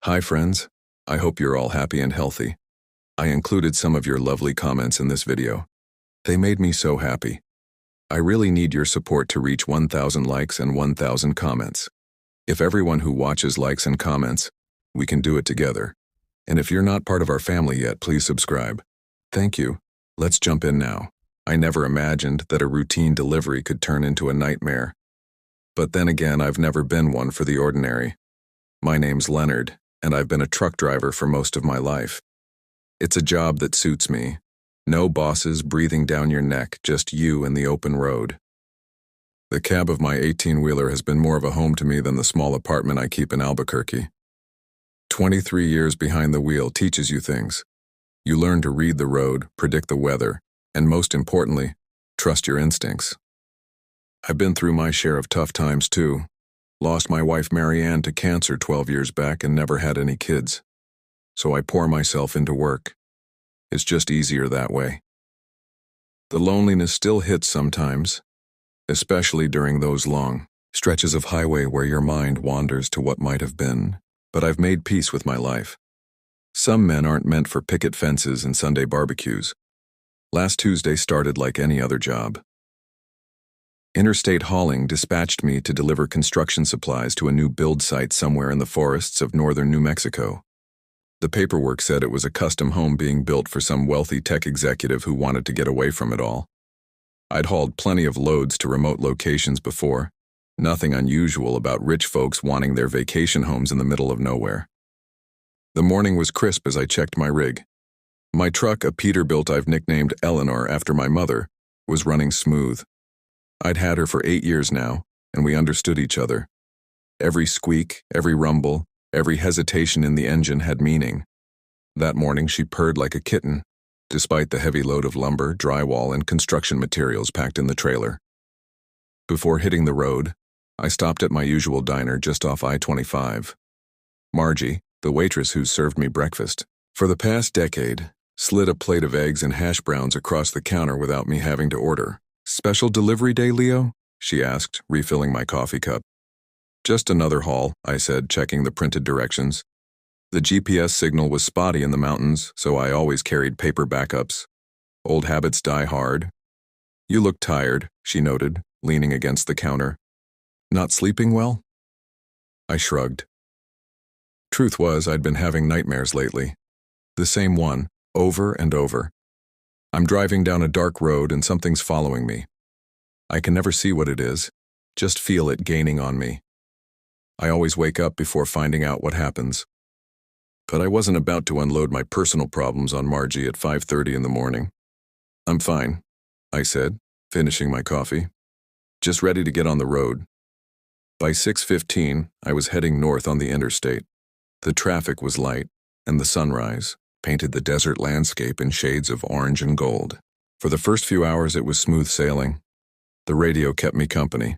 Hi friends, I hope you're all happy and healthy. I included some of your lovely comments in this video. They made me so happy. I really need your support to reach 1,000 likes and 1,000 comments. If everyone who watches likes and comments, we can do it together. And if you're not part of our family yet, please subscribe. Thank you. Let's jump in now. I never imagined that a routine delivery could turn into a nightmare. But then again, I've never been one for the ordinary. My name's Leonard, and I've been a truck driver for most of my life. It's a job that suits me. No bosses breathing down your neck, just you and the open road. The cab of my 18-wheeler has been more of a home to me than the small apartment I keep in Albuquerque. 23 years behind the wheel teaches you things. You learn to read the road, predict the weather, and most importantly, trust your instincts. I've been through my share of tough times too. Lost my wife Marianne to cancer 12 years back and never had any kids. So I pour myself into work. It's just easier that way. The loneliness still hits sometimes, especially during those long stretches of highway where your mind wanders to what might have been, but I've made peace with my life. Some men aren't meant for picket fences and Sunday barbecues. Last Tuesday started like any other job. Interstate Hauling dispatched me to deliver construction supplies to a new build site somewhere in the forests of northern New Mexico. The paperwork said it was a custom home being built for some wealthy tech executive who wanted to get away from it all. I'd hauled plenty of loads to remote locations before. Nothing unusual about rich folks wanting their vacation homes in the middle of nowhere. The morning was crisp as I checked my rig. My truck, a Peterbilt I've nicknamed Eleanor after my mother, was running smooth. I'd had her for 8 years now, and we understood each other. Every squeak, every rumble, every hesitation in the engine had meaning. That morning she purred like a kitten, despite the heavy load of lumber, drywall, and construction materials packed in the trailer. Before hitting the road, I stopped at my usual diner just off I-25. Margie, the waitress who served me breakfast, for the past decade, slid a plate of eggs and hash browns across the counter without me having to order. "Special delivery day, Leo?" she asked, refilling my coffee cup. "Just another haul," I said, checking the printed directions. The GPS signal was spotty in the mountains, so I always carried paper backups. Old habits die hard. "You look tired," she noted, leaning against the counter. "Not sleeping well?" I shrugged. Truth was, I'd been having nightmares lately. The same one, over and over. I'm driving down a dark road and something's following me. I can never see what it is, just feel it gaining on me. I always wake up before finding out what happens. But I wasn't about to unload my personal problems on Margie at 5:30 in the morning. "I'm fine," I said, finishing my coffee. "Just ready to get on the road." By 6:15, I was heading north on the interstate. The traffic was light, and the sunrise painted the desert landscape in shades of orange and gold. For the first few hours it was smooth sailing. The radio kept me company,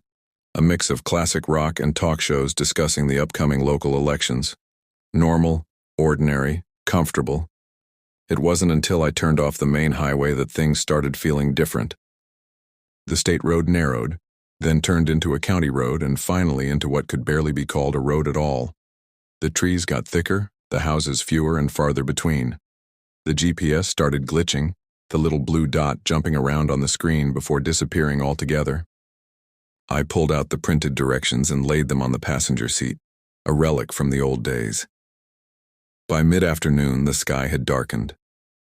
a mix of classic rock and talk shows discussing the upcoming local elections. Normal, ordinary, comfortable. It wasn't until I turned off the main highway that things started feeling different. The state road narrowed, then turned into a county road, and finally into what could barely be called a road at all. The trees got thicker, the houses fewer and farther between. The GPS started glitching, the little blue dot jumping around on the screen before disappearing altogether. I pulled out the printed directions and laid them on the passenger seat, a relic from the old days. By mid-afternoon, the sky had darkened.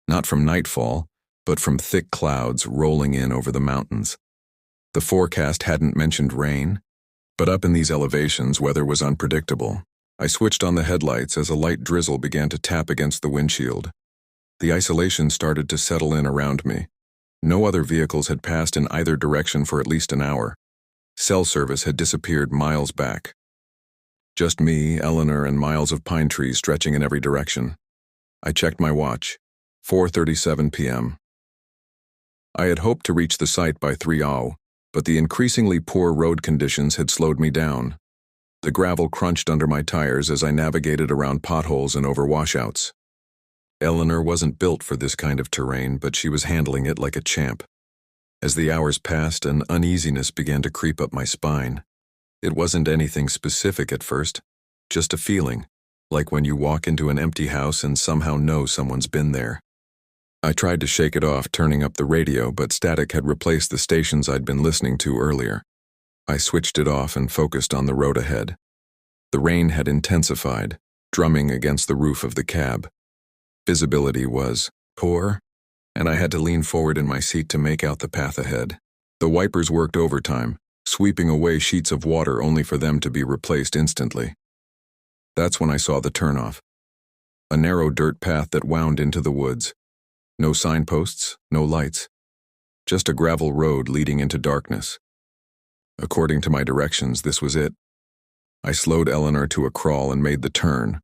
Not from nightfall, but from thick clouds rolling in over the mountains. The forecast hadn't mentioned rain, but up in these elevations, weather was unpredictable. I switched on the headlights as a light drizzle began to tap against the windshield. The isolation started to settle in around me. No other vehicles had passed in either direction for at least an hour. Cell service had disappeared miles back. Just me, Eleanor, and miles of pine trees stretching in every direction. I checked my watch. 4:37 p.m. I had hoped to reach the site by 3:00, but the increasingly poor road conditions had slowed me down. The gravel crunched under my tires as I navigated around potholes and over washouts. Eleanor wasn't built for this kind of terrain, but she was handling it like a champ. As the hours passed, an uneasiness began to creep up my spine. It wasn't anything specific at first, just a feeling, like when you walk into an empty house and somehow know someone's been there. I tried to shake it off, turning up the radio, but static had replaced the stations I'd been listening to earlier. I switched it off and focused on the road ahead. The rain had intensified, drumming against the roof of the cab. Visibility was poor, and I had to lean forward in my seat to make out the path ahead. The wipers worked overtime, sweeping away sheets of water only for them to be replaced instantly. That's when I saw the turnoff. A narrow dirt path that wound into the woods. No signposts, no lights. Just a gravel road leading into darkness. According to my directions, this was it. I slowed Eleanor to a crawl and made the turn.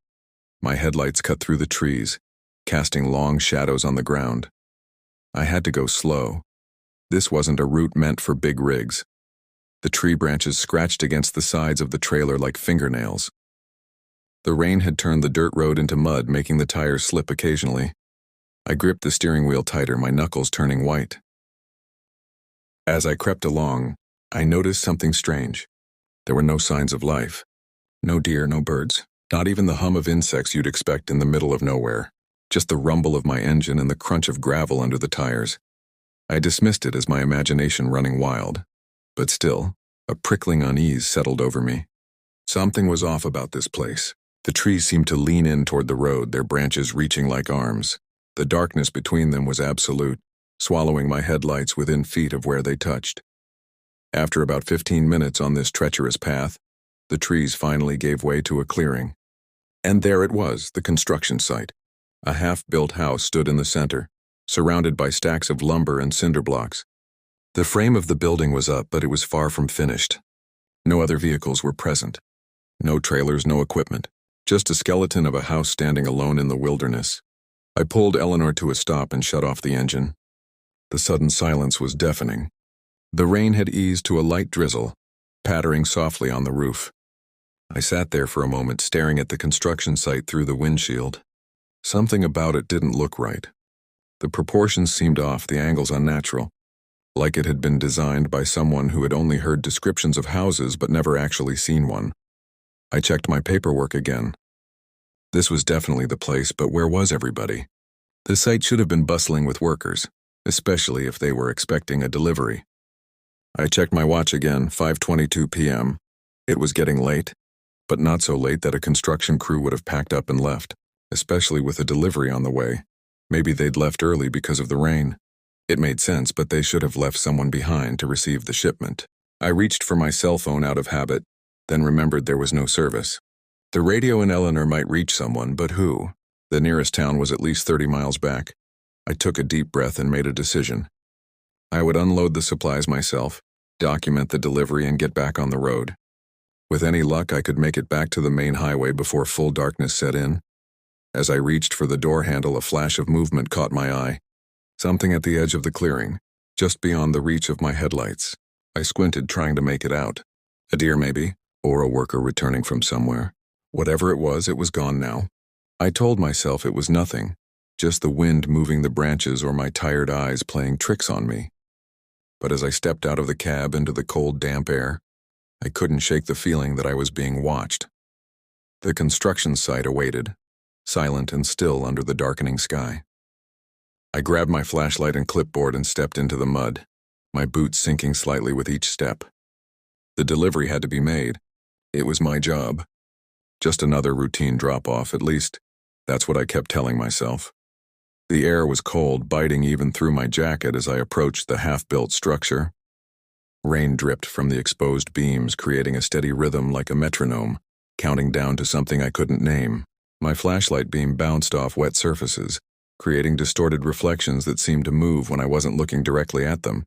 My headlights cut through the trees, casting long shadows on the ground. I had to go slow. This wasn't a route meant for big rigs. The tree branches scratched against the sides of the trailer like fingernails. The rain had turned the dirt road into mud, making the tires slip occasionally. I gripped the steering wheel tighter, my knuckles turning white. As I crept along, I noticed something strange. There were no signs of life. No deer, no birds, not even the hum of insects you'd expect in the middle of nowhere. Just the rumble of my engine and the crunch of gravel under the tires. I dismissed it as my imagination running wild. But still, a prickling unease settled over me. Something was off about this place. The trees seemed to lean in toward the road, their branches reaching like arms. The darkness between them was absolute, swallowing my headlights within feet of where they touched. After about 15 minutes on this treacherous path, the trees finally gave way to a clearing. And there it was, the construction site. A half-built house stood in the center, surrounded by stacks of lumber and cinder blocks. The frame of the building was up, but it was far from finished. No other vehicles were present. No trailers, no equipment. Just a skeleton of a house standing alone in the wilderness. I pulled Eleanor to a stop and shut off the engine. The sudden silence was deafening. The rain had eased to a light drizzle, pattering softly on the roof. I sat there for a moment, staring at the construction site through the windshield. Something about it didn't look right. The proportions seemed off, the angles unnatural, like it had been designed by someone who had only heard descriptions of houses but never actually seen one. I checked my paperwork again. This was definitely the place, but where was everybody? The site should have been bustling with workers, especially if they were expecting a delivery. I checked my watch again, 5:22 p.m. It was getting late, but not so late that a construction crew would have packed up and left, especially with a delivery on the way. Maybe they'd left early because of the rain. It made sense, but they should have left someone behind to receive the shipment. I reached for my cell phone out of habit, then remembered there was no service. The radio in Eleanor might reach someone, but who? The nearest town was at least 30 miles back. I took a deep breath and made a decision. I would unload the supplies myself, document the delivery, and get back on the road. With any luck, I could make it back to the main highway before full darkness set in. As I reached for the door handle, a flash of movement caught my eye. Something at the edge of the clearing, just beyond the reach of my headlights. I squinted, trying to make it out. A deer maybe, or a worker returning from somewhere. Whatever it was gone now. I told myself it was nothing, just the wind moving the branches or my tired eyes playing tricks on me. But as I stepped out of the cab into the cold, damp air, I couldn't shake the feeling that I was being watched. The construction site awaited, silent and still under the darkening sky. I grabbed my flashlight and clipboard and stepped into the mud, my boots sinking slightly with each step. The delivery had to be made. It was my job. Just another routine drop-off, at least. That's what I kept telling myself. The air was cold, biting even through my jacket as I approached the half-built structure. Rain dripped from the exposed beams, creating a steady rhythm like a metronome, counting down to something I couldn't name. My flashlight beam bounced off wet surfaces, creating distorted reflections that seemed to move when I wasn't looking directly at them.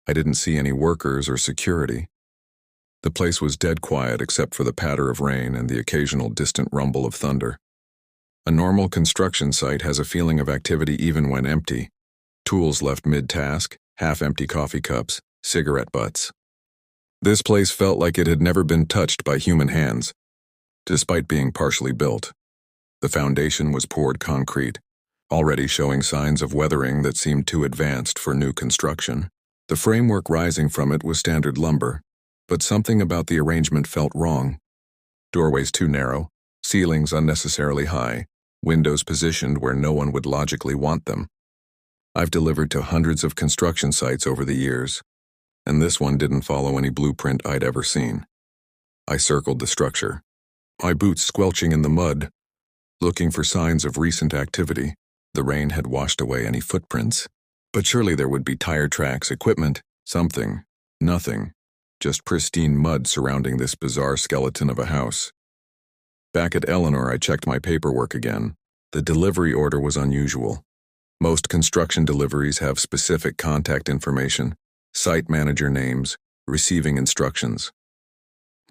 I didn't see any workers or security. The place was dead quiet except for the patter of rain and the occasional distant rumble of thunder. A normal construction site has a feeling of activity even when empty. Tools left mid-task, half-empty coffee cups, cigarette butts. This place felt like it had never been touched by human hands, despite being partially built. The foundation was poured concrete, already showing signs of weathering that seemed too advanced for new construction. The framework rising from it was standard lumber, but something about the arrangement felt wrong. Doorways too narrow, ceilings unnecessarily high, windows positioned where no one would logically want them. I've delivered to hundreds of construction sites over the years, and this one didn't follow any blueprint I'd ever seen. I circled the structure, my boots squelching in the mud, looking for signs of recent activity. The rain had washed away any footprints, but surely there would be tire tracks, equipment, something. Nothing. Just pristine mud surrounding this bizarre skeleton of a house. Back at Eleanor, I checked my paperwork again. The delivery order was unusual. Most construction deliveries have specific contact information, site manager names, receiving instructions.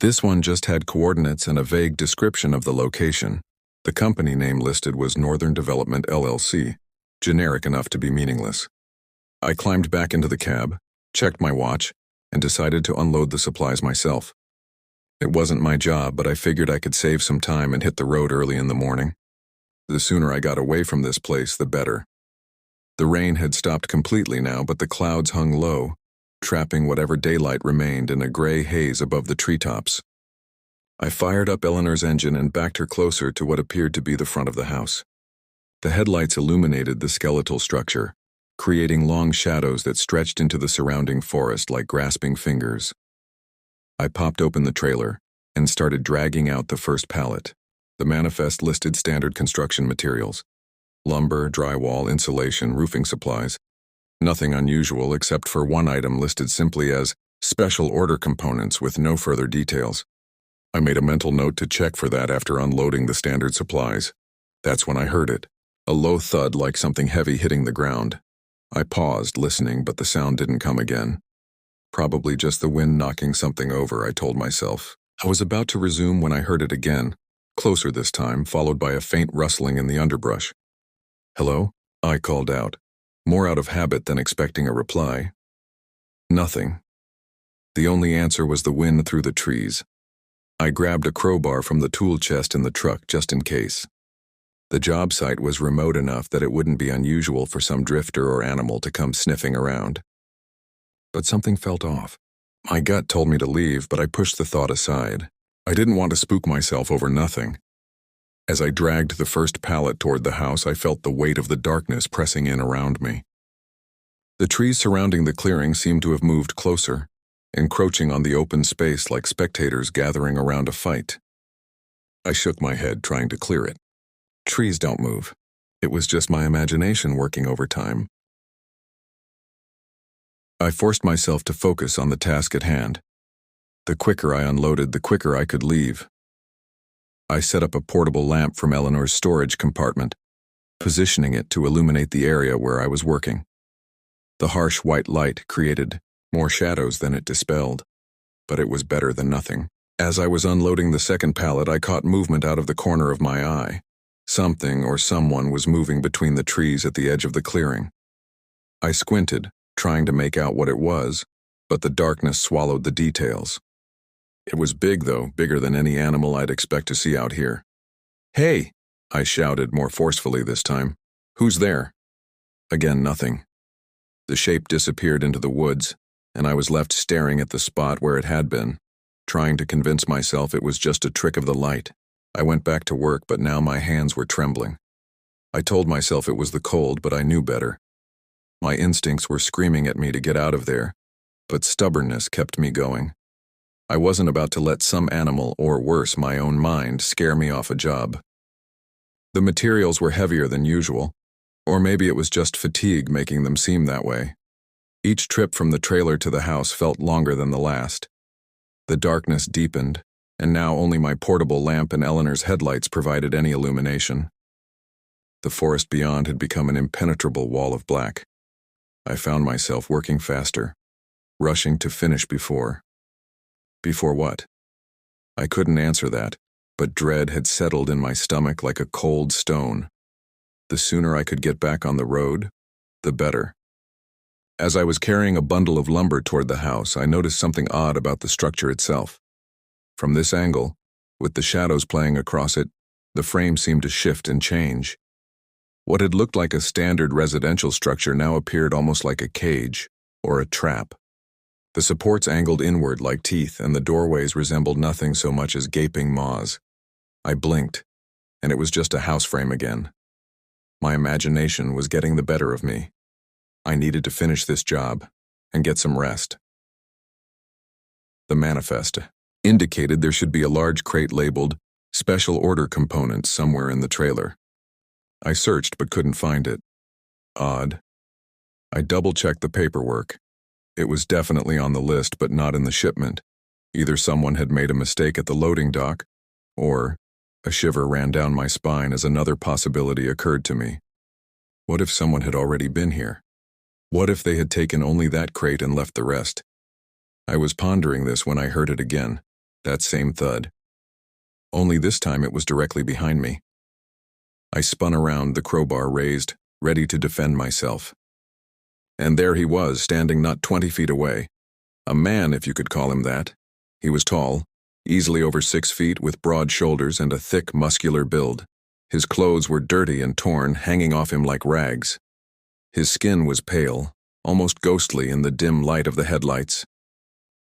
This one just had coordinates and a vague description of the location. The company name listed was Northern Development LLC, generic enough to be meaningless. I climbed back into the cab, checked my watch, and decided to unload the supplies myself. It wasn't my job, but I figured I could save some time and hit the road early in the morning. The sooner I got away from this place, the better. The rain had stopped completely now, but the clouds hung low, trapping whatever daylight remained in a gray haze above the treetops. I fired up Eleanor's engine and backed her closer to what appeared to be the front of the house. The headlights illuminated the skeletal structure, creating long shadows that stretched into the surrounding forest like grasping fingers. I popped open the trailer and started dragging out the first pallet. The manifest listed standard construction materials: lumber, drywall, insulation, roofing supplies. Nothing unusual except for one item listed simply as special order components with no further details. I made a mental note to check for that after unloading the standard supplies. That's when I heard it, a low thud like something heavy hitting the ground. I paused, listening, but the sound didn't come again. Probably just the wind knocking something over, I told myself. I was about to resume when I heard it again, closer this time, followed by a faint rustling in the underbrush. "Hello?" I called out, more out of habit than expecting a reply. Nothing. The only answer was the wind through the trees. I grabbed a crowbar from the tool chest in the truck just in case. The job site was remote enough that it wouldn't be unusual for some drifter or animal to come sniffing around. But something felt off. My gut told me to leave, but I pushed the thought aside. I didn't want to spook myself over nothing. As I dragged the first pallet toward the house, I felt the weight of the darkness pressing in around me. The trees surrounding the clearing seemed to have moved closer, encroaching on the open space like spectators gathering around a fight. I shook my head, trying to clear it. Trees don't move. It was just my imagination working overtime. I forced myself to focus on the task at hand. The quicker I unloaded, the quicker I could leave. I set up a portable lamp from Eleanor's storage compartment, positioning it to illuminate the area where I was working. The harsh white light created more shadows than it dispelled, but it was better than nothing. As I was unloading the second pallet, I caught movement out of the corner of my eye. Something or someone was moving between the trees at the edge of the clearing. I squinted, trying to make out what it was, but the darkness swallowed the details. It was big, though, bigger than any animal I'd expect to see out here. "Hey!" I shouted more forcefully this time. "Who's there?" Again, nothing. The shape disappeared into the woods, and I was left staring at the spot where it had been, trying to convince myself it was just a trick of the light. I went back to work, but now my hands were trembling. I told myself it was the cold, but I knew better. My instincts were screaming at me to get out of there, but stubbornness kept me going. I wasn't about to let some animal, or worse, my own mind, scare me off a job. The materials were heavier than usual, or maybe it was just fatigue making them seem that way. Each trip from the trailer to the house felt longer than the last. The darkness deepened, and now only my portable lamp and Eleanor's headlights provided any illumination. The forest beyond had become an impenetrable wall of black. I found myself working faster, rushing to finish before. Before what? I couldn't answer that, but dread had settled in my stomach like a cold stone. The sooner I could get back on the road, the better. As I was carrying a bundle of lumber toward the house, I noticed something odd about the structure itself. From this angle, with the shadows playing across it, the frame seemed to shift and change. What had looked like a standard residential structure now appeared almost like a cage or a trap. The supports angled inward like teeth, and the doorways resembled nothing so much as gaping maws. I blinked, and it was just a house frame again. My imagination was getting the better of me. I needed to finish this job and get some rest. The manifest indicated there should be a large crate labeled Special Order Components somewhere in the trailer. I searched but couldn't find it. Odd. I double-checked the paperwork. It was definitely on the list but not in the shipment. Either someone had made a mistake at the loading dock, or a shiver ran down my spine as another possibility occurred to me. What if someone had already been here? What if they had taken only that crate and left the rest? I was pondering this when I heard it again, that same thud. Only this time it was directly behind me. I spun around, the crowbar raised, ready to defend myself. And there he was, standing not 20 feet away. A man, if you could call him that. He was tall, easily over 6 feet, with broad shoulders and a thick, muscular build. His clothes were dirty and torn, hanging off him like rags. His skin was pale, almost ghostly in the dim light of the headlights.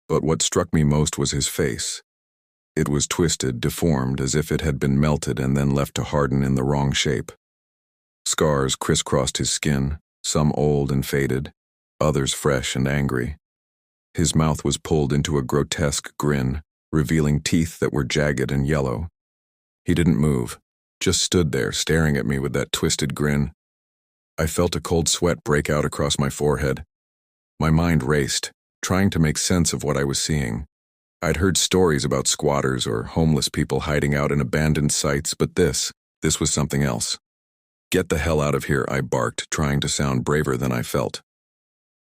But what struck me most was his face. It was twisted, deformed, as if it had been melted and then left to harden in the wrong shape. Scars crisscrossed his skin, some old and faded, others fresh and angry. His mouth was pulled into a grotesque grin, revealing teeth that were jagged and yellow. He didn't move, just stood there staring at me with that twisted grin. I felt a cold sweat break out across my forehead. My mind raced, trying to make sense of what I was seeing. I'd heard stories about squatters or homeless people hiding out in abandoned sites, but this was something else. "Get the hell out of here," I barked, trying to sound braver than I felt.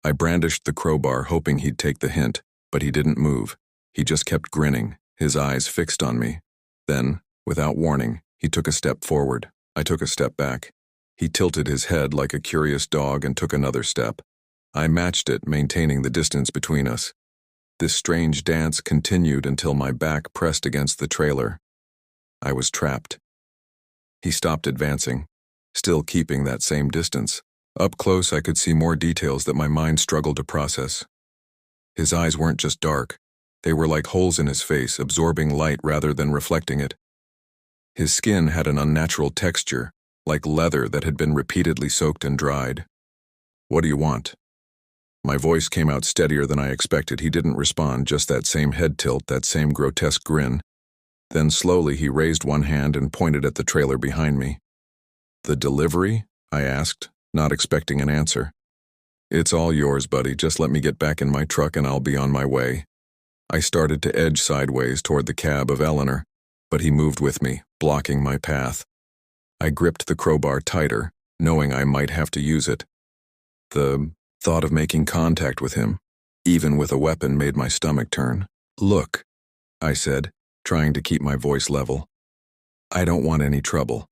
I brandished the crowbar, hoping he'd take the hint, but he didn't move. He just kept grinning, his eyes fixed on me. Then, without warning, he took a step forward. I took a step back. He tilted his head like a curious dog and took another step. I matched it, maintaining the distance between us. This strange dance continued until my back pressed against the trailer. I was trapped. He stopped advancing, still keeping that same distance. Up close, I could see more details that my mind struggled to process. His eyes weren't just dark. They were like holes in his face, absorbing light rather than reflecting it. His skin had an unnatural texture, like leather that had been repeatedly soaked and dried. "What do you want?" My voice came out steadier than I expected. He didn't respond, just that same head tilt, that same grotesque grin. Then slowly he raised one hand and pointed at the trailer behind me. "The delivery?" I asked, not expecting an answer. "It's all yours, buddy. Just let me get back in my truck and I'll be on my way." I started to edge sideways toward the cab of Eleanor, but he moved with me, blocking my path. I gripped the crowbar tighter, knowing I might have to use it. The thought of making contact with him, even with a weapon, made my stomach turn. "Look," I said, trying to keep my voice level. "I don't want any trouble.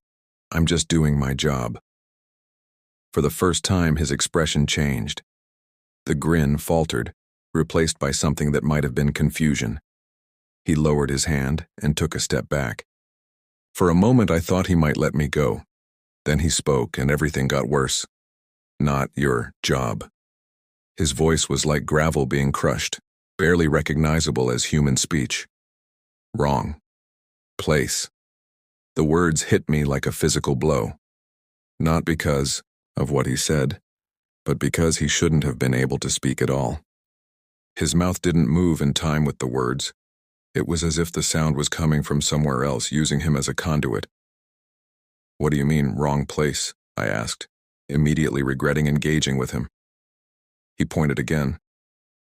I'm just doing my job." For the first time, his expression changed. The grin faltered, replaced by something that might have been confusion. He lowered his hand and took a step back. For a moment, I thought he might let me go. Then he spoke, and everything got worse. "Not your job." His voice was like gravel being crushed, barely recognizable as human speech. "Wrong place." The words hit me like a physical blow. Not because of what he said, but because he shouldn't have been able to speak at all. His mouth didn't move in time with the words. It was as if the sound was coming from somewhere else, using him as a conduit. "What do you mean, wrong place?" I asked, immediately regretting engaging with him. He pointed again.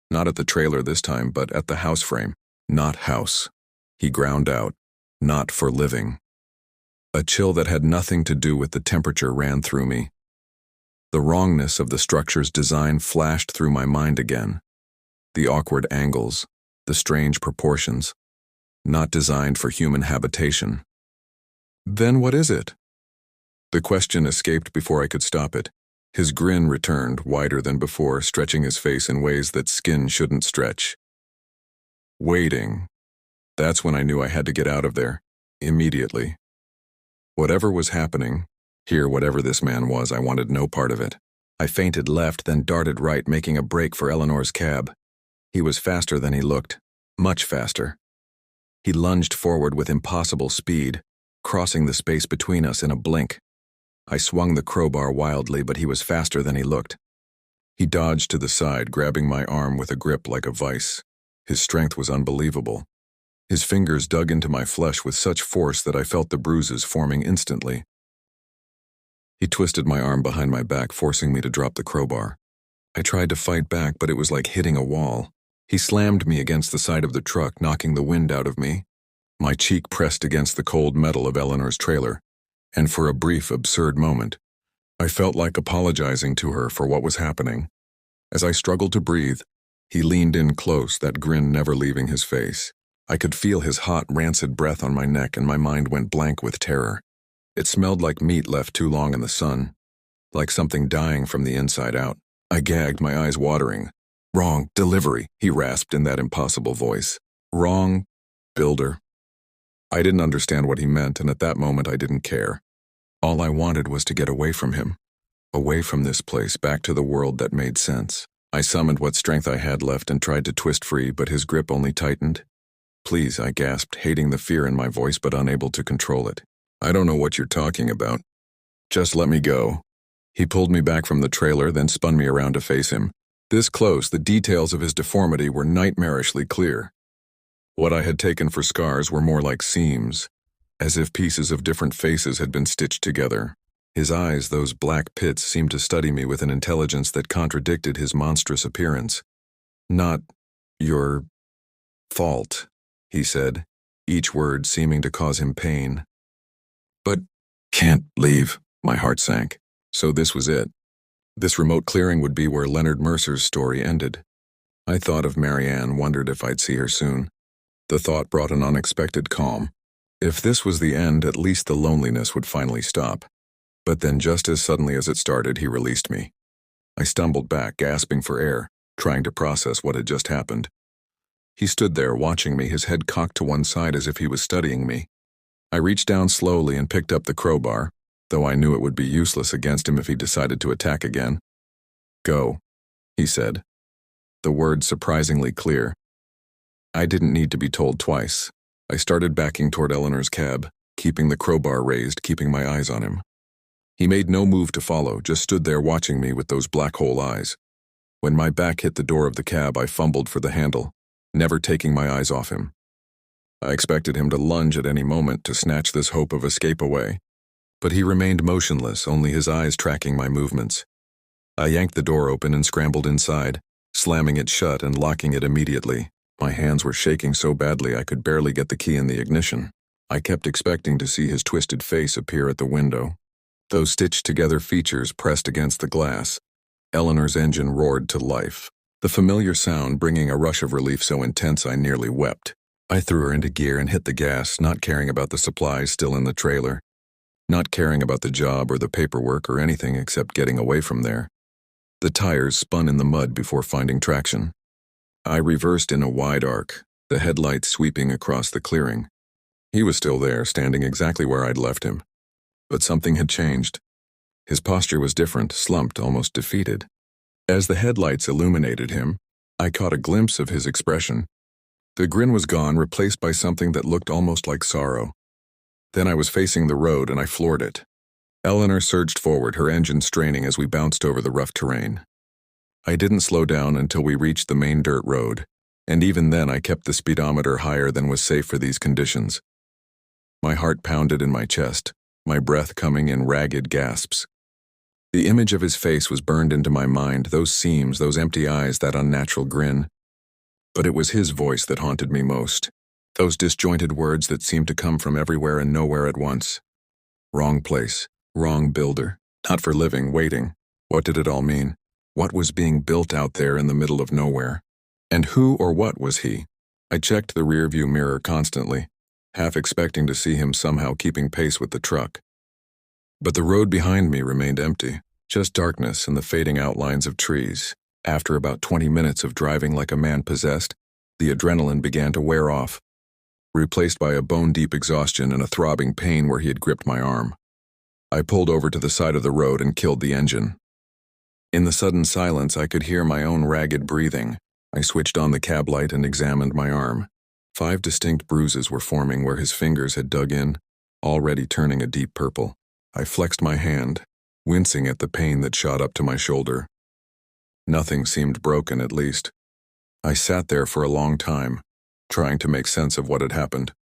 Not at the trailer this time, but at the house frame. "Not house," he ground out. "Not for living." A chill that had nothing to do with the temperature ran through me. The wrongness of the structure's design flashed through my mind again. The awkward angles, the strange proportions, not designed for human habitation. "Then what is it?" The question escaped before I could stop it. His grin returned, wider than before, stretching his face in ways that skin shouldn't stretch. "Waiting." That's when I knew I had to get out of there, immediately. Whatever was happening, here whatever this man was, I wanted no part of it. I feinted left, then darted right, making a break for Eleanor's cab. He was faster than he looked, much faster. He lunged forward with impossible speed, crossing the space between us in a blink. I swung the crowbar wildly, but he was faster than he looked. He dodged to the side, grabbing my arm with a grip like a vice. His strength was unbelievable. His fingers dug into my flesh with such force that I felt the bruises forming instantly. He twisted my arm behind my back, forcing me to drop the crowbar. I tried to fight back, but it was like hitting a wall. He slammed me against the side of the truck, knocking the wind out of me. My cheek pressed against the cold metal of Eleanor's trailer, and for a brief, absurd moment, I felt like apologizing to her for what was happening. As I struggled to breathe, he leaned in close, that grin never leaving his face. I could feel his hot, rancid breath on my neck, and my mind went blank with terror. It smelled like meat left too long in the sun, like something dying from the inside out. I gagged, my eyes watering. "Wrong delivery," he rasped in that impossible voice. "Wrong builder." I didn't understand what he meant, and at that moment I didn't care. All I wanted was to get away from him, away from this place, back to the world that made sense. I summoned what strength I had left and tried to twist free, but his grip only tightened. "Please," I gasped, hating the fear in my voice but unable to control it. "I don't know what you're talking about. Just let me go." He pulled me back from the trailer, then spun me around to face him. This close, the details of his deformity were nightmarishly clear. What I had taken for scars were more like seams, as if pieces of different faces had been stitched together. His eyes, those black pits, seemed to study me with an intelligence that contradicted his monstrous appearance. "Not your fault," he said, each word seeming to cause him pain. "But can't leave," my heart sank. So this was it. This remote clearing would be where Leonard Mercer's story ended. I thought of Marianne, wondered if I'd see her soon. The thought brought an unexpected calm. If this was the end, at least the loneliness would finally stop. But then, just as suddenly as it started, he released me. I stumbled back, gasping for air, trying to process what had just happened. He stood there, watching me, his head cocked to one side as if he was studying me. I reached down slowly and picked up the crowbar, though I knew it would be useless against him if he decided to attack again. "Go," he said, the words surprisingly clear. I didn't need to be told twice. I started backing toward Eleanor's cab, keeping the crowbar raised, keeping my eyes on him. He made no move to follow, just stood there watching me with those black hole eyes. When my back hit the door of the cab, I fumbled for the handle, never taking my eyes off him. I expected him to lunge at any moment to snatch this hope of escape away, but he remained motionless, only his eyes tracking my movements. I yanked the door open and scrambled inside, slamming it shut and locking it immediately. My hands were shaking so badly I could barely get the key in the ignition. I kept expecting to see his twisted face appear at the window. Those stitched-together features pressed against the glass. Eleanor's engine roared to life, the familiar sound bringing a rush of relief so intense I nearly wept. I threw her into gear and hit the gas, not caring about the supplies still in the trailer, not caring about the job or the paperwork or anything except getting away from there. The tires spun in the mud before finding traction. I reversed in a wide arc, the headlights sweeping across the clearing. He was still there, standing exactly where I'd left him. But something had changed. His posture was different, slumped, almost defeated. As the headlights illuminated him, I caught a glimpse of his expression. The grin was gone, replaced by something that looked almost like sorrow. Then I was facing the road and I floored it. Eleanor surged forward, her engine straining as we bounced over the rough terrain. I didn't slow down until we reached the main dirt road, and even then I kept the speedometer higher than was safe for these conditions. My heart pounded in my chest, my breath coming in ragged gasps. The image of his face was burned into my mind, those seams, those empty eyes, that unnatural grin. But it was his voice that haunted me most, those disjointed words that seemed to come from everywhere and nowhere at once. Wrong place, wrong builder, not for living, waiting. What did it all mean? What was being built out there in the middle of nowhere? And who or what was he? I checked the rearview mirror constantly, half expecting to see him somehow keeping pace with the truck. But the road behind me remained empty, just darkness and the fading outlines of trees. After about 20 minutes of driving like a man possessed, the adrenaline began to wear off, replaced by a bone-deep exhaustion and a throbbing pain where he had gripped my arm. I pulled over to the side of the road and killed the engine. In the sudden silence, I could hear my own ragged breathing. I switched on the cab light and examined my arm. 5 distinct bruises were forming where his fingers had dug in, already turning a deep purple. I flexed my hand, wincing at the pain that shot up to my shoulder. Nothing seemed broken, at least. I sat there for a long time, trying to make sense of what had happened.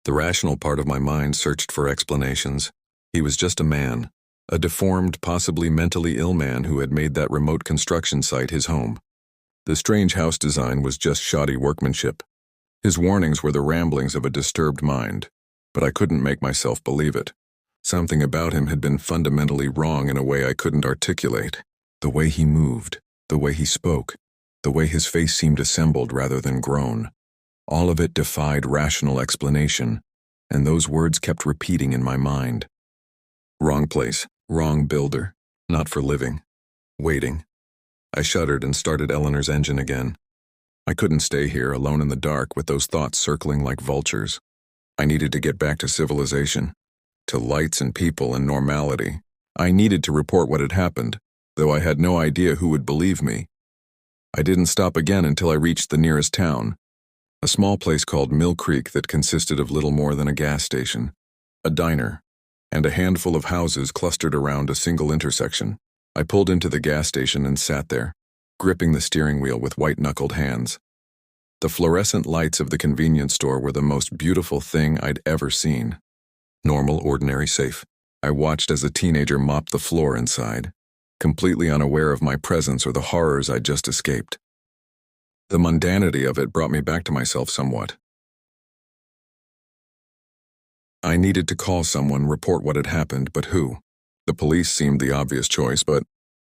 The rational part of my mind searched for explanations. He was just a man, a deformed, possibly mentally ill man who had made that remote construction site his home. The strange house design was just shoddy workmanship. His warnings were the ramblings of a disturbed mind, but I couldn't make myself believe it. Something about him had been fundamentally wrong in a way I couldn't articulate. The way he moved, the way he spoke, the way his face seemed assembled rather than grown. All of it defied rational explanation, and those words kept repeating in my mind. Wrong place, wrong builder, not for living. Waiting. I shuddered and started Eleanor's engine again. I couldn't stay here alone in the dark with those thoughts circling like vultures. I needed to get back to civilization, to lights and people and normality. I needed to report what had happened, though I had no idea who would believe me. I didn't stop again until I reached the nearest town, a small place called Mill Creek that consisted of little more than a gas station, a diner, and a handful of houses clustered around a single intersection. I pulled into the gas station and sat there, gripping the steering wheel with white-knuckled hands. The fluorescent lights of the convenience store were the most beautiful thing I'd ever seen. Normal, ordinary, safe. I watched as a teenager mopped the floor inside, completely unaware of my presence or the horrors I'd just escaped. The mundanity of it brought me back to myself somewhat. I needed to call someone, report what had happened, but who? The police seemed the obvious choice, but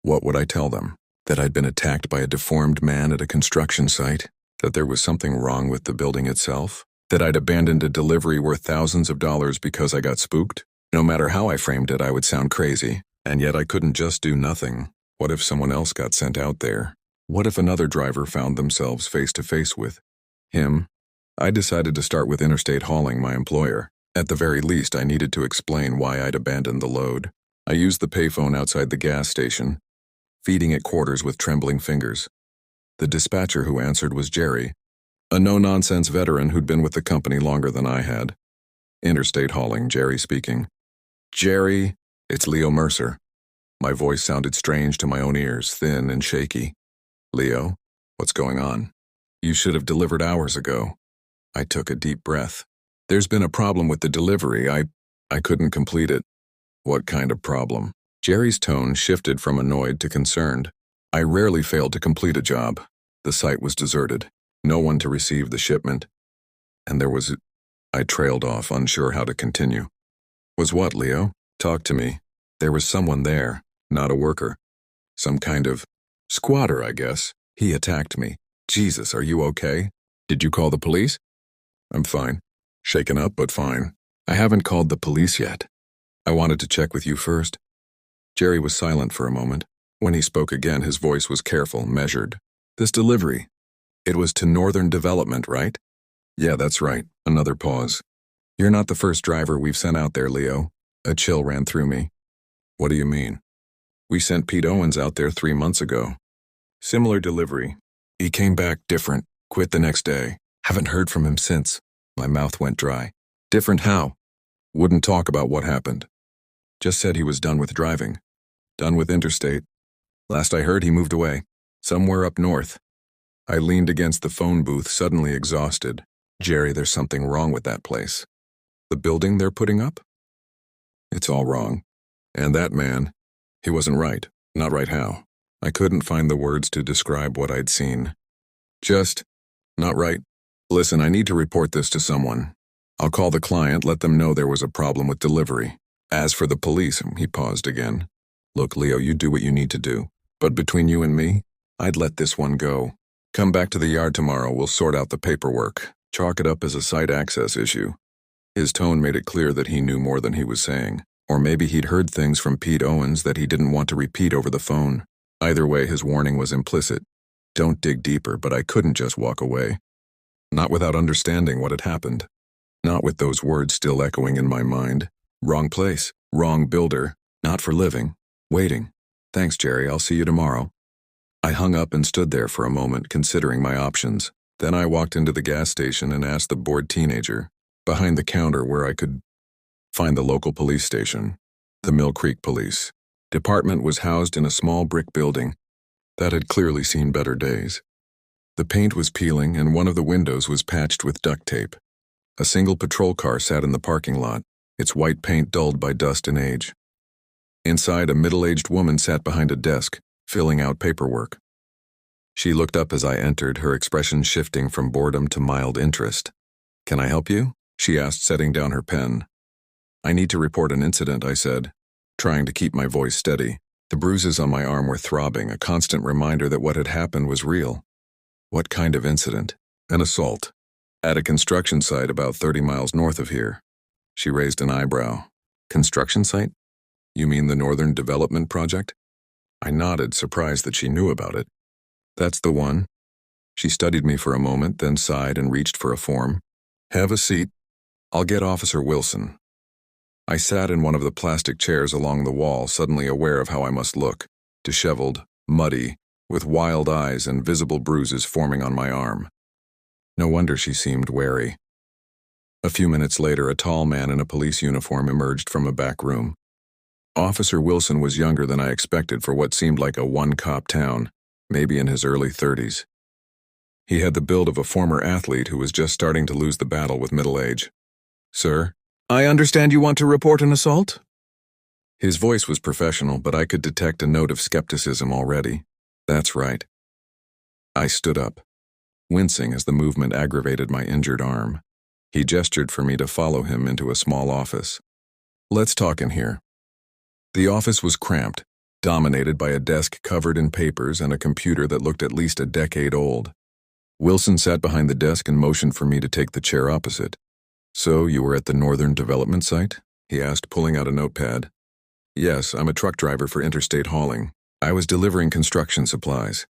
what would I tell them? That I'd been attacked by a deformed man at a construction site? That there was something wrong with the building itself? That I'd abandoned a delivery worth thousands of dollars because I got spooked? No matter how I framed it, I would sound crazy. And yet I couldn't just do nothing. What if someone else got sent out there? What if another driver found themselves face to face with him? I decided to start with Interstate Hauling, my employer. At the very least, I needed to explain why I'd abandoned the load. I used the payphone outside the gas station, feeding it quarters with trembling fingers. The dispatcher who answered was Jerry, a no-nonsense veteran who'd been with the company longer than I had. Interstate Hauling, Jerry speaking. Jerry, it's Leo Mercer. My voice sounded strange to my own ears, thin and shaky. Leo, what's going on? You should have delivered hours ago. I took a deep breath. There's been a problem with the delivery. I couldn't complete it. What kind of problem? Jerry's tone shifted from annoyed to concerned. I rarely failed to complete a job. The site was deserted. No one to receive the shipment. And there was... I trailed off, unsure how to continue. Was what, Leo? Talk to me. There was someone there, not a worker. Some kind of squatter, I guess. He attacked me. Jesus, are you okay? Did you call the police? I'm fine. Shaken up, but fine. I haven't called the police yet. I wanted to check with you first. Jerry was silent for a moment. When he spoke again, his voice was careful, measured. This delivery. It was to Northern Development, right? Yeah, that's right. Another pause. You're not the first driver we've sent out there, Leo. A chill ran through me. What do you mean? We sent Pete Owens out there 3 months ago. Similar delivery. He came back different, quit the next day. Haven't heard from him since. My mouth went dry. Different how? Wouldn't talk about what happened. Just said he was done with driving. Done with Interstate. Last I heard, he moved away. Somewhere up north. I leaned against the phone booth, suddenly exhausted. Jerry, there's something wrong with that place. The building they're putting up? It's all wrong. And that man, he wasn't right. Not right how? I couldn't find the words to describe what I'd seen. Just, not right. Listen, I need to report this to someone. I'll call the client, let them know there was a problem with delivery. As for the police, he paused again. Look, Leo, you do what you need to do. But between you and me, I'd let this one go. Come back to the yard tomorrow, we'll sort out the paperwork. Chalk it up as a site access issue. His tone made it clear that he knew more than he was saying. Or maybe he'd heard things from Pete Owens that he didn't want to repeat over the phone. Either way, his warning was implicit. Don't dig deeper, but I couldn't just walk away. Not without understanding what had happened. Not with those words still echoing in my mind. Wrong place, wrong builder, not for living, waiting. Thanks, Jerry, I'll see you tomorrow. I hung up and stood there for a moment, considering my options. Then I walked into the gas station and asked the bored teenager, behind the counter where I could Find the local police station. The Mill Creek Police Department was housed in a small brick building that had clearly seen better days. The paint was peeling and one of the windows was patched with duct tape. A single patrol car sat in the parking lot, its white paint dulled by dust and age. Inside, a middle-aged woman sat behind a desk, filling out paperwork. She looked up as I entered, her expression shifting from boredom to mild interest. "Can I help you?" she asked, setting down her pen. "I need to report an incident," I said, trying to keep my voice steady. The bruises on my arm were throbbing, a constant reminder that what had happened was real. "What kind of incident?" "An assault. At a construction site about 30 miles north of here." She raised an eyebrow. "Construction site? You mean the Northern Development Project?" I nodded, surprised that she knew about it. "That's the one." She studied me for a moment, then sighed and reached for a form. "Have a seat. I'll get Officer Wilson." I sat in one of the plastic chairs along the wall, suddenly aware of how I must look, disheveled, muddy, with wild eyes and visible bruises forming on my arm. No wonder she seemed wary. A few minutes later, a tall man in a police uniform emerged from a back room. Officer Wilson was younger than I expected for what seemed like a one-cop town, maybe in his early 30s. He had the build of a former athlete who was just starting to lose the battle with middle age. "Sir, I understand you want to report an assault?" His voice was professional, but I could detect a note of skepticism already. "That's right." I stood up, wincing as the movement aggravated my injured arm. He gestured for me to follow him into a small office. "Let's talk in here." The office was cramped, dominated by a desk covered in papers and a computer that looked at least a decade old. Wilson sat behind the desk and motioned for me to take the chair opposite. "So, you were at the Northern Development Site?" he asked, pulling out a notepad. "Yes, I'm a truck driver for interstate hauling. I was delivering construction supplies."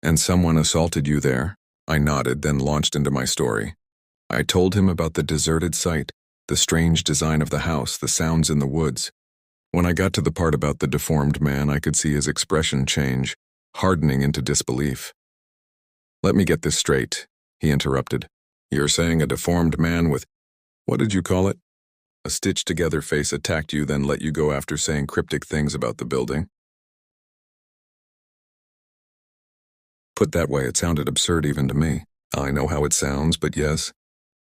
"And someone assaulted you there?" I nodded, then launched into my story. I told him about the deserted site, the strange design of the house, the sounds in the woods. When I got to the part about the deformed man, I could see his expression change, hardening into disbelief. "Let me get this straight," he interrupted. "You're saying a deformed man with, what did you call it? A stitched-together face attacked you, then let you go after saying cryptic things about the building?" Put that way, it sounded absurd even to me. I know how it sounds, but yes,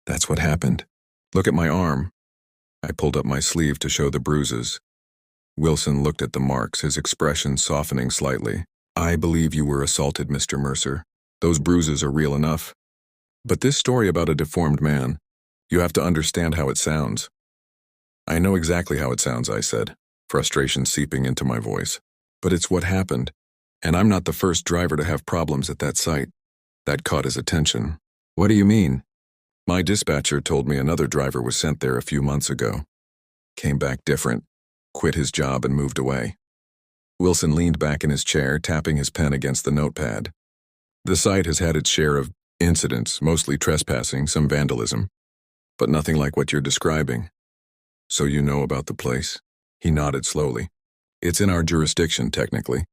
that's what happened. "Look at my arm." I pulled up my sleeve to show the bruises. Wilson looked at the marks, his expression softening slightly. "I believe you were assaulted, Mr. Mercer. Those bruises are real enough. But this story about a deformed man, you have to understand how it sounds." "I know exactly how it sounds," I said, frustration seeping into my voice. "But it's what happened, and I'm not the first driver to have problems at that site." That caught his attention. "What do you mean?" "My dispatcher told me another driver was sent there a few months ago. Came back different, quit his job and moved away." Wilson leaned back in his chair, tapping his pen against the notepad. "The site has had its share of incidents, mostly trespassing, some vandalism, but nothing like what you're describing." "So you know about the place?" He nodded slowly. "It's in our jurisdiction, technically.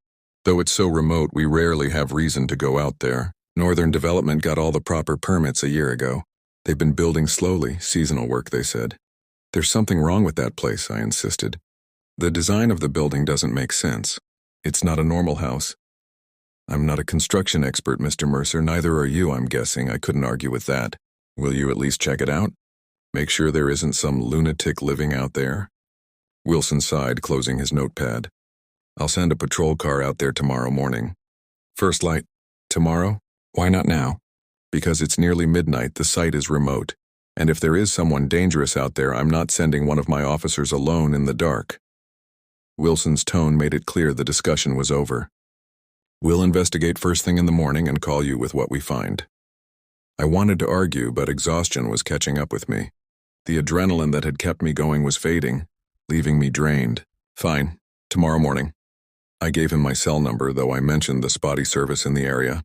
Though it's so remote, we rarely have reason to go out there. Northern Development got all the proper permits a year ago. They've been building slowly, seasonal work, they said." "There's something wrong with that place," I insisted. "The design of the building doesn't make sense. It's not a normal house." "I'm not a construction expert, Mr. Mercer, neither are you, I'm guessing. I couldn't argue with that. Will you at least check it out? Make sure there isn't some lunatic living out there?" Wilson sighed, closing his notepad. "I'll send a patrol car out there tomorrow morning." "First light. Tomorrow? Why not now?" "Because it's nearly midnight, the site is remote, and if there is someone dangerous out there, I'm not sending one of my officers alone in the dark." Wilson's tone made it clear the discussion was over. "We'll investigate first thing in the morning and call you with what we find." I wanted to argue, but exhaustion was catching up with me. The adrenaline that had kept me going was fading, leaving me drained. "Fine, tomorrow morning." I gave him my cell number, though I mentioned the spotty service in the area.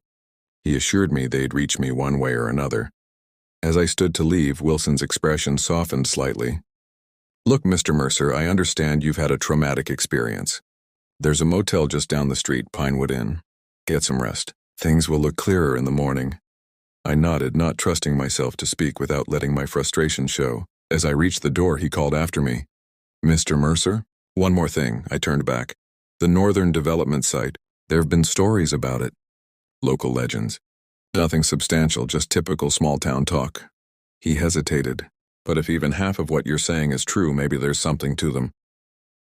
He assured me they'd reach me one way or another. As I stood to leave, Wilson's expression softened slightly. "Look, Mr. Mercer, I understand you've had a traumatic experience. There's a motel just down the street, Pinewood Inn. Get some rest. Things will look clearer in the morning." I nodded, not trusting myself to speak without letting my frustration show. As I reached the door, he called after me. Mr. Mercer? One more thing, I turned back. The Northern Development Site. There have been stories about it. Local legends. Nothing substantial, just typical small-town talk. He hesitated. But if even half of what you're saying is true, maybe there's something to them.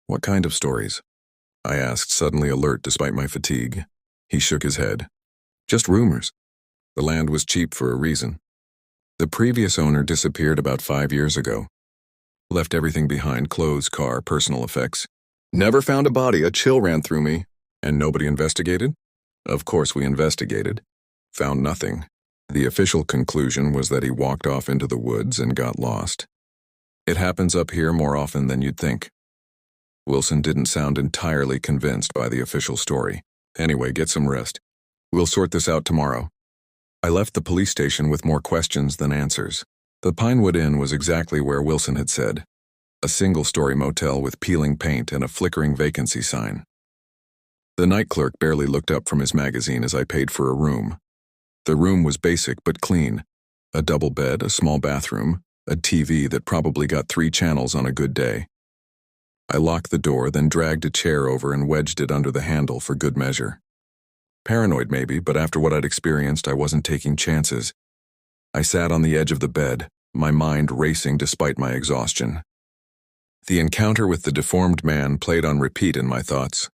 What kind of stories? I asked, suddenly alert despite my fatigue. He shook his head. Just rumors. The land was cheap for a reason. The previous owner disappeared about 5 years ago. Left everything behind, clothes, car, personal effects. Never found a body, a chill ran through me. And nobody investigated? Of course we investigated. Found nothing. The official conclusion was that he walked off into the woods and got lost. It happens up here more often than you'd think. Wilson didn't sound entirely convinced by the official story. Anyway, get some rest. We'll sort this out tomorrow. I left the police station with more questions than answers. The Pinewood Inn was exactly where Wilson had said. A single-story motel with peeling paint and a flickering vacancy sign. The night clerk barely looked up from his magazine as I paid for a room. The room was basic but clean. A double bed, a small bathroom, a TV that probably got 3 channels on a good day. I locked the door, then dragged a chair over and wedged it under the handle for good measure. Paranoid maybe, but after what I'd experienced, I wasn't taking chances. I sat on the edge of the bed, my mind racing despite my exhaustion. The encounter with the deformed man played on repeat in my thoughts.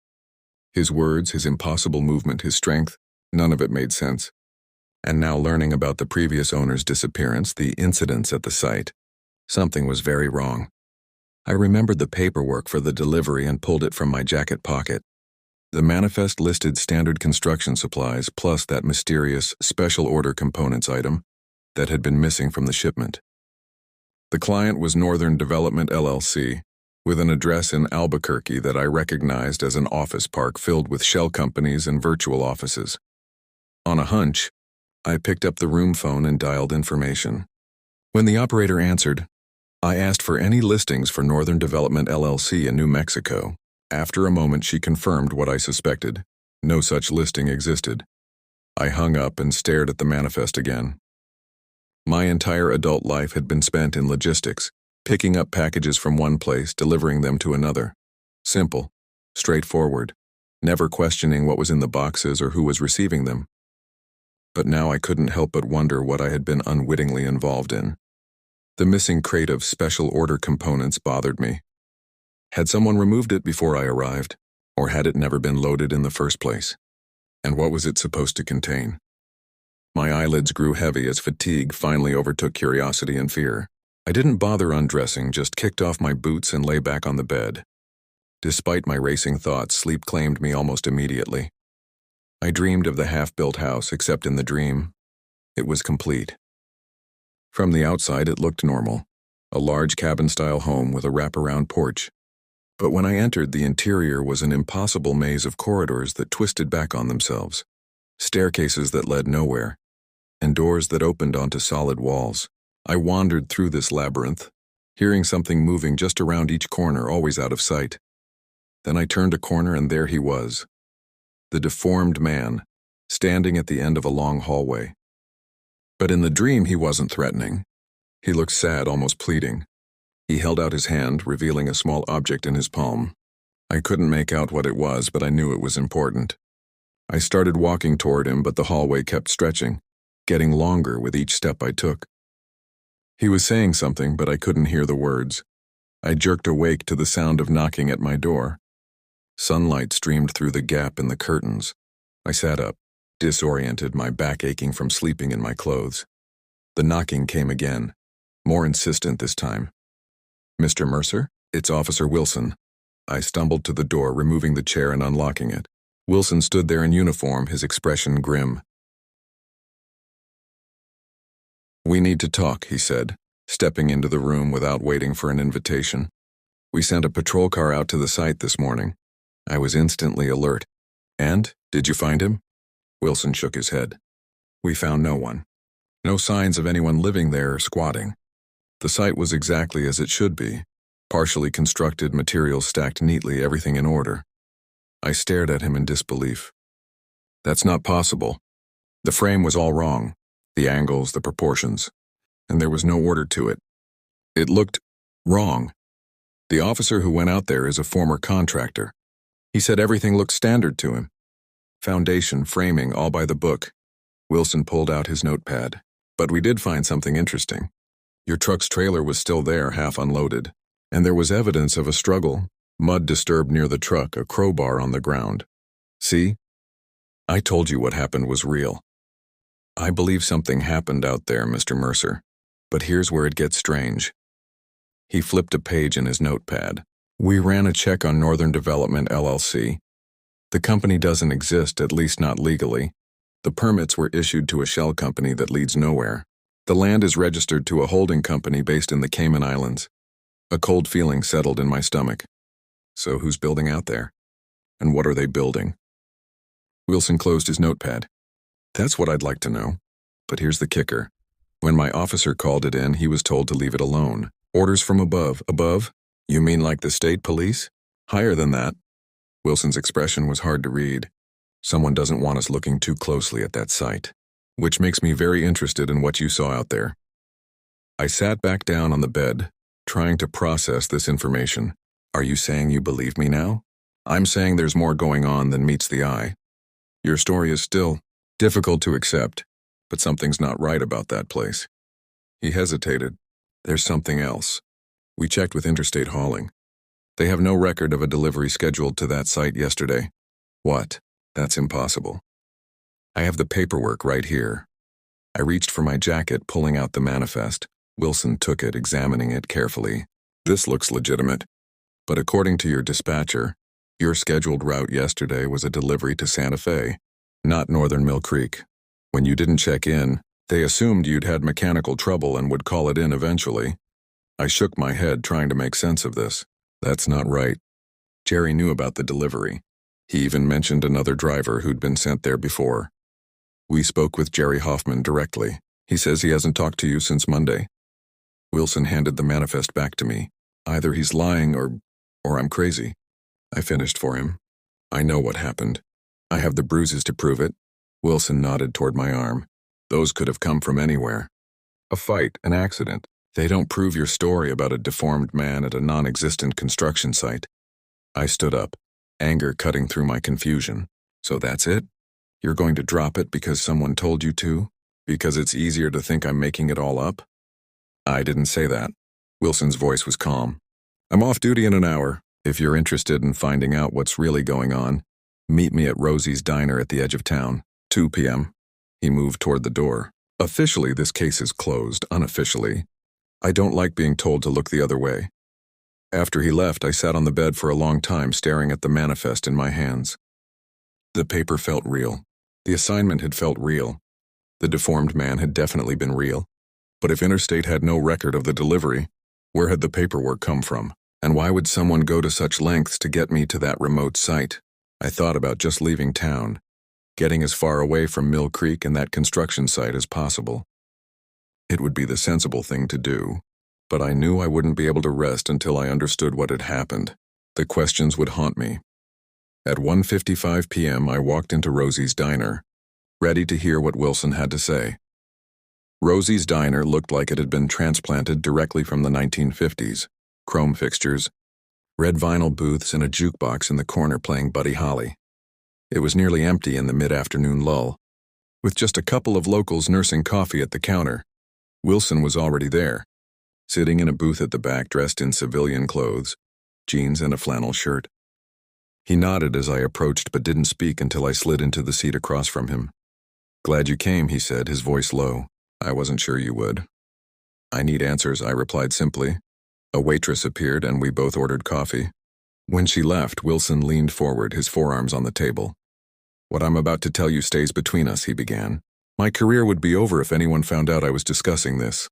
His words, his impossible movement, his strength, none of it made sense. And now learning about the previous owner's disappearance, the incidents at the site, something was very wrong. I remembered the paperwork for the delivery and pulled it from my jacket pocket. The manifest listed standard construction supplies plus that mysterious special order components item that had been missing from the shipment. The client was Northern Development LLC, with an address in Albuquerque that I recognized as an office park filled with shell companies and virtual offices. On a hunch, I picked up the room phone and dialed information. When the operator answered, I asked for any listings for Northern Development LLC in New Mexico. After a moment, she confirmed what I suspected. No such listing existed. I hung up and stared at the manifest again. My entire adult life had been spent in logistics, picking up packages from one place, delivering them to another. Simple, straightforward, never questioning what was in the boxes or who was receiving them. But now I couldn't help but wonder what I had been unwittingly involved in. The missing crate of special order components bothered me. Had someone removed it before I arrived, or had it never been loaded in the first place? And what was it supposed to contain? My eyelids grew heavy as fatigue finally overtook curiosity and fear. I didn't bother undressing, just kicked off my boots and lay back on the bed. Despite my racing thoughts, sleep claimed me almost immediately. I dreamed of the half-built house, except in the dream, it was complete. From the outside, it looked normal, a large cabin-style home with a wraparound porch. But when I entered, the interior was an impossible maze of corridors that twisted back on themselves, staircases that led nowhere, and doors that opened onto solid walls. I wandered through this labyrinth, hearing something moving just around each corner, always out of sight. Then I turned a corner and there he was, the deformed man, standing at the end of a long hallway. But in the dream, he wasn't threatening. He looked sad, almost pleading. He held out his hand, revealing a small object in his palm. I couldn't make out what it was, but I knew it was important. I started walking toward him, but the hallway kept stretching, getting longer with each step I took. He was saying something, but I couldn't hear the words. I jerked awake to the sound of knocking at my door. Sunlight streamed through the gap in the curtains. I sat up, disoriented, my back aching from sleeping in my clothes. The knocking came again, more insistent this time. Mr. Mercer? It's Officer Wilson. I stumbled to the door, removing the chair and unlocking it. Wilson stood there in uniform, his expression grim. We need to talk, he said, stepping into the room without waiting for an invitation. We sent a patrol car out to the site this morning. I was instantly alert. And, did you find him? Wilson shook his head. We found no one. No signs of anyone living there or squatting. The site was exactly as it should be. Partially constructed, materials stacked neatly, everything in order. I stared at him in disbelief. That's not possible. The frame was all wrong. The angles, the proportions. And there was no order to it. It looked wrong. The officer who went out there is a former contractor. He said everything looked standard to him. Foundation, framing, all by the book. Wilson pulled out his notepad. But we did find something interesting. Your truck's trailer was still there, half unloaded. And there was evidence of a struggle. Mud disturbed near the truck, a crowbar on the ground. See? I told you what happened was real. I believe something happened out there, Mr. Mercer. But here's where it gets strange. He flipped a page in his notepad. We ran a check on Northern Development, LLC. The company doesn't exist, at least not legally. The permits were issued to a shell company that leads nowhere. The land is registered to a holding company based in the Cayman Islands. A cold feeling settled in my stomach. So who's building out there? And what are they building? Wilson closed his notepad. That's what I'd like to know. But here's the kicker. When my officer called it in, he was told to leave it alone. Orders from above. Above? You mean like the state police? Higher than that. Wilson's expression was hard to read. Someone doesn't want us looking too closely at that site. Which makes me very interested in what you saw out there. I sat back down on the bed, trying to process this information. Are you saying you believe me now? I'm saying there's more going on than meets the eye. Your story is still difficult to accept, but something's not right about that place. He hesitated. There's something else. We checked with Interstate Hauling. They have no record of a delivery scheduled to that site yesterday. What? That's impossible. I have the paperwork right here. I reached for my jacket, pulling out the manifest. Wilson took it, examining it carefully. This looks legitimate. But according to your dispatcher, your scheduled route yesterday was a delivery to Santa Fe, not Northern Mill Creek. When you didn't check in, they assumed you'd had mechanical trouble and would call it in eventually. I shook my head, trying to make sense of this. That's not right. Jerry knew about the delivery. He even mentioned another driver who'd been sent there before. We spoke with Jerry Hoffman directly. He says he hasn't talked to you since Monday. Wilson handed the manifest back to me. Either he's lying or I'm crazy. I finished for him. I know what happened. I have the bruises to prove it. Wilson nodded toward my arm. Those could have come from anywhere. A fight, an accident. They don't prove your story about a deformed man at a non-existent construction site. I stood up, anger cutting through my confusion. So that's it? You're going to drop it because someone told you to? Because it's easier to think I'm making it all up? I didn't say that. Wilson's voice was calm. I'm off duty in an hour. If you're interested in finding out what's really going on, meet me at Rosie's Diner at the edge of town, 2 p.m. He moved toward the door. Officially, this case is closed. Unofficially, I don't like being told to look the other way. After he left, I sat on the bed for a long time, staring at the manifest in my hands. The paper felt real. The assignment had felt real. The deformed man had definitely been real. But if Interstate had no record of the delivery, where had the paperwork come from? And why would someone go to such lengths to get me to that remote site? I thought about just leaving town, getting as far away from Mill Creek and that construction site as possible. It would be the sensible thing to do, but I knew I wouldn't be able to rest until I understood what had happened. The questions would haunt me. At 1:55 p.m., I walked into Rosie's Diner, ready to hear what Wilson had to say. Rosie's Diner looked like it had been transplanted directly from the 1950s. Chrome fixtures, red vinyl booths, and a jukebox in the corner playing Buddy Holly. It was nearly empty in the mid-afternoon lull, with just a couple of locals nursing coffee at the counter. Wilson was already there, sitting in a booth at the back dressed in civilian clothes, jeans and a flannel shirt. He nodded as I approached but didn't speak until I slid into the seat across from him. Glad you came, he said, his voice low. I wasn't sure you would. I need answers, I replied simply. A waitress appeared and we both ordered coffee. When she left, Wilson leaned forward, his forearms on the table. What I'm about to tell you stays between us, he began. My career would be over if anyone found out I was discussing this.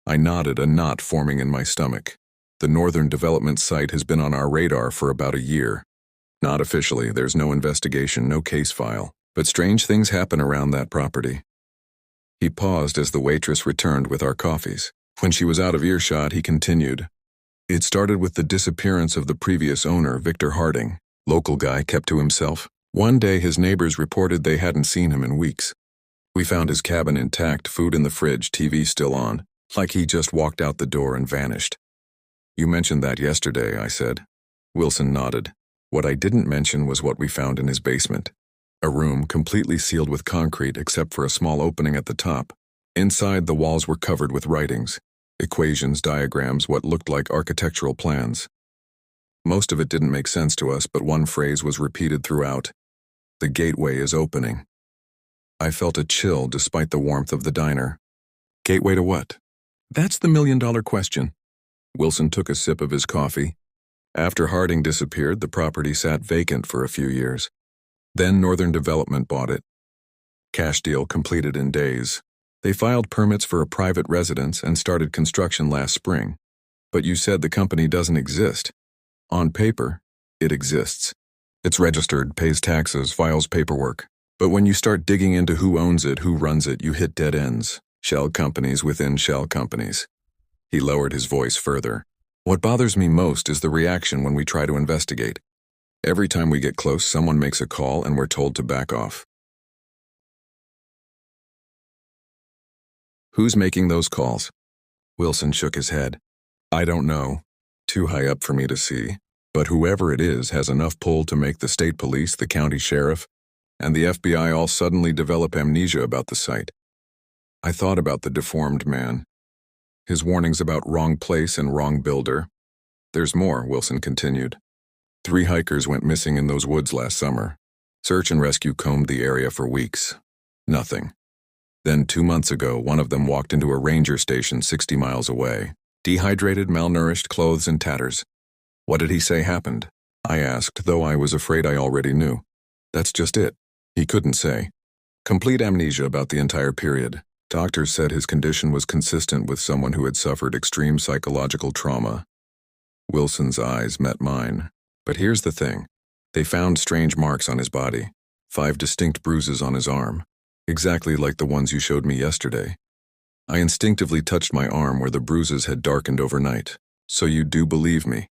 I nodded, a knot forming in my stomach. The Northern Development site has been on our radar for about a year. Not officially, there's no investigation, no case file, but strange things happen around that property. He paused as the waitress returned with our coffees. When she was out of earshot, he continued. It started with the disappearance of the previous owner, Victor Harding. Local guy, kept to himself. One day his neighbors reported they hadn't seen him in weeks. We found his cabin intact, food in the fridge, TV still on, like he just walked out the door and vanished. You mentioned that yesterday, I said. Wilson nodded. What I didn't mention was what we found in his basement. A room completely sealed with concrete except for a small opening at the top. Inside, the walls were covered with writings, equations, diagrams, what looked like architectural plans. Most of it didn't make sense to us, but one phrase was repeated throughout. The gateway is opening. I felt a chill despite the warmth of the diner. Gateway to what? That's the million-dollar question. Wilson took a sip of his coffee. After Harding disappeared, the property sat vacant for a few years. Then Northern Development bought it. Cash deal completed in days. They filed permits for a private residence and started construction last spring. But you said the company doesn't exist. On paper, it exists. It's registered, pays taxes, files paperwork. But when you start digging into who owns it, who runs it, you hit dead ends. Shell companies within shell companies. He lowered his voice further. What bothers me most is the reaction when we try to investigate. Every time we get close, someone makes a call and we're told to back off. Who's making those calls? Wilson shook his head. I don't know. Too high up for me to see. But whoever it is has enough pull to make the state police, the county sheriff, and the FBI all suddenly develop amnesia about the site. I thought about the deformed man. His warnings about wrong place and wrong builder. There's more, Wilson continued. 3 hikers went missing in those woods last summer. Search and rescue combed the area for weeks. Nothing. Then 2 months ago, one of them walked into a ranger station 60 miles away. Dehydrated, malnourished, clothes in tatters. What did he say happened? I asked, though I was afraid I already knew. That's just it. He couldn't say. Complete amnesia about the entire period. Doctors said his condition was consistent with someone who had suffered extreme psychological trauma. Wilson's eyes met mine. But here's the thing. They found strange marks on his body. 5 distinct bruises on his arm. Exactly like the ones you showed me yesterday. I instinctively touched my arm where the bruises had darkened overnight. So you do believe me?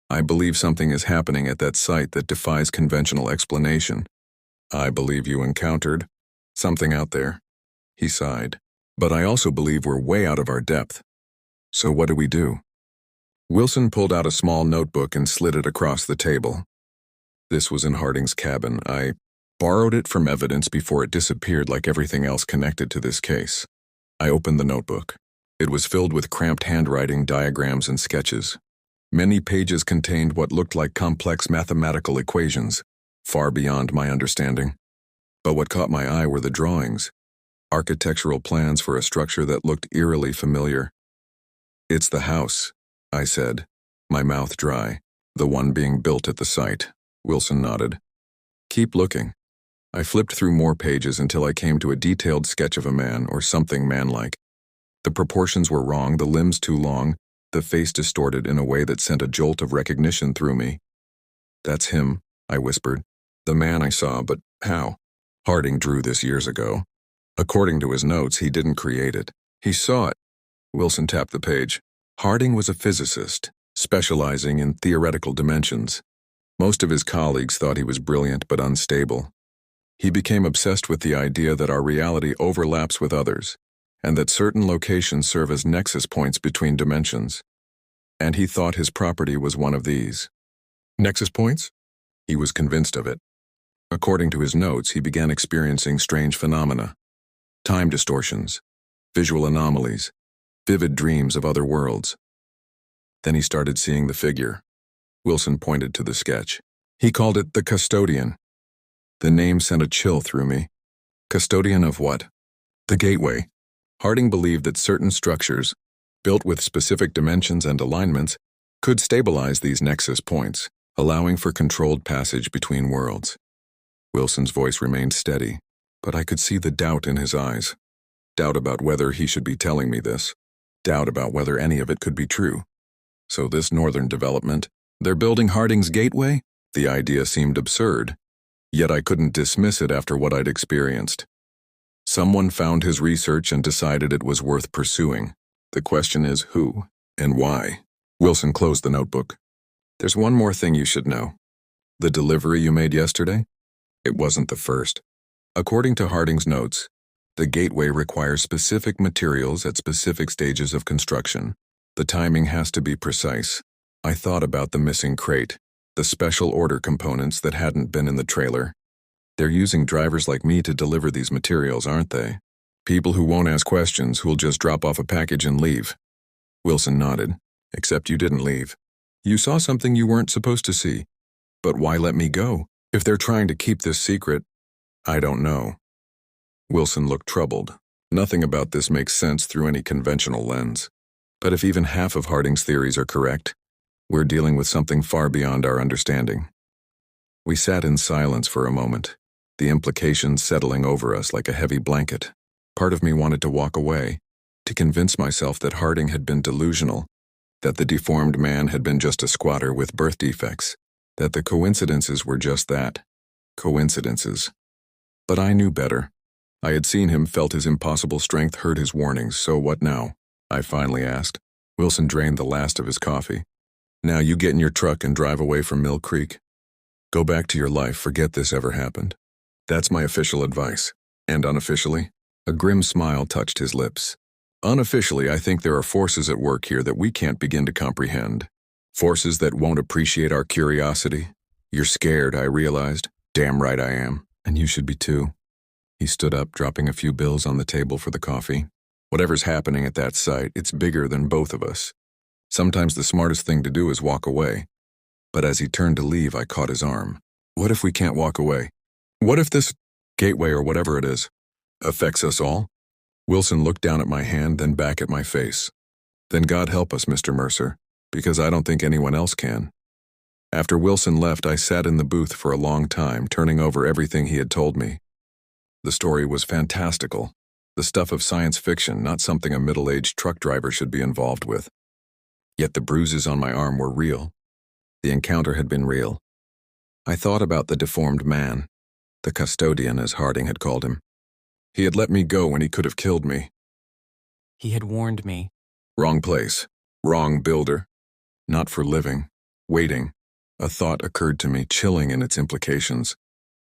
I believe something is happening at that site that defies conventional explanation. I believe you encountered something out there. He sighed. But I also believe we're way out of our depth. So what do we do? Wilson pulled out a small notebook and slid it across the table. This was in Harding's cabin. I borrowed it from evidence before it disappeared like everything else connected to this case. I opened the notebook. It was filled with cramped handwriting, diagrams, and sketches. Many pages contained what looked like complex mathematical equations, far beyond my understanding. But what caught my eye were the drawings. Architectural plans for a structure that looked eerily familiar. It's the house, I said, my mouth dry. The one being built at the site. Wilson nodded. Keep looking. I flipped through more pages until I came to a detailed sketch of a man or something manlike. The proportions were wrong, the limbs too long, the face distorted in a way that sent a jolt of recognition through me. That's him, I whispered. The man I saw, but how? Harding drew this years ago. According to his notes, he didn't create it. He saw it. Wilson tapped the page. Harding was a physicist, specializing in theoretical dimensions. Most of his colleagues thought he was brilliant but unstable. He became obsessed with the idea that our reality overlaps with others, and that certain locations serve as nexus points between dimensions. And he thought his property was one of these. Nexus points? He was convinced of it. According to his notes, he began experiencing strange phenomena. Time distortions, visual anomalies, vivid dreams of other worlds. Then he started seeing the figure. Wilson pointed to the sketch. He called it the custodian. The name sent a chill through me. Custodian of what? The gateway. Harding believed that certain structures, built with specific dimensions and alignments, could stabilize these nexus points, allowing for controlled passage between worlds. Wilson's voice remained steady, but I could see the doubt in his eyes. Doubt about whether he should be telling me this. Doubt about whether any of it could be true. So this Northern Development, they're building Harding's gateway? The idea seemed absurd. Yet I couldn't dismiss it after what I'd experienced. Someone found his research and decided it was worth pursuing. The question is who and why. Wilson closed the notebook. There's one more thing you should know. The delivery you made yesterday? It wasn't the first. According to Harding's notes, the gateway requires specific materials at specific stages of construction. The timing has to be precise. I thought about the missing crate, the special order components that hadn't been in the trailer. They're using drivers like me to deliver these materials, aren't they? People who won't ask questions, who'll just drop off a package and leave. Wilson nodded. Except you didn't leave. You saw something you weren't supposed to see. But why let me go? If they're trying to keep this secret, I don't know. Wilson looked troubled. Nothing about this makes sense through any conventional lens. But if even half of Harding's theories are correct, we're dealing with something far beyond our understanding. We sat in silence for a moment, the implications settling over us like a heavy blanket. Part of me wanted to walk away, to convince myself that Harding had been delusional, that the deformed man had been just a squatter with birth defects, that the coincidences were just that, coincidences. But I knew better. I had seen him, felt his impossible strength, heard his warnings, so what now? I finally asked. Wilson drained the last of his coffee. Now you get in your truck and drive away from Mill Creek. Go back to your life, forget this ever happened. That's my official advice. And unofficially? A grim smile touched his lips. Unofficially, I think there are forces at work here that we can't begin to comprehend. Forces that won't appreciate our curiosity. You're scared, I realized. Damn right I am. And you should be too. He stood up, dropping a few bills on the table for the coffee. Whatever's happening at that site, it's bigger than both of us. Sometimes the smartest thing to do is walk away. But as he turned to leave, I caught his arm. What if we can't walk away? What if this gateway or whatever it is affects us all? Wilson looked down at my hand, then back at my face. Then God help us, Mr. Mercer, because I don't think anyone else can. After Wilson left, I sat in the booth for a long time, turning over everything he had told me. The story was fantastical, the stuff of science fiction, not something a middle-aged truck driver should be involved with. Yet the bruises on my arm were real. The encounter had been real. I thought about the deformed man, the custodian as Harding had called him. He had let me go when he could have killed me. He had warned me. Wrong place, wrong builder. Not for living, waiting. A thought occurred to me, chilling in its implications.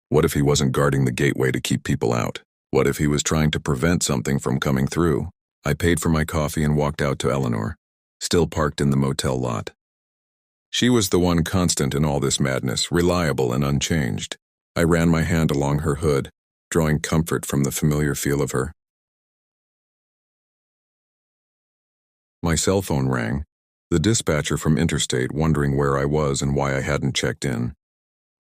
What if he wasn't guarding the gateway to keep people out? What if he was trying to prevent something from coming through? I paid for my coffee and walked out to Eleanor, still parked in the motel lot. She was the one constant in all this madness, reliable and unchanged. I ran my hand along her hood, drawing comfort from the familiar feel of her. My cell phone rang, the dispatcher from Interstate wondering where I was and why I hadn't checked in.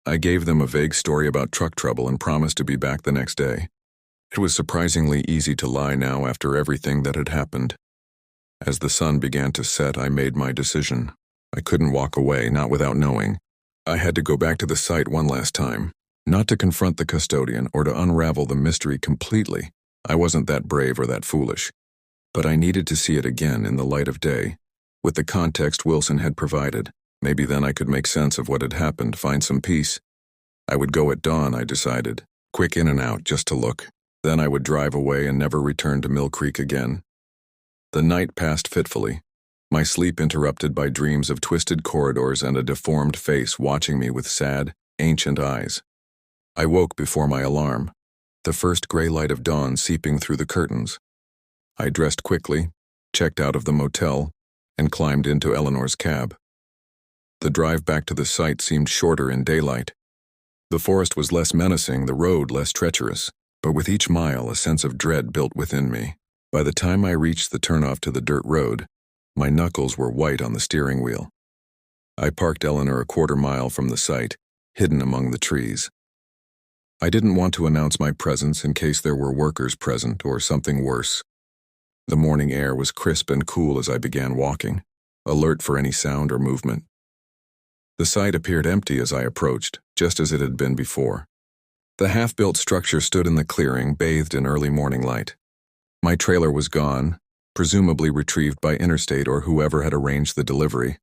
I gave them a vague story about truck trouble and promised to be back the next day. It was surprisingly easy to lie now after everything that had happened. As the sun began to set, I made my decision. I couldn't walk away, not without knowing. I had to go back to the site one last time, not to confront the custodian or to unravel the mystery completely. I wasn't that brave or that foolish. But I needed to see it again in the light of day, with the context Wilson had provided. Maybe then I could make sense of what had happened, find some peace. I would go at dawn, I decided, quick in and out just to look. Then I would drive away and never return to Mill Creek again. The night passed fitfully, my sleep interrupted by dreams of twisted corridors and a deformed face watching me with sad, ancient eyes. I woke before my alarm, the first gray light of dawn seeping through the curtains. I dressed quickly, checked out of the motel, and climbed into Eleanor's cab. The drive back to the site seemed shorter in daylight. The forest was less menacing, the road less treacherous, but with each mile a sense of dread built within me. By the time I reached the turnoff to the dirt road, my knuckles were white on the steering wheel. I parked Eleanor a quarter mile from the site, hidden among the trees. I didn't want to announce my presence in case there were workers present or something worse. The morning air was crisp and cool as I began walking, alert for any sound or movement. The site appeared empty as I approached, just as it had been before. The half-built structure stood in the clearing, bathed in early morning light. My trailer was gone, presumably retrieved by Interstate or whoever had arranged the delivery.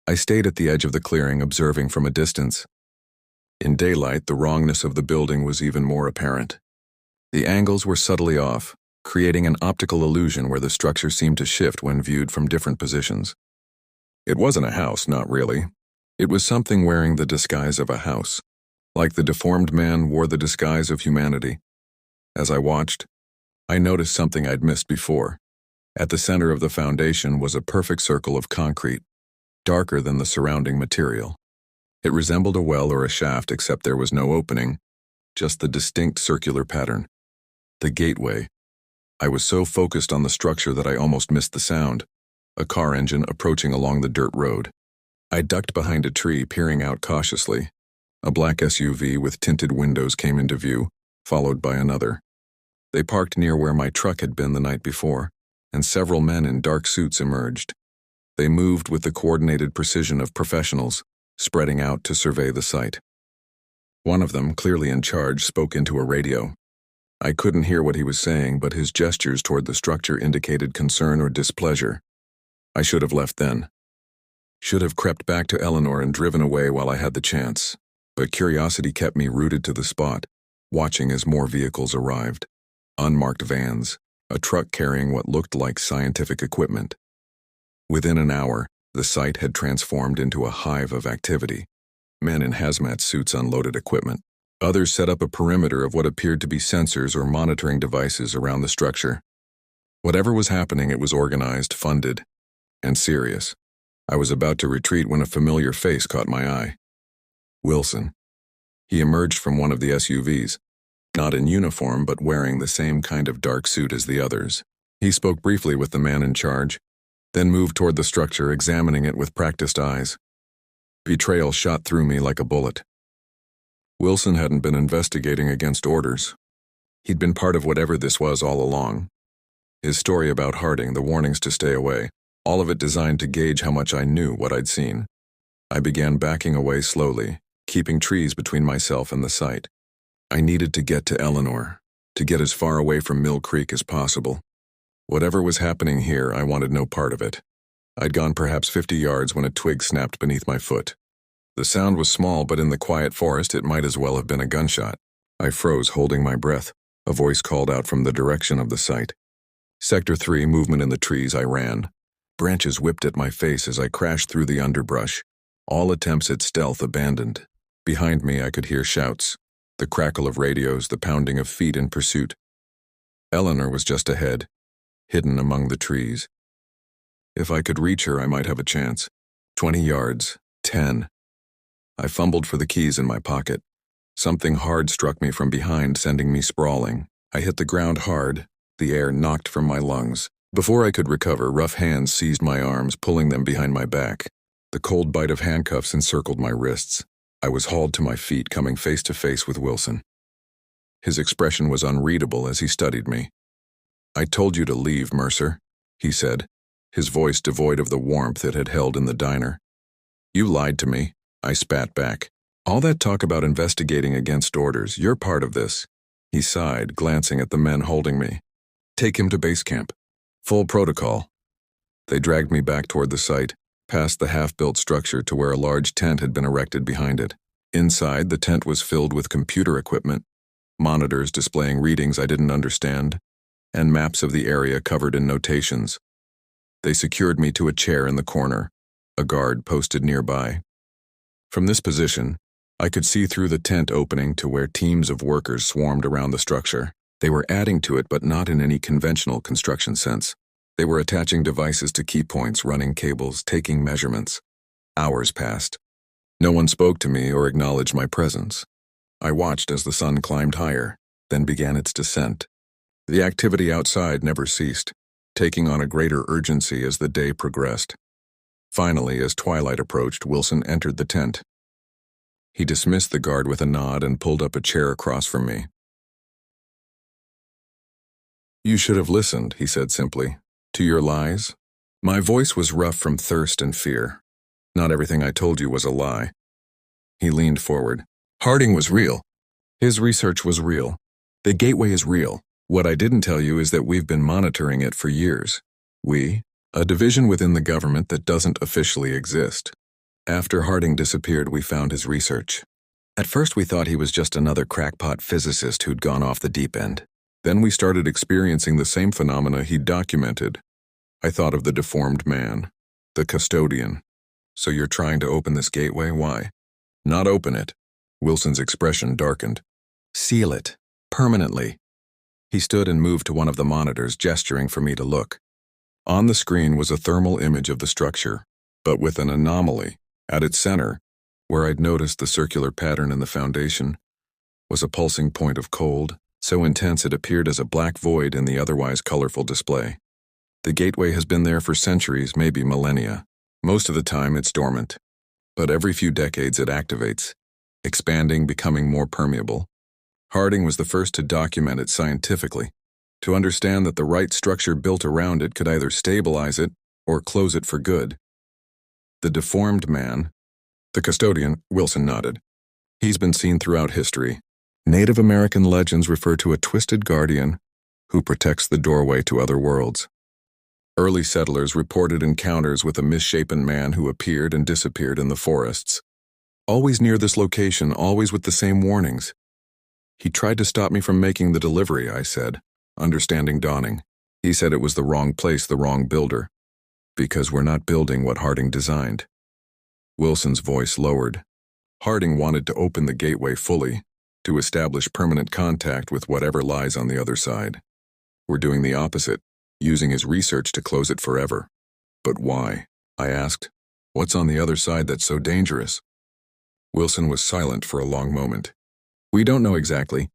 I stayed at the edge of the clearing, observing from a distance. In daylight, the wrongness of the building was even more apparent. The angles were subtly off, creating an optical illusion where the structure seemed to shift when viewed from different positions. It wasn't a house, not really. It was something wearing the disguise of a house, like the deformed man wore the disguise of humanity. As I watched, I noticed something I'd missed before. At the center of the foundation was a perfect circle of concrete, darker than the surrounding material. It resembled a well or a shaft, except there was no opening, just the distinct circular pattern. The gateway. I was so focused on the structure that I almost missed the sound. A car engine approaching along the dirt road. I ducked behind a tree, peering out cautiously. A black SUV with tinted windows came into view, followed by another. They parked near where my truck had been the night before, and several men in dark suits emerged. They moved with the coordinated precision of professionals, spreading out to survey the site. One of them, clearly in charge, spoke into a radio. I couldn't hear what he was saying, but his gestures toward the structure indicated concern or displeasure. I should have left then. Should have crept back to Eleanor and driven away while I had the chance. But curiosity kept me rooted to the spot, watching as more vehicles arrived. Unmarked vans, a truck carrying what looked like scientific equipment. Within an hour, the site had transformed into a hive of activity. Men in hazmat suits unloaded equipment. Others set up a perimeter of what appeared to be sensors or monitoring devices around the structure. Whatever was happening, it was organized, funded, and serious. I was about to retreat when a familiar face caught my eye. Wilson. He emerged from one of the SUVs, not in uniform but wearing the same kind of dark suit as the others. He spoke briefly with the man in charge, then moved toward the structure, examining it with practiced eyes. Betrayal shot through me like a bullet. Wilson hadn't been investigating against orders. He'd been part of whatever this was all along. His story about Harding, the warnings to stay away, all of it designed to gauge how much I knew what I'd seen. I began backing away slowly, keeping trees between myself and the site. I needed to get to Eleanor, to get as far away from Mill Creek as possible. Whatever was happening here, I wanted no part of it. I'd gone perhaps 50 yards when a twig snapped beneath my foot. The sound was small, but in the quiet forest it might as well have been a gunshot. I froze, holding my breath. A voice called out from the direction of the site. Sector 3, movement in the trees. I ran. Branches whipped at my face as I crashed through the underbrush. All attempts at stealth abandoned. Behind me I could hear shouts, the crackle of radios, the pounding of feet in pursuit. Eleanor was just ahead, hidden among the trees. If I could reach her, I might have a chance. 20 yards, 10. I fumbled for the keys in my pocket. Something hard struck me from behind, sending me sprawling. I hit the ground hard, the air knocked from my lungs. Before I could recover, rough hands seized my arms, pulling them behind my back. The cold bite of handcuffs encircled my wrists. I was hauled to my feet, coming face to face with Wilson. His expression was unreadable as he studied me. "I told you to leave, Mercer," he said, his voice devoid of the warmth it had held in the diner. "You lied to me," I spat back. "All that talk about investigating against orders, you're part of this." He sighed, glancing at the men holding me. "Take him to base camp. Full protocol." They dragged me back toward the site, past the half-built structure to where a large tent had been erected behind it. Inside, the tent was filled with computer equipment, monitors displaying readings I didn't understand, and maps of the area covered in notations. They secured me to a chair in the corner, a guard posted nearby. From this position, I could see through the tent opening to where teams of workers swarmed around the structure. They were adding to it, but not in any conventional construction sense. They were attaching devices to key points, running cables, taking measurements. Hours passed. No one spoke to me or acknowledged my presence. I watched as the sun climbed higher, then began its descent. The activity outside never ceased, taking on a greater urgency as the day progressed. Finally, as twilight approached, Wilson entered the tent. He dismissed the guard with a nod and pulled up a chair across from me. "You should have listened," he said simply. "To your lies?" My voice was rough from thirst and fear. "Not everything I told you was a lie." He leaned forward. "Harding was real. His research was real. The gateway is real. What I didn't tell you is that we've been monitoring it for years. We? A division within the government that doesn't officially exist. After Harding disappeared, we found his research. At first we thought he was just another crackpot physicist who'd gone off the deep end. Then we started experiencing the same phenomena he'd documented. I thought of the deformed man, the custodian. So you're trying to open this gateway? Why? Not open it. Wilson's expression darkened. Seal it. Permanently. He stood and moved to one of the monitors, gesturing for me to look. On the screen was a thermal image of the structure, but with an anomaly. At its center, where I'd noticed the circular pattern in the foundation, was a pulsing point of cold, so intense it appeared as a black void in the otherwise colorful display. The gateway has been there for centuries, maybe millennia. Most of the time it's dormant, but every few decades it activates, expanding, becoming more permeable. Harding was the first to document it scientifically, to understand that the right structure built around it could either stabilize it or close it for good. The deformed man, the custodian, Wilson nodded. He's been seen throughout history. Native American legends refer to a twisted guardian who protects the doorway to other worlds. Early settlers reported encounters with a misshapen man who appeared and disappeared in the forests. Always near this location, always with the same warnings. He tried to stop me from making the delivery, I said, understanding dawning. He said it was the wrong place, the wrong builder. Because we're not building what Harding designed. Wilson's voice lowered. Harding wanted to open the gateway fully, to establish permanent contact with whatever lies on the other side. We're doing the opposite, using his research to close it forever. But why? I asked. What's on the other side that's so dangerous? Wilson was silent for a long moment. We don't know exactly,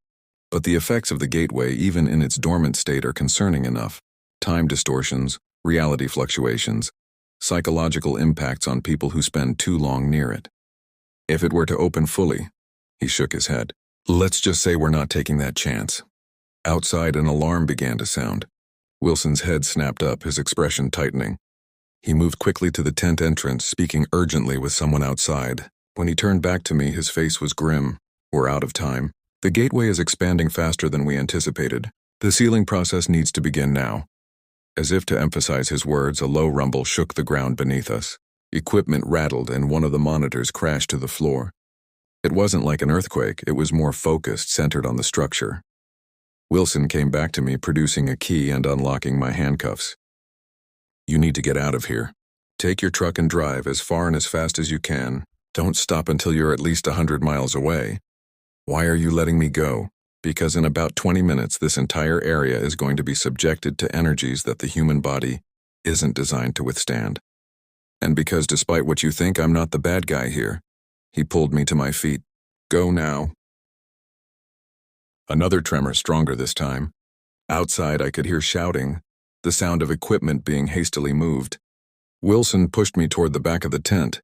but the effects of the gateway, even in its dormant state, are concerning enough. Time distortions, reality fluctuations, psychological impacts on people who spend too long near it. If it were to open fully, he shook his head. Let's just say we're not taking that chance. Outside, an alarm began to sound. Wilson's head snapped up, his expression tightening. He moved quickly to the tent entrance, speaking urgently with someone outside. When he turned back to me, his face was grim. We're out of time. The gateway is expanding faster than we anticipated. The sealing process needs to begin now. As if to emphasize his words, a low rumble shook the ground beneath us. Equipment rattled and one of the monitors crashed to the floor. It wasn't like an earthquake, it was more focused, centered on the structure. Wilson came back to me, producing a key and unlocking my handcuffs. You need to get out of here. Take your truck and drive as far and as fast as you can. Don't stop until you're at least 100 miles away. Why are you letting me go? Because in about 20 minutes, this entire area is going to be subjected to energies that the human body isn't designed to withstand. And because despite what you think, I'm not the bad guy here. He pulled me to my feet. Go now. Another tremor, stronger this time. Outside, I could hear shouting, the sound of equipment being hastily moved. Wilson pushed me toward the back of the tent.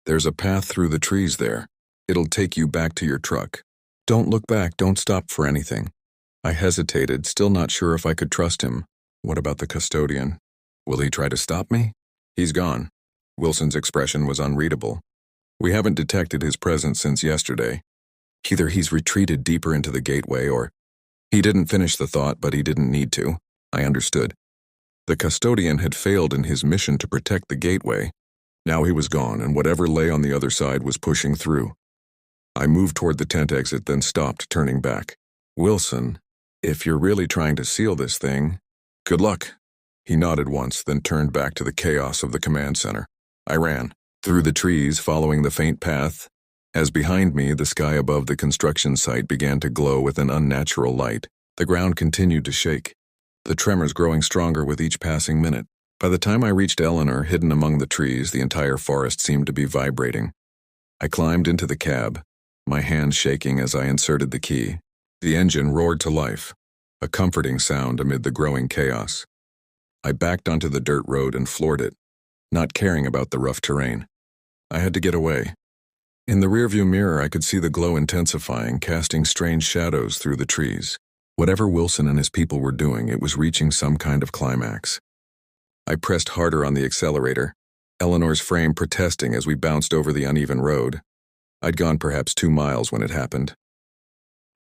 There's a path through the trees there. It'll take you back to your truck. Don't look back, don't stop for anything. I hesitated, still not sure if I could trust him. What about the custodian? Will he try to stop me? He's gone. Wilson's expression was unreadable. We haven't detected his presence since yesterday. Either he's retreated deeper into the gateway or... He didn't finish the thought, but he didn't need to. I understood. The custodian had failed in his mission to protect the gateway. Now he was gone, and whatever lay on the other side was pushing through. I moved toward the tent exit, then stopped, turning back. Wilson, if you're really trying to seal this thing, good luck. He nodded once, then turned back to the chaos of the command center. I ran, through the trees, following the faint path, as behind me the sky above the construction site began to glow with an unnatural light. The ground continued to shake, the tremors growing stronger with each passing minute. By the time I reached Eleanor, hidden among the trees, the entire forest seemed to be vibrating. I climbed into the cab, my hands shaking as I inserted the key. The engine roared to life, a comforting sound amid the growing chaos. I backed onto the dirt road and floored it, not caring about the rough terrain. I had to get away. In the rearview mirror, I could see the glow intensifying, casting strange shadows through the trees. Whatever Wilson and his people were doing, it was reaching some kind of climax. I pressed harder on the accelerator, Eleanor's frame protesting as we bounced over the uneven road. I'd gone perhaps 2 miles when it happened.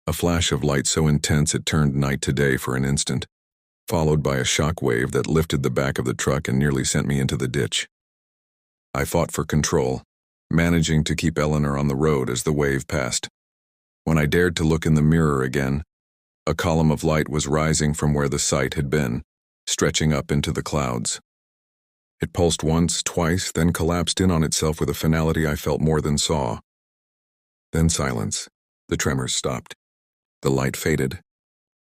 A flash of light so intense it turned night to day for an instant, followed by a shock wave that lifted the back of the truck and nearly sent me into the ditch. I fought for control, managing to keep Eleanor on the road as the wave passed. When I dared to look in the mirror again, a column of light was rising from where the sight had been, stretching up into the clouds. It pulsed once, twice, then collapsed in on itself with a finality I felt more than saw. Then silence. The tremors stopped. The light faded.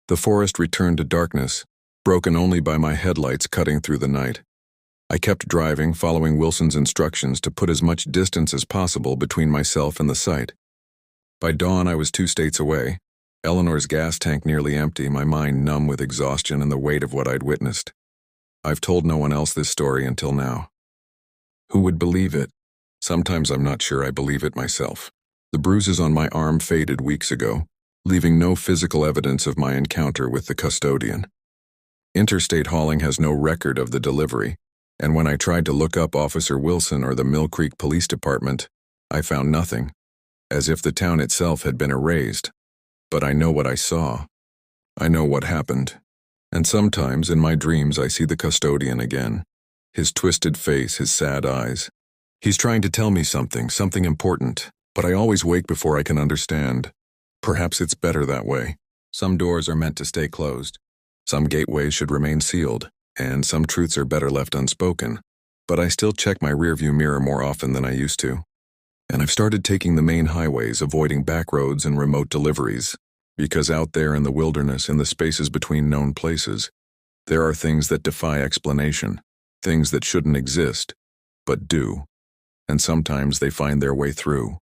The forest returned to darkness, broken only by my headlights cutting through the night. I kept driving, following Wilson's instructions to put as much distance as possible between myself and the site. By dawn, I was 2 states away. Eleanor's gas tank nearly empty, my mind numb with exhaustion and the weight of what I'd witnessed. I've told no one else this story until now. Who would believe it? Sometimes I'm not sure I believe it myself. The bruises on my arm faded weeks ago, leaving no physical evidence of my encounter with the custodian. Interstate hauling has no record of the delivery, and when I tried to look up Officer Wilson or the Mill Creek Police Department, I found nothing, as if the town itself had been erased. But I know what I saw. I know what happened. And sometimes in my dreams I see the custodian again. His twisted face, his sad eyes. He's trying to tell me something important, but I always wake before I can understand. Perhaps it's better that way. Some doors are meant to stay closed. Some gateways should remain sealed, and some truths are better left unspoken. But I still check my rearview mirror more often than I used to. And I've started taking the main highways, avoiding back roads and remote deliveries, because out there in the wilderness, in the spaces between known places, there are things that defy explanation, things that shouldn't exist, but do, and sometimes they find their way through.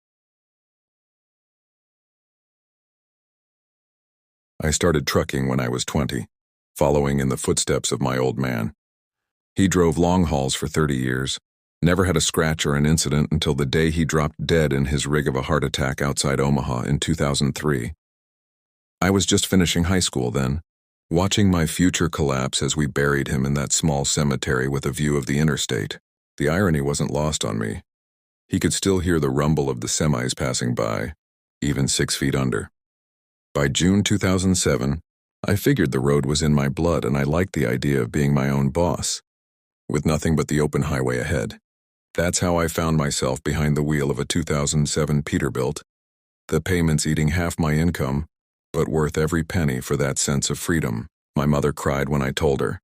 I started trucking when I was 20, following in the footsteps of my old man. He drove long hauls for 30 years, never had a scratch or an incident until the day he dropped dead in his rig of a heart attack outside Omaha in 2003. I was just finishing high school then, watching my future collapse as we buried him in that small cemetery with a view of the interstate. The irony wasn't lost on me. He could still hear the rumble of the semis passing by, even 6 feet under. By June 2007, I figured the road was in my blood and I liked the idea of being my own boss, with nothing but the open highway ahead. That's how I found myself behind the wheel of a 2007 Peterbilt, the payments eating half my income, but worth every penny for that sense of freedom. My mother cried when I told her,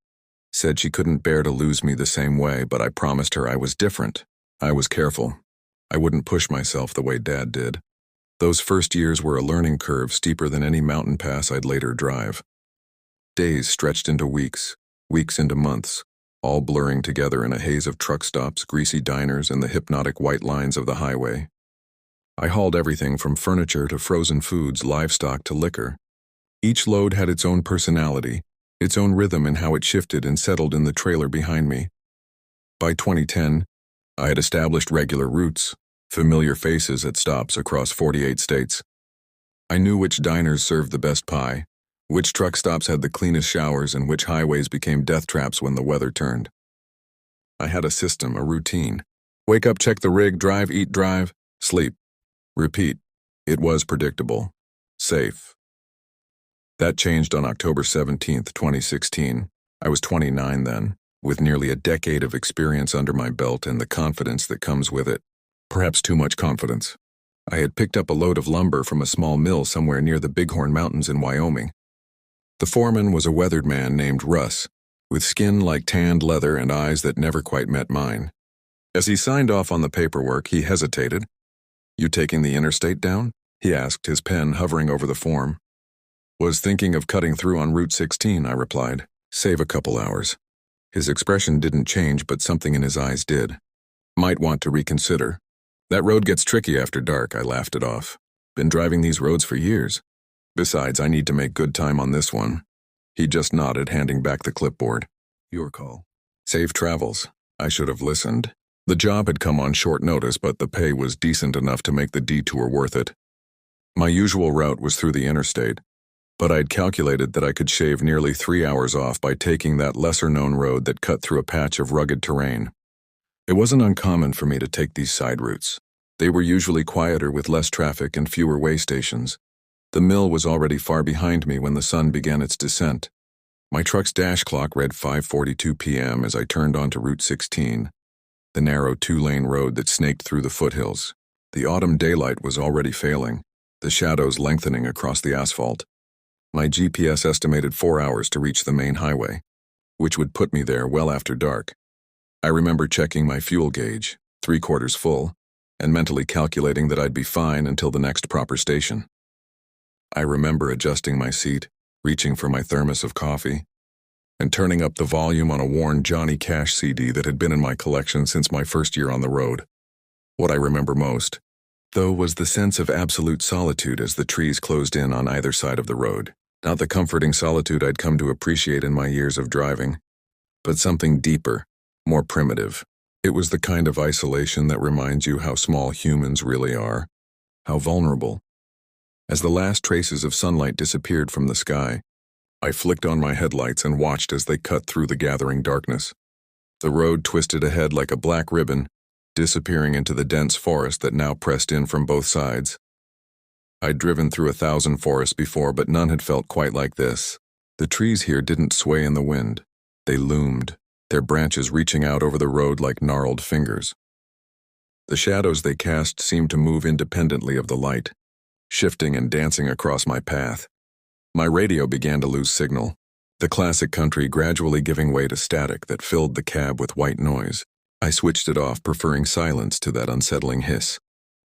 said she couldn't bear to lose me the same way, but I promised her I was different. I was careful. I wouldn't push myself the way Dad did. Those first years were a learning curve steeper than any mountain pass I'd later drive. Days stretched into weeks, weeks into months, all blurring together in a haze of truck stops, greasy diners, and the hypnotic white lines of the highway. I hauled everything from furniture to frozen foods, livestock to liquor. Each load had its own personality, its own rhythm in how it shifted and settled in the trailer behind me. By 2010, I had established regular routes, familiar faces at stops across 48 states. I knew which diners served the best pie, which truck stops had the cleanest showers, and which highways became death traps when the weather turned. I had a system, a routine. Wake up, check the rig, drive, eat, drive, sleep. Repeat. It was predictable. Safe. That changed on October 17th, 2016. I was 29 then, with nearly a decade of experience under my belt and the confidence that comes with it. Perhaps too much confidence. I had picked up a load of lumber from a small mill somewhere near the Bighorn Mountains in Wyoming. The foreman was a weathered man named Russ, with skin like tanned leather and eyes that never quite met mine. As he signed off on the paperwork, he hesitated. "You taking the interstate down?" he asked, his pen hovering over the form. "Was thinking of cutting through on Route 16, I replied. "Save a couple hours." His expression didn't change, but something in his eyes did. "Might want to reconsider." "That road gets tricky after dark," I laughed it off. "Been driving these roads for years. Besides, I need to make good time on this one." He just nodded, handing back the clipboard. "Your call." Safe travels. I should have listened. The job had come on short notice, but the pay was decent enough to make the detour worth it. My usual route was through the interstate, but I'd calculated that I could shave nearly 3 hours off by taking that lesser-known road that cut through a patch of rugged terrain. It wasn't uncommon for me to take these side routes. They were usually quieter with less traffic and fewer way stations. The mill was already far behind me when the sun began its descent. My truck's dash clock read 5:42 p.m. as I turned onto Route 16, the narrow 2-lane road that snaked through the foothills. The autumn daylight was already failing, the shadows lengthening across the asphalt. My GPS estimated 4 hours to reach the main highway, which would put me there well after dark. I remember checking my fuel gauge, 3/4 full, and mentally calculating that I'd be fine until the next proper station. I remember adjusting my seat, reaching for my thermos of coffee, and turning up the volume on a worn Johnny Cash CD that had been in my collection since my first year on the road. What I remember most, though, was the sense of absolute solitude as the trees closed in on either side of the road. Not the comforting solitude I'd come to appreciate in my years of driving, but something deeper, more primitive. It was the kind of isolation that reminds you how small humans really are, how vulnerable. As the last traces of sunlight disappeared from the sky, I flicked on my headlights and watched as they cut through the gathering darkness. The road twisted ahead like a black ribbon, disappearing into the dense forest that now pressed in from both sides. I'd driven through 1,000 forests before, but none had felt quite like this. The trees here didn't sway in the wind. They loomed, their branches reaching out over the road like gnarled fingers. The shadows they cast seemed to move independently of the light, shifting and dancing across my path. My radio began to lose signal, the classic country gradually giving way to static that filled the cab with white noise. I switched it off, preferring silence to that unsettling hiss.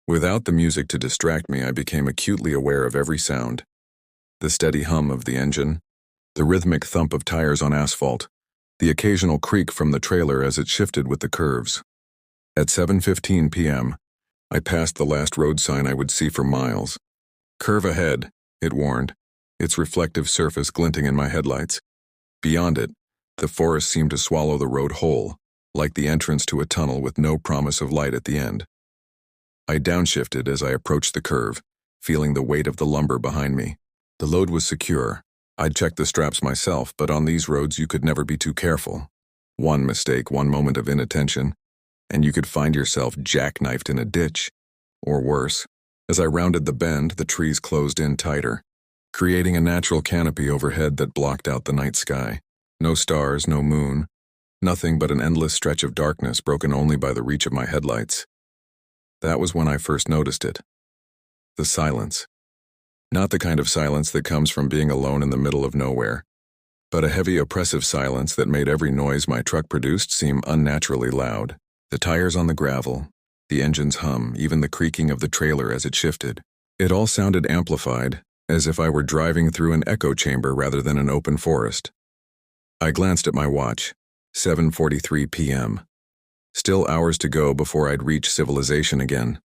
Without the music to distract me, I became acutely aware of every sound. The steady hum of the engine, the rhythmic thump of tires on asphalt, the occasional creak from the trailer as it shifted with the curves. At 7:15 p.m., I passed the last road sign I would see for miles. "Curve ahead," it warned, its reflective surface glinting in my headlights. Beyond it, the forest seemed to swallow the road whole, like the entrance to a tunnel with no promise of light at the end. I downshifted as I approached the curve, feeling the weight of the lumber behind me. The load was secure. I'd checked the straps myself, but on these roads you could never be too careful. One mistake, one moment of inattention, and you could find yourself jackknifed in a ditch. Or worse. As I rounded the bend, the trees closed in tighter, creating a natural canopy overhead that blocked out the night sky. No stars, no moon, nothing but an endless stretch of darkness broken only by the reach of my headlights. That was when I first noticed it. The silence. Not the kind of silence that comes from being alone in the middle of nowhere, but a heavy, oppressive silence that made every noise my truck produced seem unnaturally loud. The tires on the gravel, the engine's hum, even the creaking of the trailer as it shifted. It all sounded amplified, as if I were driving through an echo chamber rather than an open forest. I glanced at my watch. 7:43 p.m. Still hours to go before I'd reach civilization again.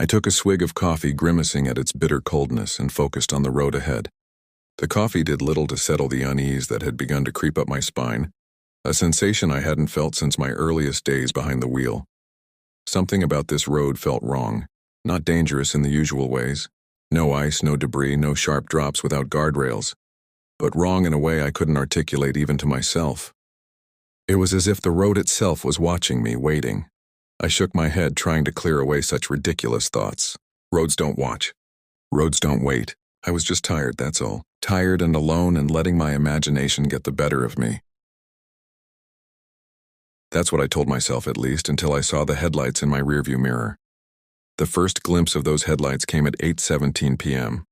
I took a swig of coffee, grimacing at its bitter coldness, and focused on the road ahead. The coffee did little to settle the unease that had begun to creep up my spine, a sensation I hadn't felt since my earliest days behind the wheel. Something about this road felt wrong, not dangerous in the usual ways. No ice, no debris, no sharp drops without guardrails, but wrong in a way I couldn't articulate even to myself. It was as if the road itself was watching me, waiting. I shook my head, trying to clear away such ridiculous thoughts. Roads don't watch. Roads don't wait. I was just tired, that's all. Tired and alone and letting my imagination get the better of me. That's what I told myself, at least, until I saw the headlights in my rearview mirror. The first glimpse of those headlights came at 8:17 p.m.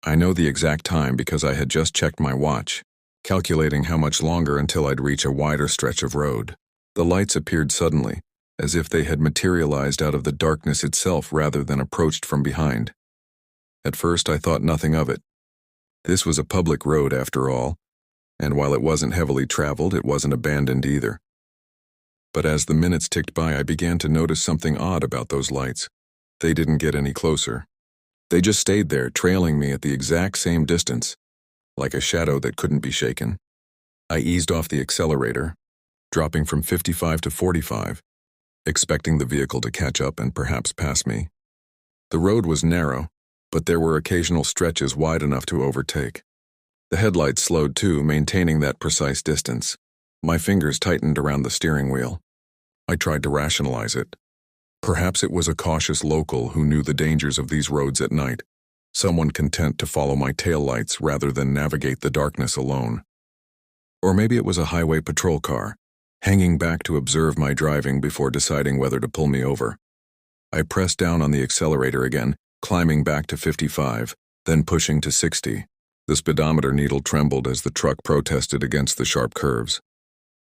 I know the exact time because I had just checked my watch, calculating how much longer until I'd reach a wider stretch of road. The lights appeared suddenly, as if they had materialized out of the darkness itself rather than approached from behind. At first I thought nothing of it. This was a public road after all, and while it wasn't heavily traveled, it wasn't abandoned either. But as the minutes ticked by, I began to notice something odd about those lights. They didn't get any closer. They just stayed there, trailing me at the exact same distance, like a shadow that couldn't be shaken. I eased off the accelerator, dropping from 55 to 45, expecting the vehicle to catch up and perhaps pass me. The road was narrow, but there were occasional stretches wide enough to overtake. The headlights slowed too, maintaining that precise distance. My fingers tightened around the steering wheel. I tried to rationalize it. Perhaps it was a cautious local who knew the dangers of these roads at night, someone content to follow my taillights rather than navigate the darkness alone. Or maybe it was a highway patrol car, hanging back to observe my driving before deciding whether to pull me over. I pressed down on the accelerator again, climbing back to 55, then pushing to 60. The speedometer needle trembled as the truck protested against the sharp curves.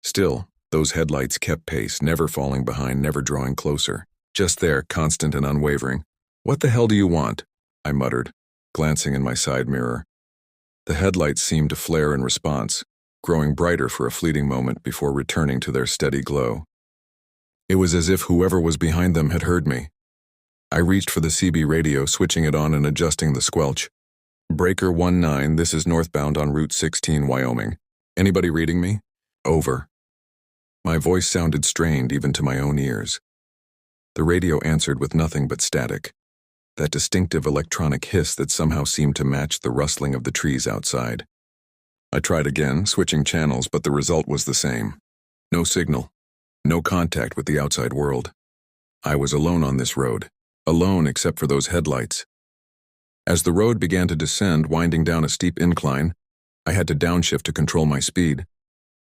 Still, those headlights kept pace, never falling behind, never drawing closer. Just there, constant and unwavering. "What the hell do you want?" I muttered, glancing in my side mirror. The headlights seemed to flare in response, growing brighter for a fleeting moment before returning to their steady glow. It was as if whoever was behind them had heard me. I reached for the CB radio, switching it on and adjusting the squelch. Breaker 19, this is northbound on Route 16, Wyoming. Anybody reading me? Over. My voice sounded strained even to my own ears. The radio answered with nothing but static, that distinctive electronic hiss that somehow seemed to match the rustling of the trees outside. I tried again, switching channels, but the result was the same. No signal. No contact with the outside world. I was alone on this road, alone except for those headlights. As the road began to descend, winding down a steep incline, I had to downshift to control my speed.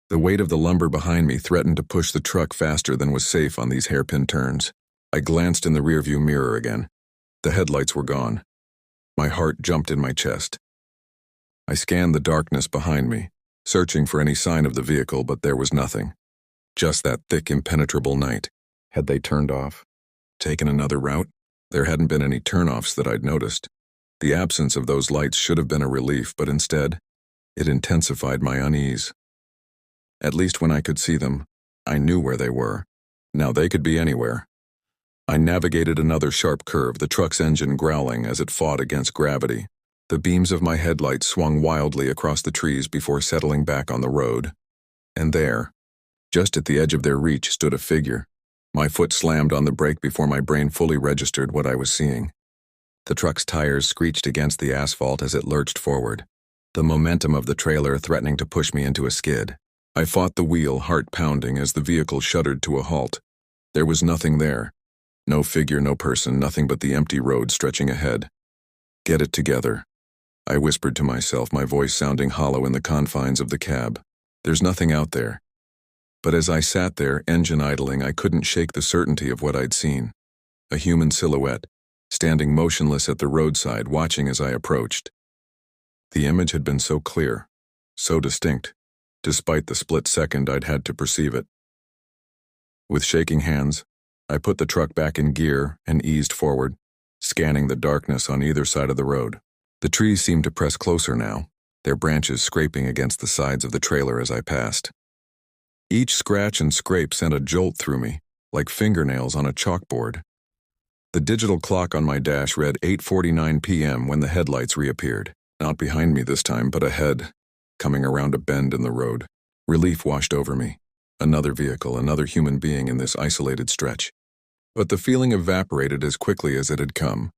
The weight of the lumber behind me threatened to push the truck faster than was safe on these hairpin turns. I glanced in the rearview mirror again. The headlights were gone. My heart jumped in my chest. I scanned the darkness behind me, searching for any sign of the vehicle, but there was nothing. Just that thick, impenetrable night. Had they turned off? Taken another route? There hadn't been any turnoffs that I'd noticed. The absence of those lights should have been a relief, but instead, it intensified my unease. At least when I could see them, I knew where they were. Now they could be anywhere. I navigated another sharp curve, the truck's engine growling as it fought against gravity. The beams of my headlights swung wildly across the trees before settling back on the road. And there, just at the edge of their reach, stood a figure. My foot slammed on the brake before my brain fully registered what I was seeing. The truck's tires screeched against the asphalt as it lurched forward, the momentum of the trailer threatening to push me into a skid. I fought the wheel, heart pounding, as the vehicle shuddered to a halt. There was nothing there. No figure, no person, nothing but the empty road stretching ahead. Get it together, I whispered to myself, my voice sounding hollow in the confines of the cab. There's nothing out there. But as I sat there, engine idling, I couldn't shake the certainty of what I'd seen. A human silhouette, standing motionless at the roadside, watching as I approached. The image had been so clear, so distinct, despite the split second I'd had to perceive it. With shaking hands, I put the truck back in gear and eased forward, scanning the darkness on either side of the road. The trees seemed to press closer now, their branches scraping against the sides of the trailer as I passed. Each scratch and scrape sent a jolt through me, like fingernails on a chalkboard. The digital clock on my dash read 8:49 p.m. when the headlights reappeared. Not behind me this time, but ahead, coming around a bend in the road. Relief washed over me. Another vehicle, another human being in this isolated stretch. But the feeling evaporated as quickly as it had come.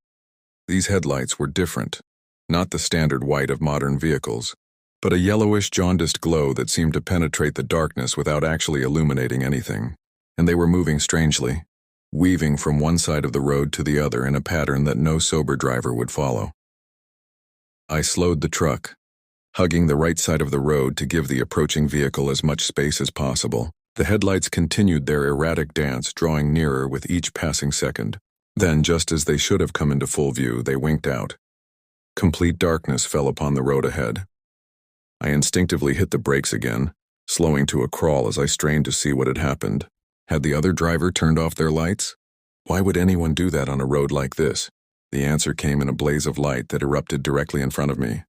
These headlights were different. Not the standard white of modern vehicles, but a yellowish, jaundiced glow that seemed to penetrate the darkness without actually illuminating anything. And they were moving strangely, weaving from one side of the road to the other in a pattern that no sober driver would follow. I slowed the truck, hugging the right side of the road to give the approaching vehicle as much space as possible. The headlights continued their erratic dance, drawing nearer with each passing second. Then, just as they should have come into full view, they winked out. Complete darkness fell upon the road ahead. I instinctively hit the brakes again, slowing to a crawl as I strained to see what had happened. Had the other driver turned off their lights? Why would anyone do that on a road like this? The answer came in a blaze of light that erupted directly in front of me.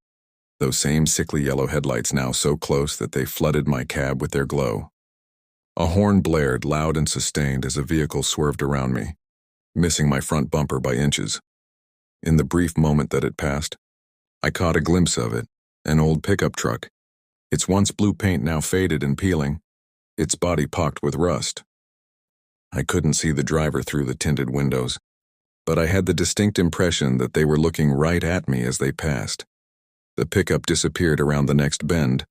Those same sickly yellow headlights now so close that they flooded my cab with their glow. A horn blared loud and sustained as a vehicle swerved around me, missing my front bumper by inches. In the brief moment that it passed, I caught a glimpse of it, an old pickup truck. Its once blue paint now faded and peeling, its body pocked with rust. I couldn't see the driver through the tinted windows, but I had the distinct impression that they were looking right at me as they passed. The pickup disappeared around the next bend,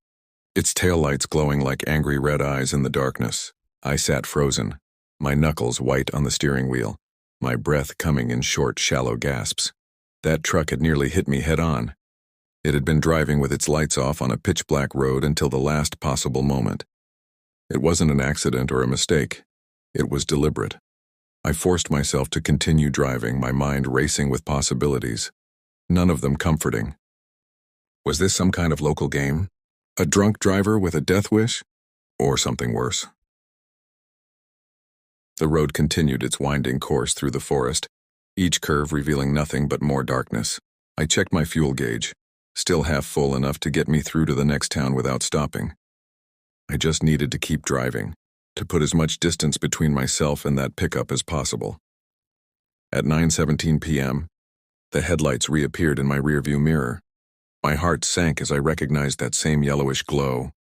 its taillights glowing like angry red eyes in the darkness. I sat frozen, my knuckles white on the steering wheel, my breath coming in short, shallow gasps. That truck had nearly hit me head-on. It had been driving with its lights off on a pitch-black road until the last possible moment. It wasn't an accident or a mistake. It was deliberate. I forced myself to continue driving, my mind racing with possibilities, none of them comforting. Was this some kind of local game? A drunk driver with a death wish? Or something worse? The road continued its winding course through the forest, each curve revealing nothing but more darkness. I checked my fuel gauge, still half full enough to get me through to the next town without stopping. I just needed to keep driving, to put as much distance between myself and that pickup as possible. At 9:17 p.m., the headlights reappeared in my rearview mirror. My heart sank as I recognized that same yellowish glow.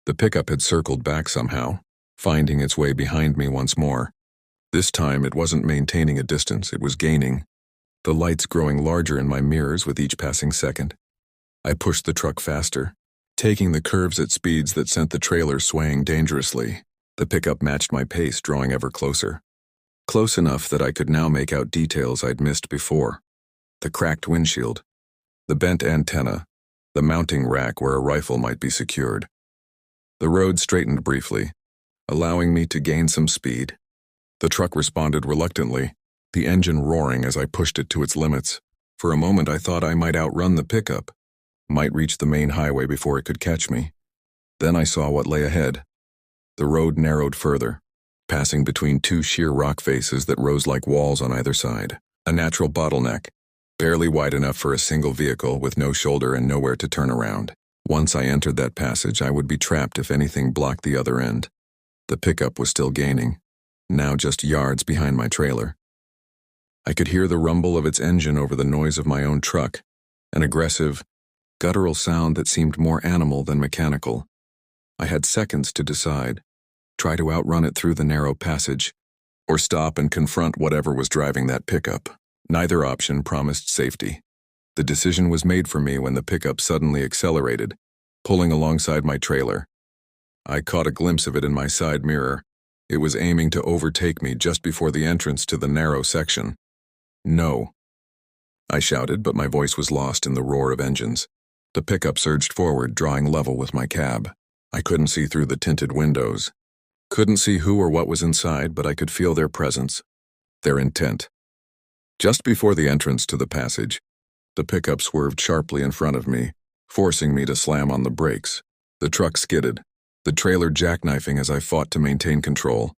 The pickup had circled back somehow, finding its way behind me once more. This time it wasn't maintaining a distance, it was gaining, the lights growing larger in my mirrors with each passing second. I pushed the truck faster, taking the curves at speeds that sent the trailer swaying dangerously. The pickup matched my pace, drawing ever closer. Close enough that I could now make out details I'd missed before. The cracked windshield, the bent antenna, the mounting rack where a rifle might be secured. The road straightened briefly, allowing me to gain some speed. The truck responded reluctantly, the engine roaring as I pushed it to its limits. For a moment I thought I might outrun the pickup, might reach the main highway before it could catch me. Then I saw what lay ahead. The road narrowed further, passing between two sheer rock faces that rose like walls on either side. A natural bottleneck, barely wide enough for a single vehicle with no shoulder and nowhere to turn around. Once I entered that passage, I would be trapped if anything blocked the other end. The pickup was still gaining, now just yards behind my trailer. I could hear the rumble of its engine over the noise of my own truck, an aggressive, guttural sound that seemed more animal than mechanical. I had seconds to decide, try to outrun it through the narrow passage, or stop and confront whatever was driving that pickup. Neither option promised safety. The decision was made for me when the pickup suddenly accelerated, pulling alongside my trailer. I caught a glimpse of it in my side mirror. It was aiming to overtake me just before the entrance to the narrow section. "No," I shouted, but my voice was lost in the roar of engines. The pickup surged forward, drawing level with my cab. I couldn't see through the tinted windows. Couldn't see who or what was inside, but I could feel their presence, their intent. Just before the entrance to the passage, the pickup swerved sharply in front of me, forcing me to slam on the brakes. The truck skidded, the trailer jackknifing as I fought to maintain control.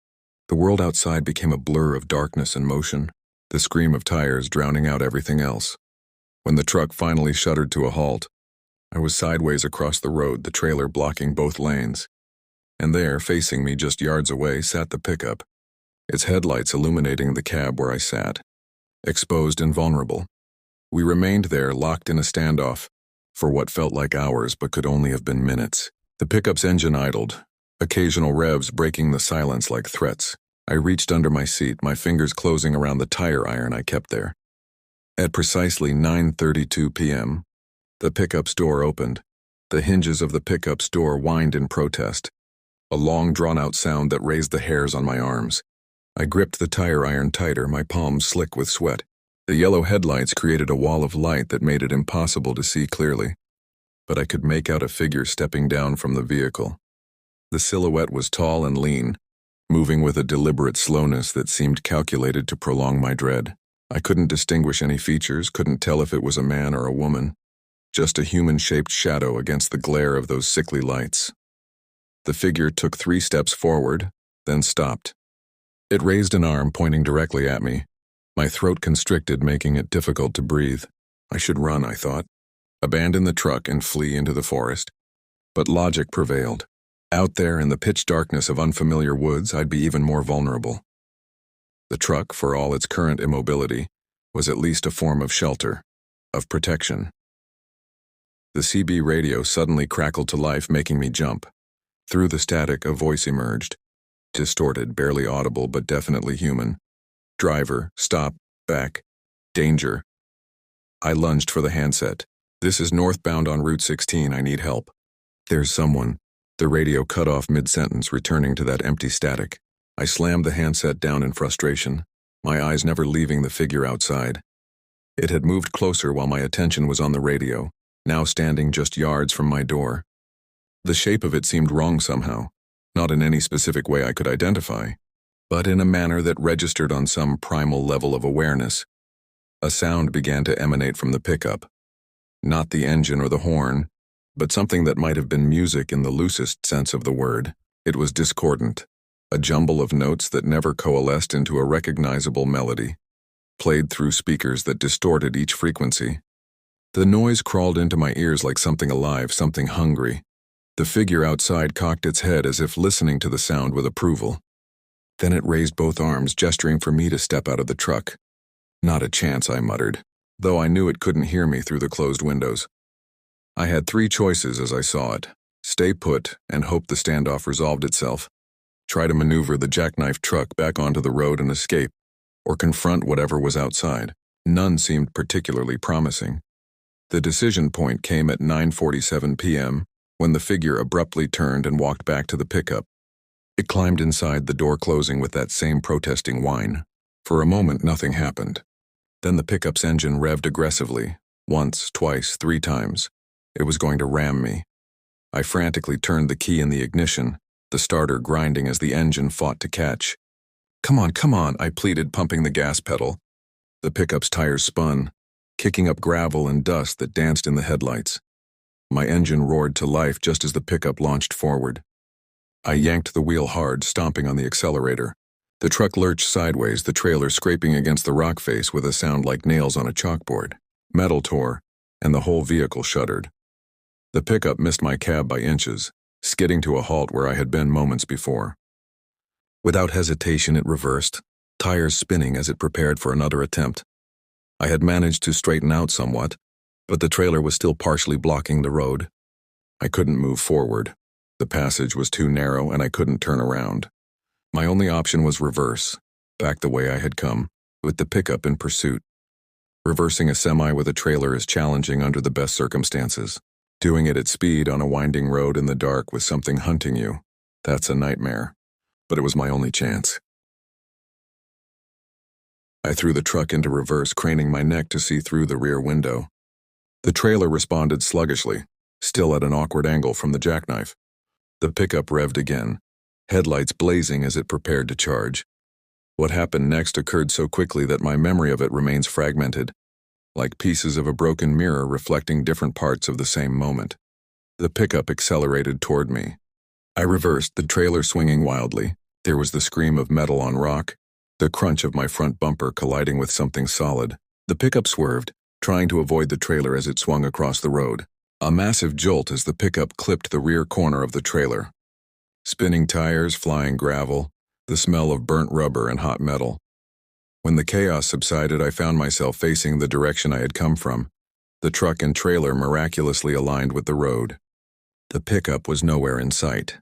The world outside became a blur of darkness and motion, the scream of tires drowning out everything else. When the truck finally shuddered to a halt, I was sideways across the road, the trailer blocking both lanes. And there, facing me just yards away, sat the pickup, its headlights illuminating the cab where I sat, exposed and vulnerable. We remained there, locked in a standoff, for what felt like hours but could only have been minutes. The pickup's engine idled, occasional revs breaking the silence like threats. I reached under my seat, my fingers closing around the tire iron I kept there. At precisely 9:32 p.m., the pickup's door opened. The hinges of the pickup's door whined in protest, a long drawn-out sound that raised the hairs on my arms. I gripped the tire iron tighter, my palms slick with sweat. The yellow headlights created a wall of light that made it impossible to see clearly, but I could make out a figure stepping down from the vehicle. The silhouette was tall and lean, moving with a deliberate slowness that seemed calculated to prolong my dread. I couldn't distinguish any features, couldn't tell if it was a man or a woman, just a human-shaped shadow against the glare of those sickly lights. The figure took 3 steps forward, then stopped. It raised an arm pointing directly at me, my throat constricted, making it difficult to breathe. I should run, I thought, abandon the truck and flee into the forest. But logic prevailed. Out there in the pitch darkness of unfamiliar woods, I'd be even more vulnerable. The truck, for all its current immobility, was at least a form of shelter, of protection. The CB radio suddenly crackled to life, making me jump. Through the static, a voice emerged, distorted, barely audible, but definitely human. "Driver, stop, back, danger." I lunged for the handset. "This is northbound on Route 16, I need help." "There's someone." The radio cut off mid-sentence, returning to that empty static. I slammed the handset down in frustration, my eyes never leaving the figure outside. It had moved closer while my attention was on the radio, now standing just yards from my door. The shape of it seemed wrong somehow, not in any specific way I could identify, but in a manner that registered on some primal level of awareness. A sound began to emanate from the pickup. Not the engine or the horn, but something that might have been music in the loosest sense of the word. It was discordant, a jumble of notes that never coalesced into a recognizable melody, played through speakers that distorted each frequency. The noise crawled into my ears like something alive, something hungry, The figure outside cocked its head as if listening to the sound with approval. Then it raised both arms, gesturing for me to step out of the truck. Not a chance, I muttered, though I knew it couldn't hear me through the closed windows. I had three choices as I saw it: stay put and hope the standoff resolved itself, try to maneuver the jackknife truck back onto the road and escape, or confront whatever was outside. None seemed particularly promising. The decision point came at 9:47 p.m., when the figure abruptly turned and walked back to the pickup. It climbed inside, the door closing with that same protesting whine. For a moment, nothing happened. Then the pickup's engine revved aggressively, once, twice, 3 times. It was going to ram me. I frantically turned the key in the ignition, the starter grinding as the engine fought to catch. Come on, I pleaded, pumping the gas pedal. The pickup's tires spun, kicking up gravel and dust that danced in the headlights. My engine roared to life just as the pickup launched forward. I yanked the wheel hard, stomping on the accelerator. The truck lurched sideways, the trailer scraping against the rock face with a sound like nails on a chalkboard. Metal tore, and the whole vehicle shuddered. The pickup missed my cab by inches, skidding to a halt where I had been moments before. Without hesitation, it reversed, tires spinning as it prepared for another attempt. I had managed to straighten out somewhat, but the trailer was still partially blocking the road. I couldn't move forward. The passage was too narrow and I couldn't turn around. My only option was reverse, back the way I had come, with the pickup in pursuit. Reversing a semi with a trailer is challenging under the best circumstances. Doing it at speed on a winding road in the dark with something hunting you, that's a nightmare. But it was my only chance. I threw the truck into reverse, craning my neck to see through the rear window. The trailer responded sluggishly, still at an awkward angle from the jackknife. The pickup revved again, headlights blazing as it prepared to charge. What happened next occurred so quickly that my memory of it remains fragmented, like pieces of a broken mirror reflecting different parts of the same moment. The pickup accelerated toward me. I reversed, the trailer swinging wildly. There was the scream of metal on rock, the crunch of my front bumper colliding with something solid. The pickup swerved, trying to avoid the trailer as it swung across the road. A massive jolt as the pickup clipped the rear corner of the trailer. Spinning tires, flying gravel, the smell of burnt rubber and hot metal. When the chaos subsided, I found myself facing the direction I had come from. The truck and trailer miraculously aligned with the road. The pickup was nowhere in sight.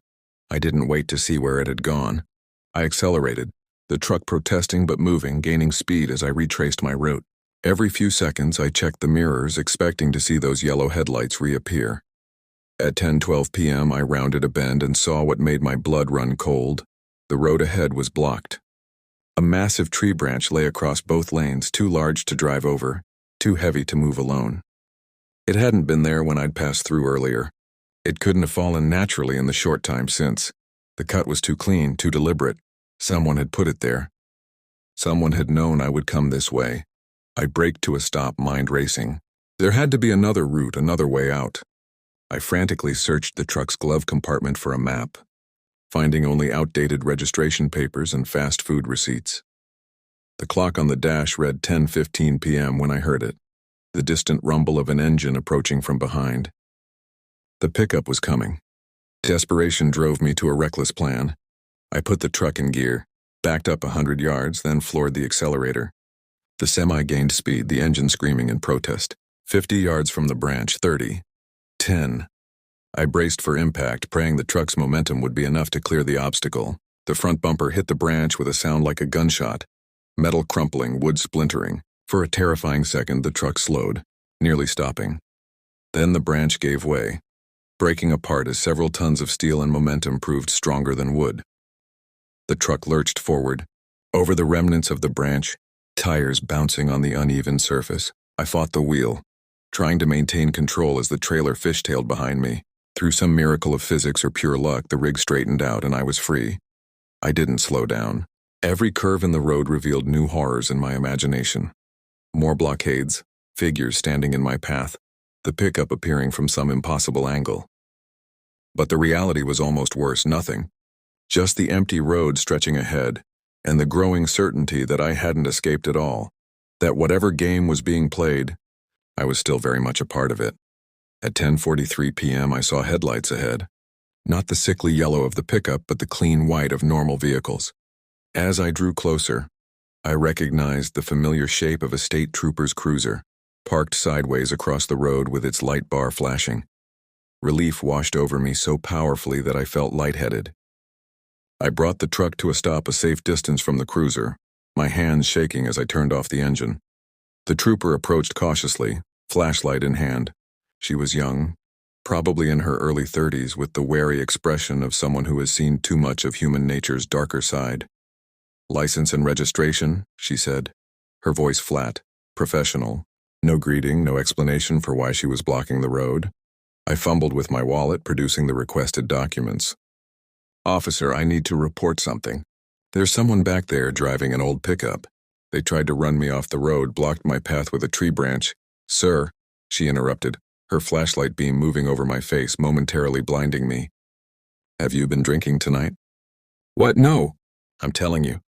I didn't wait to see where it had gone. I accelerated, the truck protesting but moving, gaining speed as I retraced my route. Every few seconds, I checked the mirrors, expecting to see those yellow headlights reappear. At 10:12 p.m., I rounded a bend and saw what made my blood run cold. The road ahead was blocked. A massive tree branch lay across both lanes, too large to drive over, too heavy to move alone. It hadn't been there when I'd passed through earlier. It couldn't have fallen naturally in the short time since. The cut was too clean, too deliberate. Someone had put it there. Someone had known I would come this way. I braked to a stop, mind racing. There had to be another route, another way out. I frantically searched the truck's glove compartment for a map, finding only outdated registration papers and fast food receipts. The clock on the dash read 10:15 p.m. when I heard it, the distant rumble of an engine approaching from behind. The pickup was coming. Desperation drove me to a reckless plan. I put the truck in gear, backed up 100 yards, then floored the accelerator. The semi gained speed, the engine screaming in protest. 50 yards from the branch, 30, 10. I braced for impact, praying the truck's momentum would be enough to clear the obstacle. The front bumper hit the branch with a sound like a gunshot. Metal crumpling, wood splintering. For a terrifying second, the truck slowed, nearly stopping. Then the branch gave way, breaking apart as several tons of steel and momentum proved stronger than wood. The truck lurched forward, over the remnants of the branch, tires bouncing on the uneven surface. I fought the wheel, trying to maintain control as the trailer fishtailed behind me. Through some miracle of physics or pure luck, the rig straightened out and I was free. I didn't slow down. Every curve in the road revealed new horrors in my imagination. More blockades, figures standing in my path, the pickup appearing from some impossible angle. But the reality was almost worse, nothing. Just the empty road stretching ahead, and the growing certainty that I hadn't escaped at all, that whatever game was being played, I was still very much a part of it. At 10:43 p.m. I saw headlights ahead, Not the sickly yellow of the pickup, but the clean white of normal vehicles. As I drew closer, I recognized the familiar shape of a state trooper's cruiser, parked sideways across the road with its light bar flashing. Relief washed over me so powerfully that I felt lightheaded. I brought the truck to a stop a safe distance from the cruiser, my hands shaking as I turned off the engine. The trooper approached cautiously, flashlight in hand. She was young, probably in her early 30s, with the wary expression of someone who has seen too much of human nature's darker side. "License and registration," she said, her voice flat, professional. No greeting, no explanation for why she was blocking the road. I fumbled with my wallet, producing the requested documents. "Officer, I need to report something. There's someone back there driving an old pickup. They tried to run me off the road, blocked my path with a tree branch." "Sir," she interrupted, her flashlight beam moving over my face, momentarily blinding me. "Have you been drinking tonight?" "What? No. I'm telling you.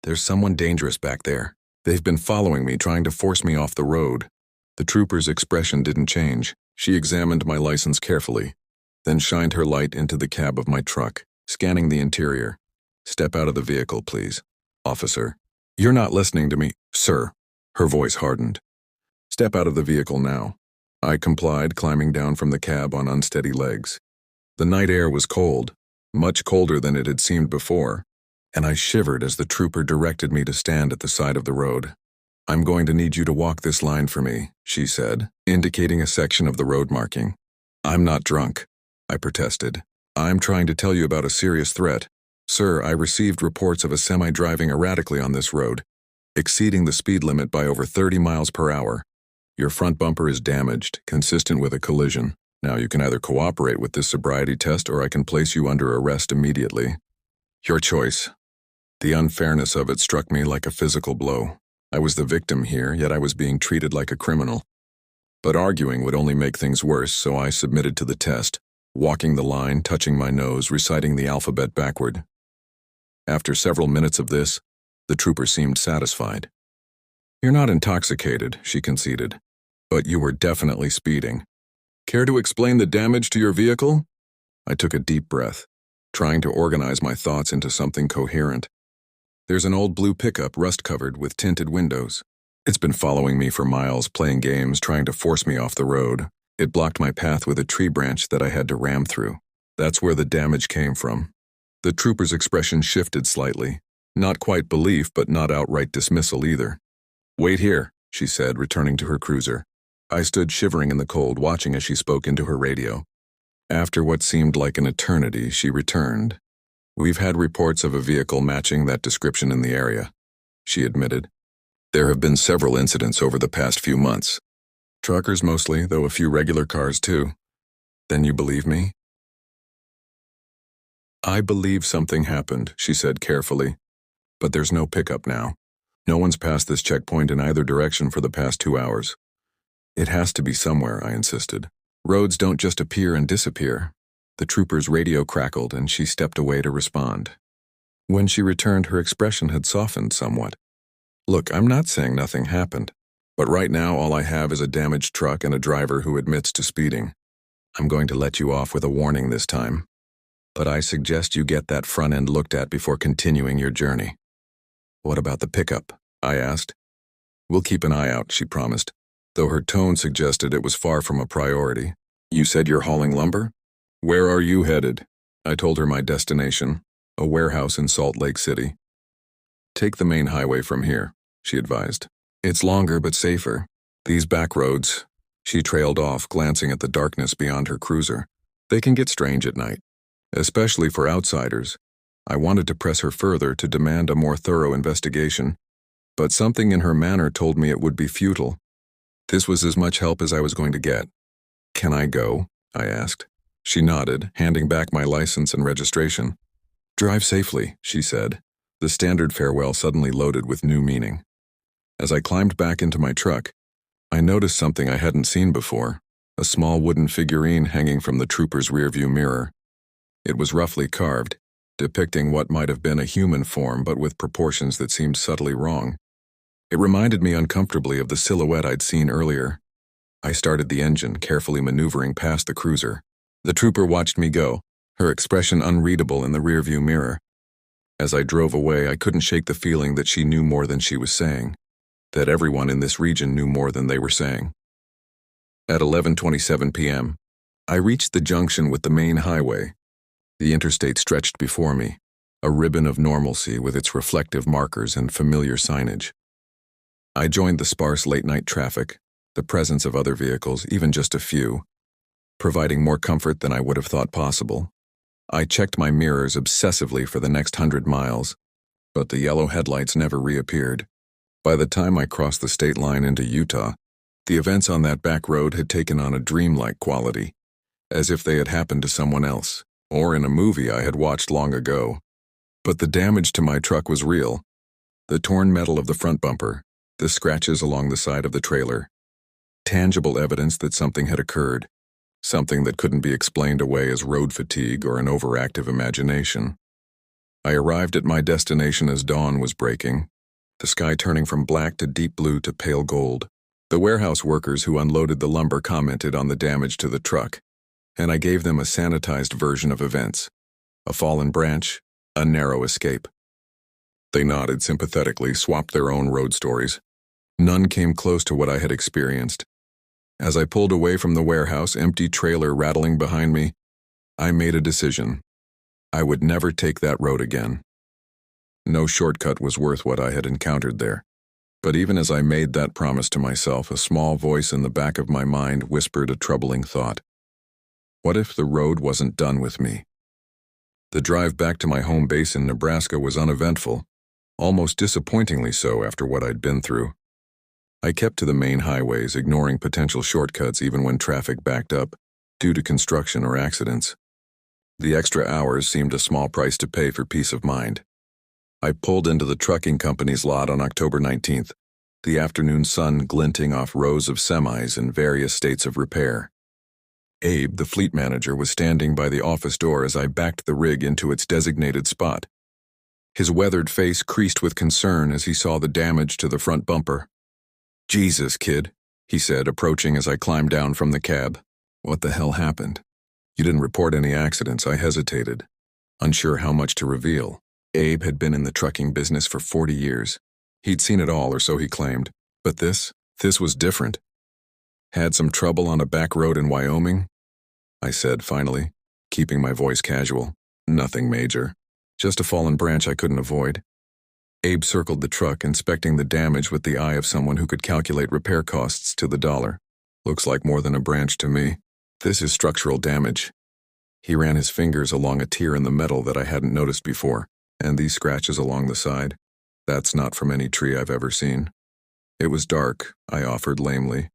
There's someone dangerous back there. They've been following me, trying to force me off the road." The trooper's expression didn't change. She examined my license carefully, then shined her light into the cab of my truck, scanning the interior. "Step out of the vehicle, please." "Officer." "You're not listening to me." "Sir." Her voice hardened. "Step out of the vehicle now." I complied, climbing down from the cab on unsteady legs. The night air was cold, much colder than it had seemed before, and I shivered as the trooper directed me to stand at the side of the road. "I'm going to need you to walk this line for me," she said, indicating a section of the road marking. "I'm not drunk," I protested. "I'm trying to tell you about a serious threat. Sir, I received reports of a semi driving erratically on this road, exceeding the speed limit by over 30 miles per hour. Your front bumper is damaged, consistent with a collision. Now you can either cooperate with this sobriety test or I can place you under arrest immediately. Your choice." The unfairness of it struck me like a physical blow. I was the victim here, yet I was being treated like a criminal. But arguing would only make things worse, so I submitted to the test, walking the line, touching my nose, reciting the alphabet backward. After several minutes of this, the trooper seemed satisfied. "You're not intoxicated," she conceded, "but you were definitely speeding. Care to explain the damage to your vehicle?" I took a deep breath, trying to organize my thoughts into something coherent. "There's an old blue pickup, rust-covered, with tinted windows. It's been following me for miles, playing games, trying to force me off the road. It blocked my path with a tree branch that I had to ram through. That's where the damage came from." The trooper's expression shifted slightly. Not quite belief, but not outright dismissal either. "Wait here," she said, returning to her cruiser. I stood shivering in the cold, watching as she spoke into her radio. After what seemed like an eternity, she returned. "We've had reports of a vehicle matching that description in the area," she admitted. "There have been several incidents over the past few months. Truckers mostly, though a few regular cars too." "Then you believe me?" "I believe something happened," she said carefully. "But there's no pickup now. No one's passed this checkpoint in either direction for the past 2 hours. It has to be somewhere," I insisted. "Roads don't just appear and disappear." The trooper's radio crackled and she stepped away to respond. When she returned, her expression had softened somewhat. "Look, I'm not saying nothing happened, but right now all I have is a damaged truck and a driver who admits to speeding. I'm going to let you off with a warning this time. But I suggest you get that front end looked at before continuing your journey." "What about the pickup?" I asked. "We'll keep an eye out," she promised, though her tone suggested it was far from a priority. "You said you're hauling lumber? Where are you headed?" I told her my destination, a warehouse in Salt Lake City. "Take the main highway from here," she advised. "It's longer but safer. These back roads," she trailed off, glancing at the darkness beyond her cruiser, "they can get strange at night, especially for outsiders." I wanted to press her further, to demand a more thorough investigation, but something in her manner told me it would be futile. This was as much help as I was going to get. "Can I go?" I asked. She nodded, handing back my license and registration. "Drive safely," she said, the standard farewell suddenly loaded with new meaning. As I climbed back into my truck, I noticed something I hadn't seen before, a small wooden figurine hanging from the trooper's rearview mirror. It was roughly carved, depicting what might have been a human form but with proportions that seemed subtly wrong. It reminded me uncomfortably of the silhouette I'd seen earlier. I started the engine, carefully maneuvering past the cruiser. The trooper watched me go, her expression unreadable in the rearview mirror. As I drove away, I couldn't shake the feeling that she knew more than she was saying, that everyone in this region knew more than they were saying. At 11:27 p.m., I reached the junction with the main highway. The interstate stretched before me, a ribbon of normalcy with its reflective markers and familiar signage. I joined the sparse late-night traffic, the presence of other vehicles, even just a few, providing more comfort than I would have thought possible. I checked my mirrors obsessively for the next 100 miles, but the yellow headlights never reappeared. By the time I crossed the state line into Utah, the events on that back road had taken on a dreamlike quality, as if they had happened to someone else, or in a movie I had watched long ago. But the damage to my truck was real. The torn metal of the front bumper, the scratches along the side of the trailer. Tangible evidence that something had occurred, something that couldn't be explained away as road fatigue or an overactive imagination. I arrived at my destination as dawn was breaking, the sky turning from black to deep blue to pale gold. The warehouse workers who unloaded the lumber commented on the damage to the truck, and I gave them a sanitized version of events. A fallen branch, a narrow escape. They nodded sympathetically, swapped their own road stories. None came close to what I had experienced. As I pulled away from the warehouse, empty trailer rattling behind me, I made a decision. I would never take that road again. No shortcut was worth what I had encountered there. But even as I made that promise to myself, a small voice in the back of my mind whispered a troubling thought. What if the road wasn't done with me? The drive back to my home base in Nebraska was uneventful, almost disappointingly so after what I'd been through. I kept to the main highways, ignoring potential shortcuts even when traffic backed up, due to construction or accidents. The extra hours seemed a small price to pay for peace of mind. I pulled into the trucking company's lot on October 19th, the afternoon sun glinting off rows of semis in various states of repair. Abe, the fleet manager, was standing by the office door as I backed the rig into its designated spot. His weathered face creased with concern as he saw the damage to the front bumper. "Jesus, kid," he said, approaching as I climbed down from the cab. "What the hell happened?" "You didn't report any accidents." I hesitated, unsure how much to reveal. Abe had been in the trucking business for 40 years. He'd seen it all, or so he claimed. But this was different. "Had some trouble on a back road in Wyoming?" I said finally, keeping my voice casual. "Nothing major. Just a fallen branch I couldn't avoid." Abe circled the truck, inspecting the damage with the eye of someone who could calculate repair costs to the dollar. "Looks like more than a branch to me. This is structural damage." He ran his fingers along a tear in the metal that I hadn't noticed before. "And these scratches along the side? That's not from any tree I've ever seen." "It was dark," I offered lamely.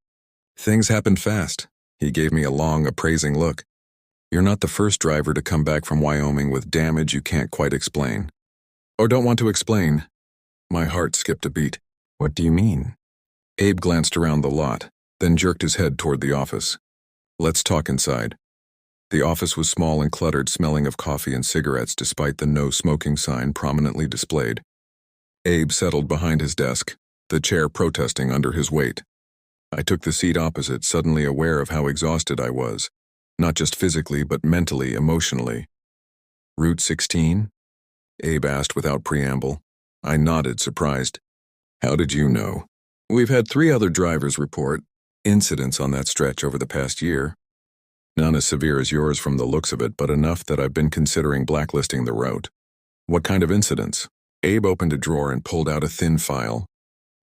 "Things happened fast." He gave me a long, appraising look. "You're not the first driver to come back from Wyoming with damage you can't quite explain. Or don't want to explain." My heart skipped a beat. "What do you mean?" Abe glanced around the lot, then jerked his head toward the office. "Let's talk inside." The office was small and cluttered, smelling of coffee and cigarettes despite the no smoking sign prominently displayed. Abe settled behind his desk, the chair protesting under his weight. I took the seat opposite, suddenly aware of how exhausted I was, not just physically but mentally, emotionally. "Route 16? Abe asked without preamble. I nodded, surprised. "How did you know?" "We've had 3 other drivers report incidents on that stretch over the past year. None as severe as yours from the looks of it, but enough that I've been considering blacklisting the route." "What kind of incidents?" Abe opened a drawer and pulled out a thin file.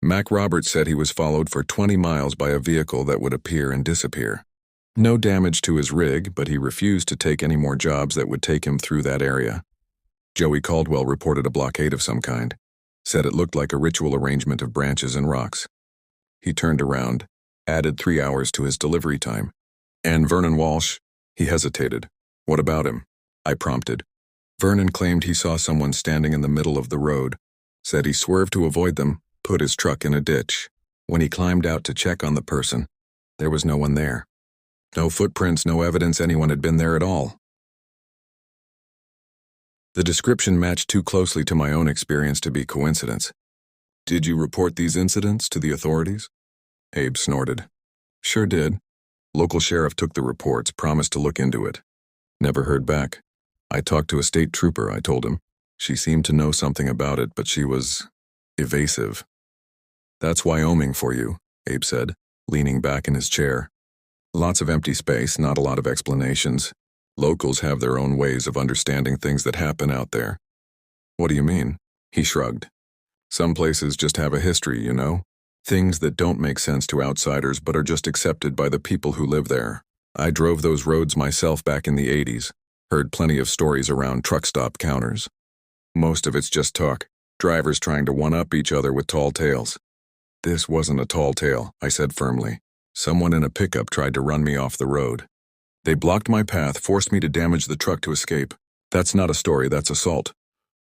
Mac Roberts said he was followed for 20 miles by a vehicle that would appear and disappear. No damage to his rig, but he refused to take any more jobs that would take him through that area. Joey Caldwell reported a blockade of some kind, said it looked like a ritual arrangement of branches and rocks. He turned around, added 3 hours to his delivery time. "And Vernon Walsh?" He hesitated. "What about him?" I prompted. "Vernon claimed he saw someone standing in the middle of the road, said he swerved to avoid them, put his truck in a ditch. When he climbed out to check on the person, there was no one there. No footprints, no evidence anyone had been there at all." The description matched too closely to my own experience to be coincidence. "Did you report these incidents to the authorities?" Abe snorted. "Sure did. Local sheriff took the reports, promised to look into it. Never heard back. I talked to a state trooper, I told him. She seemed to know something about it, but she was evasive. That's Wyoming for you, Abe said, leaning back in his chair. Lots of empty space, not a lot of explanations. Locals have their own ways of understanding things that happen out there. What do you mean? He shrugged. Some places just have a history, you know? Things that don't make sense to outsiders but are just accepted by the people who live there. I drove those roads myself back in the 80s, heard plenty of stories around truck stop counters. Most of it's just talk, drivers trying to one-up each other with tall tales. This wasn't a tall tale, I said firmly. Someone in a pickup tried to run me off the road. They blocked my path, forced me to damage the truck to escape. That's not a story, that's assault.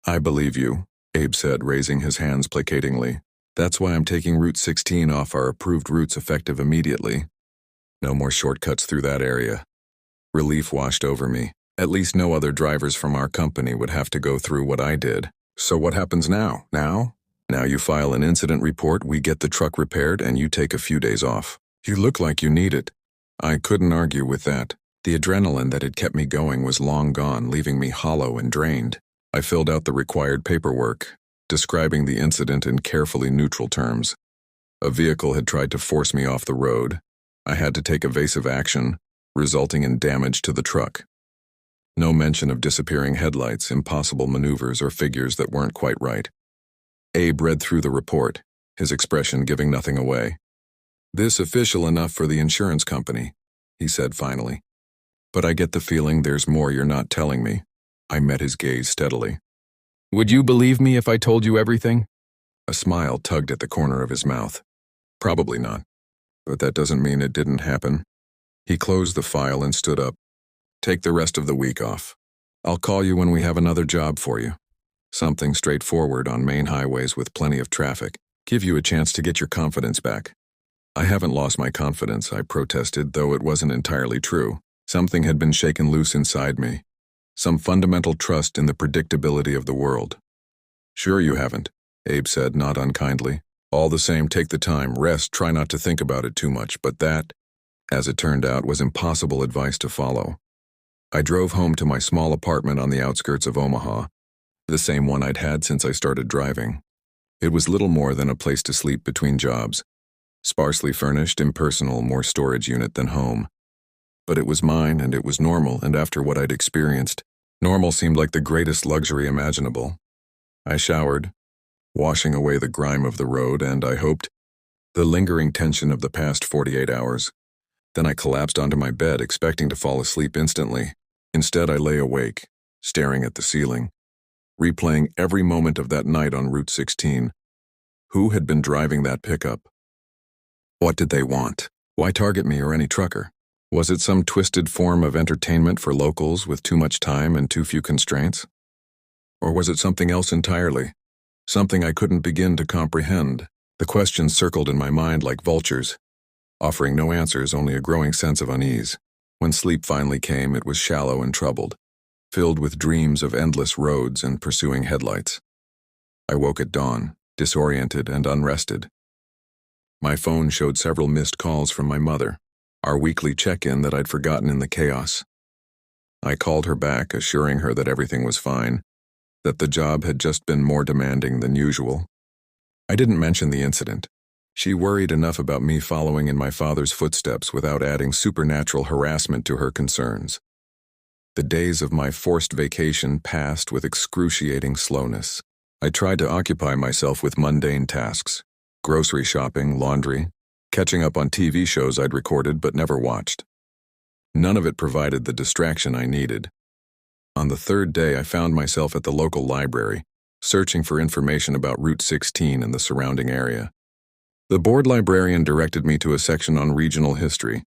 I believe you, Abe said, raising his hands placatingly. That's why I'm taking Route 16 off our approved routes effective immediately. No more shortcuts through that area. Relief washed over me. At least no other drivers from our company would have to go through what I did. So what happens now? Now you file an incident report, we get the truck repaired, and you take a few days off. You look like you need it. I couldn't argue with that. The adrenaline that had kept me going was long gone, leaving me hollow and drained. I filled out the required paperwork, describing the incident in carefully neutral terms. A vehicle had tried to force me off the road. I had to take evasive action, resulting in damage to the truck. No mention of disappearing headlights, impossible maneuvers, or figures that weren't quite right. Abe read through the report, his expression giving nothing away. This official enough for the insurance company, he said finally. But I get the feeling there's more you're not telling me. I met his gaze steadily. Would you believe me if I told you everything? A smile tugged at the corner of his mouth. Probably not. But that doesn't mean it didn't happen. He closed the file and stood up. Take the rest of the week off. I'll call you when we have another job for you. Something straightforward on main highways with plenty of traffic. Give you a chance to get your confidence back. I haven't lost my confidence, I protested, though it wasn't entirely true. Something had been shaken loose inside me. Some fundamental trust in the predictability of the world. Sure you haven't, Abe said, not unkindly. All the same, take the time, rest, try not to think about it too much, but that, as it turned out, was impossible advice to follow. I drove home to my small apartment on the outskirts of Omaha, the same one I'd had since I started driving. It was little more than a place to sleep between jobs. Sparsely furnished, impersonal, more storage unit than home. But it was mine, and it was normal, and after what I'd experienced, normal seemed like the greatest luxury imaginable. I showered, washing away the grime of the road and, I hoped, the lingering tension of the past 48 hours. Then I collapsed onto my bed, expecting to fall asleep instantly. Instead, I lay awake, staring at the ceiling, replaying every moment of that night on Route 16. Who had been driving that pickup? What did they want? Why target me or any trucker? Was it some twisted form of entertainment for locals with too much time and too few constraints? Or was it something else entirely? Something I couldn't begin to comprehend. The questions circled in my mind like vultures, offering no answers, only a growing sense of unease. When sleep finally came, it was shallow and troubled, filled with dreams of endless roads and pursuing headlights. I woke at dawn, disoriented and unrested. My phone showed several missed calls from my mother, our weekly check-in that I'd forgotten in the chaos. I called her back, assuring her that everything was fine, that the job had just been more demanding than usual. I didn't mention the incident. She worried enough about me following in my father's footsteps without adding supernatural harassment to her concerns. The days of my forced vacation passed with excruciating slowness. I tried to occupy myself with mundane tasks, grocery shopping, laundry, catching up on TV shows I'd recorded but never watched. None of it provided the distraction I needed. On the third day, I found myself at the local library, searching for information about Route 16 and the surrounding area. The board librarian directed me to a section on regional history,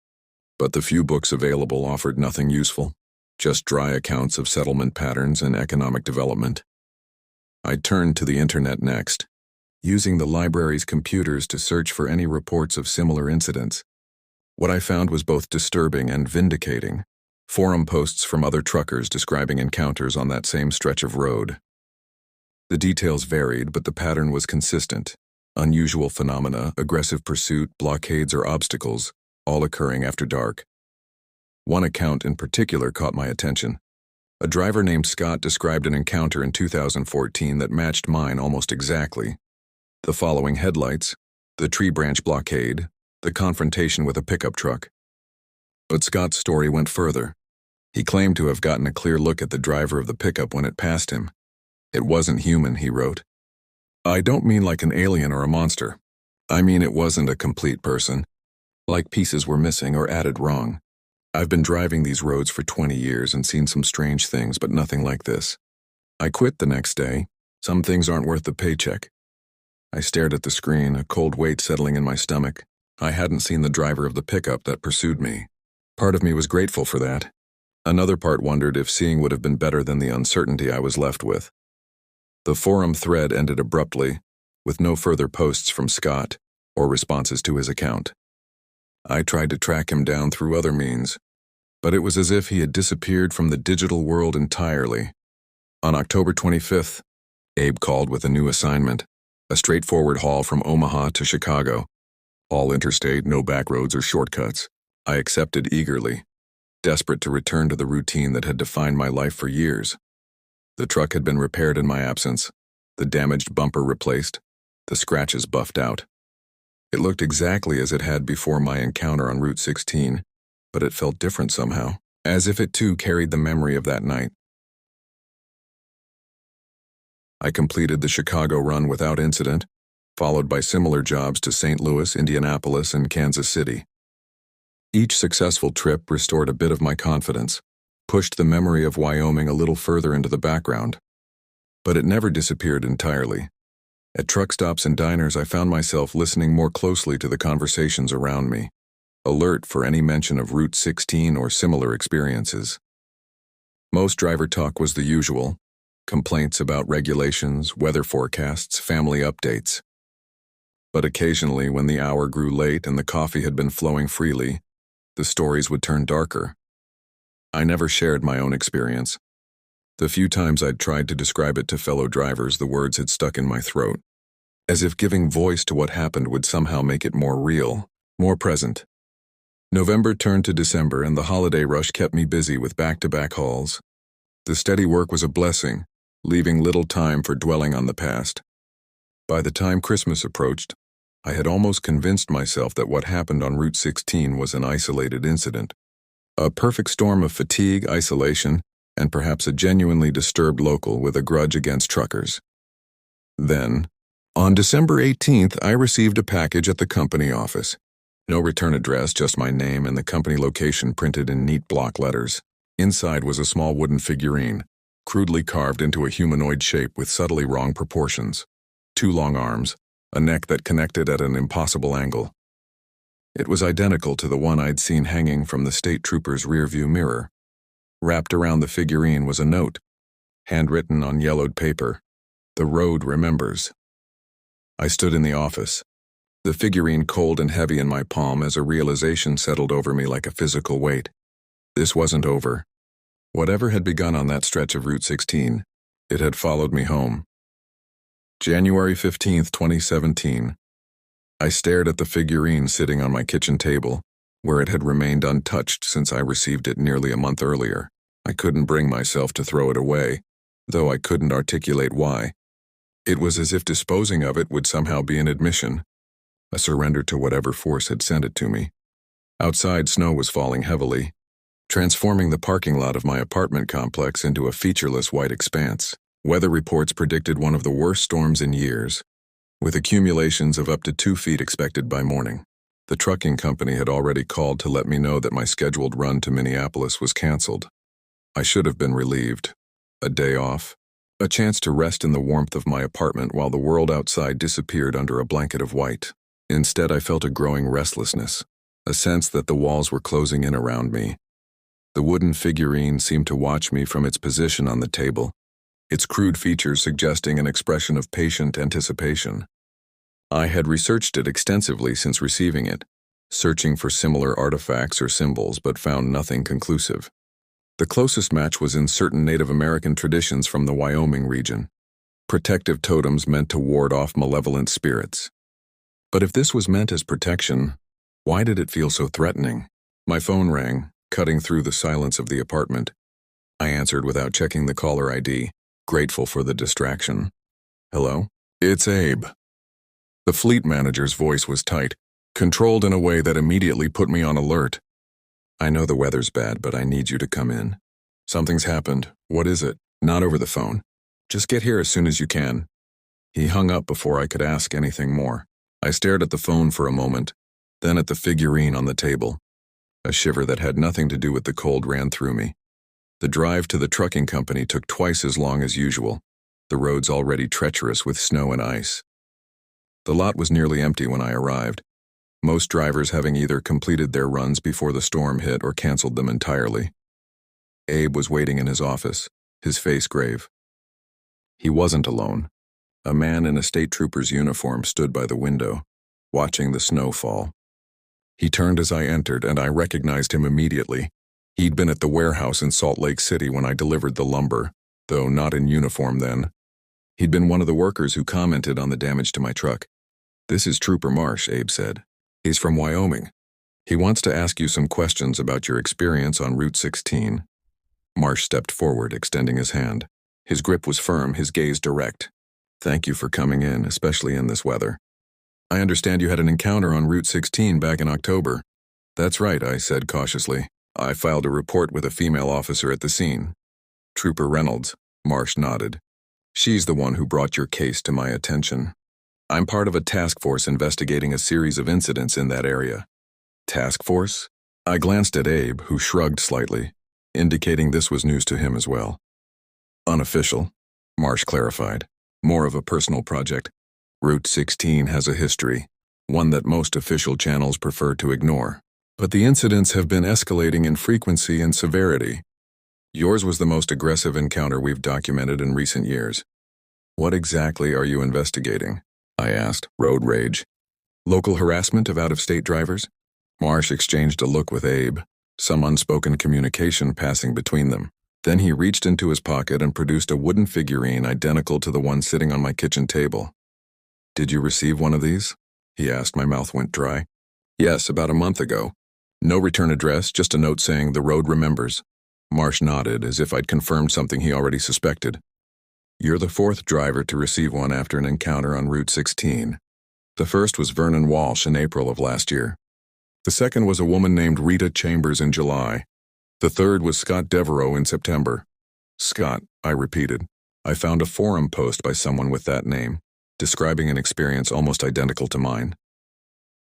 but the few books available offered nothing useful, just dry accounts of settlement patterns and economic development. I turned to the internet next, using the library's computers to search for any reports of similar incidents. What I found was both disturbing and vindicating. Forum posts from other truckers describing encounters on that same stretch of road. The details varied, but the pattern was consistent. Unusual phenomena, aggressive pursuit, blockades or obstacles, all occurring after dark. One account in particular caught my attention. A driver named Scott described an encounter in 2014 that matched mine almost exactly. The following headlights: the tree branch blockade, the confrontation with a pickup truck. But Scott's story went further. He claimed to have gotten a clear look at the driver of the pickup when it passed him. It wasn't human, he wrote. I don't mean like an alien or a monster. I mean it wasn't a complete person. Like pieces were missing or added wrong. I've been driving these roads for 20 years and seen some strange things, but nothing like this. I quit the next day. Some things aren't worth the paycheck. I stared at the screen, a cold weight settling in my stomach. I hadn't seen the driver of the pickup that pursued me. Part of me was grateful for that. Another part wondered if seeing would have been better than the uncertainty I was left with. The forum thread ended abruptly, with no further posts from Scott or responses to his account. I tried to track him down through other means, but it was as if he had disappeared from the digital world entirely. On October 25th, Abe called with a new assignment, a straightforward haul from Omaha to Chicago. All interstate, no back roads or shortcuts. I accepted eagerly, desperate to return to the routine that had defined my life for years. The truck had been repaired in my absence, the damaged bumper replaced, the scratches buffed out. It looked exactly as it had before my encounter on Route 16, but it felt different somehow, as if it too carried the memory of that night. I completed the Chicago run without incident, followed by similar jobs to St. Louis, Indianapolis, and Kansas City. Each successful trip restored a bit of my confidence, pushed the memory of Wyoming a little further into the background. But it never disappeared entirely. At truck stops and diners, I found myself listening more closely to the conversations around me, alert for any mention of Route 16 or similar experiences. Most driver talk was the usual: complaints about regulations, weather forecasts, family updates. But occasionally, when the hour grew late and the coffee had been flowing freely, the stories would turn darker. I never shared my own experience. The few times I'd tried to describe it to fellow drivers, the words had stuck in my throat, as if giving voice to what happened would somehow make it more real, more present. November turned to December, and the holiday rush kept me busy with back-to-back hauls. The steady work was a blessing, leaving little time for dwelling on the past. By the time Christmas approached, I had almost convinced myself that what happened on Route 16 was an isolated incident. A perfect storm of fatigue, isolation, and perhaps a genuinely disturbed local with a grudge against truckers. Then, on December 18th, I received a package at the company office. No return address, just my name and the company location printed in neat block letters. Inside was a small wooden figurine, crudely carved into a humanoid shape with subtly wrong proportions. 2 long arms, a neck that connected at an impossible angle. It was identical to the one I'd seen hanging from the state trooper's rearview mirror. Wrapped around the figurine was a note, handwritten on yellowed paper: "The road remembers." I stood in the office, the figurine cold and heavy in my palm as a realization settled over me like a physical weight. This wasn't over. Whatever had begun on that stretch of Route 16, it had followed me home. January 15th, 2017. I stared at the figurine sitting on my kitchen table, where it had remained untouched since I received it nearly a month earlier. I couldn't bring myself to throw it away, though I couldn't articulate why. It was as if disposing of it would somehow be an admission, a surrender to whatever force had sent it to me. Outside, snow was falling heavily, transforming the parking lot of my apartment complex into a featureless white expanse. Weather reports predicted one of the worst storms in years, with accumulations of up to 2 feet expected by morning. The trucking company had already called to let me know that my scheduled run to Minneapolis was canceled. I should have been relieved. A day off, a chance to rest in the warmth of my apartment while the world outside disappeared under a blanket of white. Instead, I felt a growing restlessness, a sense that the walls were closing in around me. The wooden figurine seemed to watch me from its position on the table, its crude features suggesting an expression of patient anticipation. I had researched it extensively since receiving it, searching for similar artifacts or symbols, but found nothing conclusive. The closest match was in certain Native American traditions from the Wyoming region, protective totems meant to ward off malevolent spirits. But if this was meant as protection, why did it feel so threatening? My phone rang, cutting through the silence of the apartment. I answered without checking the caller ID, grateful for the distraction. Hello? It's Abe. The fleet manager's voice was tight, controlled in a way that immediately put me on alert. I know the weather's bad, but I need you to come in. Something's happened. What is it? Not over the phone. Just get here as soon as you can. He hung up before I could ask anything more. I stared at the phone for a moment, then at the figurine on the table. A shiver that had nothing to do with the cold ran through me. The drive to the trucking company took twice as long as usual, the roads already treacherous with snow and ice. The lot was nearly empty when I arrived, most drivers having either completed their runs before the storm hit or canceled them entirely. Abe was waiting in his office, his face grave. He wasn't alone. A man in a state trooper's uniform stood by the window, watching the snow fall. He turned as I entered, and I recognized him immediately. He'd been at the warehouse in Salt Lake City when I delivered the lumber, though not in uniform then. He'd been one of the workers who commented on the damage to my truck. "This is Trooper Marsh," Abe said. "He's from Wyoming. He wants to ask you some questions about your experience on Route 16. Marsh stepped forward, extending his hand. His grip was firm, his gaze direct. "Thank you for coming in, especially in this weather. I understand you had an encounter on Route 16 back in October." "That's right," I said cautiously. "I filed a report with a female officer at the scene." "Trooper Reynolds," Marsh nodded. "She's the one who brought your case to my attention. I'm part of a task force investigating a series of incidents in that area." "Task force?" I glanced at Abe, who shrugged slightly, indicating this was news to him as well. "Unofficial," Marsh clarified. "More of a personal project. Route 16 has a history, one that most official channels prefer to ignore. But the incidents have been escalating in frequency and severity. Yours was the most aggressive encounter we've documented in recent years. What exactly are you investigating?" I asked. "Road rage? Local harassment of out-of-state drivers?" Marsh exchanged a look with Abe, some unspoken communication passing between them. Then he reached into his pocket and produced a wooden figurine identical to the one sitting on my kitchen table. "Did you receive one of these?" he asked. My mouth went dry. "Yes, about a month ago. No return address, just a note saying the road remembers." Marsh nodded, as if I'd confirmed something he already suspected. "You're the fourth driver to receive one after an encounter on Route 16. The first was Vernon Walsh in April of last year. The second was a woman named Rita Chambers in July. The third was Scott Devereaux in September." "Scott," I repeated. "I found a forum post by someone with that name, describing an experience almost identical to mine."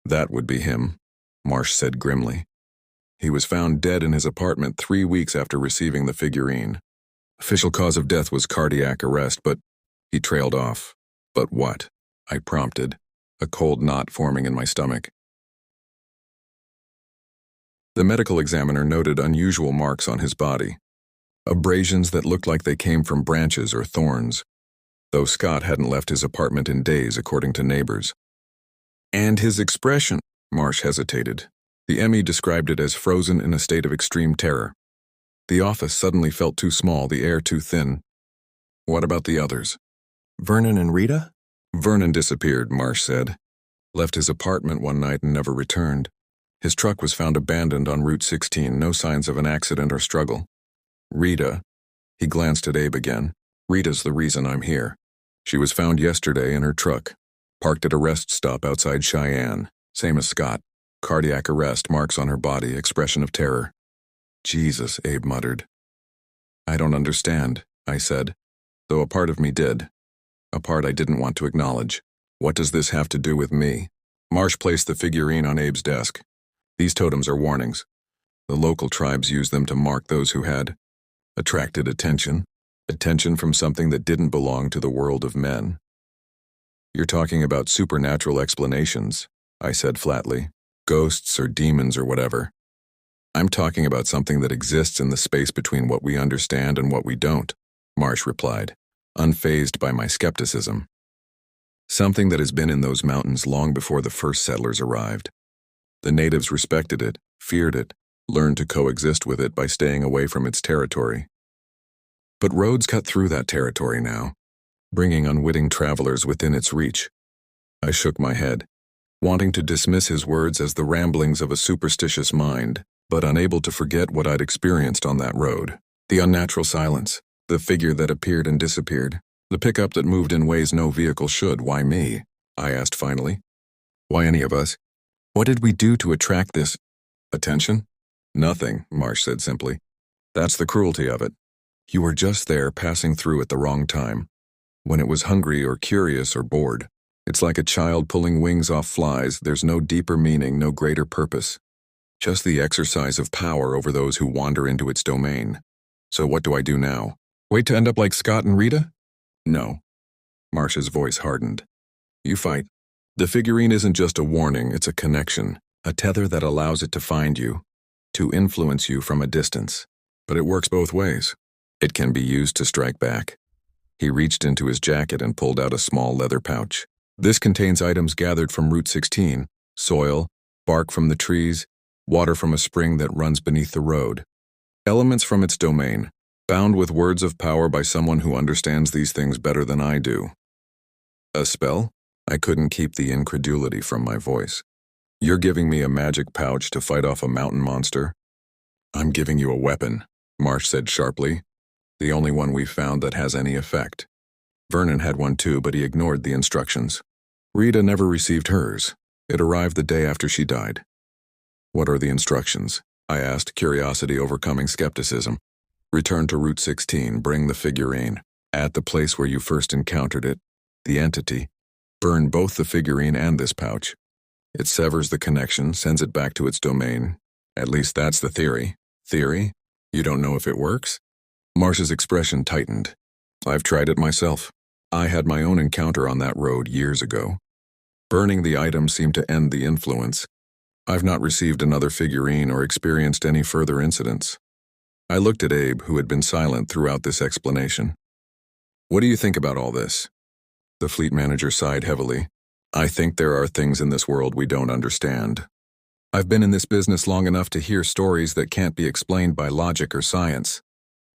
"That would be him," Marsh said grimly. "He was found dead in his apartment 3 weeks after receiving the figurine. Official cause of death was cardiac arrest, but..." He trailed off. "But what?" I prompted, a cold knot forming in my stomach. The medical examiner noted unusual marks on his body, abrasions that looked like they came from branches or thorns, though Scott hadn't left his apartment in days, according to neighbors. "And his expression," Marsh hesitated. The ME described it as frozen in a state of extreme terror. "The office suddenly felt too small, the air too thin." "What about the others?" "Vernon and Rita?" "Vernon disappeared," Marsh said. "Left his apartment one night and never returned. His truck was found abandoned on Route 16, no signs of an accident or struggle. Rita," he glanced at Abe again. "Rita's the reason I'm here. She was found yesterday in her truck, parked at a rest stop outside Cheyenne, same as Scott. Cardiac arrest, marks on her body, expression of terror." "Jesus," Abe muttered. "I don't understand," I said, though a part of me did. A part I didn't want to acknowledge. "What does this have to do with me?" Marsh placed the figurine on Abe's desk. "These totems are warnings. The local tribes used them to mark those who had attracted attention from something that didn't belong to the world of men." "You're talking about supernatural explanations," I said flatly. "Ghosts or demons or whatever. I'm talking about something that exists in the space between what we understand and what we don't," Marsh replied, unfazed by my skepticism. "Something that has been in those mountains long before the first settlers arrived. The natives respected it, feared it, learned to coexist with it by staying away from its territory. But roads cut through that territory now, bringing unwitting travelers within its reach." I shook my head, wanting to dismiss his words as the ramblings of a superstitious mind, but unable to forget what I'd experienced on that road. The unnatural silence, the figure that appeared and disappeared, the pickup that moved in ways no vehicle should. Why me? I asked finally. Why any of us? What did we do to attract this attention? Nothing, Marsh said simply. That's the cruelty of it. You were just there passing through at the wrong time, when it was hungry or curious or bored. It's like a child pulling wings off flies. There's no deeper meaning, no greater purpose. Just the exercise of power over those who wander into its domain. So what do I do now? Wait to end up like Scott and Rita? No. Marsh's voice hardened. You fight. The figurine isn't just a warning, it's a connection, a tether that allows it to find you, to influence you from a distance. But it works both ways. It can be used to strike back. He reached into his jacket and pulled out a small leather pouch. This contains items gathered from Route 16, soil, bark from the trees, water from a spring that runs beneath the road. Elements from its domain, bound with words of power by someone who understands these things better than I do. A spell? I couldn't keep the incredulity from my voice. You're giving me a magic pouch to fight off a mountain monster? I'm giving you a weapon, Marsh said sharply. The only one we've found that has any effect. Vernon had one too, but he ignored the instructions. Rita never received hers. It arrived the day after she died. What are the instructions? I asked, curiosity overcoming skepticism. Return to Route 16, bring the figurine. At the place where you first encountered it, the entity, burn both the figurine and this pouch. It severs the connection, sends it back to its domain. At least that's the theory. Theory? You don't know if it works? Marsh's expression tightened. I've tried it myself. I had my own encounter on that road years ago. Burning the item seemed to end the influence. I've not received another figurine or experienced any further incidents. I looked at Abe, who had been silent throughout this explanation. What do you think about all this? The fleet manager sighed heavily. I think there are things in this world we don't understand. I've been in this business long enough to hear stories that can't be explained by logic or science.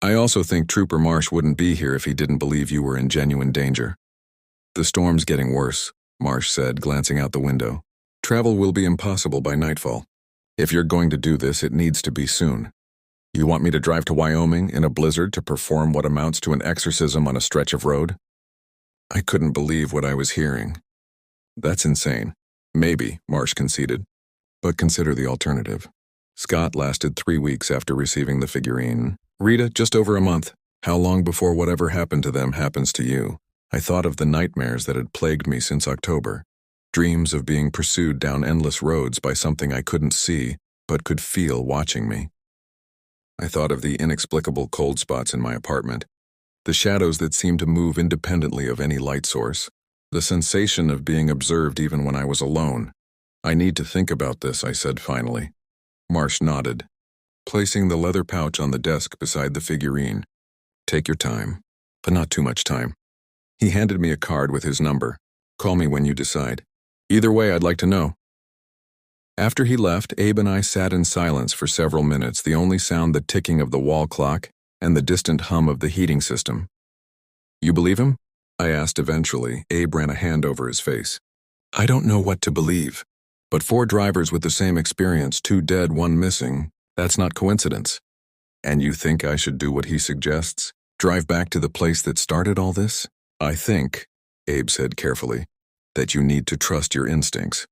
I also think Trooper Marsh wouldn't be here if he didn't believe you were in genuine danger. The storm's getting worse, Marsh said, glancing out the window. Travel will be impossible by nightfall. If you're going to do this, it needs to be soon. You want me to drive to Wyoming in a blizzard to perform what amounts to an exorcism on a stretch of road? I couldn't believe what I was hearing. That's insane. Maybe, Marsh conceded. But consider the alternative. Scott lasted 3 weeks after receiving the figurine. Rita, just over a month. How long before whatever happened to them happens to you? I thought of the nightmares that had plagued me since October. Dreams of being pursued down endless roads by something I couldn't see, but could feel watching me. I thought of the inexplicable cold spots in my apartment, the shadows that seemed to move independently of any light source, the sensation of being observed even when I was alone. I need to think about this, I said finally. Marsh nodded, placing the leather pouch on the desk beside the figurine. Take your time, but not too much time. He handed me a card with his number. Call me when you decide. Either way, I'd like to know. After he left, Abe and I sat in silence for several minutes, the only sound the ticking of the wall clock and the distant hum of the heating system. You believe him? I asked eventually. Abe ran a hand over his face. I don't know what to believe, but 4 drivers with the same experience, 2 dead, 1 missing, that's not coincidence. And you think I should do what he suggests? Drive back to the place that started all this? I think, Abe said carefully, that you need to trust your instincts.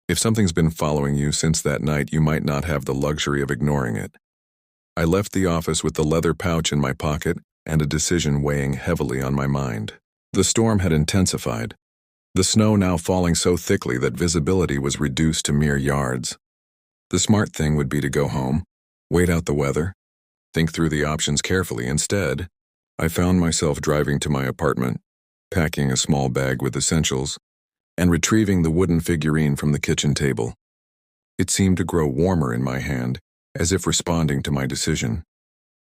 If something's been following you since that night, you might not have the luxury of ignoring it. I left the office with the leather pouch in my pocket and a decision weighing heavily on my mind. The storm had intensified, the snow now falling so thickly that visibility was reduced to mere yards. The smart thing would be to go home, wait out the weather, think through the options carefully. Instead, I found myself driving to my apartment, packing a small bag with essentials, and retrieving the wooden figurine from the kitchen table. It seemed to grow warmer in my hand, as if responding to my decision.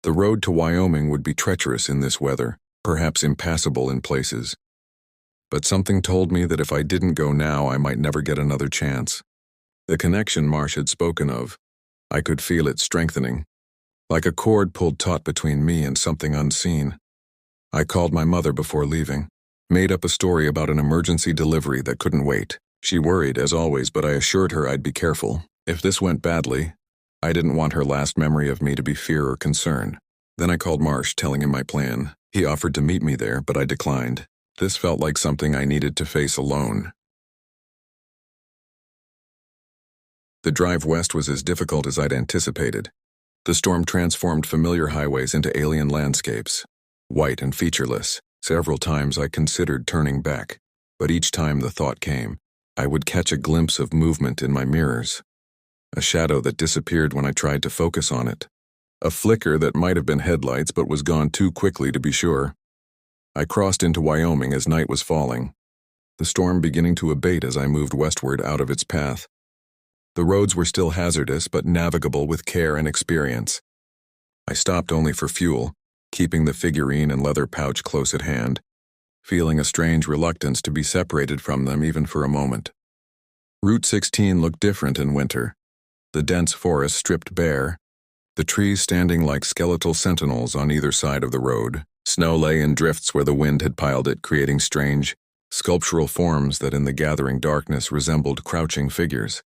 The road to Wyoming would be treacherous in this weather, perhaps impassable in places. But something told me that if I didn't go now, I might never get another chance. The connection Marsh had spoken of, I could feel it strengthening, like a cord pulled taut between me and something unseen. I called my mother before leaving, made up a story about an emergency delivery that couldn't wait. She worried, as always, but I assured her I'd be careful. If this went badly, I didn't want her last memory of me to be fear or concern. Then I called Marsh, telling him my plan. He offered to meet me there, but I declined. This felt like something I needed to face alone. The drive west was as difficult as I'd anticipated. The storm transformed familiar highways into alien landscapes, white and featureless. Several times I considered turning back, but each time the thought came, I would catch a glimpse of movement in my mirrors. A shadow that disappeared when I tried to focus on it. A flicker that might have been headlights but was gone too quickly to be sure. I crossed into Wyoming as night was falling, the storm beginning to abate as I moved westward out of its path. The roads were still hazardous but navigable with care and experience. I stopped only for fuel, keeping the figurine and leather pouch close at hand, feeling a strange reluctance to be separated from them even for a moment. Route 16 looked different in winter. The dense forest stripped bare, the trees standing like skeletal sentinels on either side of the road. Snow lay in drifts where the wind had piled it, creating strange, sculptural forms that in the gathering darkness resembled crouching figures.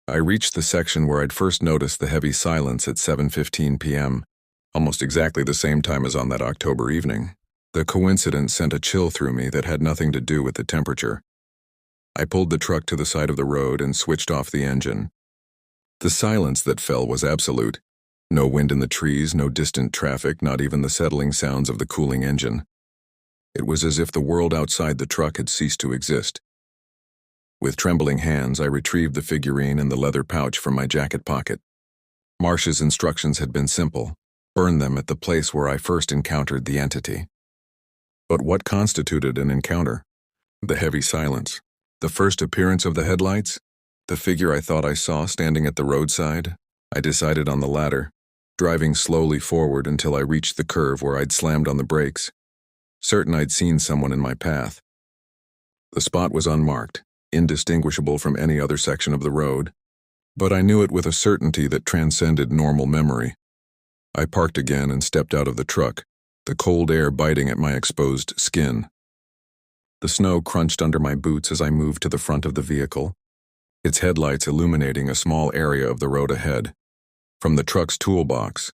I reached the section where I'd first noticed the heavy silence at 7:15 p.m., almost exactly the same time as on that October evening. The coincidence sent a chill through me that had nothing to do with the temperature. I pulled the truck to the side of the road and switched off the engine. The silence that fell was absolute. No wind in the trees, no distant traffic, not even the settling sounds of the cooling engine. It was as if the world outside the truck had ceased to exist. With trembling hands, I retrieved the figurine and the leather pouch from my jacket pocket. Marsh's instructions had been simple: burn them at the place where I first encountered the entity. But what constituted an encounter? The heavy silence. The first appearance of the headlights? The figure I thought I saw standing at the roadside? I decided on the latter, driving slowly forward until I reached the curve where I'd slammed on the brakes, certain I'd seen someone in my path. The spot was unmarked, indistinguishable from any other section of the road, but I knew it with a certainty that transcended normal memory. I parked again and stepped out of the truck, the cold air biting at my exposed skin. The snow crunched under my boots as I moved to the front of the vehicle, its headlights illuminating a small area of the road ahead. From the truck's toolbox,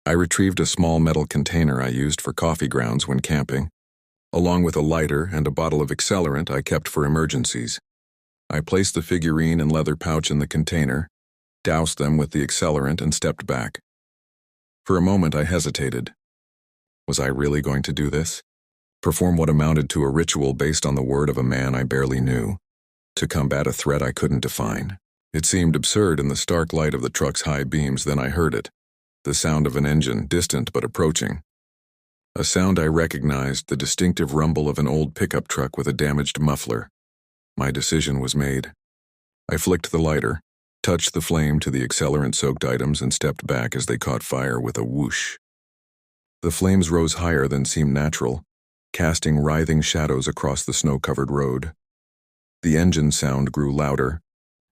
I retrieved a small metal container I used for coffee grounds when camping, along with a lighter and a bottle of accelerant I kept for emergencies. I placed the figurine and leather pouch in the container, doused them with the accelerant, and stepped back. For a moment I hesitated. Was I really going to do this? Perform what amounted to a ritual based on the word of a man I barely knew, to combat a threat I couldn't define? It seemed absurd in the stark light of the truck's high beams. Then I heard it, the sound of an engine, distant but approaching. A sound I recognized, the distinctive rumble of an old pickup truck with a damaged muffler. My decision was made. I flicked the lighter, touched the flame to the accelerant-soaked items, and stepped back as they caught fire with a whoosh. The flames rose higher than seemed natural, casting writhing shadows across the snow-covered road. The engine sound grew louder,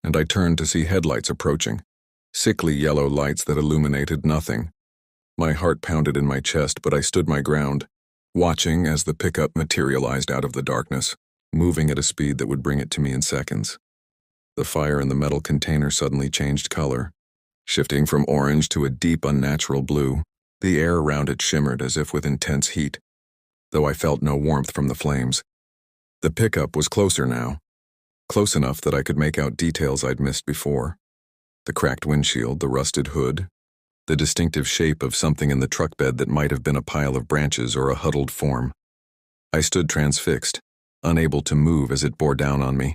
and I turned to see headlights approaching, sickly yellow lights that illuminated nothing. My heart pounded in my chest, but I stood my ground, watching as the pickup materialized out of the darkness, moving at a speed that would bring it to me in seconds. The fire in the metal container suddenly changed color, shifting from orange to a deep, unnatural blue. The air around it shimmered as if with intense heat, though I felt no warmth from the flames. The pickup was closer now, close enough that I could make out details I'd missed before. The cracked windshield, the rusted hood, the distinctive shape of something in the truck bed that might have been a pile of branches or a huddled form. I stood transfixed, unable to move as it bore down on me.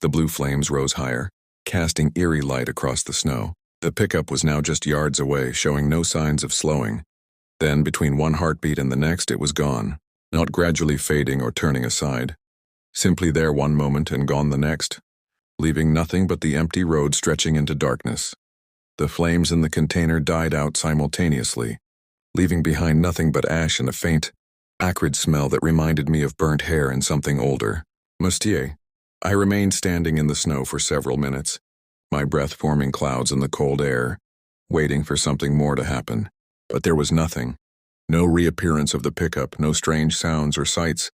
The blue flames rose higher, casting eerie light across the snow. The pickup was now just yards away, showing no signs of slowing. Then, between one heartbeat and the next, it was gone, not gradually fading or turning aside. Simply there one moment and gone the next, leaving nothing but the empty road stretching into darkness. The flames in the container died out simultaneously, leaving behind nothing but ash and a faint, acrid smell that reminded me of burnt hair and something older. Mustier. I remained standing in the snow for several minutes, my breath forming clouds in the cold air, waiting for something more to happen. But there was nothing. No reappearance of the pickup, no strange sounds or sights,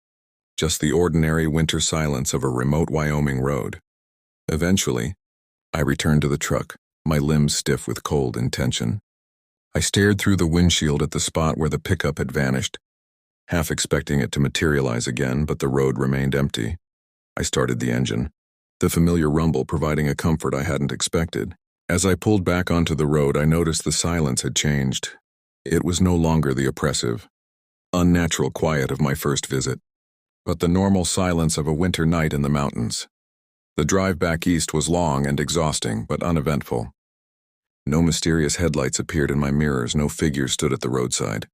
just the ordinary winter silence of a remote Wyoming road. Eventually, I returned to the truck, my limbs stiff with cold and tension. I stared through the windshield at the spot where the pickup had vanished, half expecting it to materialize again, but the road remained empty. I started the engine, the familiar rumble providing a comfort I hadn't expected. As I pulled back onto the road, I noticed the silence had changed. It was no longer the oppressive, unnatural quiet of my first visit, but the normal silence of a winter night in the mountains. The drive back east was long and exhausting, but uneventful. No mysterious headlights appeared in my mirrors, no figures stood at the roadside.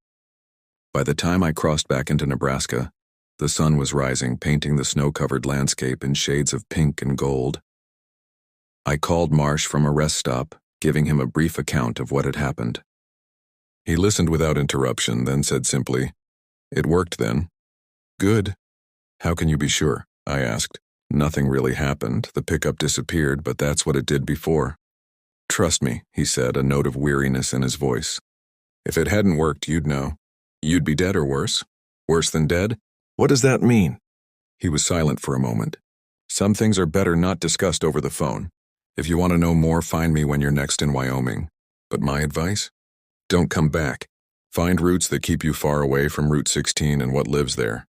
By the time I crossed back into Nebraska, the sun was rising, painting the snow-covered landscape in shades of pink and gold. I called Marsh from a rest stop, giving him a brief account of what had happened. He listened without interruption, then said simply, "It worked then." "Good. How can you be sure?" I asked. "Nothing really happened. The pickup disappeared, but that's what it did before." "Trust me," he said, a note of weariness in his voice. "If it hadn't worked, you'd know. You'd be dead or worse. Worse than dead? What does that mean?" He was silent for a moment. "Some things are better not discussed over the phone. If you want to know more, find me when you're next in Wyoming. But my advice? Don't come back. Find routes that keep you far away from Route 16 and what lives there.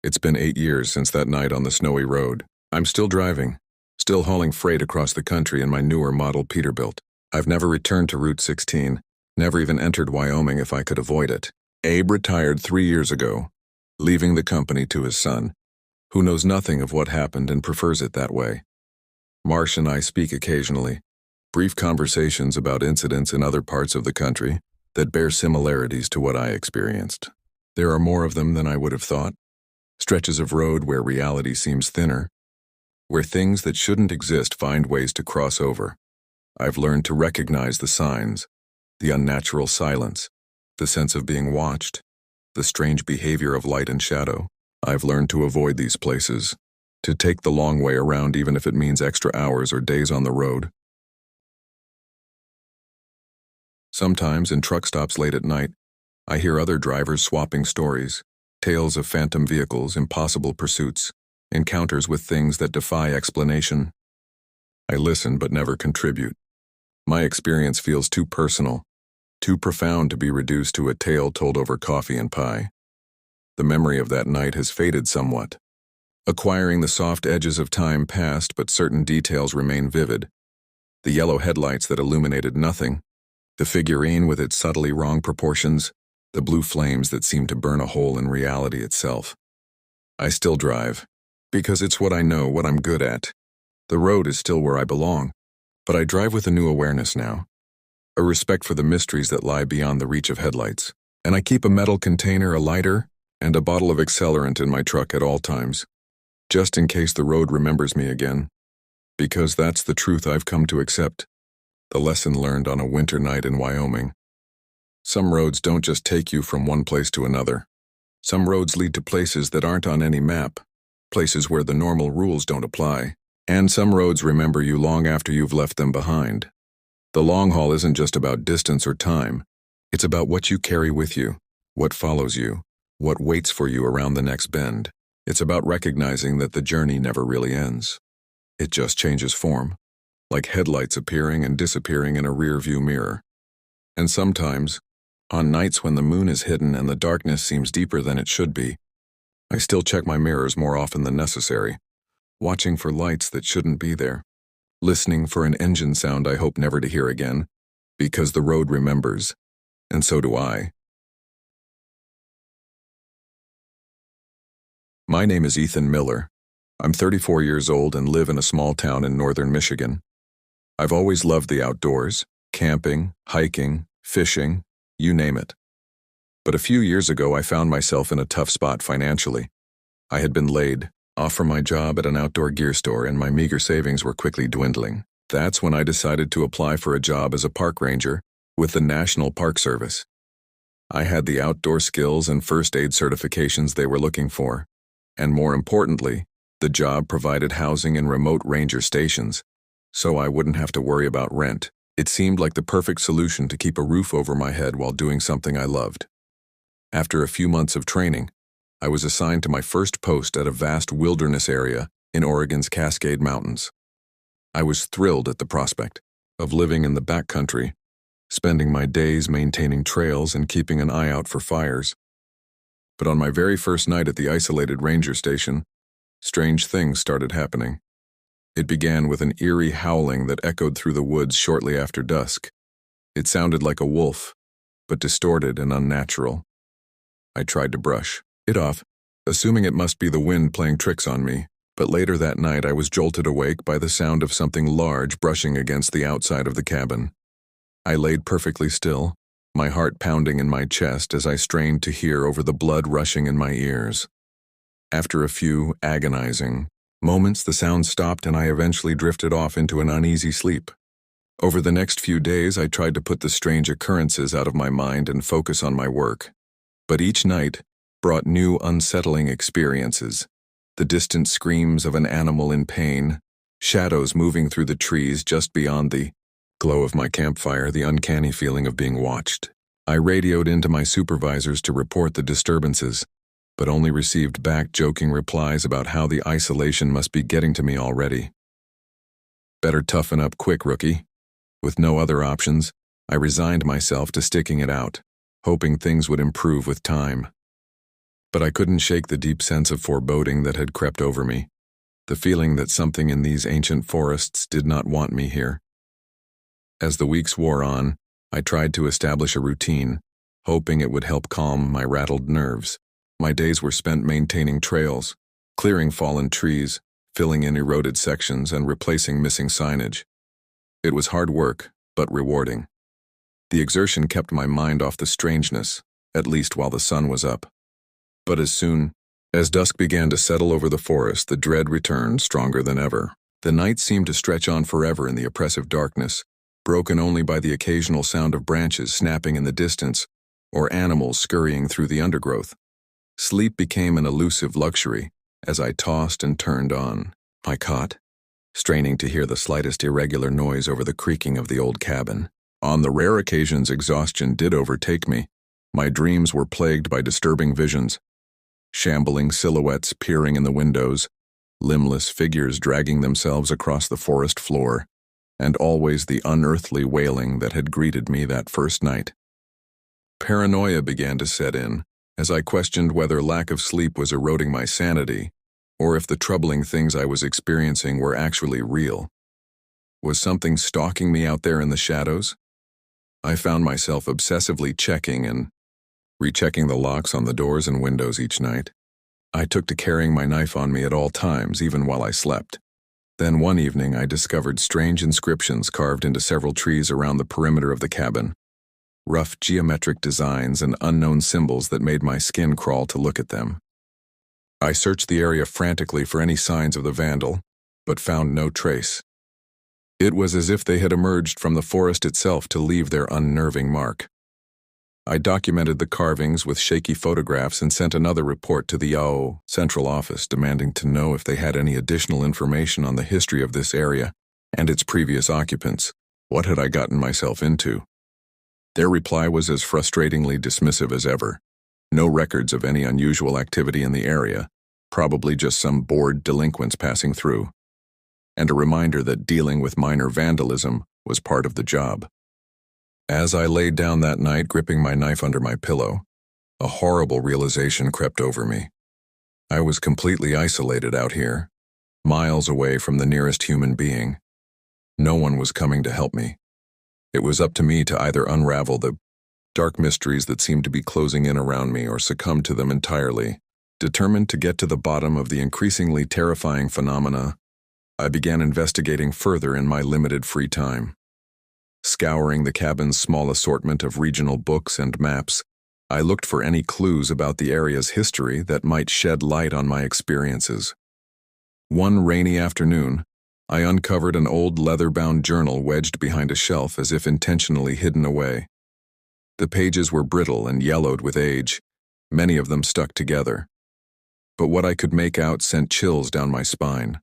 It's been 8 years since that night on the snowy road. I'm still driving, still hauling freight across the country in my newer model Peterbilt. I've never returned to Route 16, never even entered Wyoming if I could avoid it. Abe retired 3 years ago, leaving the company to his son, who knows nothing of what happened and prefers it that way. Marsh and I speak occasionally, brief conversations about incidents in other parts of the country that bear similarities to what I experienced. There are more of them than I would have thought. Stretches of road where reality seems thinner, where things that shouldn't exist find ways to cross over. I've learned to recognize the signs, the unnatural silence, the sense of being watched, the strange behavior of light and shadow. I've learned to avoid these places, to take the long way around even if it means extra hours or days on the road. Sometimes in truck stops late at night, I hear other drivers swapping stories, tales of phantom vehicles, impossible pursuits, encounters with things that defy explanation. I listen but never contribute. My experience feels too personal, too profound to be reduced to a tale told over coffee and pie. The memory of that night has faded somewhat, acquiring the soft edges of time past, but certain details remain vivid. The yellow headlights that illuminated nothing, the figurine with its subtly wrong proportions, the blue flames that seem to burn a hole in reality itself. I still drive, because it's what I know, what I'm good at. The road is still where I belong, but I drive with a new awareness now, a respect for the mysteries that lie beyond the reach of headlights. And I keep a metal container, a lighter, and a bottle of accelerant in my truck at all times, just in case the road remembers me again, because that's the truth I've come to accept, the lesson learned on a winter night in Wyoming. Some roads don't just take you from one place to another. Some roads lead to places that aren't on any map, places where the normal rules don't apply. And some roads remember you long after you've left them behind. The long haul isn't just about distance or time. It's about what you carry with you, what follows you, what waits for you around the next bend. It's about recognizing that the journey never really ends. It just changes form, like headlights appearing and disappearing in a rear-view mirror. And sometimes, on nights when the moon is hidden and the darkness seems deeper than it should be, I still check my mirrors more often than necessary, watching for lights that shouldn't be there, listening for an engine sound I hope never to hear again, because the road remembers, and so do I. My name is Ethan Miller. I'm 34 years old and live in a small town in northern Michigan. I've always loved the outdoors, camping, hiking, fishing, you name it. But a few years ago I found myself in a tough spot financially. I had been laid off from my job at an outdoor gear store and my meager savings were quickly dwindling. That's when I decided to apply for a job as a park ranger with the National Park Service. I had the outdoor skills and first aid certifications they were looking for, and more importantly, the job provided housing in remote ranger stations, so I wouldn't have to worry about rent. It seemed like the perfect solution to keep a roof over my head while doing something I loved. After a few months of training, I was assigned to my first post at a vast wilderness area in Oregon's Cascade Mountains. I was thrilled at the prospect of living in the backcountry, spending my days maintaining trails and keeping an eye out for fires. But on my very first night at the isolated ranger station, strange things started happening. It began with an eerie howling that echoed through the woods shortly after dusk. It sounded like a wolf, but distorted and unnatural. I tried to brush it off, assuming it must be the wind playing tricks on me, but later that night I was jolted awake by the sound of something large brushing against the outside of the cabin. I laid perfectly still, my heart pounding in my chest as I strained to hear over the blood rushing in my ears. After a few agonizing moments, the sound stopped and I eventually drifted off into an uneasy sleep. Over the next few days, I tried to put the strange occurrences out of my mind and focus on my work. But each night brought new unsettling experiences. The distant screams of an animal in pain, shadows moving through the trees just beyond the glow of my campfire, the uncanny feeling of being watched. I radioed into my supervisors to report the disturbances, but only received back joking replies about how the isolation must be getting to me already. Better toughen up quick, rookie. With no other options, I resigned myself to sticking it out, hoping things would improve with time. But I couldn't shake the deep sense of foreboding that had crept over me, the feeling that something in these ancient forests did not want me here. As the weeks wore on, I tried to establish a routine, hoping it would help calm my rattled nerves. My days were spent maintaining trails, clearing fallen trees, filling in eroded sections, and replacing missing signage. It was hard work, but rewarding. The exertion kept my mind off the strangeness, at least while the sun was up. But as soon as dusk began to settle over the forest, the dread returned stronger than ever. The night seemed to stretch on forever in the oppressive darkness, broken only by the occasional sound of branches snapping in the distance or animals scurrying through the undergrowth. Sleep became an elusive luxury as I tossed and turned on my cot, straining to hear the slightest irregular noise over the creaking of the old cabin. On the rare occasions exhaustion did overtake me, my dreams were plagued by disturbing visions, shambling silhouettes peering in the windows, limbless figures dragging themselves across the forest floor, and always the unearthly wailing that had greeted me that first night. Paranoia began to set in, as I questioned whether lack of sleep was eroding my sanity, or if the troubling things I was experiencing were actually real. Was something stalking me out there in the shadows? I found myself obsessively checking and rechecking the locks on the doors and windows each night. I took to carrying my knife on me at all times, even while I slept. Then one evening I discovered strange inscriptions carved into several trees around the perimeter of the cabin. Rough geometric designs and unknown symbols that made my skin crawl to look at them. I searched the area frantically for any signs of the vandal, but found no trace. It was as if they had emerged from the forest itself to leave their unnerving mark. I documented the carvings with shaky photographs and sent another report to the Yao Central Office demanding to know if they had any additional information on the history of this area and its previous occupants. What had I gotten myself into? Their reply was as frustratingly dismissive as ever. No records of any unusual activity in the area, probably just some bored delinquents passing through. And a reminder that dealing with minor vandalism was part of the job. As I laid down that night, gripping my knife under my pillow, a horrible realization crept over me. I was completely isolated out here, miles away from the nearest human being. No one was coming to help me. It was up to me to either unravel the dark mysteries that seemed to be closing in around me or succumb to them entirely. Determined to get to the bottom of the increasingly terrifying phenomena, I began investigating further in my limited free time. Scouring the cabin's small assortment of regional books and maps, I looked for any clues about the area's history that might shed light on my experiences. One rainy afternoon, I uncovered an old leather-bound journal wedged behind a shelf as if intentionally hidden away. The pages were brittle and yellowed with age, many of them stuck together. But what I could make out sent chills down my spine.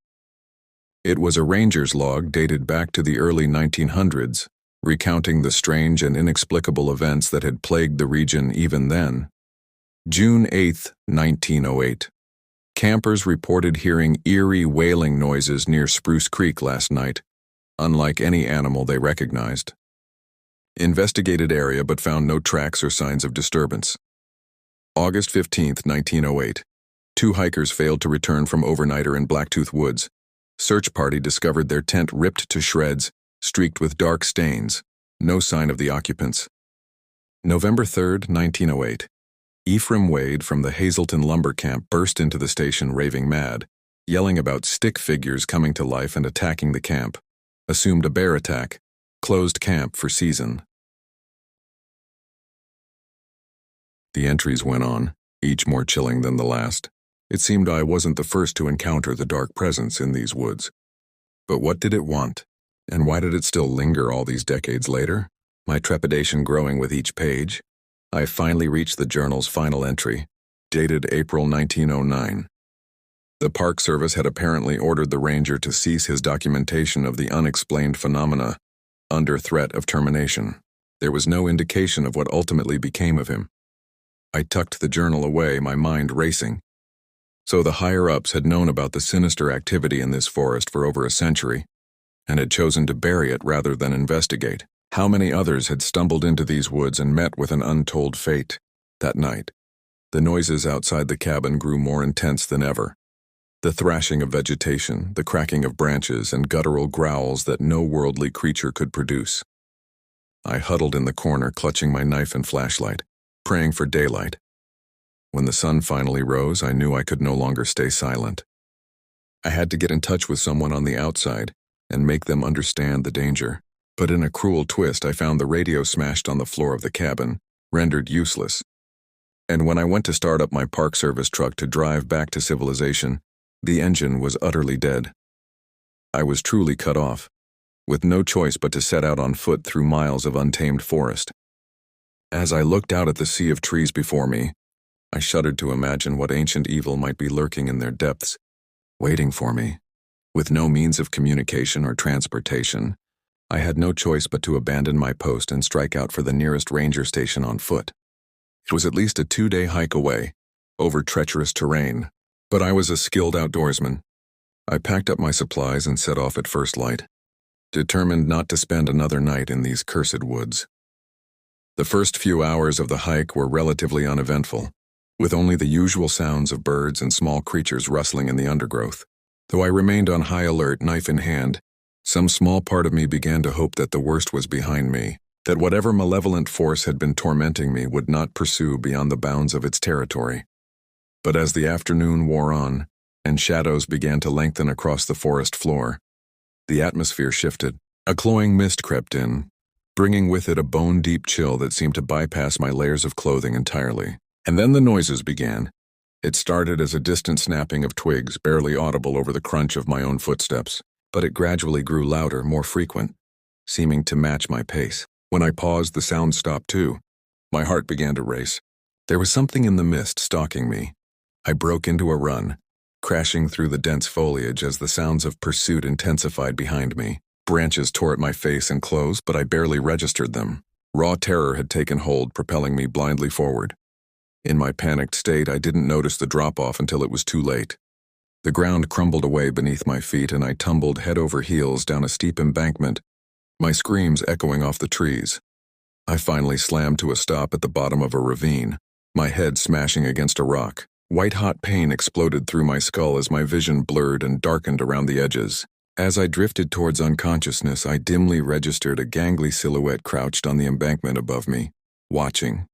It was a ranger's log dated back to the early 1900s, recounting the strange and inexplicable events that had plagued the region even then. June 8, 1908. Campers reported hearing eerie wailing noises near Spruce Creek last night, unlike any animal they recognized. Investigated area but found no tracks or signs of disturbance. August 15, 1908. 2 hikers failed to return from overnighter in Blacktooth Woods. Search party discovered their tent ripped to shreds, streaked with dark stains. No sign of the occupants. November 3, 1908. Ephraim Wade from the Hazelton lumber camp burst into the station raving mad, yelling about stick figures coming to life and attacking the camp. Assumed a bear attack. Closed camp for season. The entries went on, each more chilling than the last. It seemed I wasn't the first to encounter the dark presence in these woods. But what did it want? And why did it still linger all these decades later? My trepidation growing with each page. I finally reached the journal's final entry, dated April 1909. The Park Service had apparently ordered the ranger to cease his documentation of the unexplained phenomena, under threat of termination. There was no indication of what ultimately became of him. I tucked the journal away, my mind racing. So the higher-ups had known about the sinister activity in this forest for over a century, and had chosen to bury it rather than investigate. How many others had stumbled into these woods and met with an untold fate? That night, the noises outside the cabin grew more intense than ever. The thrashing of vegetation, the cracking of branches, and guttural growls that no worldly creature could produce. I huddled in the corner, clutching my knife and flashlight, praying for daylight. When the sun finally rose, I knew I could no longer stay silent. I had to get in touch with someone on the outside and make them understand the danger. But in a cruel twist, I found the radio smashed on the floor of the cabin, rendered useless. And when I went to start up my Park Service truck to drive back to civilization, the engine was utterly dead. I was truly cut off, with no choice but to set out on foot through miles of untamed forest. As I looked out at the sea of trees before me, I shuddered to imagine what ancient evil might be lurking in their depths, waiting for me. With no means of communication or transportation, I had no choice but to abandon my post and strike out for the nearest ranger station on foot. It was at least a 2-day hike away, over treacherous terrain, but I was a skilled outdoorsman. I packed up my supplies and set off at first light, determined not to spend another night in these cursed woods. The first few hours of the hike were relatively uneventful, with only the usual sounds of birds and small creatures rustling in the undergrowth. Though I remained on high alert, knife in hand, some small part of me began to hope that the worst was behind me, that whatever malevolent force had been tormenting me would not pursue beyond the bounds of its territory. But as the afternoon wore on, and shadows began to lengthen across the forest floor, the atmosphere shifted. A cloying mist crept in, bringing with it a bone-deep chill that seemed to bypass my layers of clothing entirely. And then the noises began. It started as a distant snapping of twigs, barely audible over the crunch of my own footsteps, but it gradually grew louder, more frequent, seeming to match my pace. When I paused, the sound stopped too. My heart began to race. There was something in the mist stalking me. I broke into a run, crashing through the dense foliage as the sounds of pursuit intensified behind me. Branches tore at my face and clothes, but I barely registered them. Raw terror had taken hold, propelling me blindly forward. In my panicked state, I didn't notice the drop-off until it was too late. The ground crumbled away beneath my feet, and I tumbled head over heels down a steep embankment, my screams echoing off the trees. I finally slammed to a stop at the bottom of a ravine, my head smashing against a rock. White-hot pain exploded through my skull as my vision blurred and darkened around the edges. As I drifted towards unconsciousness, I dimly registered a gangly silhouette crouched on the embankment above me, watching,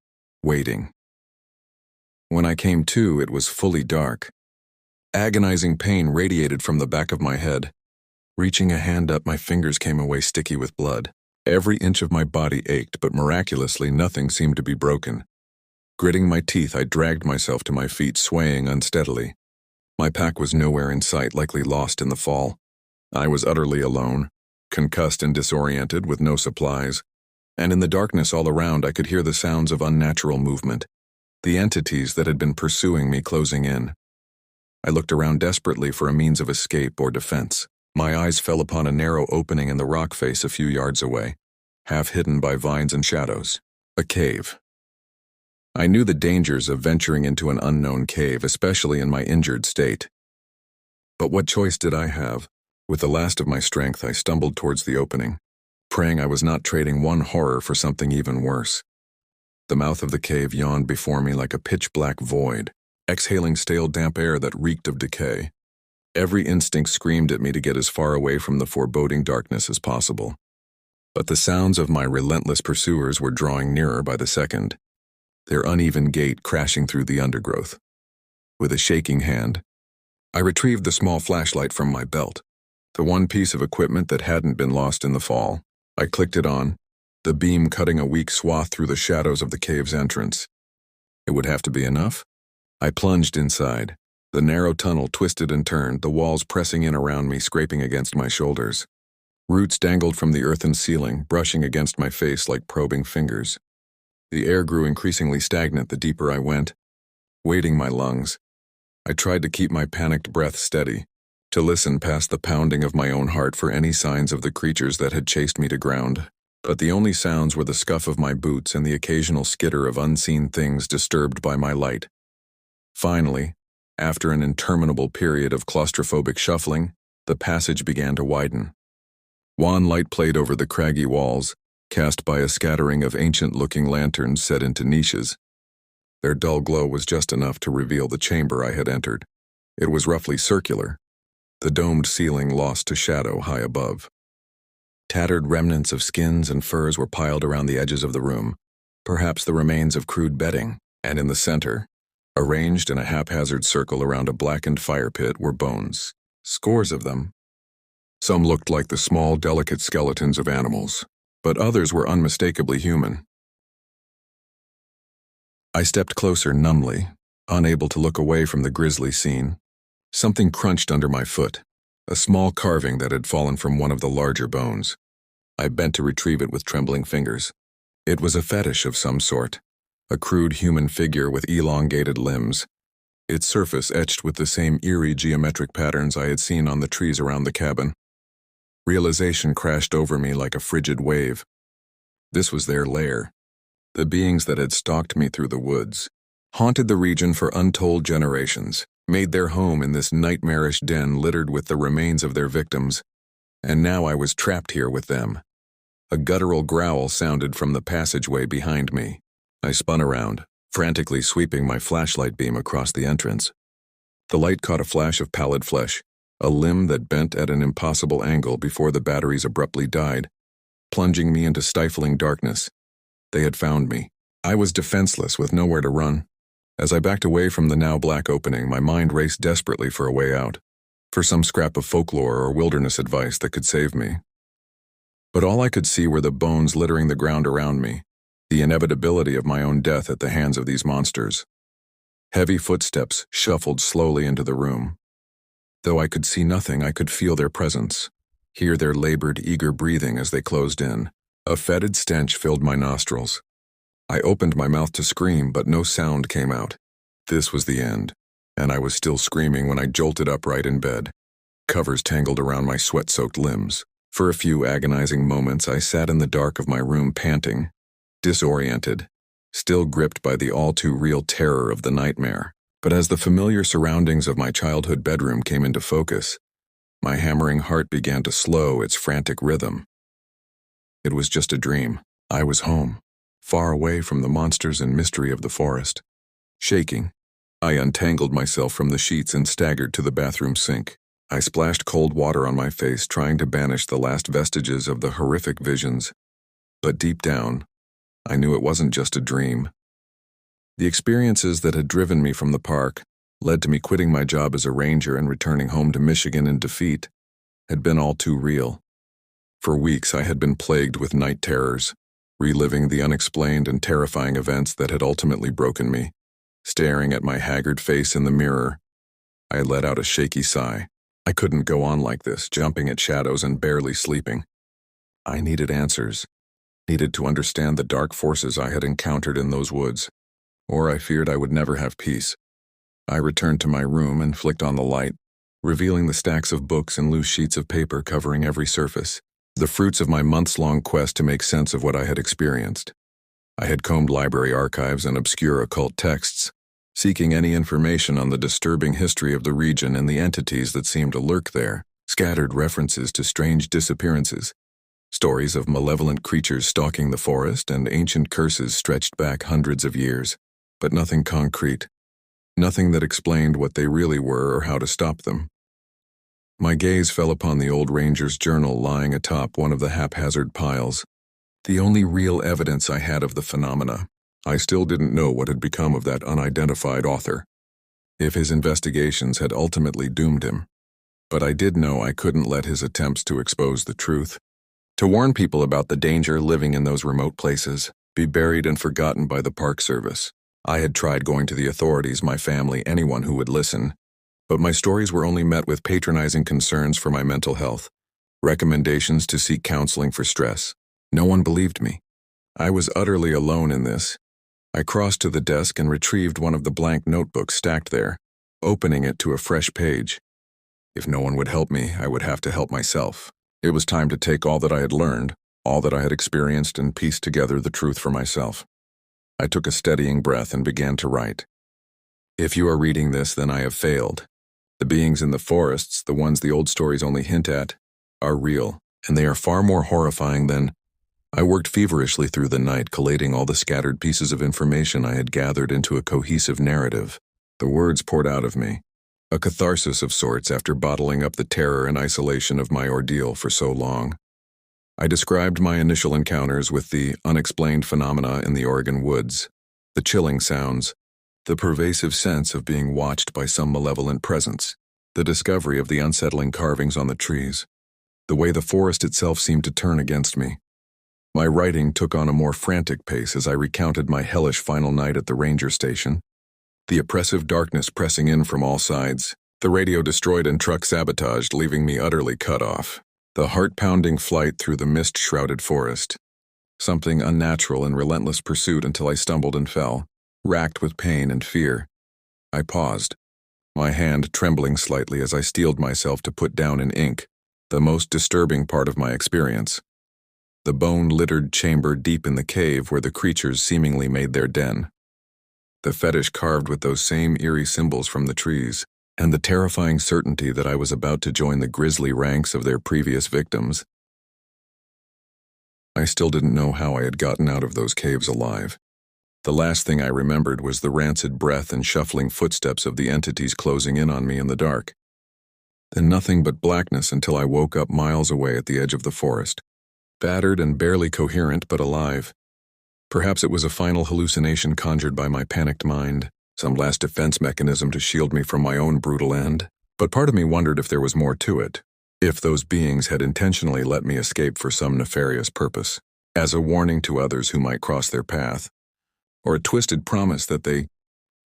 waiting. When I came to, it was fully dark. Agonizing pain radiated from the back of my head. Reaching a hand up, my fingers came away sticky with blood. Every inch of my body ached, but miraculously nothing seemed to be broken. Gritting my teeth, I dragged myself to my feet, swaying unsteadily. My pack was nowhere in sight, likely lost in the fall. I was utterly alone, concussed and disoriented, with no supplies. And in the darkness all around, I could hear the sounds of unnatural movement, the entities that had been pursuing me closing in. I looked around desperately for a means of escape or defense. My eyes fell upon a narrow opening in the rock face a few yards away, half hidden by vines and shadows. A cave. I knew the dangers of venturing into an unknown cave, especially in my injured state. But what choice did I have? With the last of my strength, I stumbled towards the opening, praying I was not trading one horror for something even worse. The mouth of the cave yawned before me like a pitch-black void, exhaling stale damp air that reeked of decay. Every instinct screamed at me to get as far away from the foreboding darkness as possible. But the sounds of my relentless pursuers were drawing nearer by the second, their uneven gait crashing through the undergrowth. With a shaking hand, I retrieved the small flashlight from my belt, the one piece of equipment that hadn't been lost in the fall. I clicked it on, the beam cutting a weak swath through the shadows of the cave's entrance. It would have to be enough. I plunged inside. The narrow tunnel twisted and turned, the walls pressing in around me, scraping against my shoulders. Roots dangled from the earthen ceiling, brushing against my face like probing fingers. The air grew increasingly stagnant the deeper I went, weighting my lungs. I tried to keep my panicked breath steady, to listen past the pounding of my own heart for any signs of the creatures that had chased me to ground. But the only sounds were the scuff of my boots and the occasional skitter of unseen things disturbed by my light. Finally, after an interminable period of claustrophobic shuffling, the passage began to widen. Wan light played over the craggy walls, cast by a scattering of ancient-looking lanterns set into niches. Their dull glow was just enough to reveal the chamber I had entered. It was roughly circular, the domed ceiling lost to shadow high above. Tattered remnants of skins and furs were piled around the edges of the room, perhaps the remains of crude bedding, and in the center, arranged in a haphazard circle around a blackened fire pit, were bones, scores of them. Some looked like the small, delicate skeletons of animals, but others were unmistakably human. I stepped closer numbly, unable to look away from the grisly scene. Something crunched under my foot, a small carving that had fallen from one of the larger bones. I bent to retrieve it with trembling fingers. It was a fetish of some sort, a crude human figure with elongated limbs, its surface etched with the same eerie geometric patterns I had seen on the trees around the cabin. Realization crashed over me like a frigid wave. This was their lair. The beings that had stalked me through the woods, haunted the region for untold generations, made their home in this nightmarish den littered with the remains of their victims, and now I was trapped here with them. A guttural growl sounded from the passageway behind me. I spun around, frantically sweeping my flashlight beam across the entrance. The light caught a flash of pallid flesh, a limb that bent at an impossible angle before the batteries abruptly died, plunging me into stifling darkness. They had found me. I was defenseless with nowhere to run. As I backed away from the now black opening, my mind raced desperately for a way out, for some scrap of folklore or wilderness advice that could save me. But all I could see were the bones littering the ground around me, the inevitability of my own death at the hands of these monsters. Heavy footsteps shuffled slowly into the room. Though I could see nothing, I could feel their presence, hear their labored, eager breathing as they closed in. A fetid stench filled my nostrils. I opened my mouth to scream, but no sound came out. This was the end, and I was still screaming when I jolted upright in bed. Covers tangled around my sweat-soaked limbs. For a few agonizing moments, I sat in the dark of my room panting, disoriented, still gripped by the all-too-real terror of the nightmare. But as the familiar surroundings of my childhood bedroom came into focus, my hammering heart began to slow its frantic rhythm. It was just a dream. I was home, far away from the monsters and mystery of the forest. Shaking, I untangled myself from the sheets and staggered to the bathroom sink. I splashed cold water on my face, trying to banish the last vestiges of the horrific visions. But deep down, I knew it wasn't just a dream. The experiences that had driven me from the park, led to me quitting my job as a ranger and returning home to Michigan in defeat, had been all too real. For weeks I had been plagued with night terrors, reliving the unexplained and terrifying events that had ultimately broken me. Staring at my haggard face in the mirror, I let out a shaky sigh. I couldn't go on like this, jumping at shadows and barely sleeping. I needed answers, needed to understand the dark forces I had encountered in those woods, or I feared I would never have peace. I returned to my room and flicked on the light, revealing the stacks of books and loose sheets of paper covering every surface, the fruits of my months-long quest to make sense of what I had experienced. I had combed library archives and obscure occult texts, seeking any information on the disturbing history of the region and the entities that seemed to lurk there, scattered references to strange disappearances, Stories of malevolent creatures stalking the forest and ancient curses stretched back hundreds of years, but nothing concrete. Nothing that explained what they really were or how to stop them. My gaze fell upon the old ranger's journal lying atop one of the haphazard piles. The only real evidence I had of the phenomena. I still didn't know what had become of that unidentified author, if his investigations had ultimately doomed him. But I did know I couldn't let his attempts to expose the truth, to warn people about the danger living in those remote places, be buried and forgotten by the Park Service. I had tried going to the authorities, my family, anyone who would listen, but my stories were only met with patronizing concerns for my mental health, recommendations to seek counseling for stress. No one believed me. I was utterly alone in this. I crossed to the desk and retrieved one of the blank notebooks stacked there, opening it to a fresh page. If no one would help me, I would have to help myself. It was time to take all that I had learned, all that I had experienced, and piece together the truth for myself. I took a steadying breath and began to write. If you are reading this, then I have failed. The beings in the forests, the ones the old stories only hint at, are real, and they are far more horrifying than... I worked feverishly through the night, collating all the scattered pieces of information I had gathered into a cohesive narrative. The words poured out of me, a catharsis of sorts after bottling up the terror and isolation of my ordeal for so long. I described my initial encounters with the unexplained phenomena in the Oregon woods, the chilling sounds, the pervasive sense of being watched by some malevolent presence, the discovery of the unsettling carvings on the trees, the way the forest itself seemed to turn against me. My writing took on a more frantic pace as I recounted my hellish final night at the ranger station, the oppressive darkness pressing in from all sides, the radio destroyed and truck sabotaged, leaving me utterly cut off, the heart-pounding flight through the mist-shrouded forest, something unnatural in relentless pursuit until I stumbled and fell, racked with pain and fear. I paused, my hand trembling slightly as I steeled myself to put down in ink the most disturbing part of my experience. The bone-littered chamber deep in the cave where the creatures seemingly made their den. The fetish carved with those same eerie symbols from the trees, and the terrifying certainty that I was about to join the grisly ranks of their previous victims. I still didn't know how I had gotten out of those caves alive. The last thing I remembered was the rancid breath and shuffling footsteps of the entities closing in on me in the dark. Then nothing but blackness until I woke up miles away at the edge of the forest. Battered and barely coherent, but alive. Perhaps it was a final hallucination conjured by my panicked mind, some last defense mechanism to shield me from my own brutal end. But part of me wondered if there was more to it, if those beings had intentionally let me escape for some nefarious purpose, as a warning to others who might cross their path, or a twisted promise that they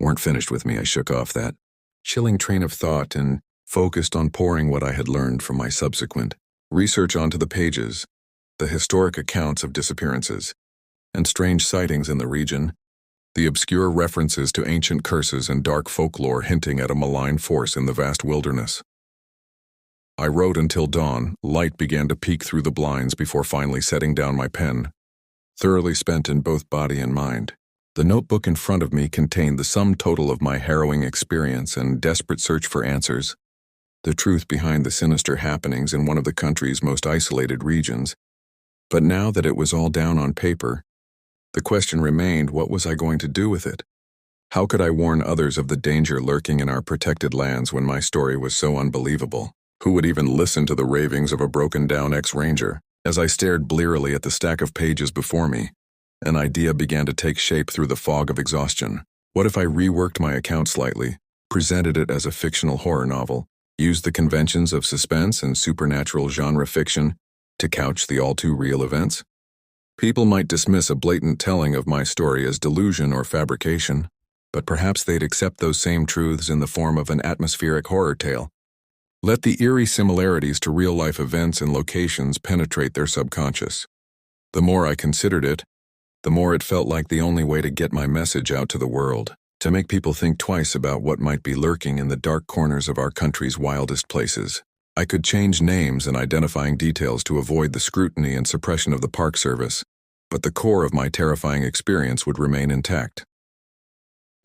weren't finished with me. I shook off that chilling train of thought and focused on pouring what I had learned from my subsequent research onto the pages. The historic accounts of disappearances and strange sightings in the region, the obscure references to ancient curses and dark folklore hinting at a malign force in the vast wilderness. I wrote until dawn. Light began to peek through the blinds before finally setting down my pen, thoroughly spent in both body and mind. The notebook in front of me contained the sum total of my harrowing experience and desperate search for answers, the truth behind the sinister happenings in one of the country's most isolated regions. But now that it was all down on paper, the question remained, what was I going to do with it? How could I warn others of the danger lurking in our protected lands when my story was so unbelievable? Who would even listen to the ravings of a broken-down ex-ranger? As I stared blearily at the stack of pages before me, an idea began to take shape through the fog of exhaustion. What if I reworked my account slightly, presented it as a fictional horror novel, used the conventions of suspense and supernatural genre fiction to couch the all-too-real events? People might dismiss a blatant telling of my story as delusion or fabrication, but perhaps they'd accept those same truths in the form of an atmospheric horror tale. Let the eerie similarities to real-life events and locations penetrate their subconscious. The more I considered it, the more it felt like the only way to get my message out to the world, to make people think twice about what might be lurking in the dark corners of our country's wildest places. I could change names and identifying details to avoid the scrutiny and suppression of the Park Service, but the core of my terrifying experience would remain intact.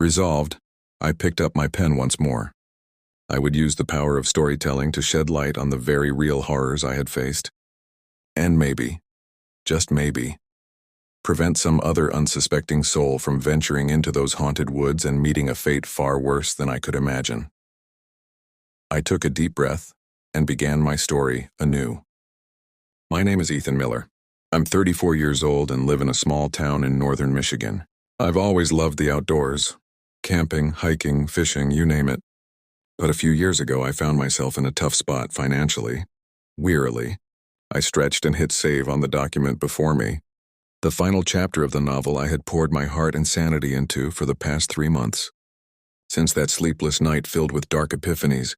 Resolved, I picked up my pen once more. I would use the power of storytelling to shed light on the very real horrors I had faced. And maybe, just maybe, prevent some other unsuspecting soul from venturing into those haunted woods and meeting a fate far worse than I could imagine. I took a deep breath and began my story anew. My name is Ethan Miller. I'm 34 years old and live in a small town in northern Michigan. I've always loved the outdoors, camping, hiking, fishing, you name it. But a few years ago, I found myself in a tough spot financially. Wearily, I stretched and hit save on the document before me. The final chapter of the novel I had poured my heart and sanity into for the past 3 months. Since that sleepless night filled with dark epiphanies,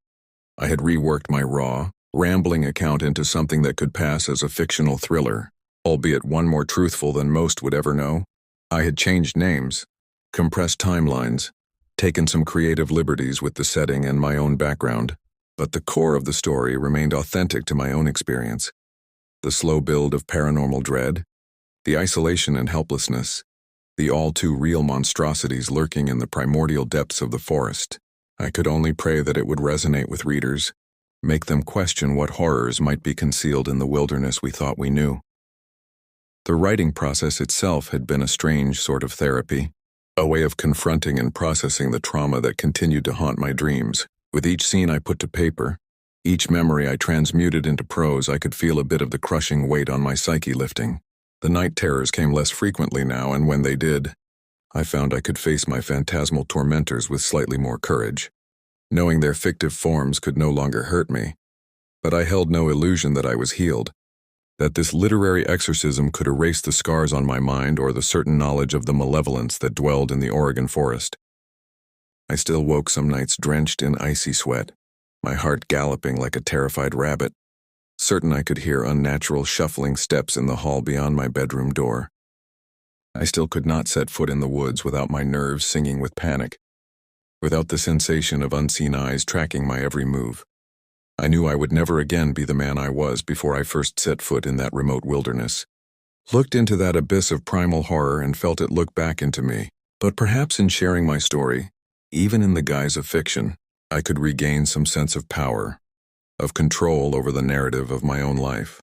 I had reworked my raw, rambling account into something that could pass as a fictional thriller, albeit one more truthful than most would ever know. I had changed names, compressed timelines, taken some creative liberties with the setting and my own background, but the core of the story remained authentic to my own experience. The slow build of paranormal dread, the isolation and helplessness, the all-too-real monstrosities lurking in the primordial depths of the forest. I could only pray that it would resonate with readers, make them question what horrors might be concealed in the wilderness we thought we knew. The writing process itself had been a strange sort of therapy, a way of confronting and processing the trauma that continued to haunt my dreams. With each scene I put to paper, each memory I transmuted into prose, I could feel a bit of the crushing weight on my psyche lifting. The night terrors came less frequently now, and when they did, I found I could face my phantasmal tormentors with slightly more courage, knowing their fictive forms could no longer hurt me. But I held no illusion that I was healed, that this literary exorcism could erase the scars on my mind or the certain knowledge of the malevolence that dwelled in the Oregon forest. I still woke some nights drenched in icy sweat, my heart galloping like a terrified rabbit, certain I could hear unnatural shuffling steps in the hall beyond my bedroom door. I still could not set foot in the woods without my nerves singing with panic, without the sensation of unseen eyes tracking my every move. I knew I would never again be the man I was before I first set foot in that remote wilderness, looked into that abyss of primal horror and felt it look back into me. But perhaps in sharing my story, even in the guise of fiction, I could regain some sense of power, of control over the narrative of my own life.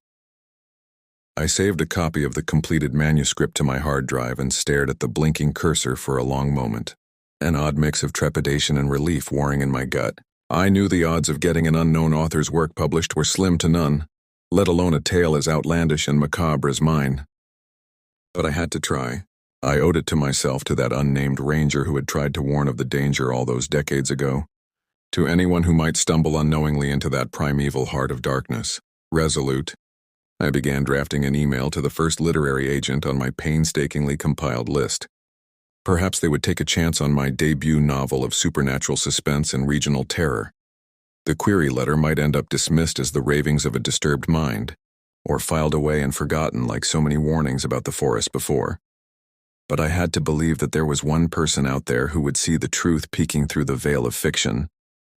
I saved a copy of the completed manuscript to my hard drive and stared at the blinking cursor for a long moment, an odd mix of trepidation and relief warring in my gut. I knew the odds of getting an unknown author's work published were slim to none, let alone a tale as outlandish and macabre as mine. But I had to try. I owed it to myself, to that unnamed ranger who had tried to warn of the danger all those decades ago, to anyone who might stumble unknowingly into that primeval heart of darkness. Resolute, I began drafting an email to the first literary agent on my painstakingly compiled list. Perhaps they would take a chance on my debut novel of supernatural suspense and regional terror. The query letter might end up dismissed as the ravings of a disturbed mind, or filed away and forgotten like so many warnings about the forest before. But I had to believe that there was one person out there who would see the truth peeking through the veil of fiction,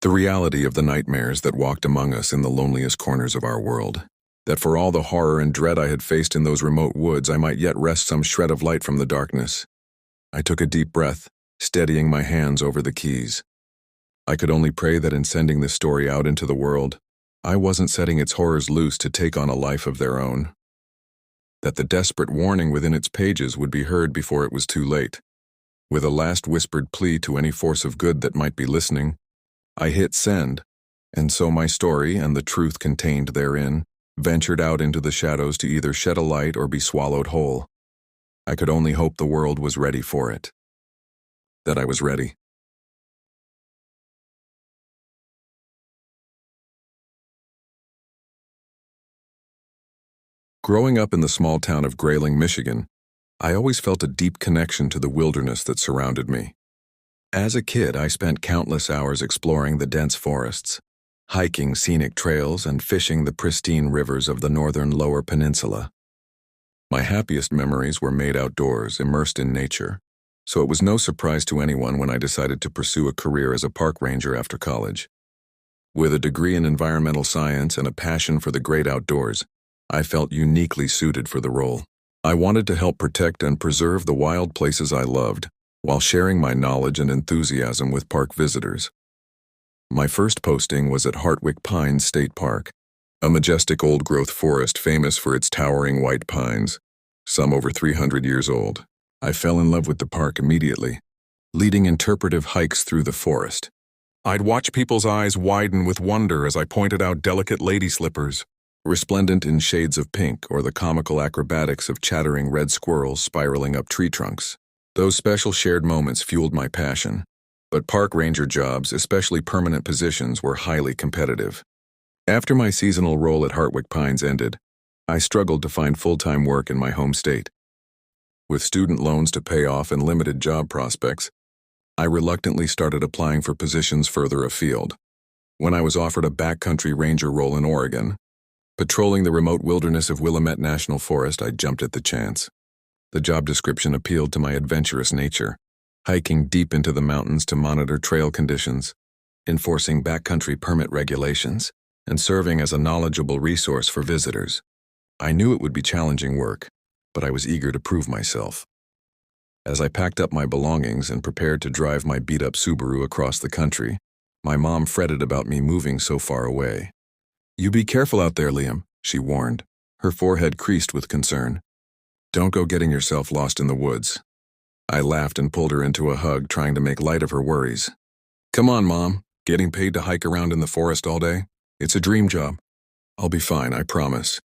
the reality of the nightmares that walked among us in the loneliest corners of our world. That for all the horror and dread I had faced in those remote woods, I might yet wrest some shred of light from the darkness. I took a deep breath, steadying my hands over the keys. I could only pray that in sending this story out into the world, I wasn't setting its horrors loose to take on a life of their own. That the desperate warning within its pages would be heard before it was too late. With a last whispered plea to any force of good that might be listening, I hit send, and so my story and the truth contained therein ventured out into the shadows to either shed a light or be swallowed whole. I could only hope the world was ready for it. That I was ready. Growing up in the small town of Grayling, Michigan, I always felt a deep connection to the wilderness that surrounded me. As a kid, I spent countless hours exploring the dense forests, hiking scenic trails and fishing the pristine rivers of the northern Lower Peninsula. My happiest memories were made outdoors, immersed in nature, so it was no surprise to anyone when I decided to pursue a career as a park ranger after college. With a degree in environmental science and a passion for the great outdoors, I felt uniquely suited for the role. I wanted to help protect and preserve the wild places I loved, while sharing my knowledge and enthusiasm with park visitors. My first posting was at Hartwick Pines State Park, a majestic old-growth forest famous for its towering white pines, some over 300 years old. I fell in love with the park immediately, leading interpretive hikes through the forest. I'd watch people's eyes widen with wonder as I pointed out delicate lady slippers, resplendent in shades of pink, or the comical acrobatics of chattering red squirrels spiraling up tree trunks. Those special shared moments fueled my passion, but park ranger jobs, especially permanent positions, were highly competitive. After my seasonal role at Hartwick Pines ended, I struggled to find full-time work in my home state. With student loans to pay off and limited job prospects, I reluctantly started applying for positions further afield. When I was offered a backcountry ranger role in Oregon, patrolling the remote wilderness of Willamette National Forest, I jumped at the chance. The job description appealed to my adventurous nature, hiking deep into the mountains to monitor trail conditions, enforcing backcountry permit regulations, and serving as a knowledgeable resource for visitors. I knew it would be challenging work, but I was eager to prove myself. As I packed up my belongings and prepared to drive my beat-up Subaru across the country, my mom fretted about me moving so far away. "You be careful out there, Liam," she warned, her forehead creased with concern. "Don't go getting yourself lost in the woods." I laughed and pulled her into a hug, trying to make light of her worries. "Come on, Mom. Getting paid to hike around in the forest all day? It's a dream job. I'll be fine, I promise."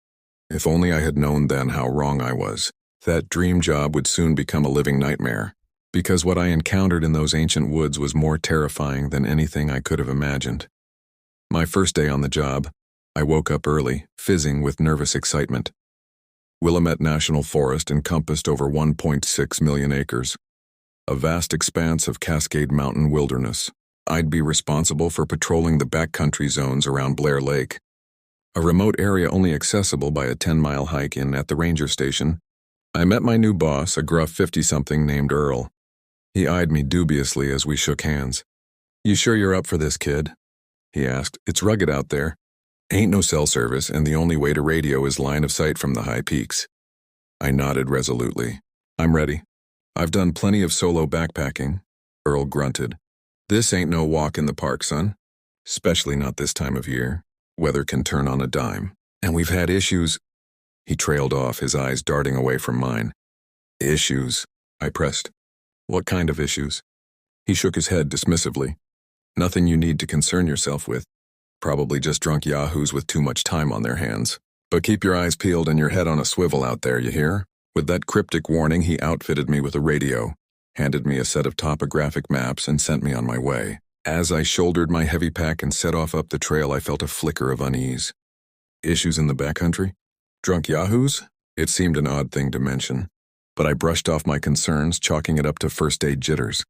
If only I had known then how wrong I was. That dream job would soon become a living nightmare, because what I encountered in those ancient woods was more terrifying than anything I could have imagined. My first day on the job, I woke up early, fizzing with nervous excitement. Willamette National Forest encompassed over 1.6 million acres, a vast expanse of Cascade Mountain wilderness. I'd be responsible for patrolling the backcountry zones around Blair Lake, a remote area only accessible by a 10-mile hike in at the ranger station. I met my new boss, a gruff 50-something named Earl. He eyed me dubiously as we shook hands. "You sure you're up for this, kid?" he asked. "It's rugged out there. Ain't no cell service, and the only way to radio is line of sight from the high peaks." I nodded resolutely. "I'm ready. I've done plenty of solo backpacking," Earl grunted. "This ain't no walk in the park, son. Especially not this time of year. Weather can turn on a dime. And we've had issues." He trailed off, his eyes darting away from mine. "Issues?" I pressed. "What kind of issues?" He shook his head dismissively. "Nothing you need to concern yourself with. Probably just drunk yahoos with too much time on their hands. But keep your eyes peeled and your head on a swivel out there, you hear?" With that cryptic warning, he outfitted me with a radio, handed me a set of topographic maps, and sent me on my way. As I shouldered my heavy pack and set off up the trail, I felt a flicker of unease. Issues in the backcountry? Drunk yahoos? It seemed an odd thing to mention, but I brushed off my concerns, chalking it up to first-aid jitters.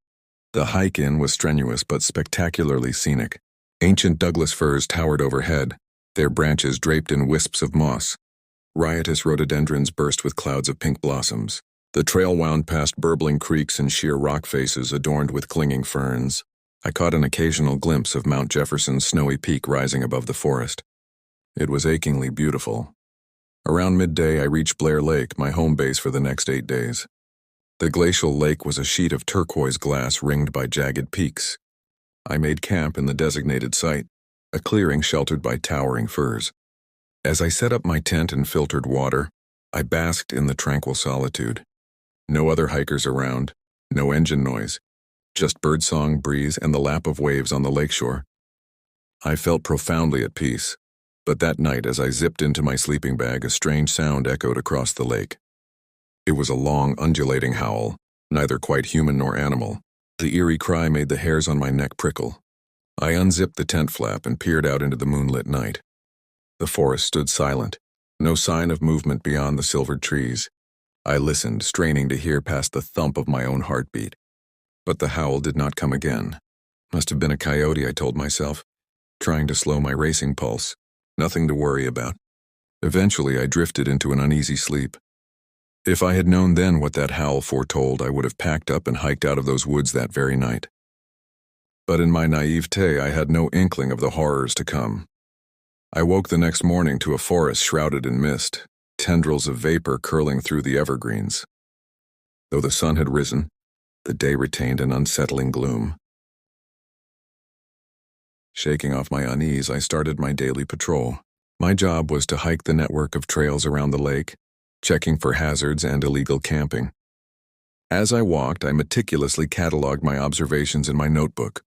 The hike in was strenuous but spectacularly scenic. Ancient Douglas firs towered overhead, their branches draped in wisps of moss. Riotous rhododendrons burst with clouds of pink blossoms. The trail wound past burbling creeks and sheer rock faces adorned with clinging ferns. I caught an occasional glimpse of Mount Jefferson's snowy peak rising above the forest. It was achingly beautiful. Around midday, I reached Blair Lake, my home base for the next 8 days. The glacial lake was a sheet of turquoise glass ringed by jagged peaks. I made camp in the designated site, a clearing sheltered by towering firs. As I set up my tent and filtered water, I basked in the tranquil solitude. No other hikers around, no engine noise, just birdsong, breeze, and the lap of waves on the lakeshore. I felt profoundly at peace, but that night as I zipped into my sleeping bag, a strange sound echoed across the lake. It was a long, undulating howl, neither quite human nor animal. The eerie cry made the hairs on my neck prickle. I unzipped the tent flap and peered out into the moonlit night. The forest stood silent, no sign of movement beyond the silvered trees. I listened, straining to hear past the thump of my own heartbeat. But the howl did not come again. Must have been a coyote, I told myself, trying to slow my racing pulse. Nothing to worry about. Eventually, I drifted into an uneasy sleep. If I had known then what that howl foretold, I would have packed up and hiked out of those woods that very night. But in my naivete, I had no inkling of the horrors to come. I woke the next morning to a forest shrouded in mist, tendrils of vapor curling through the evergreens. Though the sun had risen, the day retained an unsettling gloom. Shaking off my unease, I started my daily patrol. My job was to hike the network of trails around the lake, checking for hazards and illegal camping. As I walked, I meticulously cataloged my observations in my notebook.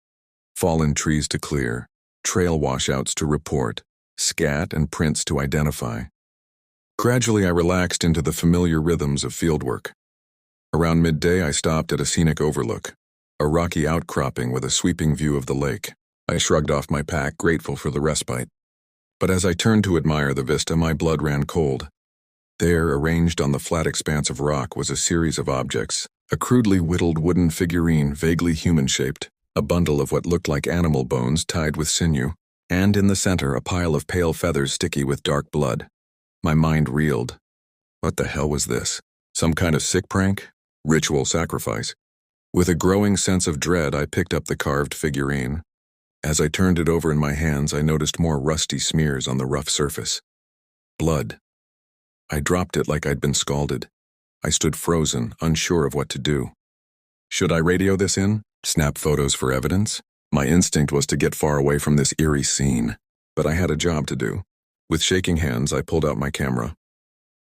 Fallen trees to clear, trail washouts to report, scat and prints to identify. Gradually, I relaxed into the familiar rhythms of fieldwork. Around midday, I stopped at a scenic overlook, a rocky outcropping with a sweeping view of the lake. I shrugged off my pack, grateful for the respite. But as I turned to admire the vista, my blood ran cold. There, arranged on the flat expanse of rock, was a series of objects, a crudely whittled wooden figurine vaguely human-shaped, a bundle of what looked like animal bones tied with sinew, and in the center a pile of pale feathers sticky with dark blood. My mind reeled. What the hell was this? Some kind of sick prank? Ritual sacrifice? With a growing sense of dread, I picked up the carved figurine. As I turned it over in my hands, I noticed more rusty smears on the rough surface. Blood. I dropped it like I'd been scalded. I stood frozen, unsure of what to do. Should I radio this in? Snap photos for evidence? My instinct was to get far away from this eerie scene, but I had a job to do. With shaking hands, I pulled out my camera.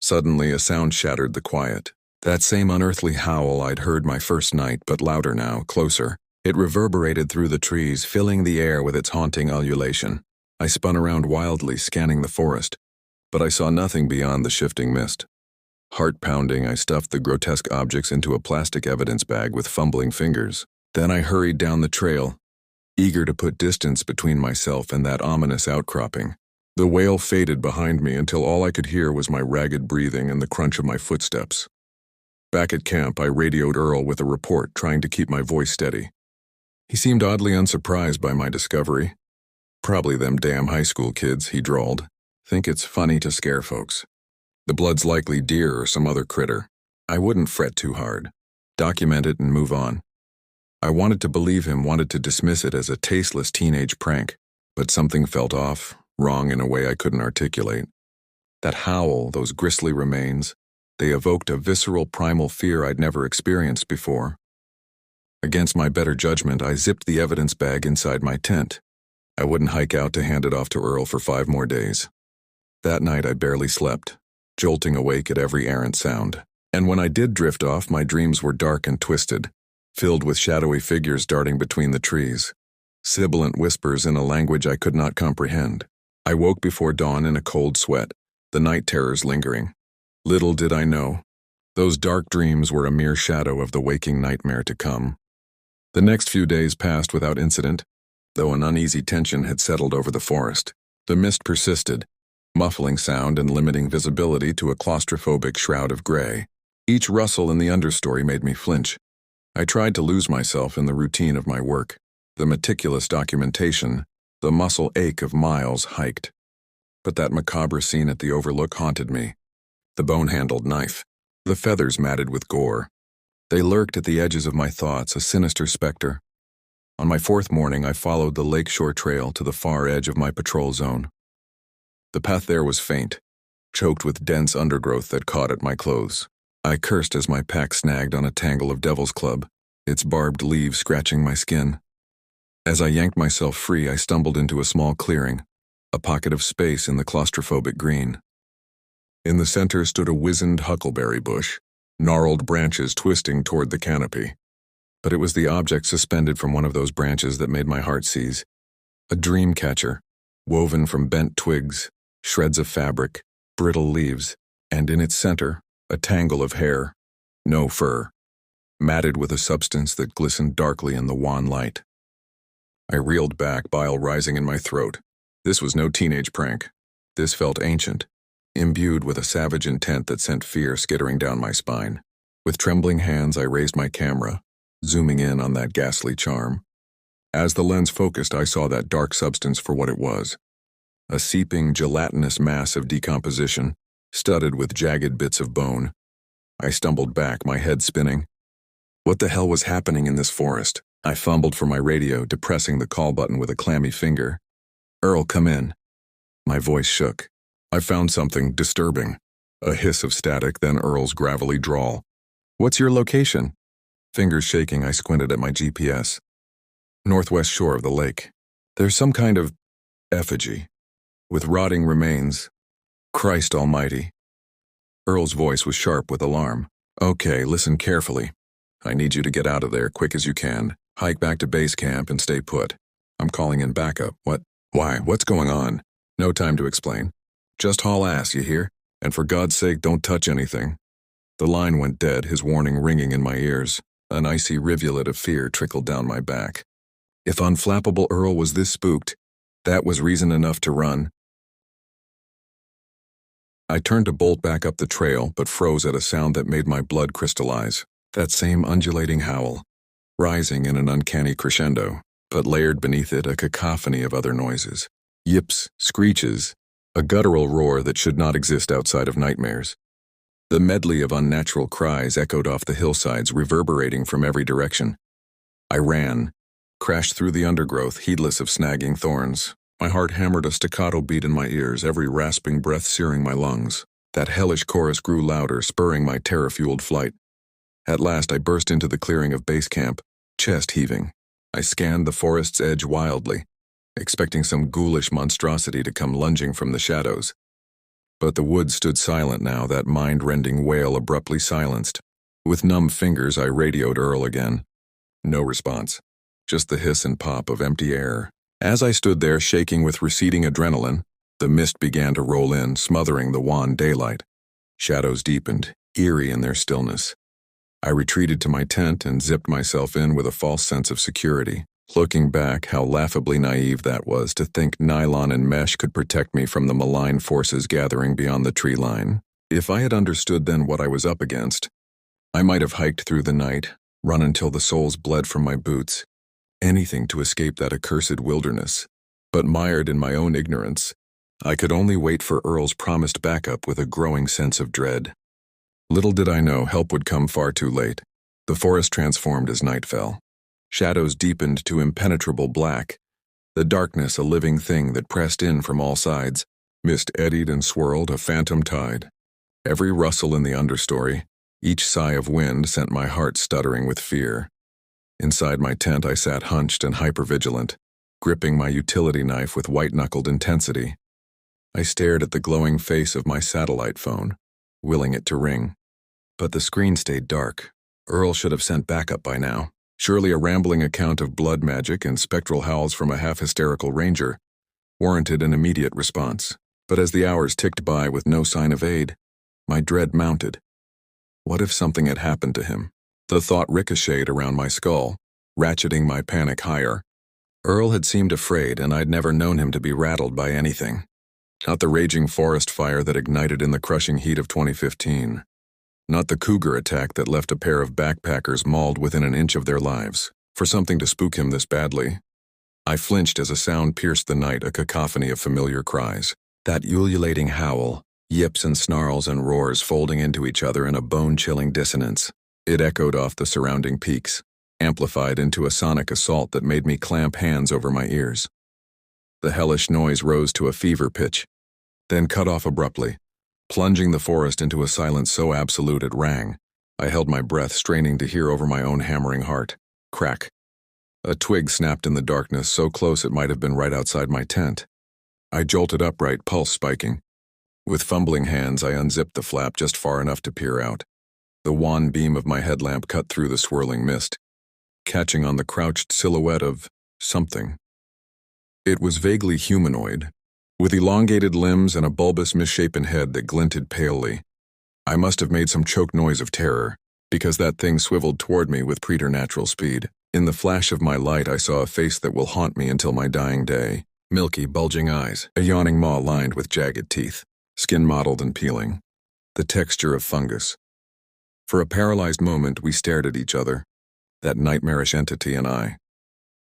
Suddenly, a sound shattered the quiet. That same unearthly howl I'd heard my first night, but louder now, closer. It reverberated through the trees, filling the air with its haunting ululation. I spun around wildly, scanning the forest, but I saw nothing beyond the shifting mist. Heart-pounding, I stuffed the grotesque objects into a plastic evidence bag with fumbling fingers. Then I hurried down the trail, eager to put distance between myself and that ominous outcropping. The wail faded behind me until all I could hear was my ragged breathing and the crunch of my footsteps. Back at camp, I radioed Earl with a report, trying to keep my voice steady. He seemed oddly unsurprised by my discovery. Probably them damn high school kids, he drawled. Think it's funny to scare folks. The blood's likely deer or some other critter. I wouldn't fret too hard. Document it and move on. I wanted to believe him, wanted to dismiss it as a tasteless teenage prank, but something felt off, wrong in a way I couldn't articulate. That howl, those grisly remains, they evoked a visceral primal fear I'd never experienced before. Against my better judgment, I zipped the evidence bag inside my tent. I wouldn't hike out to hand it off to Earl for 5 more days. That night I barely slept, jolting awake at every errant sound. And when I did drift off, my dreams were dark and twisted, filled with shadowy figures darting between the trees, sibilant whispers in a language I could not comprehend. I woke before dawn in a cold sweat, the night terrors lingering. Little did I know, those dark dreams were a mere shadow of the waking nightmare to come. The next few days passed without incident, though an uneasy tension had settled over the forest. The mist persisted, muffling sound and limiting visibility to a claustrophobic shroud of gray. Each rustle in the understory made me flinch. I tried to lose myself in the routine of my work, the meticulous documentation, the muscle ache of miles hiked. But that macabre scene at the overlook haunted me. The bone-handled knife, the feathers matted with gore. They lurked at the edges of my thoughts, a sinister specter. On my 4th morning, I followed the lakeshore trail to the far edge of my patrol zone. The path there was faint, choked with dense undergrowth that caught at my clothes. I cursed as my pack snagged on a tangle of devil's club, its barbed leaves scratching my skin. As I yanked myself free, I stumbled into a small clearing, a pocket of space in the claustrophobic green. In the center stood a wizened huckleberry bush, gnarled branches twisting toward the canopy. But it was the object suspended from one of those branches that made my heart seize. A dream catcher, woven from bent twigs, shreds of fabric, brittle leaves, and in its center, a tangle of hair, no fur, matted with a substance that glistened darkly in the wan light. I reeled back, bile rising in my throat. This was no teenage prank. This felt ancient, imbued with a savage intent that sent fear skittering down my spine. With trembling hands, I raised my camera, zooming in on that ghastly charm. As the lens focused, I saw that dark substance for what it was. A seeping, gelatinous mass of decomposition, studded with jagged bits of bone. I stumbled back, my head spinning. What the hell was happening in this forest? I fumbled for my radio, depressing the call button with a clammy finger. Earl, come in. My voice shook. I found something disturbing. A hiss of static, then Earl's gravelly drawl. What's your location? Fingers shaking, I squinted at my GPS. Northwest shore of the lake. There's some kind of effigy, with rotting remains. Christ almighty. Earl's voice was sharp with alarm. Okay, listen carefully. I need you to get out of there quick as you can. Hike back to base camp and stay put. I'm calling in backup. What? Why? What's going on? No time to explain. Just haul ass, you hear? And for God's sake, don't touch anything. The line went dead, his warning ringing in my ears. An icy rivulet of fear trickled down my back. If unflappable Earl was this spooked, that was reason enough to run. I turned to bolt back up the trail, but froze at a sound that made my blood crystallize. That same undulating howl, rising in an uncanny crescendo, but layered beneath it a cacophony of other noises. Yips, screeches, a guttural roar that should not exist outside of nightmares. The medley of unnatural cries echoed off the hillsides, reverberating from every direction. I ran, crashed through the undergrowth, heedless of snagging thorns. My heart hammered a staccato beat in my ears, every rasping breath searing my lungs. That hellish chorus grew louder, spurring my terror-fueled flight. At last I burst into the clearing of base camp, chest heaving. I scanned the forest's edge wildly, expecting some ghoulish monstrosity to come lunging from the shadows. But the woods stood silent now, that mind-rending wail abruptly silenced. With numb fingers, I radioed Earl again. No response. Just the hiss and pop of empty air. As I stood there, shaking with receding adrenaline, the mist began to roll in, smothering the wan daylight. Shadows deepened, eerie in their stillness. I retreated to my tent and zipped myself in with a false sense of security. Looking back, how laughably naive that was to think nylon and mesh could protect me from the malign forces gathering beyond the tree line. If I had understood then what I was up against, I might have hiked through the night, run until the soles bled from my boots. Anything to escape that accursed wilderness. But mired in my own ignorance, I could only wait for Earl's promised backup with a growing sense of dread. Little did I know help would come far too late. The forest transformed as night fell. Shadows deepened to impenetrable black, the darkness a living thing that pressed in from all sides. Mist eddied and swirled, a phantom tide. Every rustle in the understory, each sigh of wind sent my heart stuttering with fear. Inside my tent I sat hunched and hypervigilant, gripping my utility knife with white-knuckled intensity. I stared at the glowing face of my satellite phone, willing it to ring. But the screen stayed dark. Earl should have sent backup by now. Surely a rambling account of blood magic and spectral howls from a half-hysterical ranger warranted an immediate response. But as the hours ticked by with no sign of aid, my dread mounted. What if something had happened to him? The thought ricocheted around my skull, ratcheting my panic higher. Earl had seemed afraid, and I'd never known him to be rattled by anything. Not the raging forest fire that ignited in the crushing heat of 2015. Not the cougar attack that left a pair of backpackers mauled within an inch of their lives. For something to spook him this badly, I flinched as a sound pierced the night, a cacophony of familiar cries. That ululating howl, yips and snarls and roars folding into each other in a bone-chilling dissonance. It echoed off the surrounding peaks, amplified into a sonic assault that made me clamp hands over my ears. The hellish noise rose to a fever pitch, then cut off abruptly, plunging the forest into a silence so absolute it rang. I held my breath, straining to hear over my own hammering heart. Crack. A twig snapped in the darkness, so close it might have been right outside my tent. I jolted upright, pulse spiking. With fumbling hands, I unzipped the flap just far enough to peer out. The wan beam of my headlamp cut through the swirling mist, catching on the crouched silhouette of something. It was vaguely humanoid, with elongated limbs and a bulbous, misshapen head that glinted palely. I must have made some choked noise of terror, because that thing swiveled toward me with preternatural speed. In the flash of my light, I saw a face that will haunt me until my dying day. Milky, bulging eyes, a yawning maw lined with jagged teeth, skin mottled and peeling, the texture of fungus. For a paralyzed moment, we stared at each other, that nightmarish entity and I.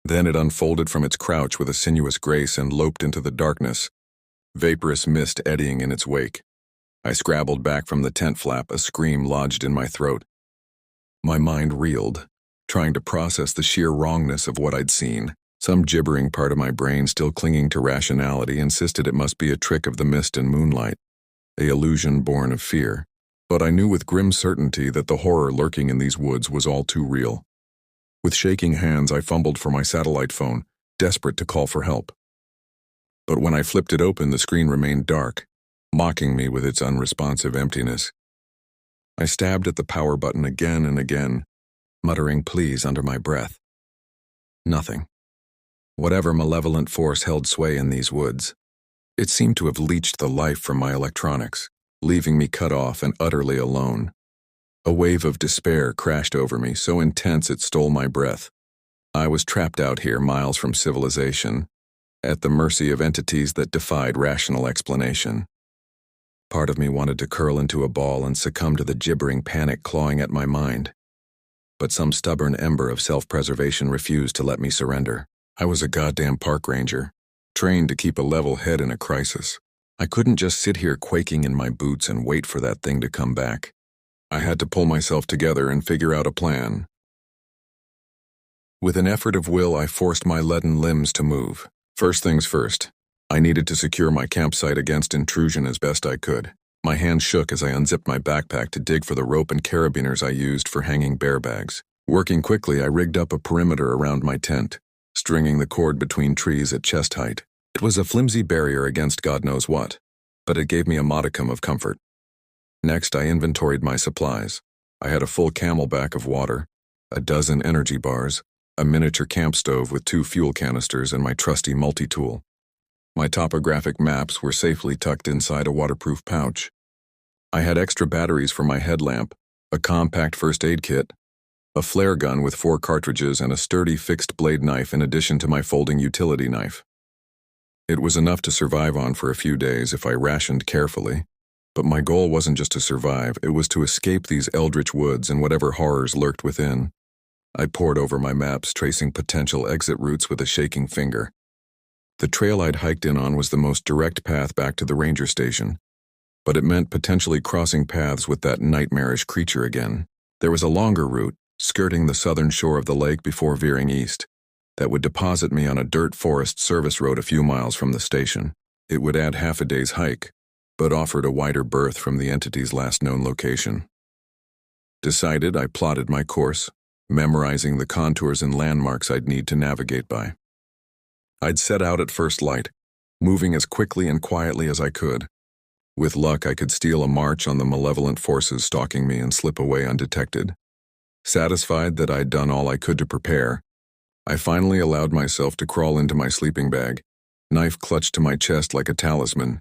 Then it unfolded from its crouch with a sinuous grace and loped into the darkness, vaporous mist eddying in its wake. I scrabbled back from the tent flap, a scream lodged in my throat. My mind reeled, trying to process the sheer wrongness of what I'd seen. Some gibbering part of my brain, still clinging to rationality, insisted it must be a trick of the mist and moonlight, an illusion born of fear. But I knew with grim certainty that the horror lurking in these woods was all too real. With shaking hands, I fumbled for my satellite phone, desperate to call for help. But when I flipped it open, the screen remained dark, mocking me with its unresponsive emptiness. I stabbed at the power button again and again, muttering pleas under my breath. Nothing. Whatever malevolent force held sway in these woods, it seemed to have leached the life from my electronics, leaving me cut off and utterly alone. A wave of despair crashed over me, so intense it stole my breath. I was trapped out here miles from civilization, at the mercy of entities that defied rational explanation. Part of me wanted to curl into a ball and succumb to the gibbering panic clawing at my mind. But some stubborn ember of self-preservation refused to let me surrender. I was a goddamn park ranger, trained to keep a level head in a crisis. I couldn't just sit here quaking in my boots and wait for that thing to come back. I had to pull myself together and figure out a plan. With an effort of will, I forced my leaden limbs to move. First things first, I needed to secure my campsite against intrusion as best I could. My hands shook as I unzipped my backpack to dig for the rope and carabiners I used for hanging bear bags. Working quickly, I rigged up a perimeter around my tent, stringing the cord between trees at chest height. It was a flimsy barrier against God knows what, but it gave me a modicum of comfort. Next, I inventoried my supplies. I had a full camelback of water, a dozen energy bars, a miniature camp stove with 2 fuel canisters, and my trusty multi-tool. My topographic maps were safely tucked inside a waterproof pouch. I had extra batteries for my headlamp, a compact first aid kit, a flare gun with 4 cartridges, and a sturdy fixed blade knife in addition to my folding utility knife. It was enough to survive on for a few days if I rationed carefully, but my goal wasn't just to survive, it was to escape these eldritch woods and whatever horrors lurked within. I pored over my maps, tracing potential exit routes with a shaking finger. The trail I'd hiked in on was the most direct path back to the ranger station, but it meant potentially crossing paths with that nightmarish creature again. There was a longer route, skirting the southern shore of the lake before veering east, that would deposit me on a dirt forest service road a few miles from the station. It would add half a day's hike, but offered a wider berth from the entity's last known location. Decided, I plotted my course, memorizing the contours and landmarks I'd need to navigate by. I'd set out at first light, moving as quickly and quietly as I could. With luck, I could steal a march on the malevolent forces stalking me and slip away undetected. Satisfied that I'd done all I could to prepare, I finally allowed myself to crawl into my sleeping bag, knife clutched to my chest like a talisman.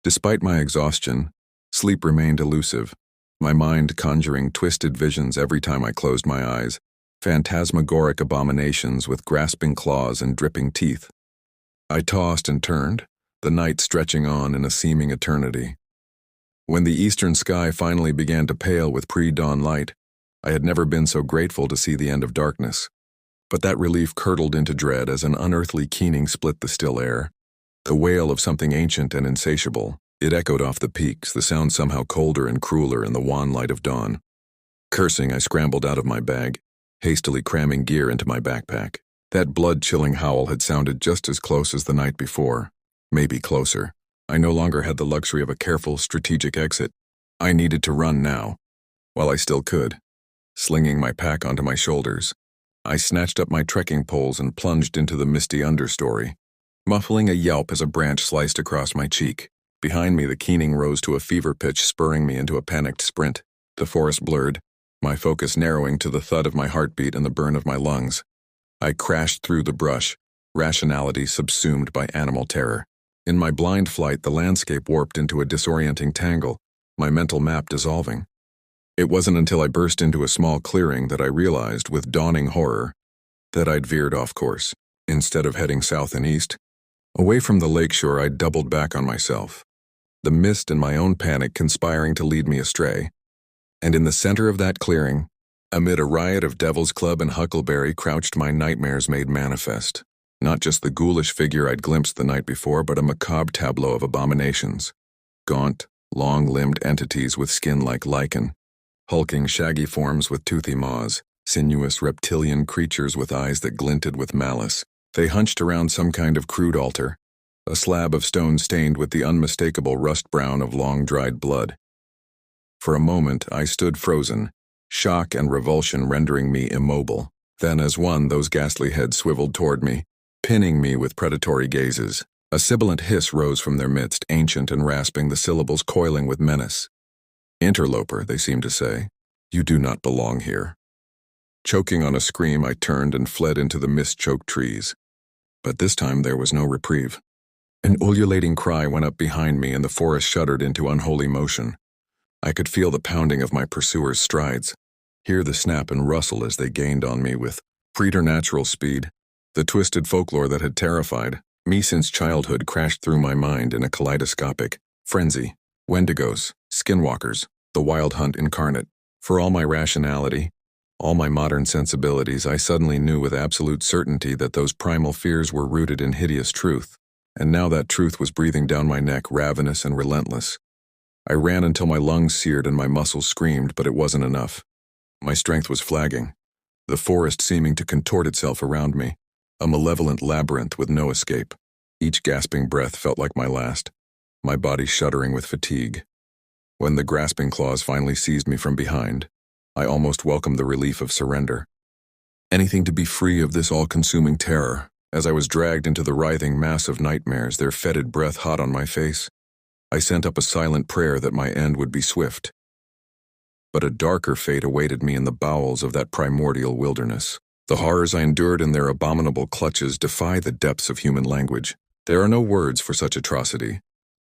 Despite my exhaustion, sleep remained elusive, my mind conjuring twisted visions every time I closed my eyes, phantasmagoric abominations with grasping claws and dripping teeth. I tossed and turned, the night stretching on in a seeming eternity. When the eastern sky finally began to pale with pre-dawn light, I had never been so grateful to see the end of darkness. But that relief curdled into dread as an unearthly keening split the still air. The wail of something ancient and insatiable. It echoed off the peaks, the sound somehow colder and crueler in the wan light of dawn. Cursing, I scrambled out of my bag, hastily cramming gear into my backpack. That blood-chilling howl had sounded just as close as the night before, maybe closer. I no longer had the luxury of a careful, strategic exit. I needed to run now, while I still could. Slinging my pack onto my shoulders, I snatched up my trekking poles and plunged into the misty understory, muffling a yelp as a branch sliced across my cheek. Behind me, the keening rose to a fever pitch, spurring me into a panicked sprint. The forest blurred, my focus narrowing to the thud of my heartbeat and the burn of my lungs. I crashed through the brush, rationality subsumed by animal terror. In my blind flight, the landscape warped into a disorienting tangle, my mental map dissolving. It wasn't until I burst into a small clearing that I realized, with dawning horror, that I'd veered off course. Instead of heading south and east, away from the lakeshore, I'd doubled back on myself, the mist and my own panic conspiring to lead me astray. And in the center of that clearing, amid a riot of Devil's Club and Huckleberry, crouched my nightmares made manifest. Not just the ghoulish figure I'd glimpsed the night before, but a macabre tableau of abominations. Gaunt, long-limbed entities with skin like lichen, hulking shaggy forms with toothy maws, sinuous reptilian creatures with eyes that glinted with malice. They hunched around some kind of crude altar, a slab of stone stained with the unmistakable rust brown of long-dried blood. For a moment, I stood frozen, shock and revulsion rendering me immobile. Then, as one, those ghastly heads swiveled toward me, pinning me with predatory gazes. A sibilant hiss rose from their midst, ancient and rasping, the syllables coiling with menace. Interloper, they seemed to say. You do not belong here. Choking on a scream, I turned and fled into the mist-choked trees. But this time there was no reprieve. An ululating cry went up behind me and the forest shuddered into unholy motion. I could feel the pounding of my pursuers' strides, hear the snap and rustle as they gained on me with preternatural speed. The twisted folklore that had terrified me since childhood crashed through my mind in a kaleidoscopic frenzy. Wendigos, skinwalkers, the wild hunt incarnate. For all my rationality, all my modern sensibilities, I suddenly knew with absolute certainty that those primal fears were rooted in hideous truth, and now that truth was breathing down my neck, ravenous and relentless. I ran until my lungs seared and my muscles screamed, but it wasn't enough. My strength was flagging, the forest seeming to contort itself around me, a malevolent labyrinth with no escape. Each gasping breath felt like my last, my body shuddering with fatigue. When the grasping claws finally seized me from behind, I almost welcomed the relief of surrender. Anything to be free of this all-consuming terror. As I was dragged into the writhing mass of nightmares, their fetid breath hot on my face, I sent up a silent prayer that my end would be swift. But a darker fate awaited me in the bowels of that primordial wilderness. The horrors I endured in their abominable clutches defy the depths of human language. There are no words for such atrocity,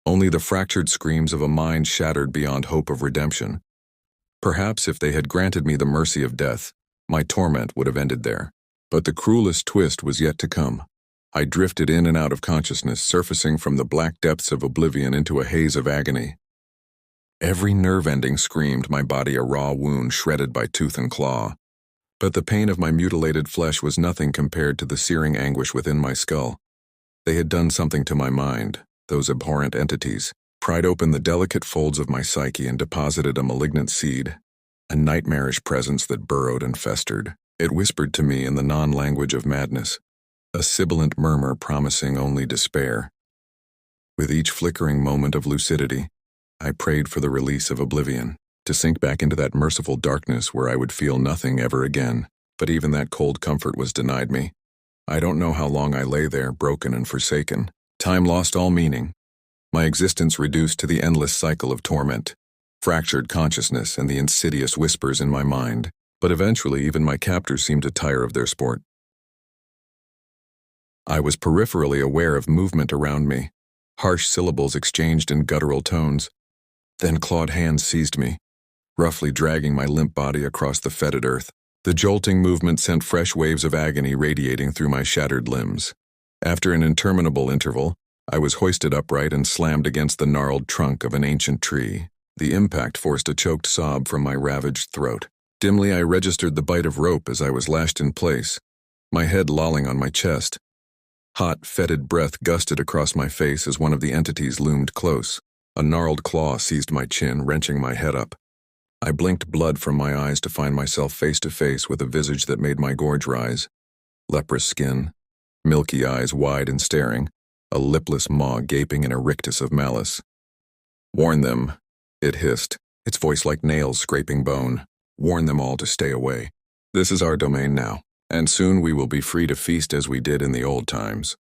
only the fractured screams of a mind shattered beyond hope of redemption. Perhaps if they had granted me the mercy of death, my torment would have ended there. But the cruelest twist was yet to come. I drifted in and out of consciousness, surfacing from the black depths of oblivion into a haze of agony. Every nerve ending screamed, my body a raw wound shredded by tooth and claw. But the pain of my mutilated flesh was nothing compared to the searing anguish within my skull. They had done something to my mind, those abhorrent entities, pried open the delicate folds of my psyche and deposited a malignant seed, a nightmarish presence that burrowed and festered. It whispered to me in the non-language of madness, a sibilant murmur promising only despair. With each flickering moment of lucidity, I prayed for the release of oblivion, to sink back into that merciful darkness where I would feel nothing ever again. But even that cold comfort was denied me. I don't know how long I lay there, broken and forsaken. Time lost all meaning. My existence reduced to the endless cycle of torment, fractured consciousness, and the insidious whispers in my mind. But eventually even my captors seemed to tire of their sport. I was peripherally aware of movement around me, harsh syllables exchanged in guttural tones. Then clawed hands seized me, roughly dragging my limp body across the fetid earth. The jolting movement sent fresh waves of agony radiating through my shattered limbs. After an interminable interval, I was hoisted upright and slammed against the gnarled trunk of an ancient tree. The impact forced a choked sob from my ravaged throat. Dimly I registered the bite of rope as I was lashed in place, my head lolling on my chest. Hot, fetid breath gusted across my face as one of the entities loomed close. A gnarled claw seized my chin, wrenching my head up. I blinked blood from my eyes to find myself face to face with a visage that made my gorge rise. Leprous skin, milky eyes wide and staring, a lipless maw gaping in a rictus of malice. Warn them, it hissed, its voice like nails scraping bone. Warn them all to stay away. This is our domain now, and soon we will be free to feast as we did in the old times.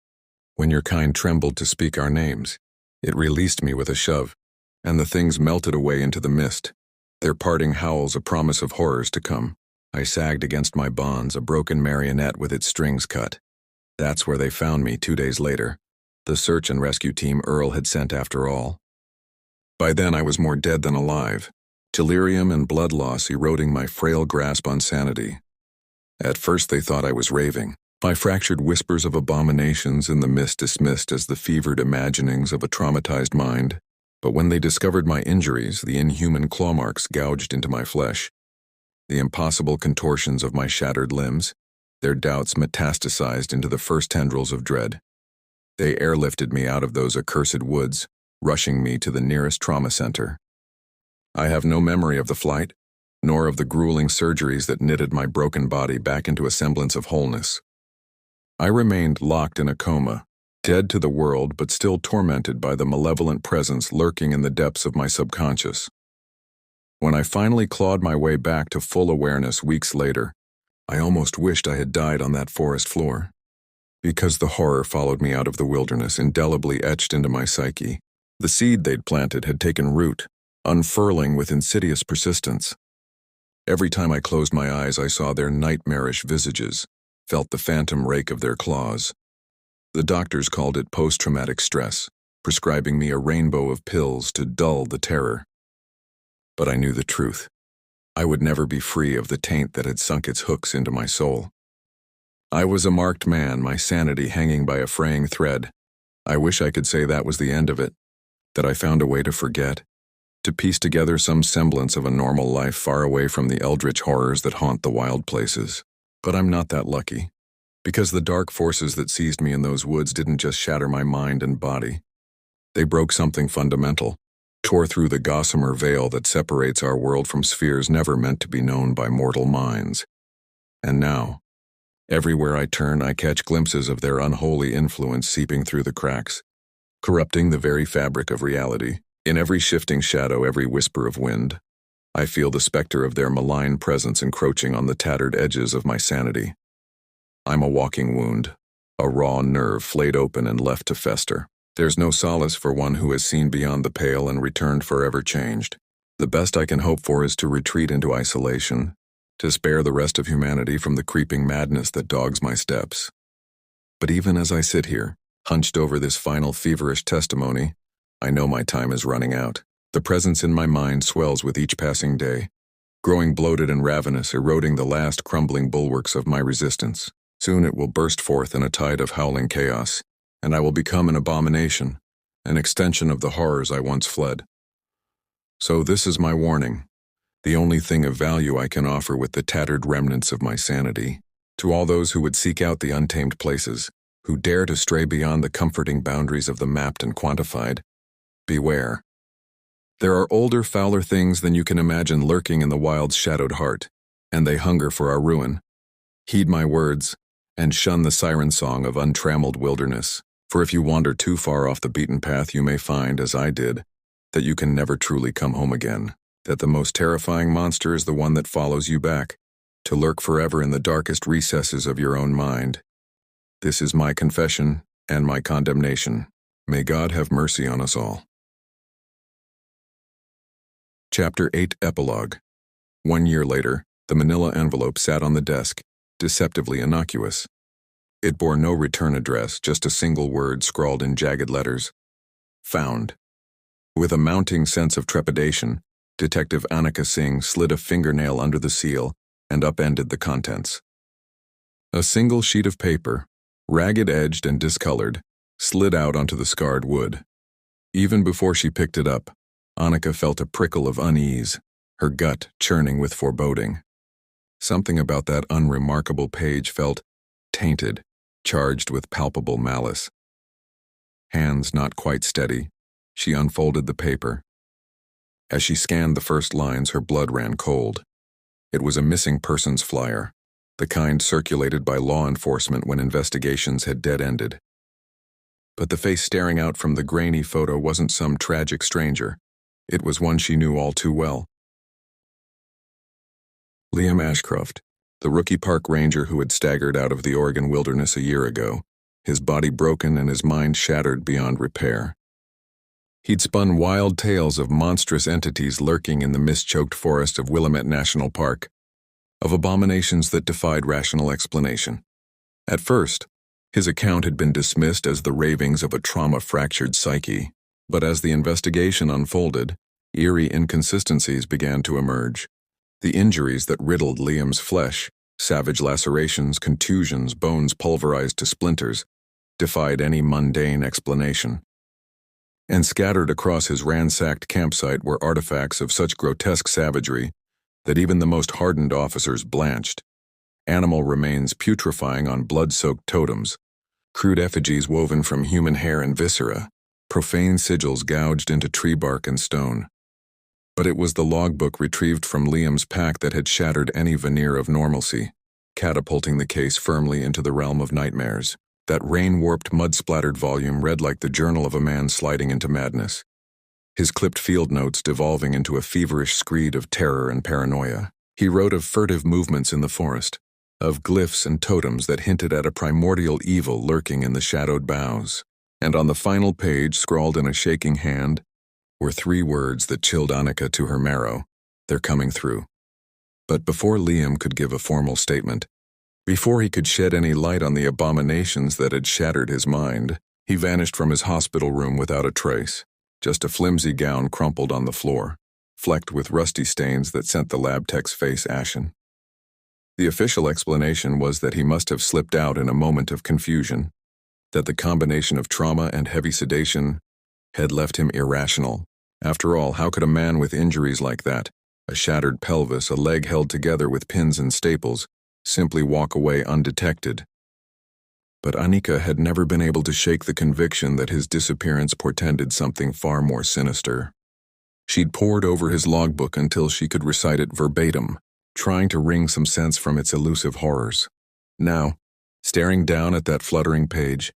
When your kind trembled to speak our names, it released me with a shove, and the things melted away into the mist, their parting howls a promise of horrors to come. I sagged against my bonds, a broken marionette with its strings cut. That's where they found me 2 days later, the search and rescue team Earl had sent after all. By then I was more dead than alive, delirium and blood loss eroding my frail grasp on sanity. At first they thought I was raving, my fractured whispers of abominations in the mist dismissed as the fevered imaginings of a traumatized mind. But when they discovered my injuries, the inhuman claw marks gouged into my flesh, the impossible contortions of my shattered limbs, their doubts metastasized into the first tendrils of dread. They airlifted me out of those accursed woods, rushing me to the nearest trauma center. I have no memory of the flight, nor of the grueling surgeries that knitted my broken body back into a semblance of wholeness. I remained locked in a coma, dead to the world but still tormented by the malevolent presence lurking in the depths of my subconscious. When I finally clawed my way back to full awareness weeks later, I almost wished I had died on that forest floor. Because the horror followed me out of the wilderness, indelibly etched into my psyche. The seed they'd planted had taken root, unfurling with insidious persistence. Every time I closed my eyes, I saw their nightmarish visages, felt the phantom rake of their claws. The doctors called it post-traumatic stress, prescribing me a rainbow of pills to dull the terror. But I knew the truth. I would never be free of the taint that had sunk its hooks into my soul. I was a marked man, my sanity hanging by a fraying thread. I wish I could say that was the end of it, that I found a way to forget, to piece together some semblance of a normal life far away from the eldritch horrors that haunt the wild places. But I'm not that lucky, because the dark forces that seized me in those woods didn't just shatter my mind and body. They broke something fundamental, tore through the gossamer veil that separates our world from spheres never meant to be known by mortal minds. And now, everywhere I turn, I catch glimpses of their unholy influence seeping through the cracks, corrupting the very fabric of reality. In every shifting shadow, every whisper of wind, I feel the specter of their malign presence encroaching on the tattered edges of my sanity. I'm a walking wound, a raw nerve flayed open and left to fester. There's no solace for one who has seen beyond the pale and returned forever changed. The best I can hope for is to retreat into isolation, to spare the rest of humanity from the creeping madness that dogs my steps. But even as I sit here, hunched over this final feverish testimony, I know my time is running out. The presence in my mind swells with each passing day, growing bloated and ravenous, eroding the last crumbling bulwarks of my resistance. Soon it will burst forth in a tide of howling chaos, and I will become an abomination, an extension of the horrors I once fled. So this is my warning, the only thing of value I can offer with the tattered remnants of my sanity, to all those who would seek out the untamed places, who dare to stray beyond the comforting boundaries of the mapped and quantified. Beware. There are older, fouler things than you can imagine lurking in the wild's shadowed heart, and they hunger for our ruin. Heed my words, and shun the siren song of untrammeled wilderness, for if you wander too far off the beaten path, you may find, as I did, that you can never truly come home again, that the most terrifying monster is the one that follows you back, to lurk forever in the darkest recesses of your own mind. This is my confession and my condemnation. May God have mercy on us all. Chapter 8 Epilogue. 1 year later, the manila envelope sat on the desk, deceptively innocuous. It bore no return address, just a single word scrawled in jagged letters. Found. With a mounting sense of trepidation, Detective Singh slid a fingernail under the seal and upended the contents. A single sheet of paper, ragged-edged and discolored, slid out onto the scarred wood. Even before she picked it up, Annika felt a prickle of unease, her gut churning with foreboding. Something about that unremarkable page felt tainted, charged with palpable malice. Hands not quite steady, she unfolded the paper. As she scanned the first lines, her blood ran cold. It was a missing persons flyer, the kind circulated by law enforcement when investigations had dead-ended. But the face staring out from the grainy photo wasn't some tragic stranger. It was one she knew all too well. Liam Ashcroft, the rookie park ranger who had staggered out of the Oregon wilderness a year ago, his body broken and his mind shattered beyond repair. He'd spun wild tales of monstrous entities lurking in the mist-choked forest of Willamette National Park, of abominations that defied rational explanation. At first, his account had been dismissed as the ravings of a trauma-fractured psyche, but as the investigation unfolded, eerie inconsistencies began to emerge. The injuries that riddled Liam's flesh, savage lacerations, contusions, bones pulverized to splinters, defied any mundane explanation. And scattered across his ransacked campsite were artifacts of such grotesque savagery that even the most hardened officers blanched. Animal remains putrefying on blood-soaked totems, crude effigies woven from human hair and viscera, profane sigils gouged into tree bark and stone. But it was the logbook retrieved from Liam's pack that had shattered any veneer of normalcy, catapulting the case firmly into the realm of nightmares. That rain-warped, mud-splattered volume read like the journal of a man sliding into madness, his clipped field notes devolving into a feverish screed of terror and paranoia. He wrote of furtive movements in the forest, of glyphs and totems that hinted at a primordial evil lurking in the shadowed boughs. And on the final page, scrawled in a shaking hand, were 3 words that chilled Annika to her marrow. They're coming through. But before Liam could give a formal statement, before he could shed any light on the abominations that had shattered his mind, he vanished from his hospital room without a trace. Just a flimsy gown crumpled on the floor, flecked with rusty stains that sent the lab tech's face ashen. The official explanation was that he must have slipped out in a moment of confusion, that the combination of trauma and heavy sedation had left him irrational. After all, how could a man with injuries like that, a shattered pelvis, a leg held together with pins and staples, simply walk away undetected? But Annika had never been able to shake the conviction that his disappearance portended something far more sinister. She'd pored over his logbook until she could recite it verbatim, trying to wring some sense from its elusive horrors. Now, staring down at that fluttering page,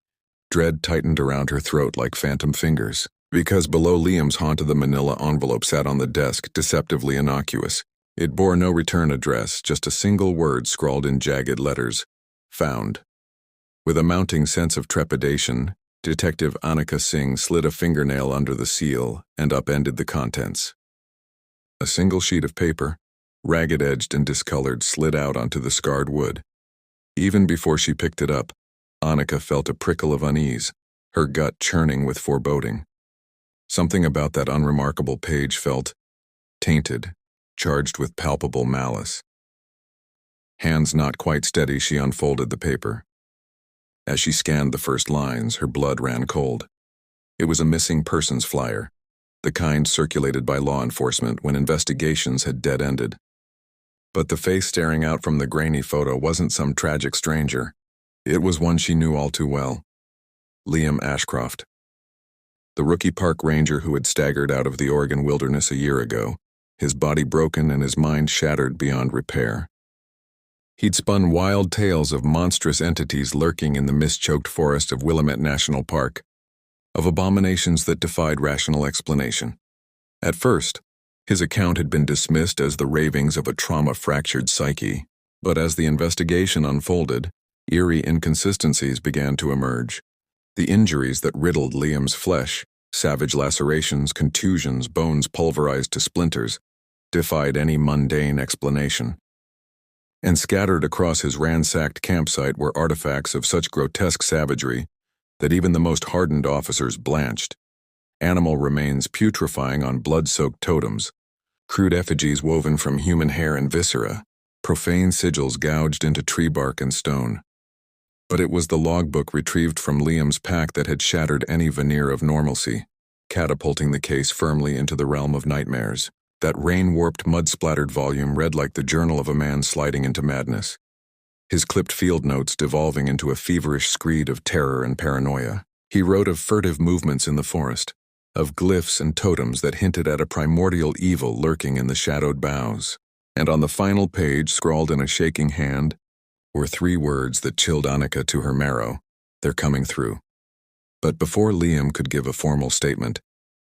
dread tightened around her throat like phantom fingers, because below Liam's haunt of the manila envelope sat on the desk, deceptively innocuous. It bore no return address, just a single word scrawled in jagged letters: found. With a mounting sense of trepidation, Detective Annika Singh slid a fingernail under the seal and upended the contents. A single sheet of paper, ragged-edged and discolored, slid out onto the scarred wood. Even before she picked it up, Annika felt a prickle of unease, her gut churning with foreboding. Something about that unremarkable page felt tainted, charged with palpable malice. Hands not quite steady, she unfolded the paper. As she scanned the first lines, her blood ran cold. It was a missing persons flyer, the kind circulated by law enforcement when investigations had dead-ended. But the face staring out from the grainy photo wasn't some tragic stranger. It was one she knew all too well: Liam Ashcroft. The rookie park ranger who had staggered out of the Oregon wilderness a year ago, his body broken and his mind shattered beyond repair. He'd spun wild tales of monstrous entities lurking in the mist-choked forest of Willamette National Park, of abominations that defied rational explanation. At first, his account had been dismissed as the ravings of a trauma-fractured psyche, but as the investigation unfolded, eerie inconsistencies began to emerge. The injuries that riddled Liam's flesh, savage lacerations, contusions, bones pulverized to splinters, defied any mundane explanation. And scattered across his ransacked campsite were artifacts of such grotesque savagery that even the most hardened officers blanched. Animal remains putrefying on blood-soaked totems, crude effigies woven from human hair and viscera, profane sigils gouged into tree bark and stone. But it was the logbook retrieved from Liam's pack that had shattered any veneer of normalcy, catapulting the case firmly into the realm of nightmares. That rain-warped, mud-splattered volume read like the journal of a man sliding into madness, his clipped field notes devolving into a feverish screed of terror and paranoia. He wrote of furtive movements in the forest, of glyphs and totems that hinted at a primordial evil lurking in the shadowed boughs. And on the final page, scrawled in a shaking hand, were 3 words that chilled Annika to her marrow: they're coming through. But before Liam could give a formal statement,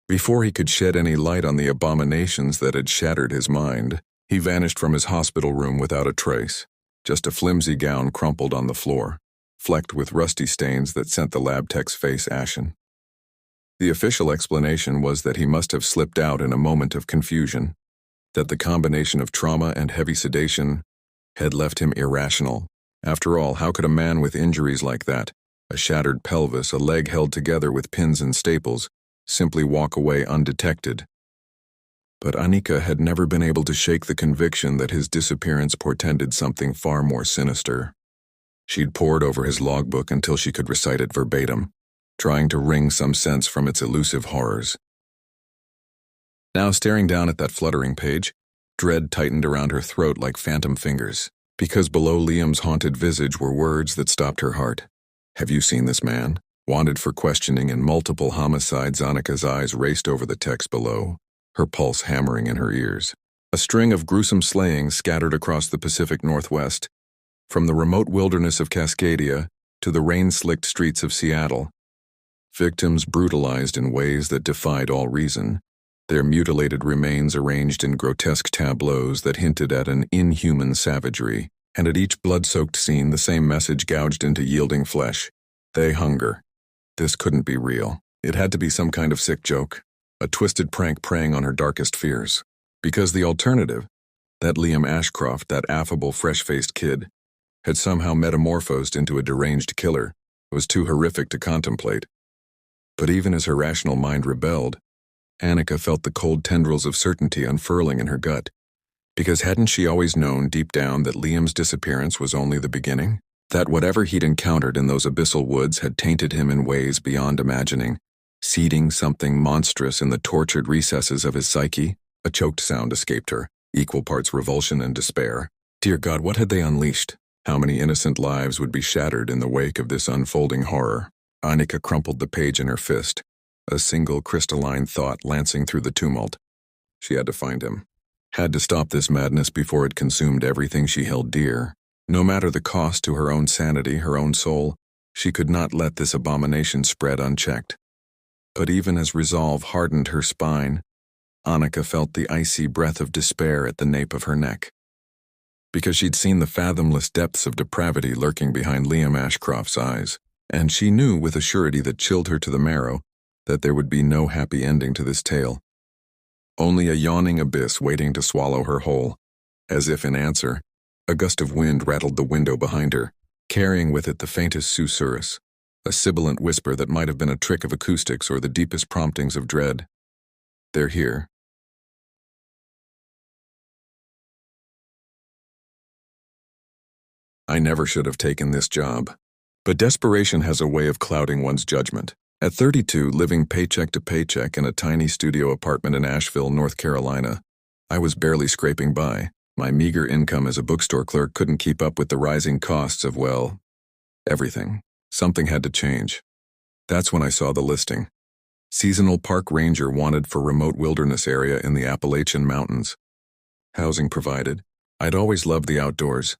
before he could shed any light on the abominations that had shattered his mind, he vanished from his hospital room without a trace. Just a flimsy gown crumpled on the floor, flecked with rusty stains that sent the lab tech's face ashen. The official explanation was that he must have slipped out in a moment of confusion, that the combination of trauma and heavy sedation had left him irrational. After all, how could a man with injuries like that, a shattered pelvis, a leg held together with pins and staples, simply walk away undetected? But Annika had never been able to shake the conviction that his disappearance portended something far more sinister. She'd pored over his logbook until she could recite it verbatim, trying to wring some sense from its elusive horrors. Now, staring down at that fluttering page, dread tightened around her throat like phantom fingers, because below Liam's haunted visage were words that stopped her heart. "Have you seen this man? Wanted for questioning in multiple homicides." Annika's eyes raced over the text below, her pulse hammering in her ears. A string of gruesome slayings scattered across the Pacific Northwest, from the remote wilderness of Cascadia to the rain-slicked streets of Seattle. Victims brutalized in ways that defied all reason, their mutilated remains arranged in grotesque tableaus that hinted at an inhuman savagery, and at each blood-soaked scene the same message gouged into yielding flesh: they hunger. This couldn't be real. It had to be some kind of sick joke. a twisted prank preying on her darkest fears. Because the alternative, that Liam Ashcroft, that affable, fresh-faced kid, had somehow metamorphosed into a deranged killer, was too horrific to contemplate. But even as her rational mind rebelled, Annika felt the cold tendrils of certainty unfurling in her gut. Because hadn't she always known deep down that Liam's disappearance was only the beginning? That whatever he'd encountered in those abyssal woods had tainted him in ways beyond imagining, seeding something monstrous in the tortured recesses of his psyche? A choked sound escaped her, equal parts revulsion and despair. Dear God, what had they unleashed? How many innocent lives would be shattered in the wake of this unfolding horror? Annika crumpled the page in her fist, a single crystalline thought lancing through the tumult. She had to find him. Had to stop this madness before it consumed everything she held dear. No matter the cost to her own sanity, her own soul, she could not let this abomination spread unchecked. But even as resolve hardened her spine, Annika felt the icy breath of despair at the nape of her neck. Because she'd seen the fathomless depths of depravity lurking behind Liam Ashcroft's eyes, and she knew with a surety that chilled her to the marrow that there would be no happy ending to this tale. Only a yawning abyss waiting to swallow her whole. As if in answer, a gust of wind rattled the window behind her, carrying with it the faintest susurrus, a sibilant whisper that might have been a trick of acoustics or the deepest promptings of dread. They're here. I never should have taken this job. But desperation has a way of clouding one's judgment. At 32, living paycheck to paycheck in a tiny studio apartment in Asheville, North Carolina, I was barely scraping by. My meager income as a bookstore clerk couldn't keep up with the rising costs of, well, everything. Something had to change. That's when I saw the listing. Seasonal park ranger wanted for remote wilderness area in the Appalachian Mountains. Housing provided. I'd always loved the outdoors,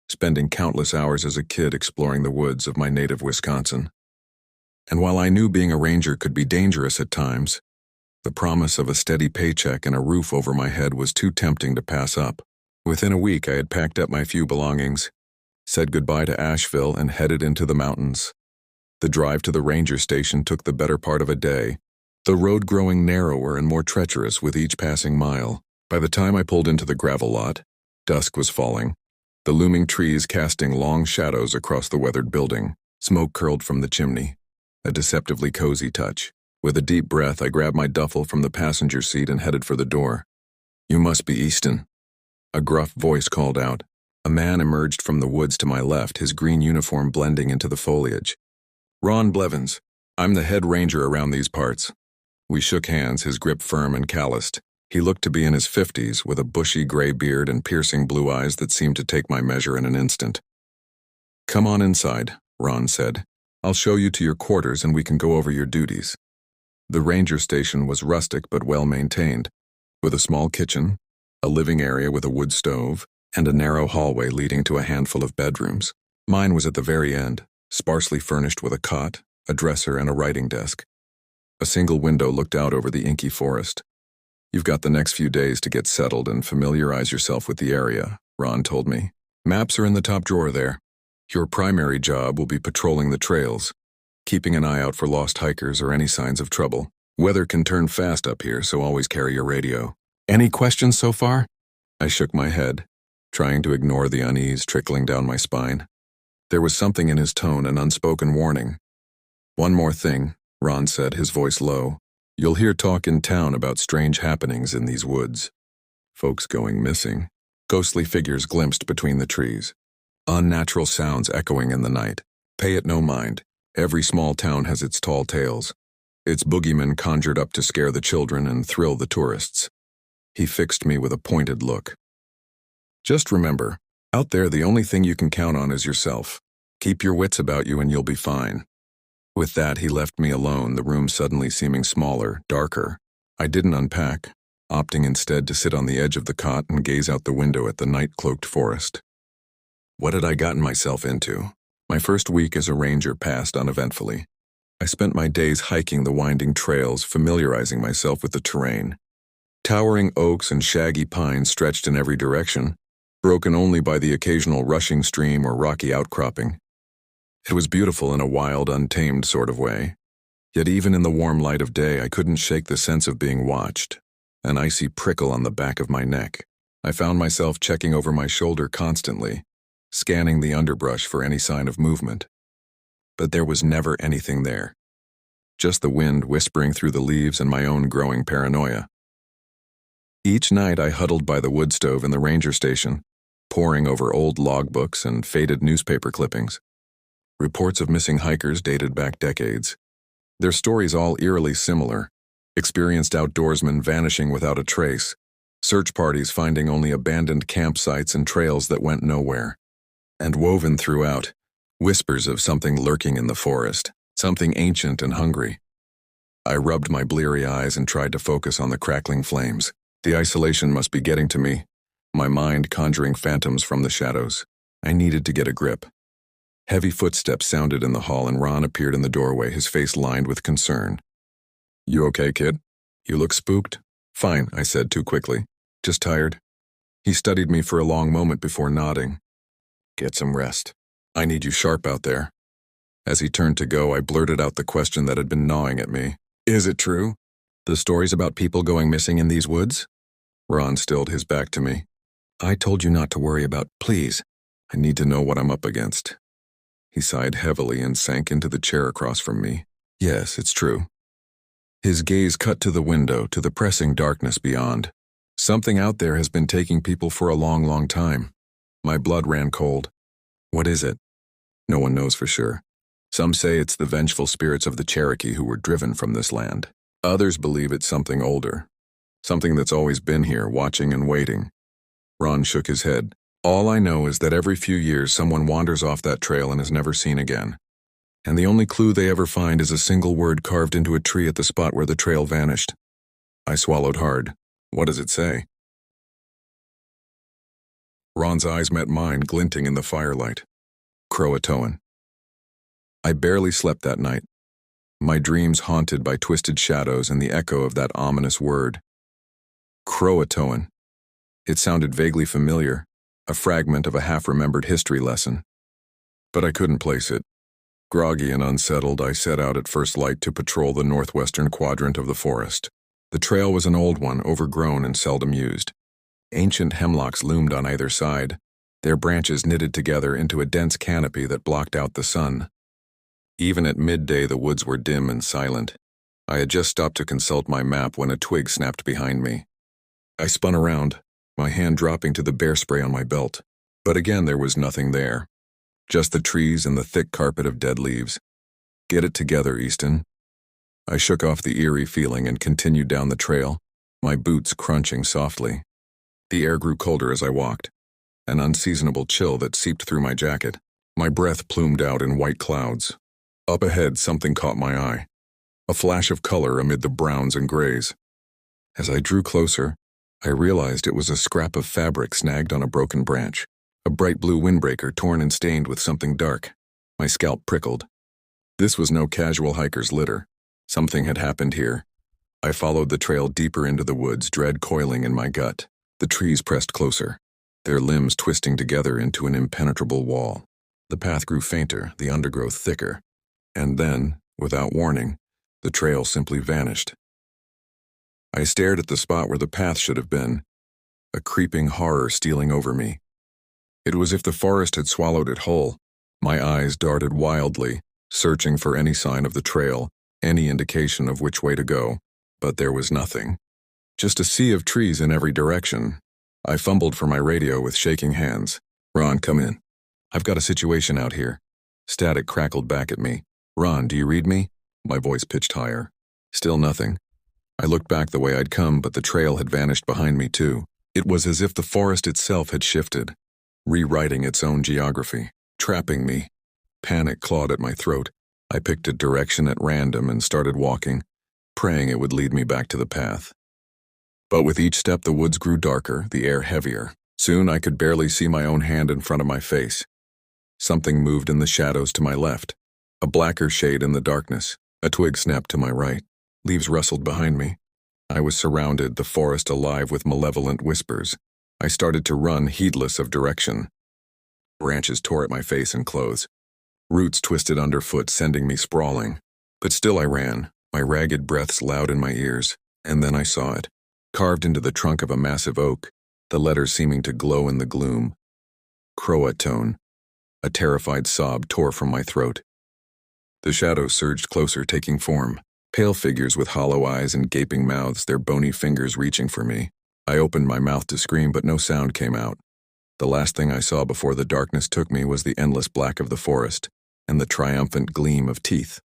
spending countless hours as a kid exploring the woods of my native Wisconsin. And while I knew being a ranger could be dangerous at times, the promise of a steady paycheck and a roof over my head was too tempting to pass up. Within a week, I had packed up my few belongings, said goodbye to Asheville, and headed into the mountains. The drive to the ranger station took the better part of a day, the road growing narrower and more treacherous with each passing mile. By the time I pulled into the gravel lot, dusk was falling, the looming trees casting long shadows across the weathered building. Smoke curled from the chimney, a deceptively cozy touch. With a deep breath, I grabbed my duffel from the passenger seat and headed for the door. "You must be Easton," a gruff voice called out. A man emerged from the woods to my left, his green uniform blending into the foliage. "Ron Blevins. I'm the head ranger around these parts." We shook hands, his grip firm and calloused. He looked to be in his 50s, with a bushy gray beard and piercing blue eyes that seemed to take my measure in an instant. "Come on inside," Ron said. "I'll show you to your quarters and we can go over your duties." The ranger station was rustic but well-maintained, with a small kitchen, a living area with a wood stove, and a narrow hallway leading to a handful of bedrooms. Mine was at the very end, sparsely furnished with a cot, a dresser, and a writing desk. A single window looked out over the inky forest. "You've got the next few days to get settled and familiarize yourself with the area," Ron told me. "Maps are in the top drawer there. Your primary job will be patrolling the trails, keeping an eye out for lost hikers or any signs of trouble. Weather can turn fast up here, so always carry your radio. Any questions so far?" I shook my head, trying to ignore the unease trickling down my spine. There was something in his tone, an unspoken warning. "One more thing," Ron said, his voice low. "You'll hear talk in town about strange happenings in these woods. Folks going missing. Ghostly figures glimpsed between the trees. Unnatural sounds echoing in the night. Pay it no mind. Every small town has its tall tales. Its boogeymen conjured up to scare the children and thrill the tourists." He fixed me with a pointed look. "Just remember, out there the only thing you can count on is yourself. Keep your wits about you and you'll be fine." With that, he left me alone, the room suddenly seeming smaller, darker. I didn't unpack, opting instead to sit on the edge of the cot and gaze out the window at the night-cloaked forest. What had I gotten myself into? My first week as a ranger passed uneventfully. I spent my days hiking the winding trails, familiarizing myself with the terrain. Towering oaks and shaggy pines stretched in every direction, broken only by the occasional rushing stream or rocky outcropping. It was beautiful in a wild, untamed sort of way. Yet even in the warm light of day, I couldn't shake the sense of being watched. An icy prickle on the back of my neck. I found myself checking over my shoulder constantly, scanning the underbrush for any sign of movement. But there was never anything there. Just the wind whispering through the leaves and my own growing paranoia. Each night I huddled by the wood stove in the ranger station, poring over old logbooks and faded newspaper clippings. Reports of missing hikers dated back decades. Their stories all eerily similar. Experienced outdoorsmen vanishing without a trace. Search parties finding only abandoned campsites and trails that went nowhere. And woven throughout, whispers of something lurking in the forest, something ancient and hungry. I rubbed my bleary eyes and tried to focus on the crackling flames. The isolation must be getting to me, my mind conjuring phantoms from the shadows. I needed to get a grip. Heavy footsteps sounded in the hall and Ron appeared in the doorway, his face lined with concern. "You okay, kid? You look spooked." "Fine," I said too quickly. "Just tired." He studied me for a long moment before nodding. "Get some rest. I need you sharp out there." As he turned to go, I blurted out the question that had been gnawing at me. "Is it true? The stories about people going missing in these woods?" Ron stilled his back to me. "I told you not to worry about, please. I need to know what I'm up against." He sighed heavily and sank into the chair across from me. "Yes, it's true." His gaze cut to the window, to the pressing darkness beyond. "Something out there has been taking people for a long, long time." My blood ran cold. "What is it?" "No one knows for sure. Some say it's the vengeful spirits of the Cherokee who were driven from this land. Others believe it's something older. Something that's always been here, watching and waiting." Ron shook his head. "All I know is that every few years someone wanders off that trail and is never seen again. And the only clue they ever find is a single word carved into a tree at the spot where the trail vanished." I swallowed hard. "What does it say?" Ron's eyes met mine, glinting in the firelight. "Croatoan." I barely slept that night, my dreams haunted by twisted shadows and the echo of that ominous word. Croatoan. It sounded vaguely familiar, a fragment of a half-remembered history lesson. But I couldn't place it. Groggy and unsettled, I set out at first light to patrol the northwestern quadrant of the forest. The trail was an old one, overgrown and seldom used. Ancient hemlocks loomed on either side, their branches knitted together into a dense canopy that blocked out the sun. Even at midday, the woods were dim and silent. I had just stopped to consult my map when a twig snapped behind me. I spun around, my hand dropping to the bear spray on my belt. But again, there was nothing there. Just the trees and the thick carpet of dead leaves. "Get it together, Easton." I shook off the eerie feeling and continued down the trail, my boots crunching softly. The air grew colder as I walked, an unseasonable chill that seeped through my jacket. My breath plumed out in white clouds. Up ahead, something caught my eye. A flash of color amid the browns and grays. As I drew closer, I realized it was a scrap of fabric snagged on a broken branch, a bright blue windbreaker torn and stained with something dark. My scalp prickled. This was no casual hiker's litter. Something had happened here. I followed the trail deeper into the woods, dread coiling in my gut. The trees pressed closer, their limbs twisting together into an impenetrable wall. The path grew fainter, the undergrowth thicker. And then, without warning, the trail simply vanished. I stared at the spot where the path should have been, a creeping horror stealing over me. It was as if the forest had swallowed it whole. My eyes darted wildly, searching for any sign of the trail, any indication of which way to go, but there was nothing. Just a sea of trees in every direction. I fumbled for my radio with shaking hands. "Ron, come in. I've got a situation out here." Static crackled back at me. "Ron, do you read me?" My voice pitched higher. Still nothing. I looked back the way I'd come, but the trail had vanished behind me too. It was as if the forest itself had shifted, rewriting its own geography, trapping me. Panic clawed at my throat. I picked a direction at random and started walking, praying it would lead me back to the path. But with each step the woods grew darker, the air heavier. Soon I could barely see my own hand in front of my face. Something moved in the shadows to my left, a blacker shade in the darkness. A twig snapped to my right. Leaves rustled behind me. I was surrounded, the forest alive with malevolent whispers. I started to run, heedless of direction. Branches tore at my face and clothes. Roots twisted underfoot, sending me sprawling. But still I ran, my ragged breaths loud in my ears, and then I saw it. Carved into the trunk of a massive oak, the letters seeming to glow in the gloom. Croatone. A terrified sob tore from my throat. The shadows surged closer, taking form. Pale figures with hollow eyes and gaping mouths, their bony fingers reaching for me. I opened my mouth to scream, but no sound came out. The last thing I saw before the darkness took me was the endless black of the forest and the triumphant gleam of teeth.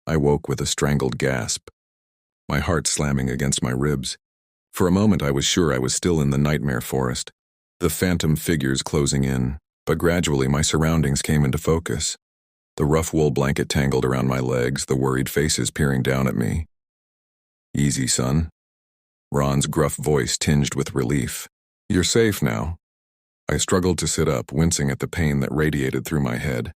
I woke with a strangled gasp, my heart slamming against my ribs. For a moment I was sure I was still in the nightmare forest, the phantom figures closing in, but gradually my surroundings came into focus. The rough wool blanket tangled around my legs, the worried faces peering down at me. "Easy, son." Ron's gruff voice tinged with relief. "You're safe now." I struggled to sit up, wincing at the pain that radiated through my head.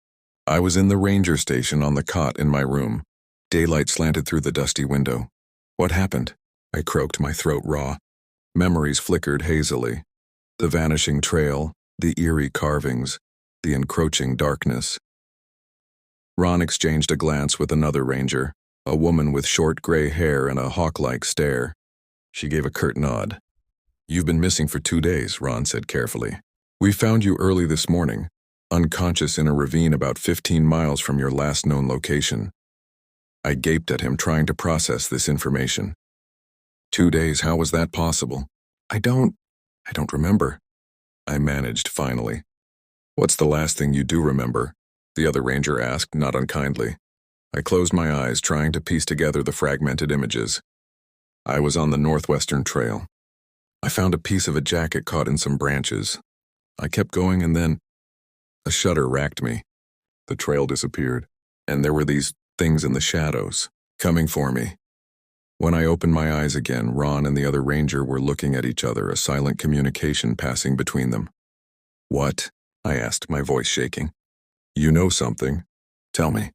I was in the ranger station on the cot in my room. Daylight slanted through the dusty window. What happened? I croaked, my throat raw. Memories flickered hazily. The vanishing trail, the eerie carvings, the encroaching darkness. Ron exchanged a glance with another ranger, a woman with short gray hair and a hawk-like stare. She gave a curt nod. "You've been missing for 2 days," Ron said carefully. "We found you early this morning, unconscious in a ravine about 15 miles from your last known location." I gaped at him, trying to process this information. 2 days, how was that possible? I don't remember. I managed finally. "What's the last thing you do remember?" the other ranger asked, not unkindly. I closed my eyes, trying to piece together the fragmented images. I was on the northwestern trail. I found a piece of a jacket caught in some branches. I kept going, and then a shudder racked me. The trail disappeared, and there were these things in the shadows, coming for me. When I opened my eyes again, Ron and the other ranger were looking at each other, a silent communication passing between them. "What?" I asked, my voice shaking. "You know something. Tell me."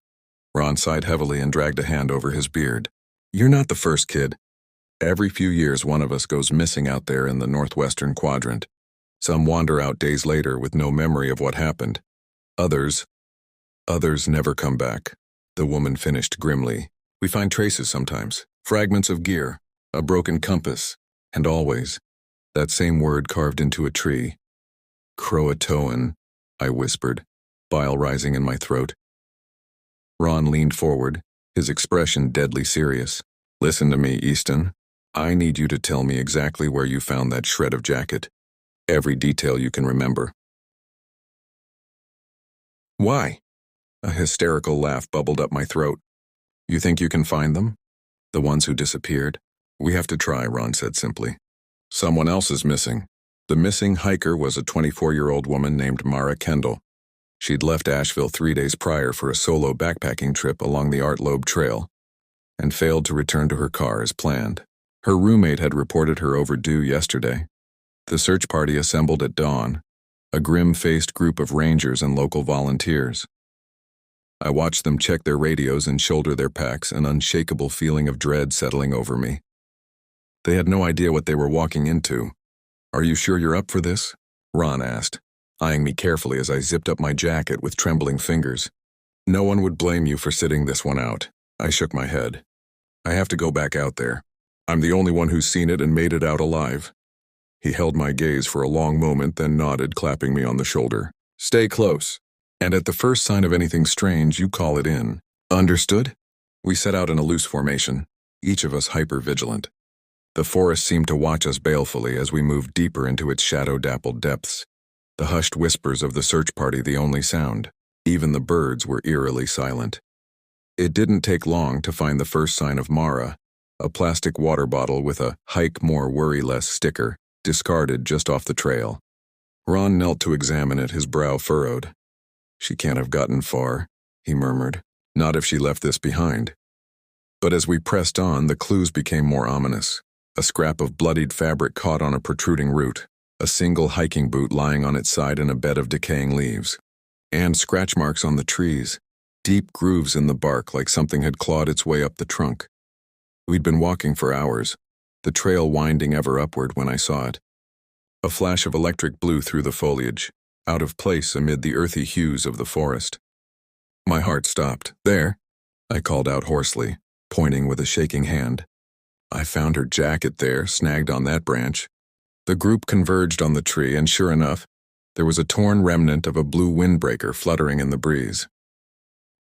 Ron sighed heavily and dragged a hand over his beard. "You're not the first, kid. Every few years one of us goes missing out there in the northwestern quadrant. Some wander out days later with no memory of what happened. Others never come back." The woman finished grimly. "We find traces sometimes, fragments of gear, a broken compass, and always that same word carved into a tree. Croatoan," I whispered, bile rising in my throat. Ron leaned forward, his expression deadly serious. "Listen to me, Easton. I need you to tell me exactly where you found that shred of jacket. Every detail you can remember." "Why?" A hysterical laugh bubbled up my throat. "You think you can find them? The ones who disappeared?" "We have to try," Ron said simply. "Someone else is missing." The missing hiker was a 24-year-old woman named Mara Kendall. She'd left Asheville 3 days prior for a solo backpacking trip along the Art Loeb Trail and failed to return to her car as planned. Her roommate had reported her overdue yesterday. The search party assembled at dawn, a grim-faced group of rangers and local volunteers. I watched them check their radios and shoulder their packs, an unshakable feeling of dread settling over me. They had no idea what they were walking into. "Are you sure you're up for this?" Ron asked, eyeing me carefully as I zipped up my jacket with trembling fingers. "No one would blame you for sitting this one out." I shook my head. "I have to go back out there. I'm the only one who's seen it and made it out alive." He held my gaze for a long moment, then nodded, clapping me on the shoulder. "Stay close. And at the first sign of anything strange, you call it in. Understood?" We set out in a loose formation, each of us hyper-vigilant. The forest seemed to watch us balefully as we moved deeper into its shadow-dappled depths. The hushed whispers of the search party the only sound. Even the birds were eerily silent. It didn't take long to find the first sign of Mara, a plastic water bottle with a "Hike More, Worry Less" sticker, discarded just off the trail. Ron knelt to examine it, his brow furrowed. "She can't have gotten far," he murmured. "Not if she left this behind." But as we pressed on, the clues became more ominous. A scrap of bloodied fabric caught on a protruding root, a single hiking boot lying on its side in a bed of decaying leaves, and scratch marks on the trees, deep grooves in the bark like something had clawed its way up the trunk. We'd been walking for hours, the trail winding ever upward when I saw it. A flash of electric blew through the foliage, out of place amid the earthy hues of the forest. My heart stopped. "There," I called out hoarsely, pointing with a shaking hand. I found her jacket there, snagged on that branch. The group converged on the tree, and sure enough, there was a torn remnant of a blue windbreaker fluttering in the breeze.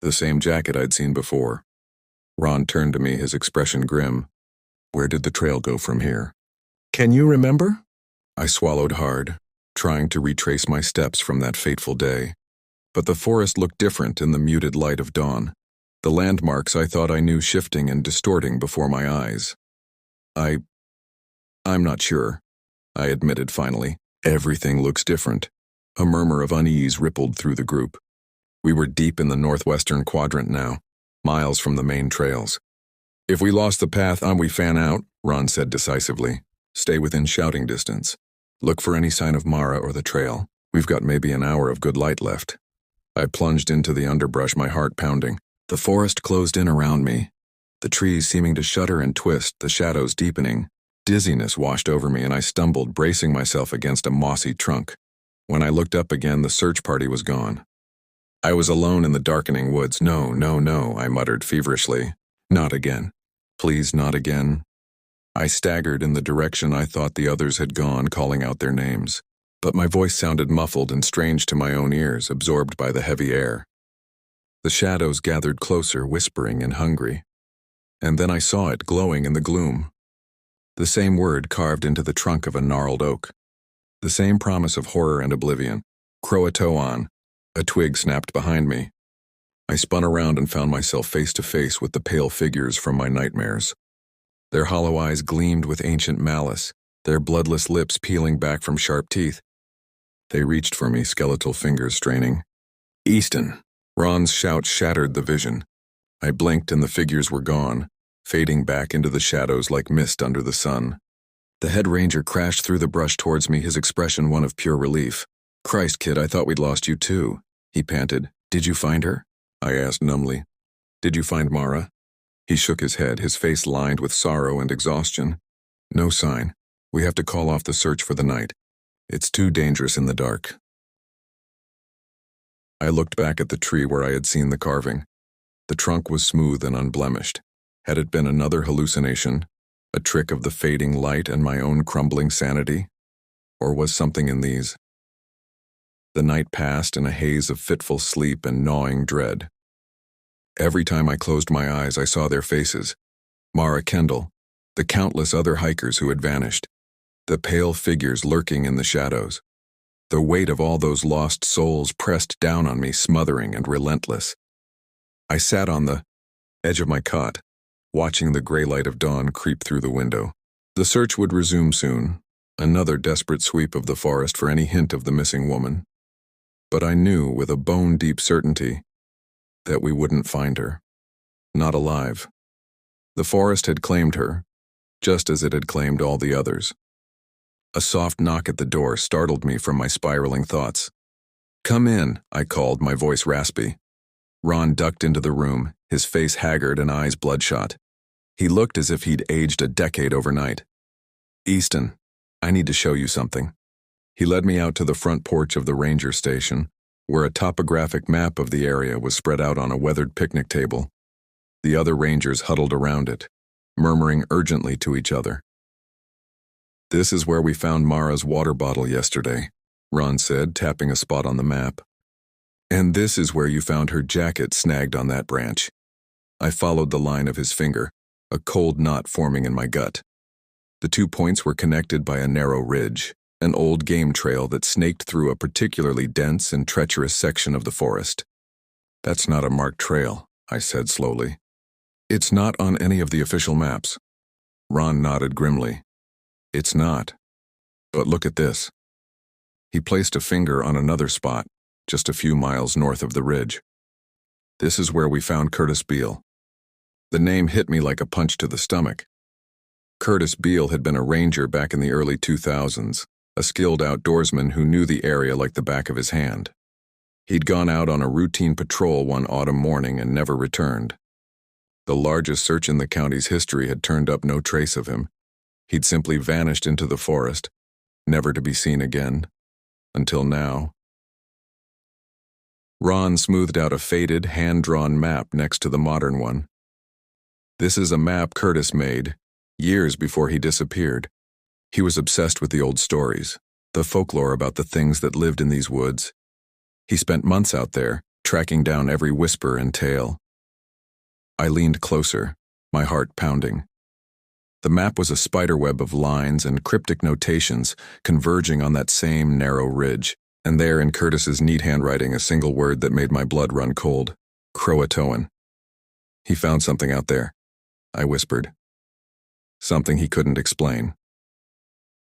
The same jacket I'd seen before. Ron turned to me, his expression grim. Where did the trail go from here? Can you remember? I swallowed hard, trying to retrace my steps from that fateful day. But the forest looked different in the muted light of dawn, the landmarks I thought I knew shifting and distorting before my eyes. I'm not sure, I admitted finally. Everything looks different. A murmur of unease rippled through the group. We were deep in the northwestern quadrant now, miles from the main trails. If we lost the path, we fan out, Ron said decisively. Stay within shouting distance. Look for any sign of Mara or the trail. We've got maybe an hour of good light left. I plunged into the underbrush, my heart pounding. The forest closed in around me, the trees seeming to shudder and twist, the shadows deepening. Dizziness washed over me, and I stumbled, bracing myself against a mossy trunk. When I looked up again, the search party was gone. I was alone in the darkening woods. No, no, no, I muttered feverishly. Not again. Please, not again. I staggered in the direction I thought the others had gone, calling out their names. But my voice sounded muffled and strange to my own ears, absorbed by the heavy air. The shadows gathered closer, whispering and hungry. And then I saw it, glowing in the gloom. The same word carved into the trunk of a gnarled oak. The same promise of horror and oblivion. Croatoan. A twig snapped behind me. I spun around and found myself face to face with the pale figures from my nightmares. Their hollow eyes gleamed with ancient malice, their bloodless lips peeling back from sharp teeth. They reached for me, skeletal fingers straining. Easton! Ron's shout shattered the vision. I blinked and the figures were gone, fading back into the shadows like mist under the sun. The head ranger crashed through the brush towards me, his expression one of pure relief. Christ, kid, I thought we'd lost you too, he panted. Did you find her? I asked numbly. Did you find Mara? He shook his head, his face lined with sorrow and exhaustion. No sign. We have to call off the search for the night. It's too dangerous in the dark. I looked back at the tree where I had seen the carving. The trunk was smooth and unblemished. Had it been another hallucination, a trick of the fading light and my own crumbling sanity? Or was something in these? The night passed in a haze of fitful sleep and gnawing dread. Every time I closed my eyes, I saw their faces. Mara Kendall, the countless other hikers who had vanished, the pale figures lurking in the shadows. The weight of all those lost souls pressed down on me, smothering and relentless. I sat on the edge of my cot, watching the gray light of dawn creep through the window. The search would resume soon, another desperate sweep of the forest for any hint of the missing woman. But I knew with a bone-deep certainty that we wouldn't find her. Not alive. The forest had claimed her, just as it had claimed all the others. A soft knock at the door startled me from my spiraling thoughts. Come in, I called, my voice raspy. Ron ducked into the room, his face haggard and eyes bloodshot. He looked as if he'd aged a decade overnight. Easton, I need to show you something. He led me out to the front porch of the ranger station, where a topographic map of the area was spread out on a weathered picnic table. The other rangers huddled around it, murmuring urgently to each other. This is where we found Mara's water bottle yesterday, Ron said, tapping a spot on the map. And this is where you found her jacket snagged on that branch. I followed the line of his finger, a cold knot forming in my gut. The 2 points were connected by a narrow ridge, an old game trail that snaked through a particularly dense and treacherous section of the forest. That's not a marked trail, I said slowly. It's not on any of the official maps. Ron nodded grimly. It's not. But look at this. He placed a finger on another spot, just a few miles north of the ridge. This is where we found Curtis Beale. The name hit me like a punch to the stomach. Curtis Beale had been a ranger back in the early 2000s, a skilled outdoorsman who knew the area like the back of his hand. He'd gone out on a routine patrol one autumn morning and never returned. The largest search in the county's history had turned up no trace of him. He'd simply vanished into the forest, never to be seen again, until now. Ron smoothed out a faded, hand-drawn map next to the modern one. This is a map Curtis made, years before he disappeared. He was obsessed with the old stories, the folklore about the things that lived in these woods. He spent months out there, tracking down every whisper and tale. I leaned closer, my heart pounding. The map was a spiderweb of lines and cryptic notations converging on that same narrow ridge, and there in Curtis's neat handwriting a single word that made my blood run cold: Croatoan. He found something out there, I whispered. Something he couldn't explain.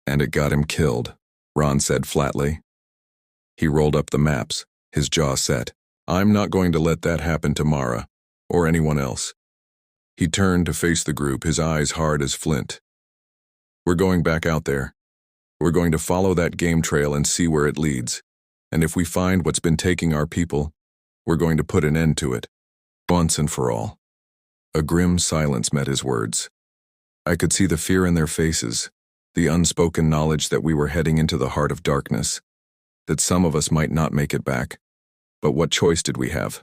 And it got him killed, Ron said flatly. He rolled up the maps, his jaw set. I'm not going to let that happen to Mara, or anyone else. He turned to face the group, his eyes hard as flint. We're going back out there. We're going to follow that game trail and see where it leads. And if we find what's been taking our people, we're going to put an end to it, once and for all. A grim silence met his words. I could see the fear in their faces, the unspoken knowledge that we were heading into the heart of darkness, that some of us might not make it back. But what choice did we have?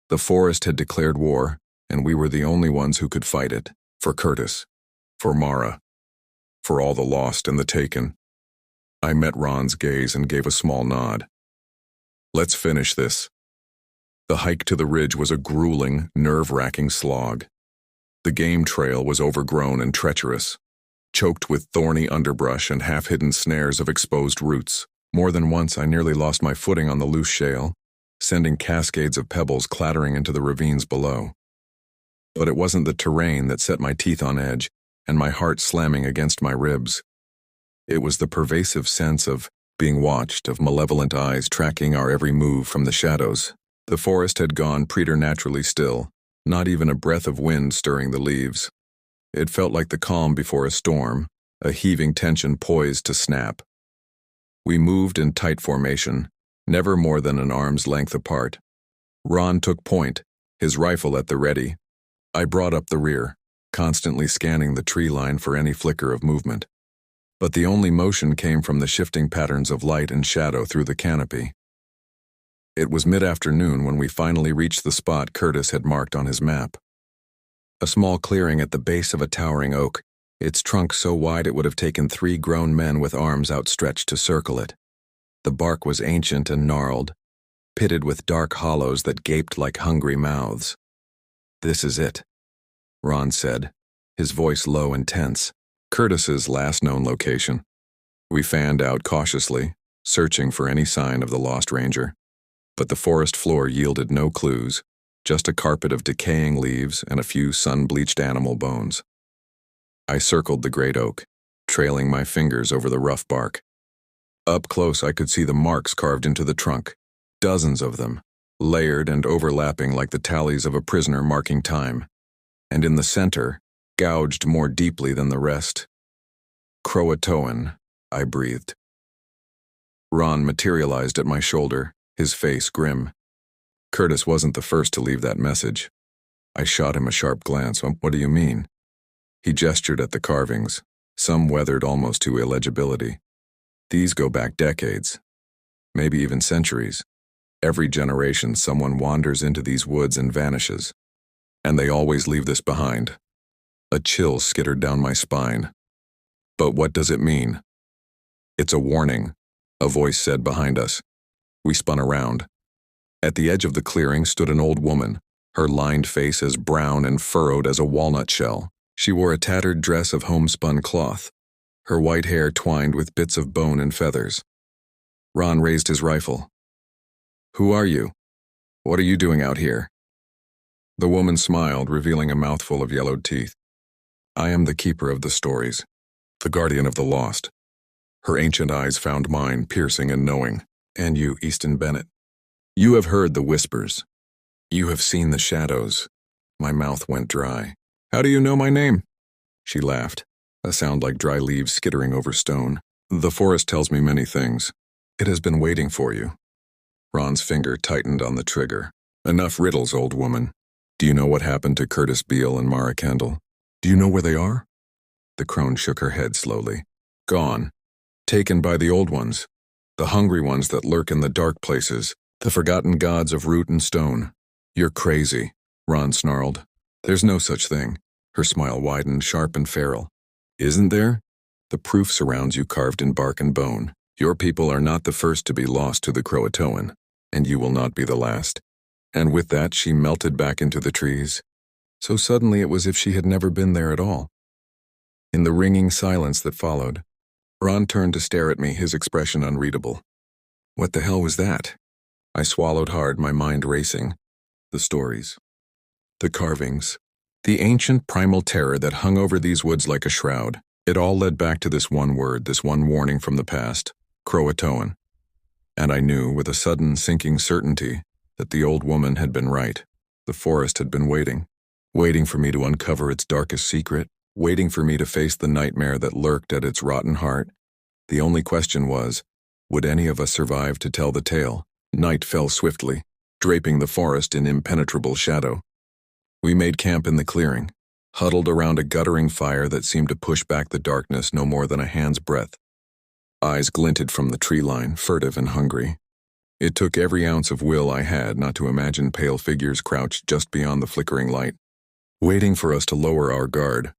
The forest had declared war, and we were the only ones who could fight it. For Curtis, for Mara, for all the lost and the taken. I met Ron's gaze and gave a small nod. Let's finish this. The hike to the ridge was a grueling, nerve-wracking slog. The game trail was overgrown and treacherous, choked with thorny underbrush and half-hidden snares of exposed roots. More than once I nearly lost my footing on the loose shale, sending cascades of pebbles clattering into the ravines below. But it wasn't the terrain that set my teeth on edge and my heart slamming against my ribs. It was the pervasive sense of being watched, of malevolent eyes tracking our every move from the shadows. The forest had gone preternaturally still, not even a breath of wind stirring the leaves. It felt like the calm before a storm, a heaving tension poised to snap. We moved in tight formation, never more than an arm's length apart. Ron took point, his rifle at the ready. I brought up the rear, constantly scanning the tree line for any flicker of movement. But the only motion came from the shifting patterns of light and shadow through the canopy. It was mid-afternoon when we finally reached the spot Curtis had marked on his map. A small clearing at the base of a towering oak, its trunk so wide it would have taken 3 grown men with arms outstretched to circle it. The bark was ancient and gnarled, pitted with dark hollows that gaped like hungry mouths. This is it, Ron said, his voice low and tense. Curtis's last known location. We fanned out cautiously, searching for any sign of the lost ranger. But the forest floor yielded no clues, just a carpet of decaying leaves and a few sun-bleached animal bones. I circled the great oak, trailing my fingers over the rough bark. Up close I could see the marks carved into the trunk, dozens of them, layered and overlapping like the tallies of a prisoner marking time. And in the center, gouged more deeply than the rest. Croatoan, I breathed. Ron materialized at my shoulder, his face grim. Curtis wasn't the first to leave that message. I shot him a sharp glance. What do you mean? He gestured at the carvings, some weathered almost to illegibility. These go back decades, maybe even centuries. Every generation someone wanders into these woods and vanishes. And they always leave this behind. A chill skittered down my spine. But what does it mean? It's a warning, a voice said behind us. We spun around. At the edge of the clearing stood an old woman, her lined face as brown and furrowed as a walnut shell. She wore a tattered dress of homespun cloth, her white hair twined with bits of bone and feathers. Ron raised his rifle. Who are you? What are you doing out here? The woman smiled, revealing a mouthful of yellowed teeth. I am the keeper of the stories, the guardian of the lost. Her ancient eyes found mine, piercing and knowing. And you, Easton Bennett. You have heard the whispers. You have seen the shadows. My mouth went dry. How do you know my name? She laughed, a sound like dry leaves skittering over stone. The forest tells me many things. It has been waiting for you. Ron's finger tightened on the trigger. Enough riddles, old woman. Do you know what happened to Curtis Beale and Mara Kendall? Do you know where they are? The crone shook her head slowly. Gone. Taken by the old ones. The hungry ones that lurk in the dark places, The forgotten gods of root and stone. You're crazy, Ron snarled. There's no such thing. Her smile widened, sharp and feral. Isn't there? The proof surrounds you carved in bark and bone. Your people are not the first to be lost to the Croatoan, and you will not be the last. And with that, she melted back into the trees. So suddenly it was as if she had never been there at all. In the ringing silence that followed, Ron turned to stare at me, his expression unreadable. What the hell was that? I swallowed hard, my mind racing. The stories. The carvings. The ancient primal terror that hung over these woods like a shroud. It all led back to this one word, this one warning from the past. Croatoan. And I knew, with a sudden sinking certainty, that the old woman had been right. The forest had been waiting. Waiting for me to uncover its darkest secret. Waiting for me to face the nightmare that lurked at its rotten heart. The only question was, would any of us survive to tell the tale? Night fell swiftly, draping the forest in impenetrable shadow. We made camp in the clearing, huddled around a guttering fire that seemed to push back the darkness no more than a hand's breadth. Eyes glinted from the tree line, furtive and hungry. It took every ounce of will I had not to imagine pale figures crouched just beyond the flickering light, waiting for us to lower our guard.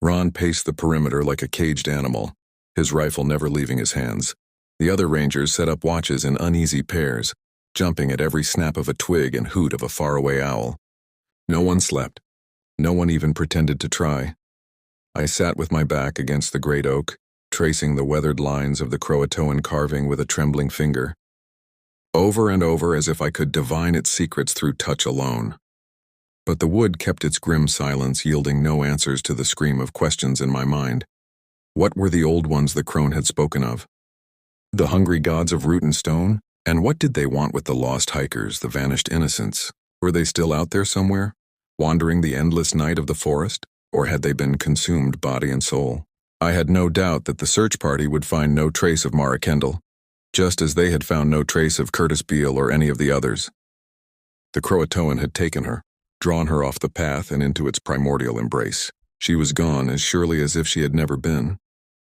Ron paced the perimeter like a caged animal, his rifle never leaving his hands. The other rangers set up watches in uneasy pairs, jumping at every snap of a twig and hoot of a faraway owl. No one slept. No one even pretended to try. I sat with my back against the great oak, tracing the weathered lines of the Croatoan carving with a trembling finger. Over and over, as if I could divine its secrets through touch alone. But the wood kept its grim silence, yielding no answers to the scream of questions in my mind. What were the old ones the crone had spoken of? The hungry gods of root and stone? And what did they want with the lost hikers, the vanished innocents? Were they still out there somewhere, wandering the endless night of the forest? Or had they been consumed body and soul? I had no doubt that the search party would find no trace of Mara Kendall, just as they had found no trace of Curtis Beale or any of the others. The Croatoan had taken her, drawn her off the path and into its primordial embrace. She was gone as surely as if she had never been.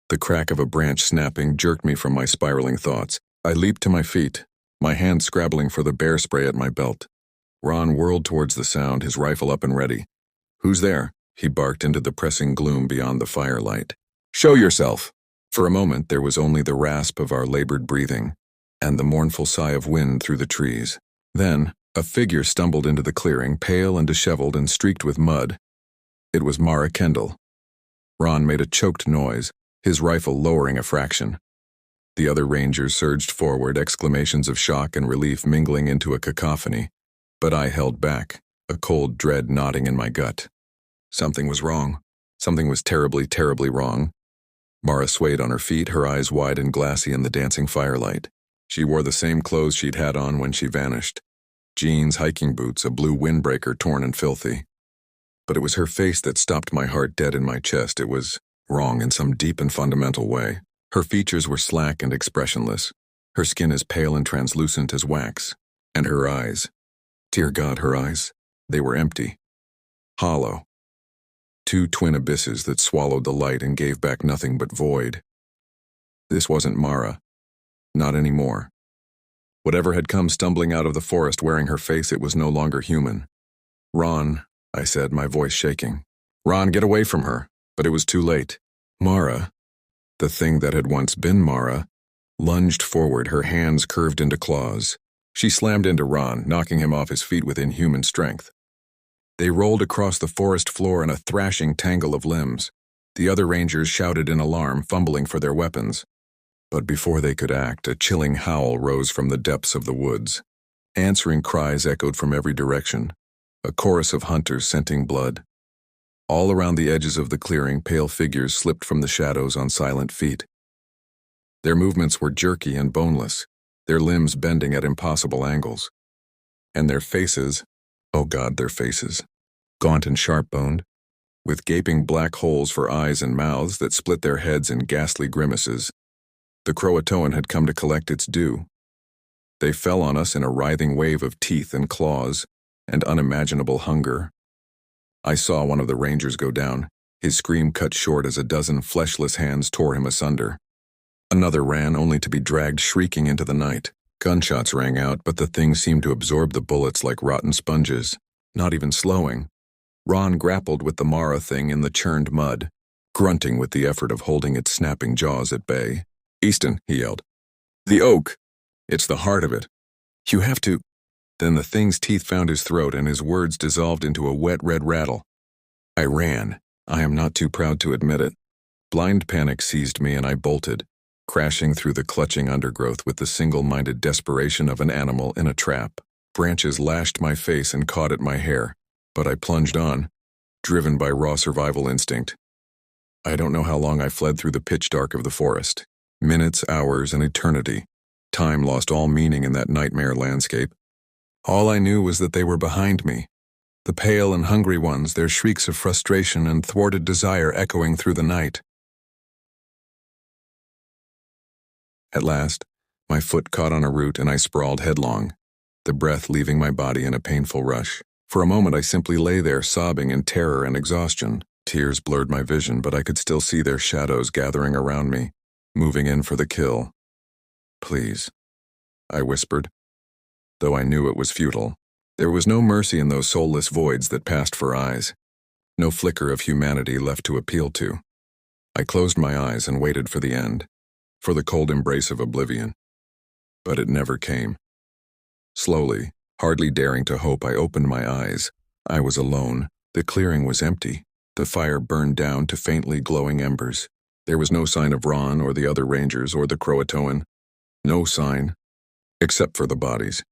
The crack of a branch snapping jerked me from my spiraling thoughts. I leaped to my feet, my hand scrabbling for the bear spray at my belt. Ron whirled towards the sound, his rifle up and ready. "Who's there?" he barked into the pressing gloom beyond the firelight. "Show yourself!" For a moment there was only the rasp of our labored breathing, and the mournful sigh of wind through the trees. Then, a figure stumbled into the clearing, pale and disheveled and streaked with mud. It was Mara Kendall. Ron made a choked noise, his rifle lowering a fraction. The other rangers surged forward, exclamations of shock and relief mingling into a cacophony. But I held back, a cold dread knotting in my gut. Something was wrong. Something was terribly, terribly wrong. Mara swayed on her feet, her eyes wide and glassy in the dancing firelight. She wore the same clothes she'd had on when she vanished. Jeans, hiking boots, a blue windbreaker torn and filthy. But it was her face that stopped my heart dead in my chest. It was wrong in some deep and fundamental way. Her features were slack and expressionless, her skin as pale and translucent as wax, and her eyes, dear God, her eyes, they were empty, hollow. Two twin abysses that swallowed the light and gave back nothing but void. This wasn't Mara. Not anymore. Whatever had come stumbling out of the forest wearing her face, it was no longer human. "Ron," I said, my voice shaking. "Ron, get away from her." But it was too late. Mara, the thing that had once been Mara, lunged forward, her hands curved into claws. She slammed into Ron, knocking him off his feet with inhuman strength. They rolled across the forest floor in a thrashing tangle of limbs. The other rangers shouted in alarm, fumbling for their weapons. But before they could act, a chilling howl rose from the depths of the woods. Answering cries echoed from every direction, a chorus of hunters scenting blood. All around the edges of the clearing, pale figures slipped from the shadows on silent feet. Their movements were jerky and boneless, their limbs bending at impossible angles. And their faces, oh God, their faces, gaunt and sharp-boned, with gaping black holes for eyes and mouths that split their heads in ghastly grimaces. The Croatoan had come to collect its due. They fell on us in a writhing wave of teeth and claws and unimaginable hunger. I saw one of the rangers go down, his scream cut short as a dozen fleshless hands tore him asunder. Another ran only to be dragged shrieking into the night. Gunshots rang out, but the thing seemed to absorb the bullets like rotten sponges, not even slowing. Ron grappled with the Mara thing in the churned mud, grunting with the effort of holding its snapping jaws at bay. "Easton," he yelled. "The oak! It's the heart of it. You have to—" Then the thing's teeth found his throat and his words dissolved into a wet red rattle. I ran. I am not too proud to admit it. Blind panic seized me and I bolted, crashing through the clutching undergrowth with the single-minded desperation of an animal in a trap. Branches lashed my face and caught at my hair, but I plunged on, driven by raw survival instinct. I don't know how long I fled through the pitch dark of the forest. Minutes, hours, an eternity. Time lost all meaning in that nightmare landscape. All I knew was that they were behind me. The pale and hungry ones, their shrieks of frustration and thwarted desire echoing through the night. At last, my foot caught on a root and I sprawled headlong, the breath leaving my body in a painful rush. For a moment I simply lay there sobbing in terror and exhaustion. Tears blurred my vision, but I could still see their shadows gathering around me, moving in for the kill. "Please," I whispered, though I knew it was futile. There was no mercy in those soulless voids that passed for eyes, no flicker of humanity left to appeal to. I closed my eyes and waited for the end, for the cold embrace of oblivion. But it never came. Slowly, hardly daring to hope, I opened my eyes. I was alone. The clearing was empty. The fire burned down to faintly glowing embers. There was no sign of Ron or the other rangers or the Croatoan. No sign, except for the bodies.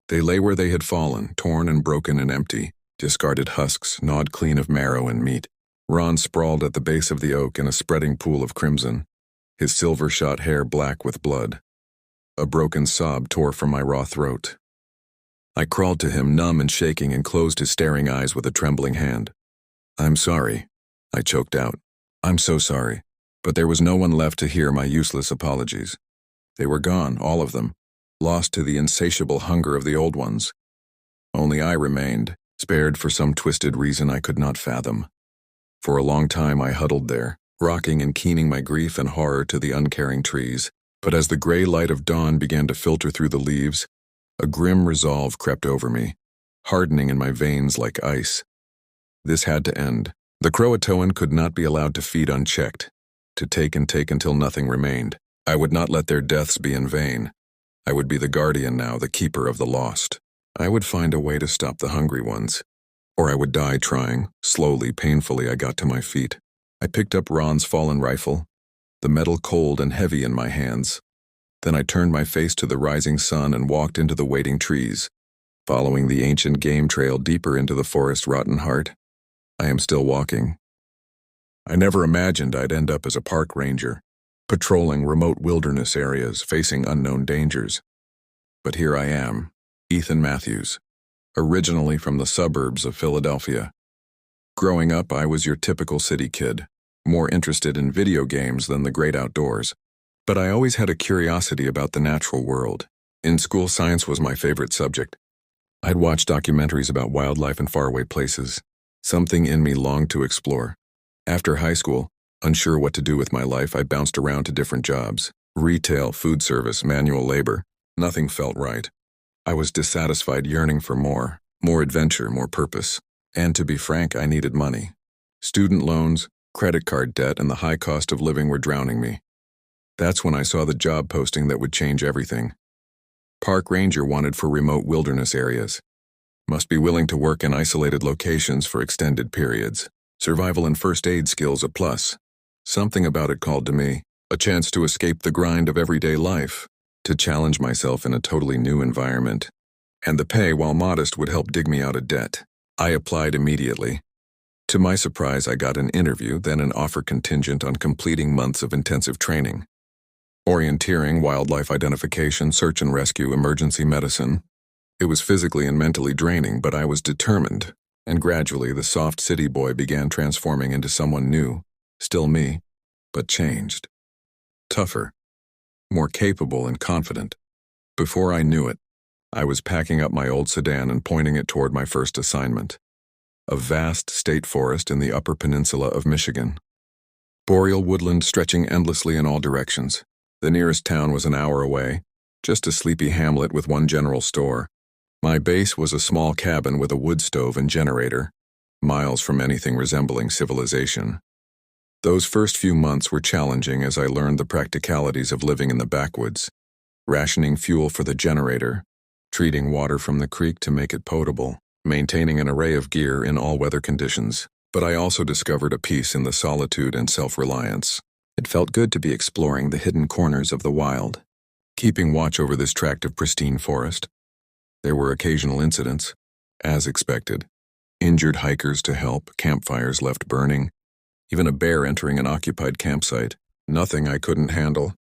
They lay where they had fallen, torn and broken and empty, discarded husks, gnawed clean of marrow and meat. Ron sprawled at the base of the oak in a spreading pool of crimson, his silver-shot hair black with blood. A broken sob tore from my raw throat. I crawled to him, numb and shaking, and closed his staring eyes with a trembling hand. "I'm sorry," I choked out. "I'm so sorry." But there was no one left to hear my useless apologies. They were gone, all of them, lost to the insatiable hunger of the old ones. Only I remained, spared for some twisted reason I could not fathom. For a long time I huddled there, rocking and keening my grief and horror to the uncaring trees. But as the gray light of dawn began to filter through the leaves, a grim resolve crept over me, hardening in my veins like ice. This had to end. The Croatoan could not be allowed to feed unchecked, to take and take until nothing remained. I would not let their deaths be in vain. I would be the guardian now, the keeper of the lost. I would find a way to stop the hungry ones, or I would die trying. Slowly, painfully, I got to my feet. I picked up Ron's fallen rifle, the metal cold and heavy in my hands. Then I turned my face to the rising sun and walked into the waiting trees, following the ancient game trail deeper into the forest's rotten heart. I am still walking. I never imagined I'd end up as a park ranger, patrolling remote wilderness areas, facing unknown dangers. But here I am, Ethan Matthews, originally from the suburbs of Philadelphia. Growing up, I was your typical city kid, more interested in video games than the great outdoors. But I always had a curiosity about the natural world. In school, science was my favorite subject. I'd watch documentaries about wildlife in faraway places. Something in me longed to explore. After high school, unsure what to do with my life, I bounced around to different jobs. Retail, food service, manual labor. Nothing felt right. I was dissatisfied, yearning for more adventure, more purpose. And to be frank, I needed money. Student loans, credit card debt, and the high cost of living were drowning me. That's when I saw the job posting that would change everything. Park ranger wanted for remote wilderness areas. Must be willing to work in isolated locations for extended periods. Survival and first aid skills a plus. Something about it called to me. A chance to escape the grind of everyday life. To challenge myself in a totally new environment. And the pay, while modest, would help dig me out of debt. I applied immediately. To my surprise, I got an interview, then an offer contingent on completing months of intensive training. Orienteering, wildlife identification, search and rescue, emergency medicine. It was physically and mentally draining, but I was determined, and gradually the soft city boy began transforming into someone new, still me, but changed. Tougher, more capable and confident. Before I knew it, I was packing up my old sedan and pointing it toward my first assignment. A vast state forest in the Upper Peninsula of Michigan. Boreal woodland stretching endlessly in all directions. The nearest town was an hour away, just a sleepy hamlet with one general store. My base was a small cabin with a wood stove and generator, miles from anything resembling civilization. Those first few months were challenging as I learned the practicalities of living in the backwoods, rationing fuel for the generator, treating water from the creek to make it potable, maintaining an array of gear in all weather conditions. But I also discovered a peace in the solitude and self-reliance. It felt good to be exploring the hidden corners of the wild, keeping watch over this tract of pristine forest. There were occasional incidents, as expected. Injured hikers to help, campfires left burning, even a bear entering an occupied campsite. Nothing I couldn't handle.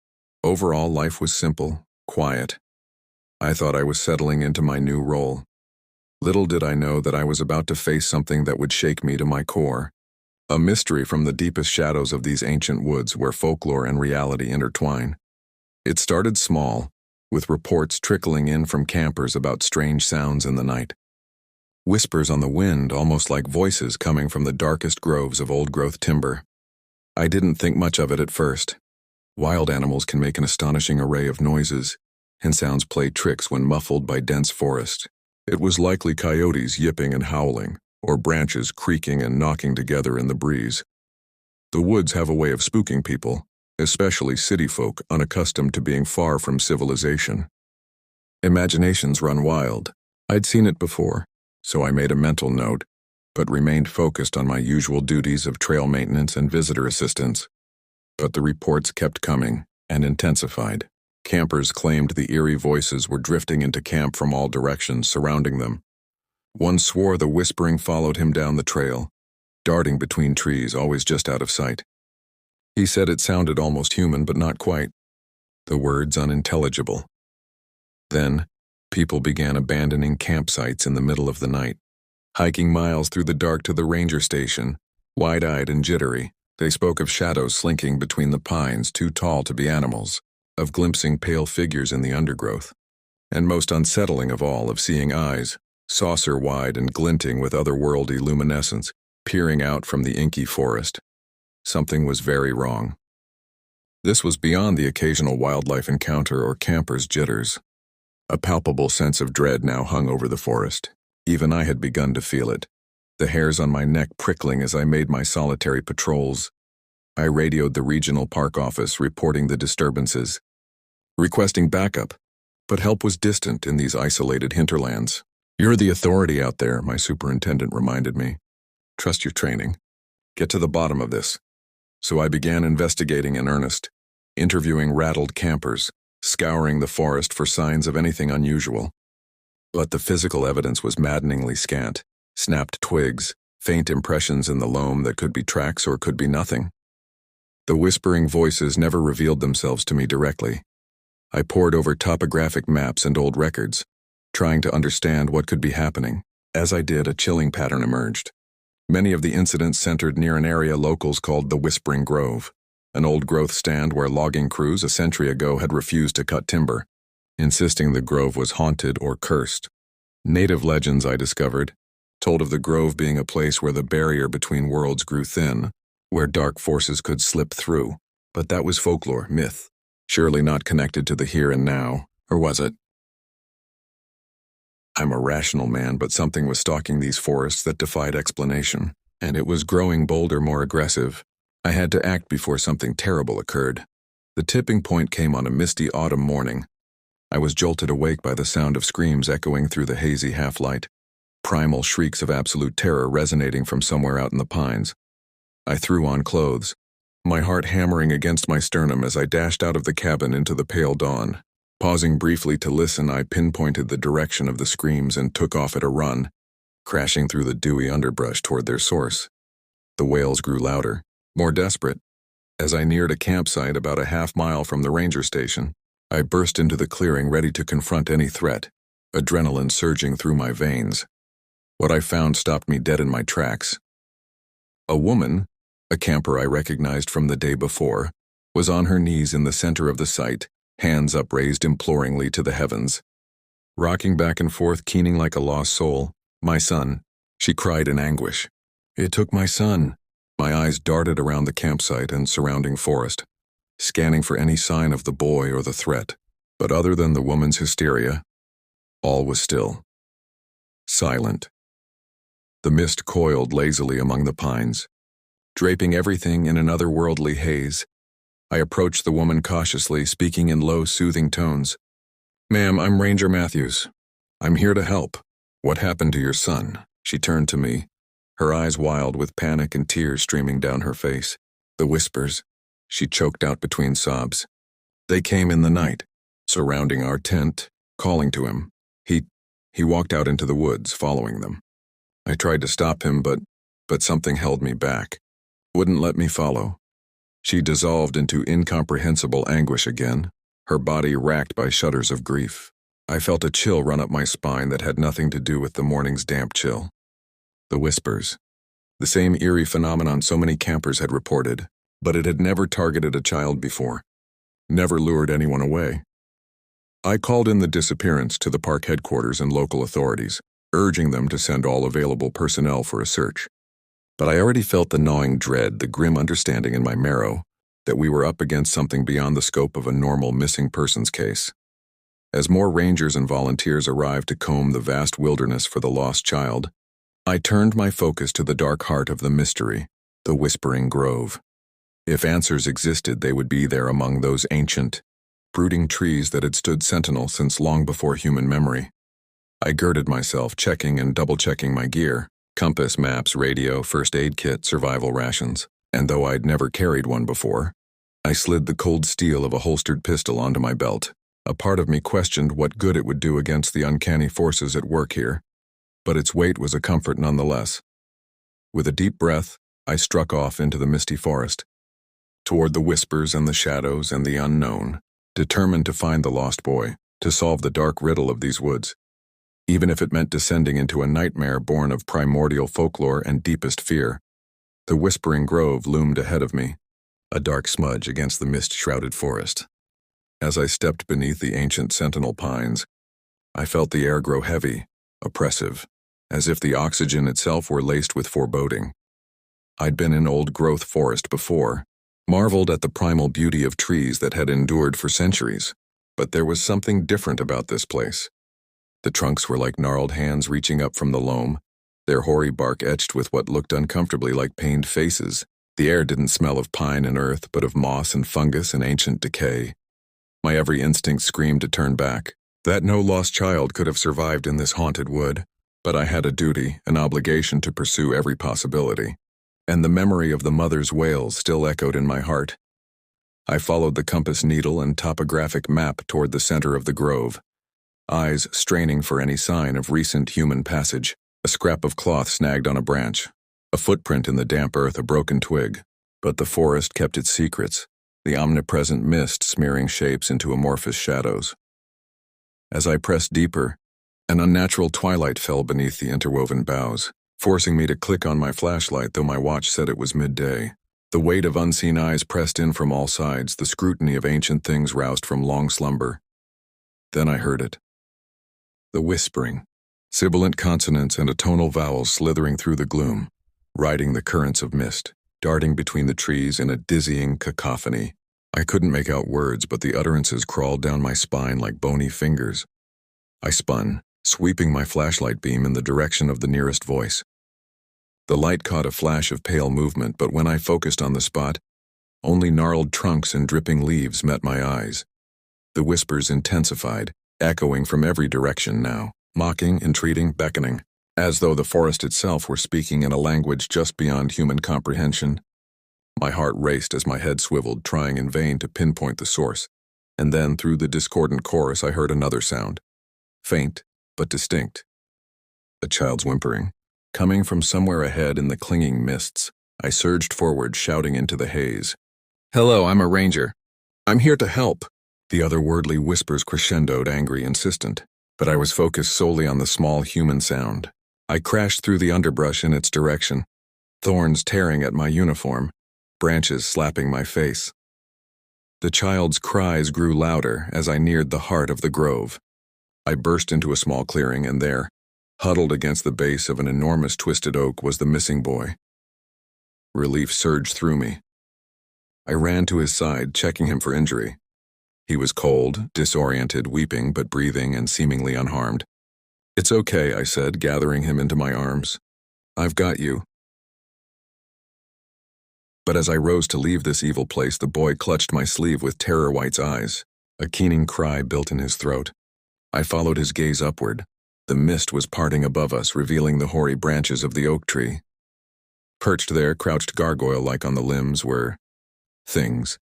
Overall, life was simple, quiet. I thought I was settling into my new role. Little did I know that I was about to face something that would shake me to my core. A mystery from the deepest shadows of these ancient woods where folklore and reality intertwine. It started small, with reports trickling in from campers about strange sounds in the night. Whispers on the wind, almost like voices coming from the darkest groves of old-growth timber. I didn't think much of it at first. Wild animals can make an astonishing array of noises, and sounds play tricks when muffled by dense forest. It was likely coyotes yipping and howling, or branches creaking and knocking together in the breeze. The woods have a way of spooking people, especially city folk unaccustomed to being far from civilization. Imaginations run wild. I'd seen it before, so I made a mental note, but remained focused on my usual duties of trail maintenance and visitor assistance. But the reports kept coming, and intensified. Campers claimed the eerie voices were drifting into camp from all directions surrounding them. One swore the whispering followed him down the trail, darting between trees, always just out of sight. He said it sounded almost human, but not quite. The words unintelligible. Then, people began abandoning campsites in the middle of the night, hiking miles through the dark to the ranger station, wide-eyed and jittery. They spoke of shadows slinking between the pines too tall to be animals, of glimpsing pale figures in the undergrowth, and most unsettling of all, of seeing eyes, saucer-wide and glinting with otherworldly luminescence, peering out from the inky forest. Something was very wrong. This was beyond the occasional wildlife encounter or camper's jitters. A palpable sense of dread now hung over the forest. Even I had begun to feel it, the hairs on my neck prickling as I made my solitary patrols. I radioed the regional park office, reporting the disturbances, requesting backup, but help was distant in these isolated hinterlands. "You're the authority out there," my superintendent reminded me. "Trust your training. Get to the bottom of this." So I began investigating in earnest, interviewing rattled campers, scouring the forest for signs of anything unusual. But the physical evidence was maddeningly scant. Snapped twigs, faint impressions in the loam that could be tracks or could be nothing. The whispering voices never revealed themselves to me directly. I pored over topographic maps and old records, trying to understand what could be happening. As I did, a chilling pattern emerged. Many of the incidents centered near an area locals called the Whispering Grove, an old-growth stand where logging crews a century ago had refused to cut timber, insisting the grove was haunted or cursed. Native legends, I discovered, told of the grove being a place where the barrier between worlds grew thin, where dark forces could slip through. But that was folklore, myth, surely not connected to the here and now, or was it? I'm a rational man, but something was stalking these forests that defied explanation, and it was growing bolder, more aggressive. I had to act before something terrible occurred. The tipping point came on a misty autumn morning. I was jolted awake by the sound of screams echoing through the hazy half-light, primal shrieks of absolute terror resonating from somewhere out in the pines. I threw on clothes, my heart hammering against my sternum as I dashed out of the cabin into the pale dawn. Pausing briefly to listen, I pinpointed the direction of the screams and took off at a run, crashing through the dewy underbrush toward their source. The wails grew louder, more desperate. As I neared a campsite about a half-mile from the ranger station, I burst into the clearing ready to confront any threat, adrenaline surging through my veins. What I found stopped me dead in my tracks. A woman, a camper I recognized from the day before, was on her knees in the center of the site, hands upraised imploringly to the heavens. Rocking back and forth, keening like a lost soul. "My son," she cried in anguish. "It took my son." My eyes darted around the campsite and surrounding forest, scanning for any sign of the boy or the threat. But other than the woman's hysteria, all was still. Silent. The mist coiled lazily among the pines, draping everything in an otherworldly haze. I approached the woman cautiously, speaking in low, soothing tones. "Ma'am, I'm Ranger Matthews. I'm here to help. What happened to your son?" She turned to me, her eyes wild with panic and tears streaming down her face. "The whispers," she choked out between sobs. "They came in the night, surrounding our tent, calling to him. He walked out into the woods, following them. I tried to stop him, but something held me back. Wouldn't let me follow." She dissolved into incomprehensible anguish again, her body racked by shudders of grief. I felt a chill run up my spine that had nothing to do with the morning's damp chill. The whispers. The same eerie phenomenon so many campers had reported, but it had never targeted a child before. Never lured anyone away. I called in the disappearance to the park headquarters and local authorities, urging them to send all available personnel for a search. But I already felt the gnawing dread, the grim understanding in my marrow, that we were up against something beyond the scope of a normal missing persons case. As more rangers and volunteers arrived to comb the vast wilderness for the lost child, I turned my focus to the dark heart of the mystery, the Whispering Grove. If answers existed, they would be there among those ancient, brooding trees that had stood sentinel since long before human memory. I girded myself, checking and double-checking my gear, compass, maps, radio, first aid kit, survival rations, and though I'd never carried one before, I slid the cold steel of a holstered pistol onto my belt. A part of me questioned what good it would do against the uncanny forces at work here, but its weight was a comfort nonetheless. With a deep breath, I struck off into the misty forest, toward the whispers and the shadows and the unknown, determined to find the lost boy, to solve the dark riddle of these woods, even if it meant descending into a nightmare born of primordial folklore and deepest fear. The Whispering Grove loomed ahead of me, a dark smudge against the mist-shrouded forest. As I stepped beneath the ancient sentinel pines, I felt the air grow heavy, oppressive, as if the oxygen itself were laced with foreboding. I'd been in old-growth forest before, marveled at the primal beauty of trees that had endured for centuries, but there was something different about this place. The trunks were like gnarled hands reaching up from the loam, their hoary bark etched with what looked uncomfortably like pained faces. The air didn't smell of pine and earth, but of moss and fungus and ancient decay. My every instinct screamed to turn back, that no lost child could have survived in this haunted wood, but I had a duty, an obligation to pursue every possibility, and the memory of the mother's wails still echoed in my heart. I followed the compass needle and topographic map toward the center of the grove, eyes straining for any sign of recent human passage, a scrap of cloth snagged on a branch, a footprint in the damp earth, a broken twig. But the forest kept its secrets, the omnipresent mist smearing shapes into amorphous shadows. As I pressed deeper, an unnatural twilight fell beneath the interwoven boughs, forcing me to click on my flashlight though my watch said it was midday. The weight of unseen eyes pressed in from all sides, the scrutiny of ancient things roused from long slumber. Then I heard it. The whispering, sibilant consonants and atonal vowels slithering through the gloom, riding the currents of mist, darting between the trees in a dizzying cacophony. I couldn't make out words, but the utterances crawled down my spine like bony fingers. I spun, sweeping my flashlight beam in the direction of the nearest voice. The light caught a flash of pale movement, but when I focused on the spot, only gnarled trunks and dripping leaves met my eyes. The whispers intensified, echoing from every direction now, mocking, entreating, beckoning, as though the forest itself were speaking in a language just beyond human comprehension. My heart raced as my head swiveled, trying in vain to pinpoint the source, and then through the discordant chorus I heard another sound, faint but distinct. A child's whimpering. Coming from somewhere ahead in the clinging mists, I surged forward, shouting into the haze. "Hello, I'm a ranger. I'm here to help." The otherworldly whispers crescendoed, angry, insistent, but I was focused solely on the small human sound. I crashed through the underbrush in its direction, thorns tearing at my uniform, branches slapping my face. The child's cries grew louder as I neared the heart of the grove. I burst into a small clearing, and there, huddled against the base of an enormous twisted oak, was the missing boy. Relief surged through me. I ran to his side, checking him for injury. He was cold, disoriented, weeping but breathing and seemingly unharmed. "It's okay," I said, gathering him into my arms. "I've got you." But as I rose to leave this evil place, the boy clutched my sleeve with terror-white eyes. A keening cry built in his throat. I followed his gaze upward. The mist was parting above us, revealing the hoary branches of the oak tree. Perched there, crouched gargoyle-like on the limbs, were things.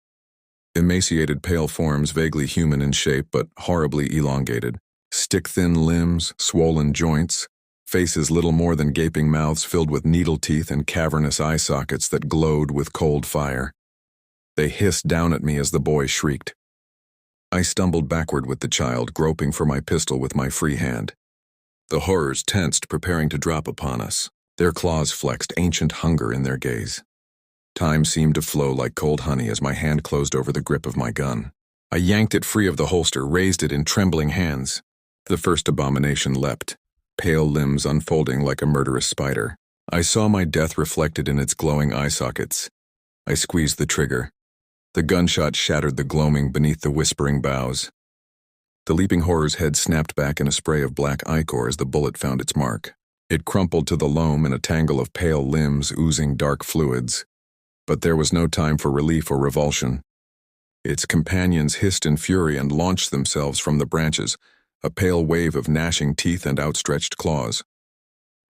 Emaciated, pale forms, vaguely human in shape, but horribly elongated. Stick-thin limbs, swollen joints, faces little more than gaping mouths filled with needle teeth and cavernous eye sockets that glowed with cold fire. They hissed down at me as the boy shrieked. I stumbled backward with the child, groping for my pistol with my free hand. The horrors tensed, preparing to drop upon us. Their claws flexed, ancient hunger in their gaze. Time seemed to flow like cold honey as my hand closed over the grip of my gun. I yanked it free of the holster, raised it in trembling hands. The first abomination leapt, pale limbs unfolding like a murderous spider. I saw my death reflected in its glowing eye sockets. I squeezed the trigger. The gunshot shattered the gloaming beneath the whispering boughs. The leaping horror's head snapped back in a spray of black ichor as the bullet found its mark. It crumpled to the loam in a tangle of pale limbs oozing dark fluids. But there was no time for relief or revulsion. Its companions hissed in fury and launched themselves from the branches, a pale wave of gnashing teeth and outstretched claws.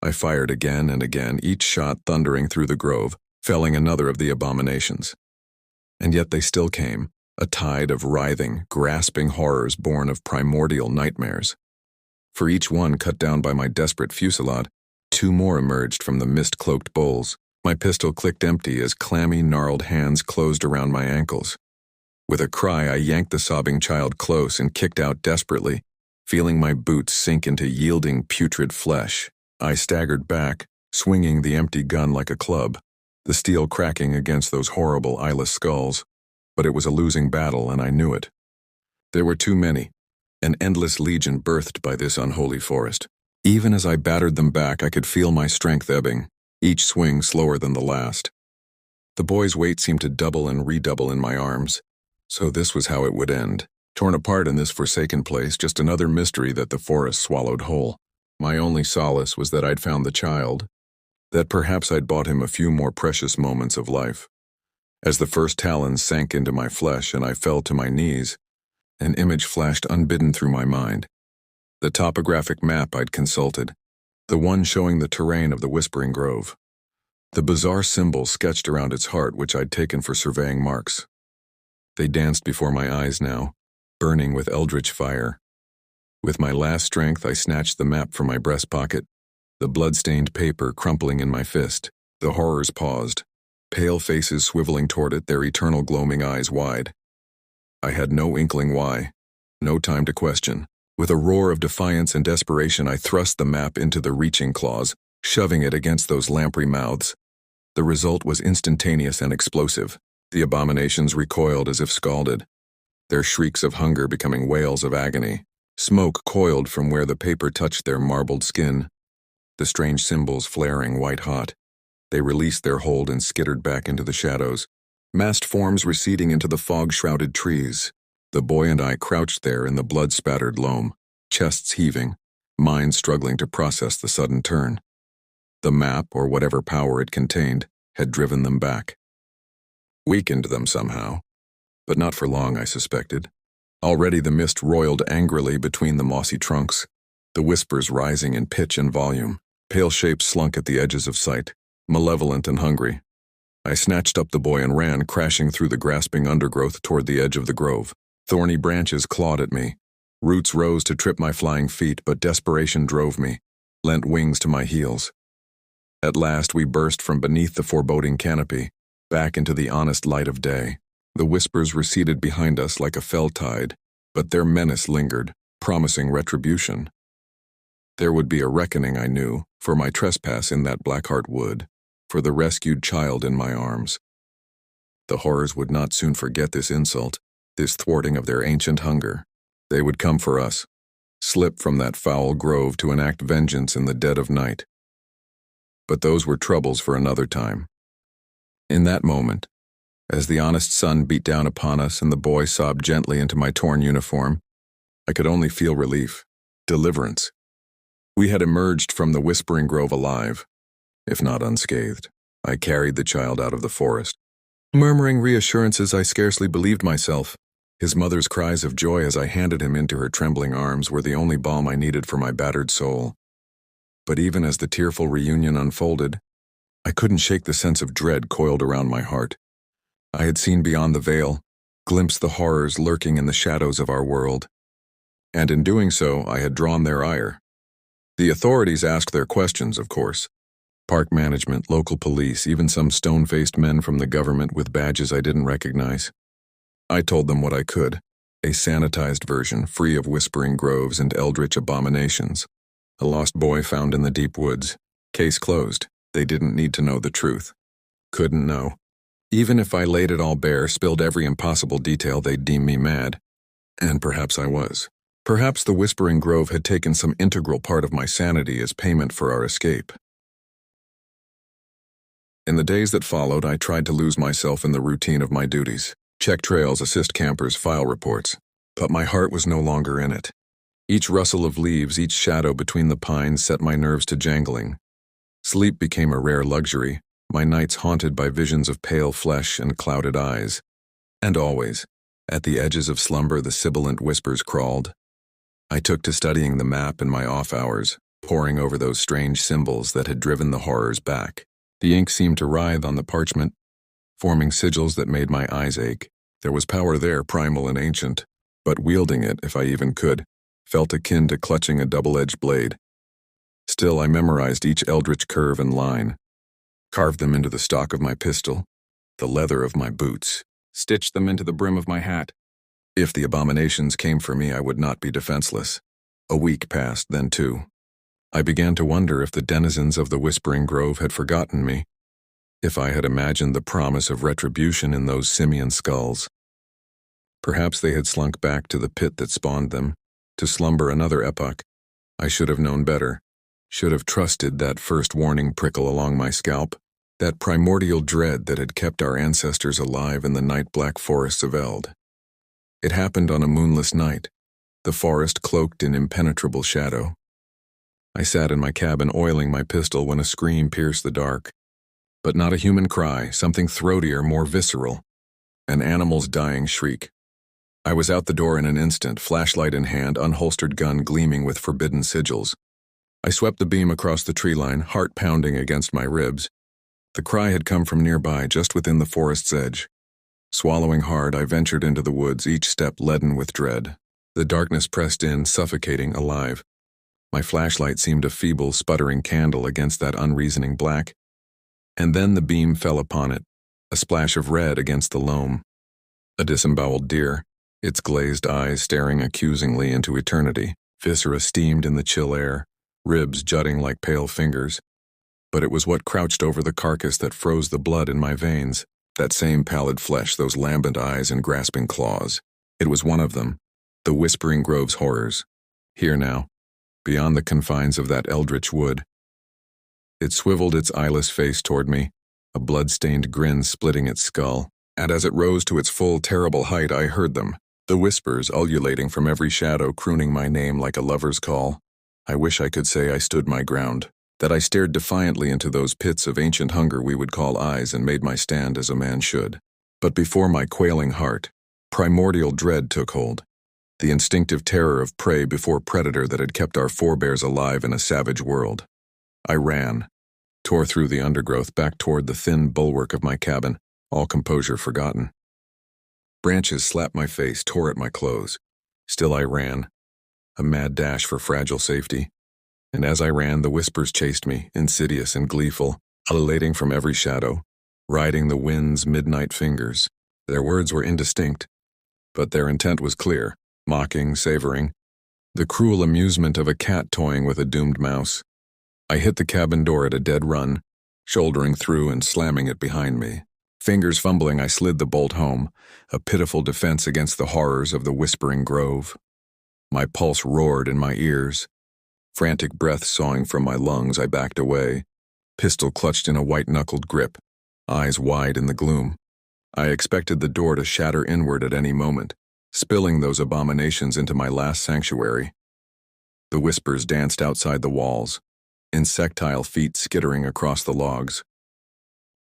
I fired again and again, each shot thundering through the grove, felling another of the abominations. And yet they still came, a tide of writhing, grasping horrors born of primordial nightmares. For each one cut down by my desperate fusillade, two more emerged from the mist-cloaked boles. My pistol clicked empty as clammy, gnarled hands closed around my ankles. With a cry, I yanked the sobbing child close and kicked out desperately, feeling my boots sink into yielding, putrid flesh. I staggered back, swinging the empty gun like a club, the steel cracking against those horrible eyeless skulls. But it was a losing battle, and I knew it. There were too many, an endless legion birthed by this unholy forest. Even as I battered them back, I could feel my strength ebbing, each swing slower than the last. The boy's weight seemed to double and redouble in my arms. So this was how it would end. Torn apart in this forsaken place, just another mystery that the forest swallowed whole. My only solace was that I'd found the child, that perhaps I'd bought him a few more precious moments of life. As the first talons sank into my flesh and I fell to my knees, an image flashed unbidden through my mind. The topographic map I'd consulted, the one showing the terrain of the Whispering Grove. The bizarre symbols sketched around its heart which I'd taken for surveying marks. They danced before my eyes now, burning with eldritch fire. With my last strength, I snatched the map from my breast pocket, the blood-stained paper crumpling in my fist. The horrors paused, pale faces swiveling toward it, their eternal gloaming eyes wide. I had no inkling why, no time to question. With a roar of defiance and desperation, I thrust the map into the reaching claws, shoving it against those lamprey mouths. The result was instantaneous and explosive. The abominations recoiled as if scalded, their shrieks of hunger becoming wails of agony. Smoke coiled from where the paper touched their marbled skin, the strange symbols flaring white-hot. They released their hold and skittered back into the shadows, massed forms receding into the fog-shrouded trees. The boy and I crouched there in the blood-spattered loam, chests heaving, minds struggling to process the sudden turn. The map, or whatever power it contained, had driven them back. Weakened them somehow, but not for long, I suspected. Already the mist roiled angrily between the mossy trunks, the whispers rising in pitch and volume. Pale shapes slunk at the edges of sight, malevolent and hungry. I snatched up the boy and ran, crashing through the grasping undergrowth toward the edge of the grove. Thorny branches clawed at me. Roots rose to trip my flying feet, but desperation drove me, lent wings to my heels. At last we burst from beneath the foreboding canopy, back into the honest light of day. The whispers receded behind us like a fell tide, but their menace lingered, promising retribution. There would be a reckoning, I knew, for my trespass in that Blackheart wood, for the rescued child in my arms. The horrors would not soon forget this insult, this thwarting of their ancient hunger. They would come for us, slip from that foul grove to enact vengeance in the dead of night. But those were troubles for another time. In that moment, As the honest sun beat down upon us and the boy sobbed gently into my torn uniform, I could only feel relief, deliverance. We had emerged from the Whispering Grove alive, if not unscathed. I carried the child out of the forest. Murmuring reassurances, I scarcely believed myself. His mother's cries of joy as I handed him into her trembling arms were the only balm I needed for my battered soul. But even as the tearful reunion unfolded, I couldn't shake the sense of dread coiled around my heart. I had seen beyond the veil, glimpsed the horrors lurking in the shadows of our world. And in doing so, I had drawn their ire. The authorities asked their questions, of course. Park management, local police, even some stone-faced men from the government with badges I didn't recognize. I told them what I could, a sanitized version, free of whispering groves and eldritch abominations. A lost boy found in the deep woods. Case closed. They didn't need to know the truth. Couldn't know. Even if I laid it all bare, spilled every impossible detail, they'd deem me mad. And perhaps I was. Perhaps the Whispering Grove had taken some integral part of my sanity as payment for our escape. In the days that followed, I tried to lose myself in the routine of my duties. Check trails, assist campers, file reports. But my heart was no longer in it. Each rustle of leaves, each shadow between the pines set my nerves to jangling. Sleep became a rare luxury, my nights haunted by visions of pale flesh and clouded eyes. And always, at the edges of slumber, the sibilant whispers crawled. I took to studying the map in my off hours, poring over those strange symbols that had driven the horrors back. The ink seemed to writhe on the parchment, forming sigils that made my eyes ache. There was power there, primal and ancient, but wielding it, if I even could, felt akin to clutching a double-edged blade. Still, I memorized each eldritch curve and line, carved them into the stock of my pistol, the leather of my boots, stitched them into the brim of my hat. If the abominations came for me, I would not be defenseless. A week passed, then two. I began to wonder if the denizens of the Whispering Grove had forgotten me, if I had imagined the promise of retribution in those simian skulls. Perhaps they had slunk back to the pit that spawned them, to slumber another epoch. I should have known better, should have trusted that first warning prickle along my scalp, that primordial dread that had kept our ancestors alive in the night-black forests of Eld. It happened on a moonless night, the forest cloaked in impenetrable shadow. I sat in my cabin oiling my pistol when a scream pierced the dark. But not a human cry, something throatier, more visceral. An animal's dying shriek. I was out the door in an instant, flashlight in hand, unholstered gun gleaming with forbidden sigils. I swept the beam across the tree line, heart pounding against my ribs. The cry had come from nearby, just within the forest's edge. Swallowing hard, I ventured into the woods, each step leaden with dread. The darkness pressed in, suffocating, alive. My flashlight seemed a feeble, sputtering candle against that unreasoning black. And then the beam fell upon it, a splash of red against the loam. A disemboweled deer, its glazed eyes staring accusingly into eternity, viscera steamed in the chill air, ribs jutting like pale fingers. But it was what crouched over the carcass that froze the blood in my veins, that same pallid flesh, those lambent eyes and grasping claws. It was one of them, the Whispering Grove's horrors. Here now, beyond the confines of that eldritch wood. It swiveled its eyeless face toward me, a blood-stained grin splitting its skull, and as it rose to its full, terrible height, I heard them, the whispers ululating from every shadow, crooning my name like a lover's call. I wish I could say I stood my ground, that I stared defiantly into those pits of ancient hunger we would call eyes and made my stand as a man should. But before my quailing heart, primordial dread took hold. The instinctive terror of prey before predator that had kept our forebears alive in a savage world. I ran, tore through the undergrowth back toward the thin bulwark of my cabin, all composure forgotten. Branches slapped my face, tore at my clothes. Still I ran, a mad dash for fragile safety. And as I ran, the whispers chased me, insidious and gleeful, ululating from every shadow, riding the wind's midnight fingers. Their words were indistinct, but their intent was clear. Mocking, savoring, the cruel amusement of a cat toying with a doomed mouse. I hit the cabin door at a dead run, shouldering through and slamming it behind me. Fingers fumbling, I slid the bolt home, a pitiful defense against the horrors of the Whispering Grove. My pulse roared in my ears. Frantic breath sawing from my lungs, I backed away, pistol clutched in a white-knuckled grip, eyes wide in the gloom. I expected the door to shatter inward at any moment, spilling those abominations into my last sanctuary. The whispers danced outside the walls, insectile feet skittering across the logs.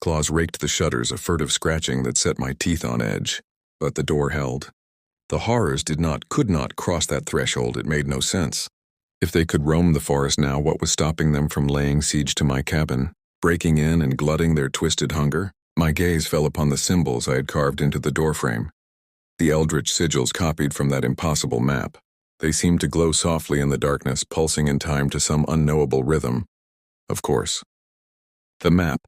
Claws raked the shutters, a furtive scratching that set my teeth on edge, but the door held. The horrors could not cross that threshold. It made no sense. If they could roam the forest now, what was stopping them from laying siege to my cabin, breaking in and glutting their twisted hunger? My gaze fell upon the symbols I had carved into the doorframe. The eldritch sigils copied from that impossible map. They seemed to glow softly in the darkness, pulsing in time to some unknowable rhythm. Of course. The map.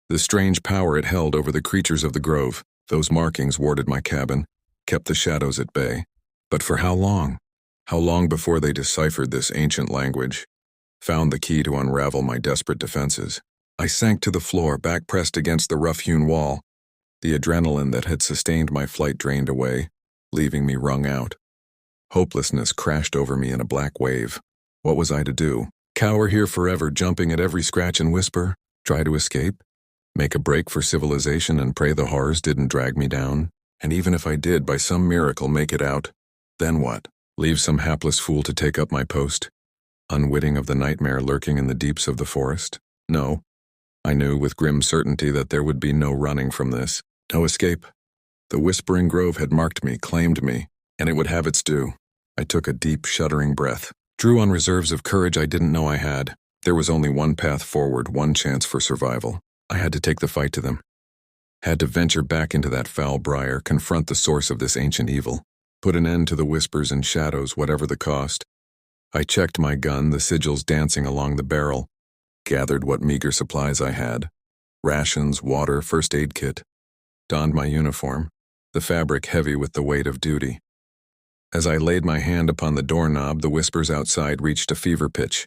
The strange power it held over the creatures of the grove. Those markings warded my cabin, kept the shadows at bay. But for how long? How long before they deciphered this ancient language? Found the key to unravel my desperate defenses. I sank to the floor, back pressed against the rough-hewn wall. The adrenaline that had sustained my flight drained away, leaving me wrung out. Hopelessness crashed over me in a black wave. What was I to do? Cower here forever, jumping at every scratch and whisper? Try to escape? Make a break for civilization and pray the horrors didn't drag me down? And even if I did, by some miracle, make it out, then what? Leave some hapless fool to take up my post? Unwitting of the nightmare lurking in the deeps of the forest? No. I knew with grim certainty that there would be no running from this, no escape. The Whispering Grove had marked me, claimed me, and it would have its due. I took a deep, shuddering breath, drew on reserves of courage I didn't know I had. There was only one path forward, one chance for survival. I had to take the fight to them. Had to venture back into that foul briar, confront the source of this ancient evil, put an end to the whispers and shadows, whatever the cost. I checked my gun, the sigils dancing along the barrel, gathered what meager supplies I had, rations, water, first aid kit, donned my uniform, the fabric heavy with the weight of duty. As I laid my hand upon the doorknob, the whispers outside reached a fever pitch,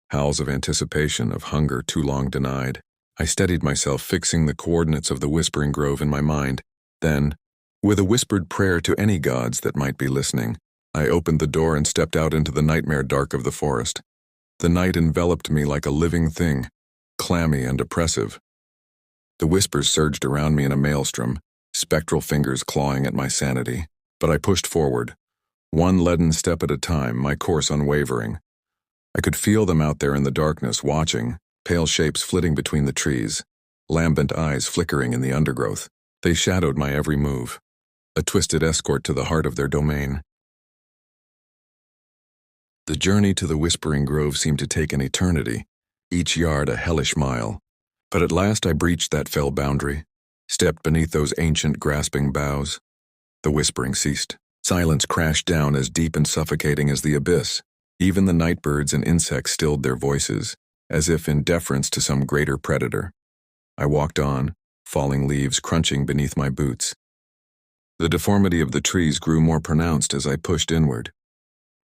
howls of anticipation, of hunger too long denied. I steadied myself, fixing the coordinates of the Whispering Grove in my mind. Then, with a whispered prayer to any gods that might be listening, I opened the door and stepped out into the nightmare dark of the forest. The night enveloped me like a living thing, clammy and oppressive. The whispers surged around me in a maelstrom, spectral fingers clawing at my sanity. But I pushed forward, one leaden step at a time, my course unwavering. I could feel them out there in the darkness, watching, pale shapes flitting between the trees, lambent eyes flickering in the undergrowth. They shadowed my every move, a twisted escort to the heart of their domain. The journey to the Whispering Grove seemed to take an eternity, each yard a hellish mile. But at last I breached that fell boundary, stepped beneath those ancient grasping boughs. The whispering ceased. Silence crashed down as deep and suffocating as the abyss. Even the night birds and insects stilled their voices, as if in deference to some greater predator. I walked on, falling leaves crunching beneath my boots. The deformity of the trees grew more pronounced as I pushed inward.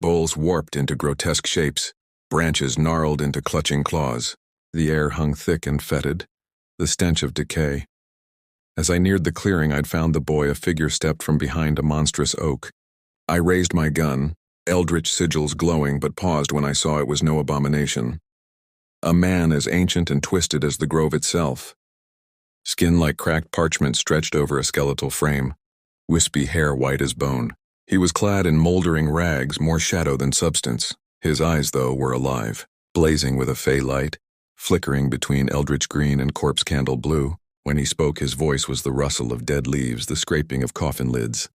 Boles warped into grotesque shapes, branches gnarled into clutching claws. The air hung thick and fetid, the stench of decay. As I neared the clearing, I'd found the boy. A figure stepped from behind a monstrous oak. I raised my gun, eldritch sigils glowing, but paused when I saw it was no abomination. A man as ancient and twisted as the grove itself. Skin like cracked parchment stretched over a skeletal frame, wispy hair white as bone. He was clad in moldering rags, more shadow than substance. His eyes, though, were alive, blazing with a fey light, flickering between eldritch green and corpse candle blue. When he spoke, his voice was the rustle of dead leaves, the scraping of coffin lids.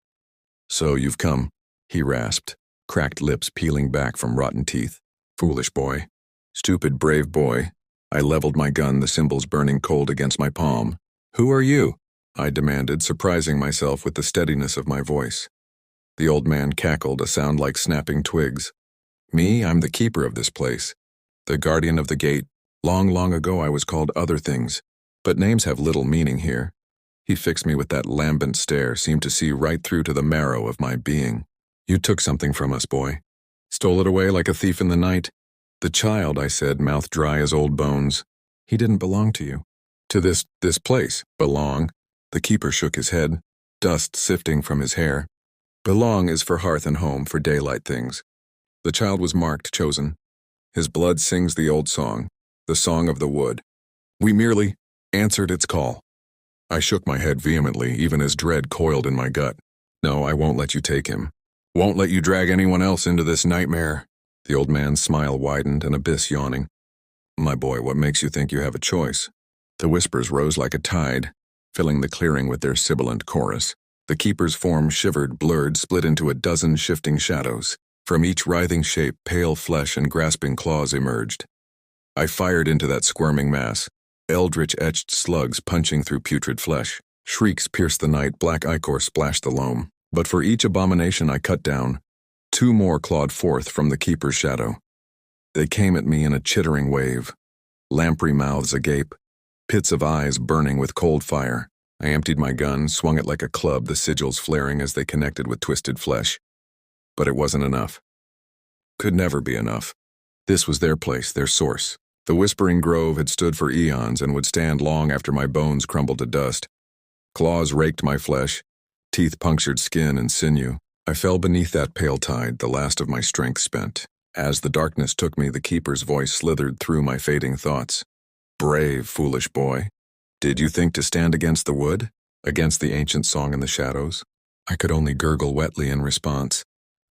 "So you've come," he rasped, cracked lips peeling back from rotten teeth. "Foolish boy. Stupid, brave boy." I leveled my gun, the symbols burning cold against my palm. "Who are you?" I demanded, surprising myself with the steadiness of my voice. The old man cackled, a sound like snapping twigs. "Me? I'm the keeper of this place. The guardian of the gate. Long, long ago I was called other things, but names have little meaning here." He fixed me with that lambent stare, seemed to see right through to the marrow of my being. "You took something from us, boy. Stole it away like a thief in the night." "The child," I said, mouth dry as old bones. "He didn't belong to you." "To this place. Belong?" The keeper shook his head, dust sifting from his hair. "Belong is for hearth and home, for daylight things. The child was marked, chosen. His blood sings the old song, the song of the wood. We merely answered its call." I shook my head vehemently, even as dread coiled in my gut. No, I won't let you take him. Won't let you drag anyone else into this nightmare. The old man's smile widened, an abyss yawning. My boy, what makes you think you have a choice? The whispers rose like a tide, filling the clearing with their sibilant chorus. The keeper's form shivered, blurred, split into a dozen shifting shadows. From each writhing shape, pale flesh and grasping claws emerged. I fired into that squirming mass, eldritch-etched slugs punching through putrid flesh. Shrieks pierced the night, black ichor splashed the loam. But for each abomination I cut down, 2 more clawed forth from the keeper's shadow. They came at me in a chittering wave, lamprey mouths agape, pits of eyes burning with cold fire. I emptied my gun, swung it like a club, the sigils flaring as they connected with twisted flesh. But it wasn't enough. Could never be enough. This was their place, their source. The Whispering Grove had stood for eons and would stand long after my bones crumbled to dust. Claws raked my flesh, teeth punctured skin and sinew. I fell beneath that pale tide, the last of my strength spent. As the darkness took me, the keeper's voice slithered through my fading thoughts. Brave, foolish boy. Did you think to stand against the wood? Against the ancient song in the shadows? I could only gurgle wetly in response,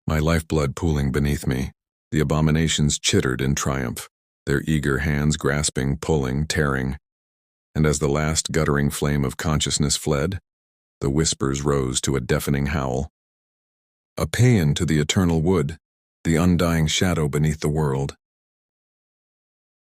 my lifeblood pooling beneath me. The abominations chittered in triumph, their eager hands grasping, pulling, tearing. And as the last guttering flame of consciousness fled, the whispers rose to a deafening howl. A paean to the eternal wood, the undying shadow beneath the world.